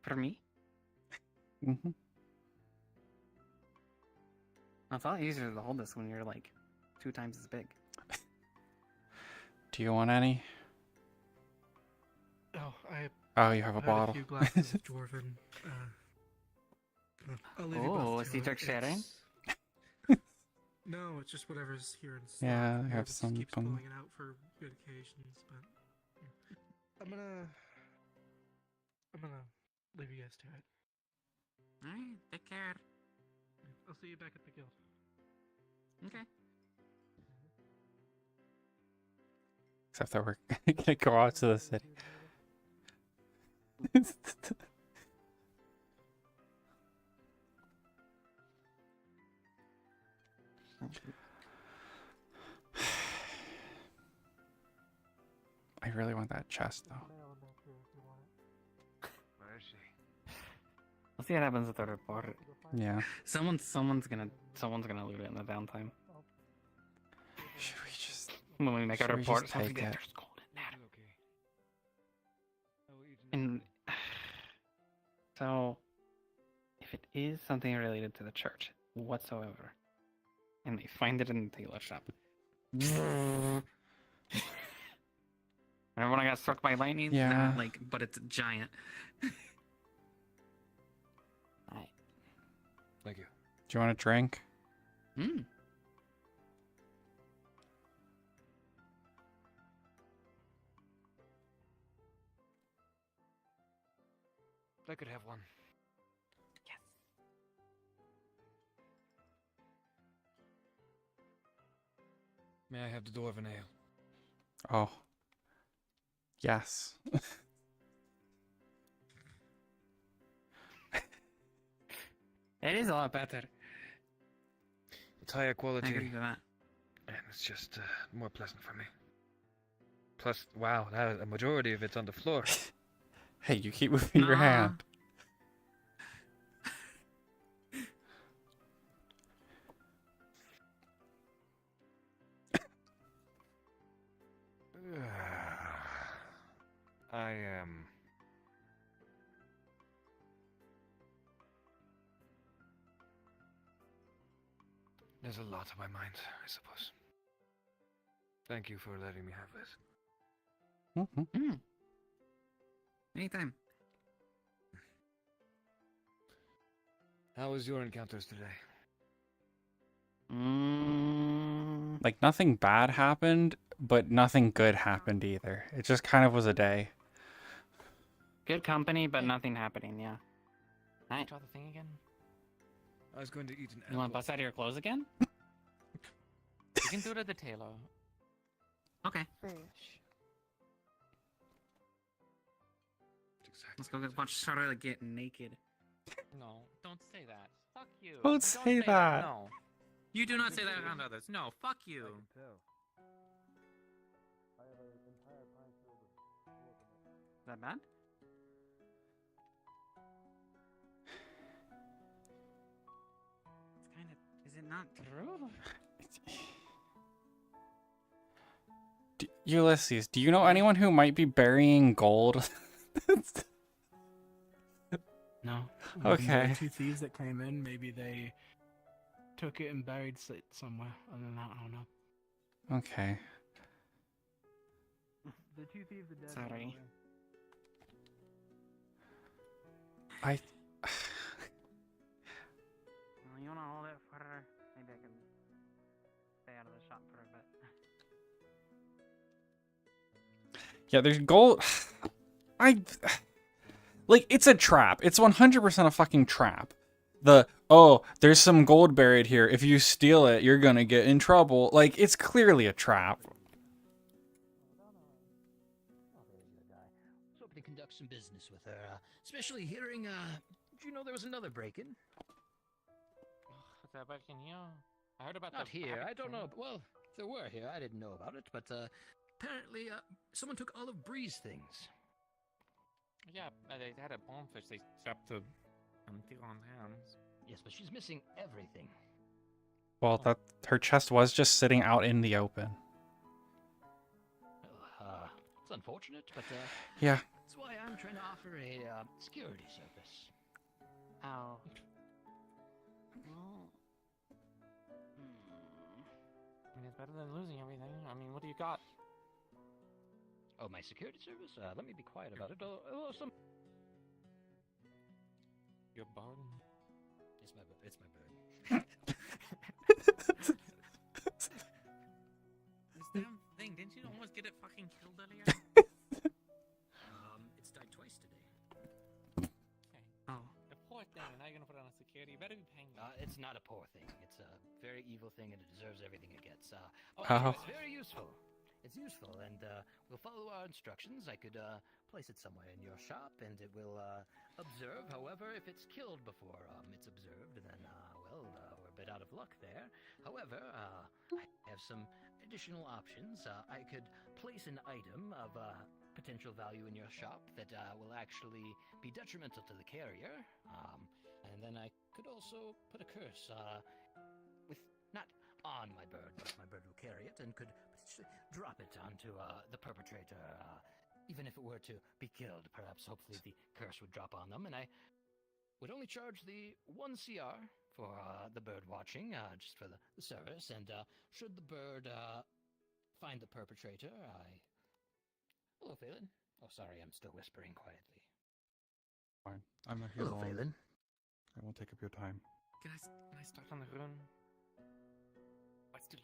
For me? Mm-hmm. It's a lot easier to hold this when you're like 2 times as big. Do you want any? Oh, you have a I had bottle. A few glasses of dwarven. I'll leave you both Oh, to so you it. took sharing? No, it's just whatever's here in stock. Yeah, I have Mavis some keeps fun. pulling it out for good occasions, but I'm gonna leave you guys to it. Alright, take care. I'll see you back at the guild. Okay. Except that we're gonna go out to the city. I really want that chest though. Where is she? We'll see what happens with the report. Yeah. Someone's gonna loot it in the downtime. Should we just when we make a should we report? just Don't take forget it? there's gold in there. And so, if it is something related to the church whatsoever, and they find it in the tailor shop. Remember when I got struck by lightning? Yeah. But it's giant. Alright. Thank you. Do you want a drink? Hmm. I could have one. Yes. May I have the dwarven ale? Oh. Yes. It is a lot better. It's higher quality. I agree with that. And it's just more pleasant for me. Plus, wow, that a majority of it's on the floor. Hey, you keep moving your hand. I am. There's a lot on my mind, I suppose. Thank you for letting me have this. Anytime. How was your encounters today? Like, nothing bad happened, but nothing good happened either. It just kind of was a day. Good company, but nothing happening. Yeah. Nice. Try the thing again. I was going to eat an apple. You want to bust out of your clothes again? You can do it at the tailor. Okay. Let's go watch Charlotte get naked. No, don't say that. Fuck you. Don't say that. No. You do not say that around others. No, fuck you. Is that bad? It's kind of. Is it not true? Ulysses, do you know anyone who might be burying gold? No. Okay. The 2 thieves that came in, maybe they took it and buried it somewhere. Other than that, I don't know. Okay. The 2 thieves are dead. Sorry. I. Well, you want to hold it for her? Maybe I can stay out of the shop for a bit. Yeah, there's gold. Like, it's a trap. It's 100% a fucking trap. There's some gold buried here. If you steal it, you're gonna get in trouble. Like, it's clearly a trap. I was hoping to conduct some business with her, especially hearing, did you know there was another break-in? Is that back in here? I heard about Not the here, rabbit I don't thing. know. Well, if there were here, I didn't know about it, but, apparently, someone took all of Bree's things. Yeah, they had a bonefish they strapped to Theron's hands. Yes, but she's missing everything. Well, her chest was just sitting out in the open. Well, it's unfortunate, but, Yeah. that's why I'm trying to offer a, security service. Oh. I mean, it's better than losing everything. I mean, what do you got? Oh, my security service? Let me be quiet about it. Some... Your bird? It's my bird. This damn thing, didn't you almost get it fucking killed earlier? It's died twice today. Okay. Oh. The poor thing, and now you're gonna put it on security. You better be paying me. It's not a poor thing. It's a very evil thing, and it deserves everything it gets. Oh. It's very useful. It's useful, and we'll follow our instructions. I could place it somewhere in your shop, and it will observe. However, if it's killed before it's observed, then we're a bit out of luck there. However, I have some additional options. I could place an item of potential value in your shop that will actually be detrimental to the carrier, and then I could also put a curse with not on my bird, but my bird will carry it and could drop it onto the perpetrator, even if it were to be killed. Perhaps, hopefully, the curse would drop on them, and I would only charge the 1 CR for the bird watching, just for the service. And should the bird find the perpetrator, Hello, Phelan. Oh, sorry, I'm still whispering quietly. Fine. I'm not here Hello, long. Phelan. I won't take up your time. Can I start on the rune? Oh, it's too late.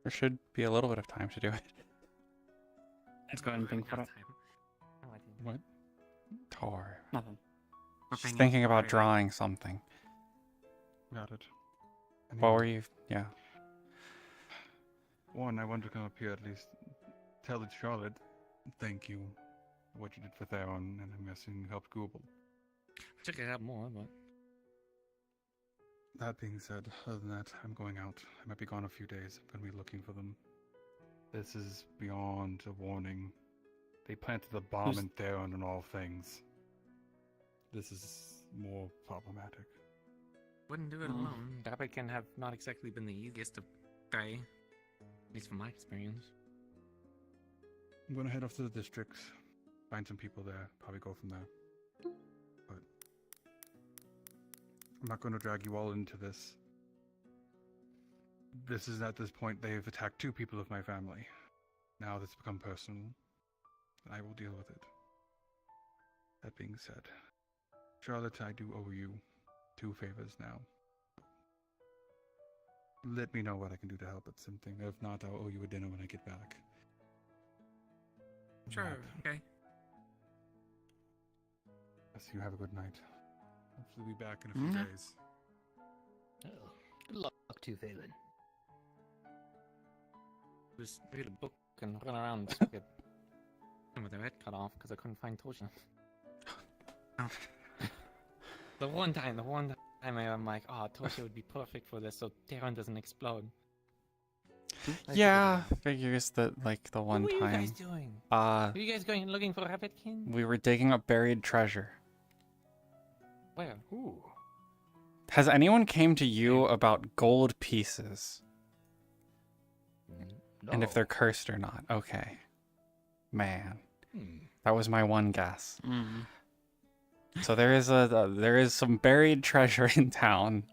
There should be a little bit of time to do it. Let's go ahead and think for it. What? Tar. Nothing. She's thinking about drawing something. Got it. What were you? Yeah. One, I want to come up here at least tell it Charlotte thank you for what you did for Theron, and I'm guessing you helped Google. Check it out more, but... That being said, other than that, I'm going out. I might be gone a few days. I'm going to be looking for them. This is beyond a warning. They planted a bomb in Theron and all things. This is more problematic. Wouldn't do it alone. Rabbit can have not exactly been the easiest to pray. At least from my experience. I'm going to head off to the districts, find some people there, probably go from there. But I'm not going to drag you all into this. This is at this point they've attacked 2 people of my family. Now that's become personal. I will deal with it. That being said, Charlotte, I do owe you 2 favors now. Let me know what I can do to help at something. If not, I'll owe you a dinner when I get back. Sure, okay. Yes, you have a good night. Hopefully be back in a few days. Oh, good luck to you, Phelan. Just read a book and run around get with their head cut off because I couldn't find Toshia. Oh. The one time I'm like, oh, Toshia would be perfect for this so Terran doesn't explode. Yeah, figures that like the one What were time. you guys doing? Were you guys going looking for Rabbitkin? we were digging up buried treasure. Where? Ooh. Has anyone came to you about gold pieces? And if they're cursed or not? Okay. Man. That was my one guess. So there is some buried treasure in town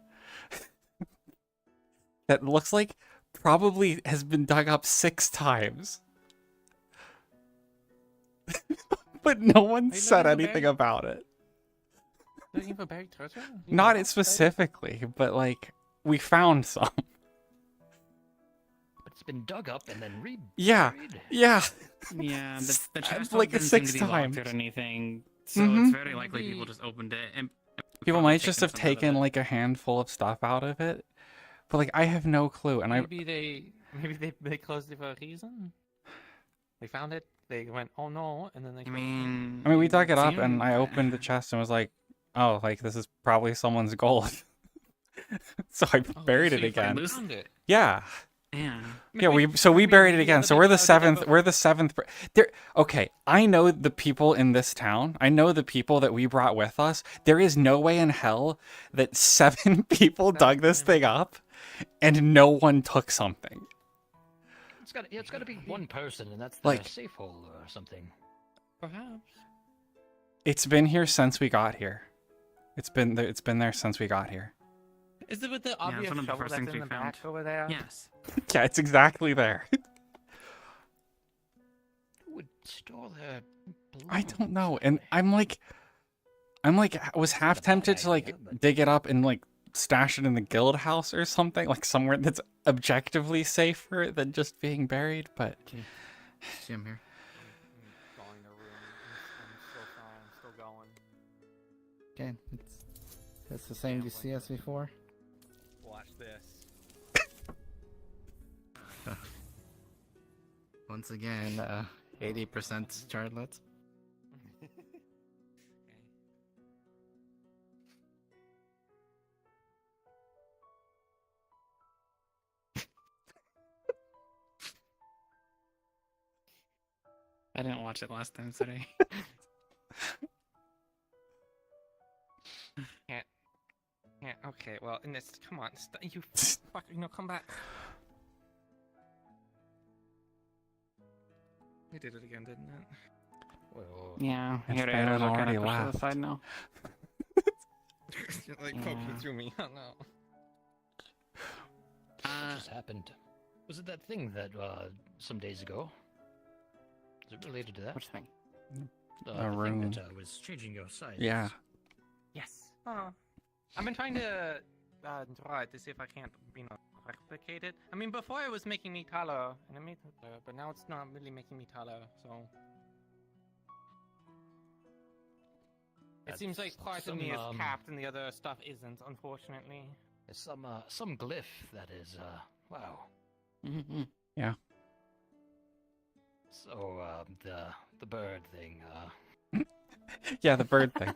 that looks like probably has been dug up 6 times. But no one said anything about it. Looking for buried treasure? Not it specifically, but like we found some. But it's been dug up and then reburied. Yeah. Yeah, the chest like didn't 6 seem to be times. locked or anything, so it's very likely people just opened it and People probably might just have some out of taken it. like a handful of stuff out of it, but like I have no clue. And Maybe they closed it for a reason. They found it. They went, oh no, and then they. I mean, we dug it up, and I opened the chest and was like, "Oh, like this is probably someone's gold." So I buried so it you again. found it? Yeah. Yeah. Yeah, we buried it again. So we're the 7th. We're the 7th. There. Okay, I know the people in this town. I know the people that we brought with us. There is no way in hell that 7 people dug this thing up, and no one took something. It's got to be one person, and that's Like- the safe hole or something. Perhaps. It's been here since we got here. It's been there since we got here. Is it with the it's obvious one of the shovel first that's things in we the found. back over there? Yes. Yeah, it's exactly there. Who would store their I don't know, and I'm like, was half tempted to like dig it up and like stash it in the guild house or something, like somewhere that's objectively safer than just being buried. But See, I'm here. Going to room. I'm still going. Okay, it's the same DC as before. Watch this. Once again, 80% Charlotte. I didn't watch it last time, sorry. Yeah, okay, well, in this, come on, you fuck, come back. We did it again, didn't it? Well, Yeah, It's here better arrows than are already kind of pushed to left. the side now. Like, Yeah. poking through me, oh no. what just happened? Was it that thing that some days ago? Is it related to that? Which thing? The A thing room. that was changing your size. Yeah. Yes. Oh. I've been trying to draw it to see if I can't, replicate it. I mean, before it was making me taller, and it made me taller, but now it's not really making me taller, so... It seems like part of me is capped and the other stuff isn't, unfortunately. There's some glyph that is, wow. Mm-hmm. Yeah. So, the bird thing, Yeah, the bird thing.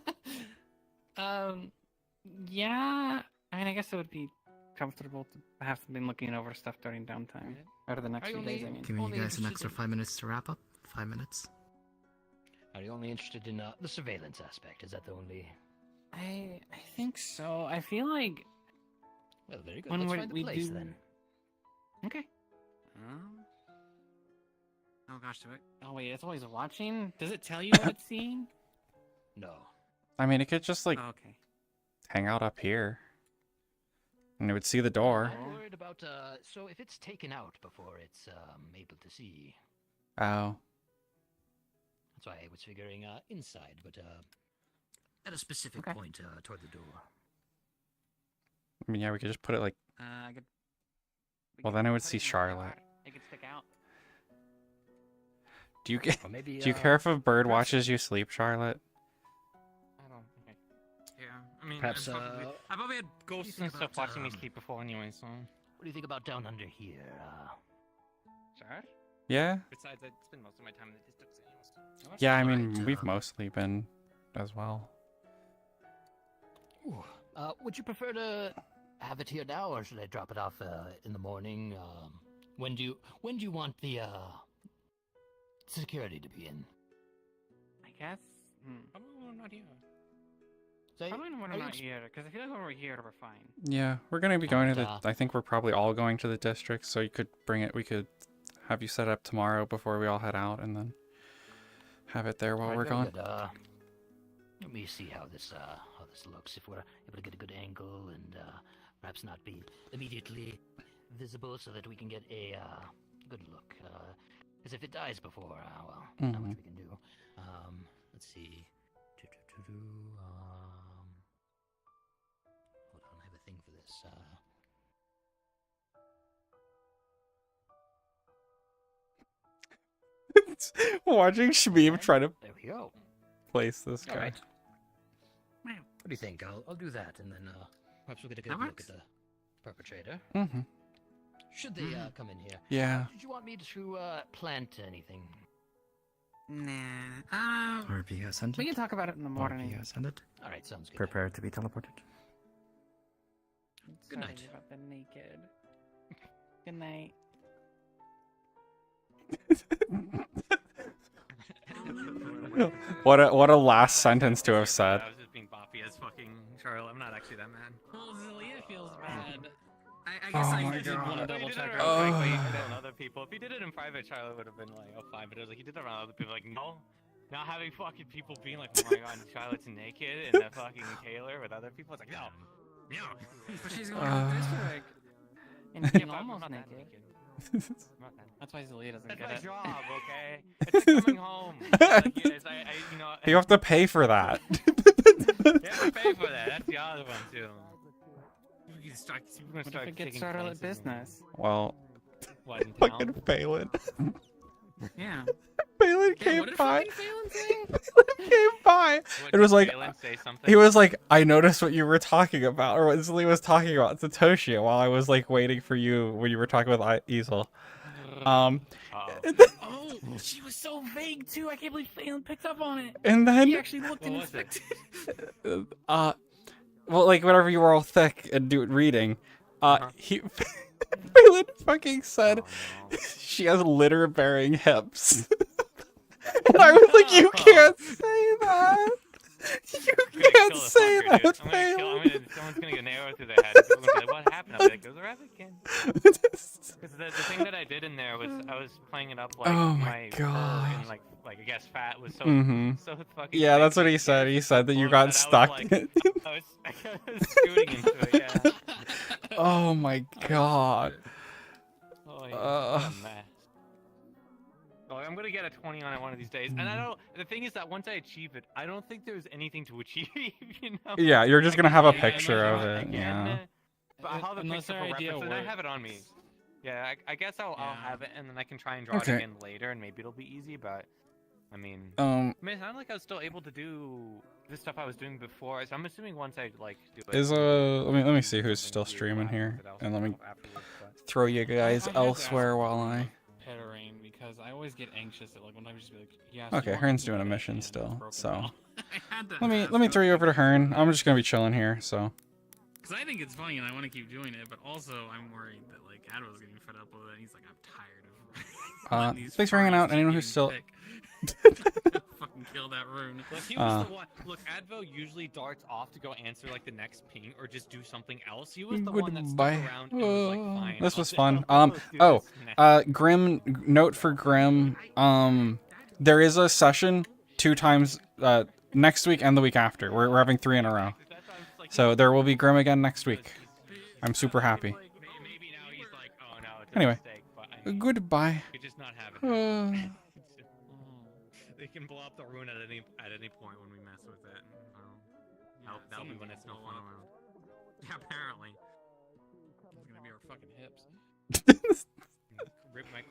Yeah. I mean, I guess it would be comfortable to have been looking over stuff during downtime. Or the next few days, I mean. Giving you guys an extra 5 minutes to wrap up. 5 minutes. Are you only interested in the surveillance aspect? Is that the only? I think so. I feel like Well, very good. when Let's we find the place do then. Okay. Oh gosh, do it. Oh wait, it's always watching. Does it tell you what it's seeing? No. I mean, it could just like Oh, okay. hang out up here. And it would see the door. I'm worried about, so if it's taken out before it's, able to see. Oh. That's why I was figuring, inside, but, at a specific point, toward the door. I mean, yeah, we could just put it like... I could. Well, then I would see Charlotte. It could stick out. Do you Or maybe, do you care if a bird watches you sleep, Charlotte? I don't. Okay. Yeah, I mean, Perhaps, I probably had ghosts Decent and stuff watching me sleep before anyway, so. What do you think about down under here? Sorry? Yeah? Besides, I spend most of my time in the districts anyways. Yeah, I mean, we've mostly been as well. Ooh, would you prefer to have it here now, or should I drop it off in the morning? When do you want the security to be in? I guess. Probably when I'm not here. Say, Probably when I'm not here, because I feel like when we're here, we're fine. Yeah, we're gonna be going to the... I think we're probably all going to the district, so you could bring it... We could have you set up tomorrow before we all head out, and then have it there while we're gone. Let me see how this looks. If we're able to get a good angle and perhaps not be immediately visible, so that we can get a good look. Because if it dies before, well, not much we can do. Let's see. Hold on, I have a thing for this. Watching Shmeeb try to There we go. place this guy. All right. What do you think? I'll do that, and then perhaps we'll get a good look at the perpetrator. Mm-hmm. Should they come in here? Yeah. Did you want me to plant anything? Nah. RP has ended. We can talk about it in the morning. RP has ended. All right, sounds good. Prepare to be teleported. Good Sorry night. about the naked. Good night. What a last sentence to have said. I was just being boppy as fucking Charlotte. I'm not actually that mad. Well, Zelia feels bad. I Oh guess I my did want to God. double check If her. he did it around other people. If he did it in private, Charlotte would have been like, oh, fine. But it was like he did it around other people. Like, no. Not having fucking people being like, oh my god, Charlotte's naked in the fucking Taylor with other people. It's like, no. No. But she's going to the district. And Yeah, being but I'm almost not that naked. Not that. That's why Zelia doesn't That's get my it. job, okay? It's like coming home. Like, yes, you know. You have to pay for that. You have to pay for that. That's the other one too. You can start, What if it gets started at business? Well, What, in fucking town? Phelan. Yeah. Phelan Yeah, came what did by. fucking Phelan say? Phelan came by. What, It was did like Phelan say something? he was like, I noticed what you were talking about, or what Zlee was talking about to Toshia while I was like waiting for you when you were talking with Easel. Oh, she was so vague too. I can't believe Phelan picked up on it. And then He actually looked and What was it? inspected. well, like whenever you were all thick and reading, he Phelan fucking said she has litter-bearing hips. And I was like, you can't say that. You can't say that, Phelan. Someone's gonna get an arrow through their head. People are gonna be like, what happened? I'll be like, it was a rabbit kid. Because the thing that I did in there was I was playing it up like Oh my my God. and like I guess fat was so Mhm. so fucking. Yeah, big that's what that he said. He said that you that got I was stuck. like- I was shooting into it. Yeah. Oh my god. Oh, yeah, what a mess. Oh, I'm gonna get a 20 on it one of these days, and I don't. The thing is that once I achieve it, I don't think there's anything to achieve. You know? Yeah, you're just I gonna can have a take picture of again, it. Yeah. But I'll have a Unless picture our for idea reference, and I works. have it on me. Yeah, I guess I'll have it, and then I can try and draw Okay. it again later, and maybe it'll be easy. But I mean, Um, I mean, it sounded like I was still able to do the stuff I was doing before. So I'm assuming once I like do it. Is let me see who's still streaming here, and let me throw you guys elsewhere while I. Heron, because I always get anxious at like when I just be like, yeah. Okay, Hearn's doing a mission still, so I had to let me throw you over to Hearn. I'm just gonna be chilling here, so. Because I think it's funny and I want to keep doing it, but also I'm worried that like Adwo's getting fed up with it. And he's like, I'm tired of. letting these Thanks for hanging furries out. keep Anyone who's getting still. thick." Fucking kill that rune. Look, he was the one. Look, Advo usually darts off to go answer like the next ping or just do something else. He was the one that stuck Goodbye. around and was like, fine. This I'll was do- fun. I'll do Oh, this Grim. Note for Grim. There is a session 2 times next week and the week after. We're having 3 in a row. So there will be Grim again next week. I'm super happy. Maybe now he's like, oh no, it's a Anyway, mistake, but I mean, goodbye. you could just not have it. They can blow up the rune at any point when we mess with it. That'll be when it's no fun around. Yeah, apparently. It's gonna be our fucking hips. Rip my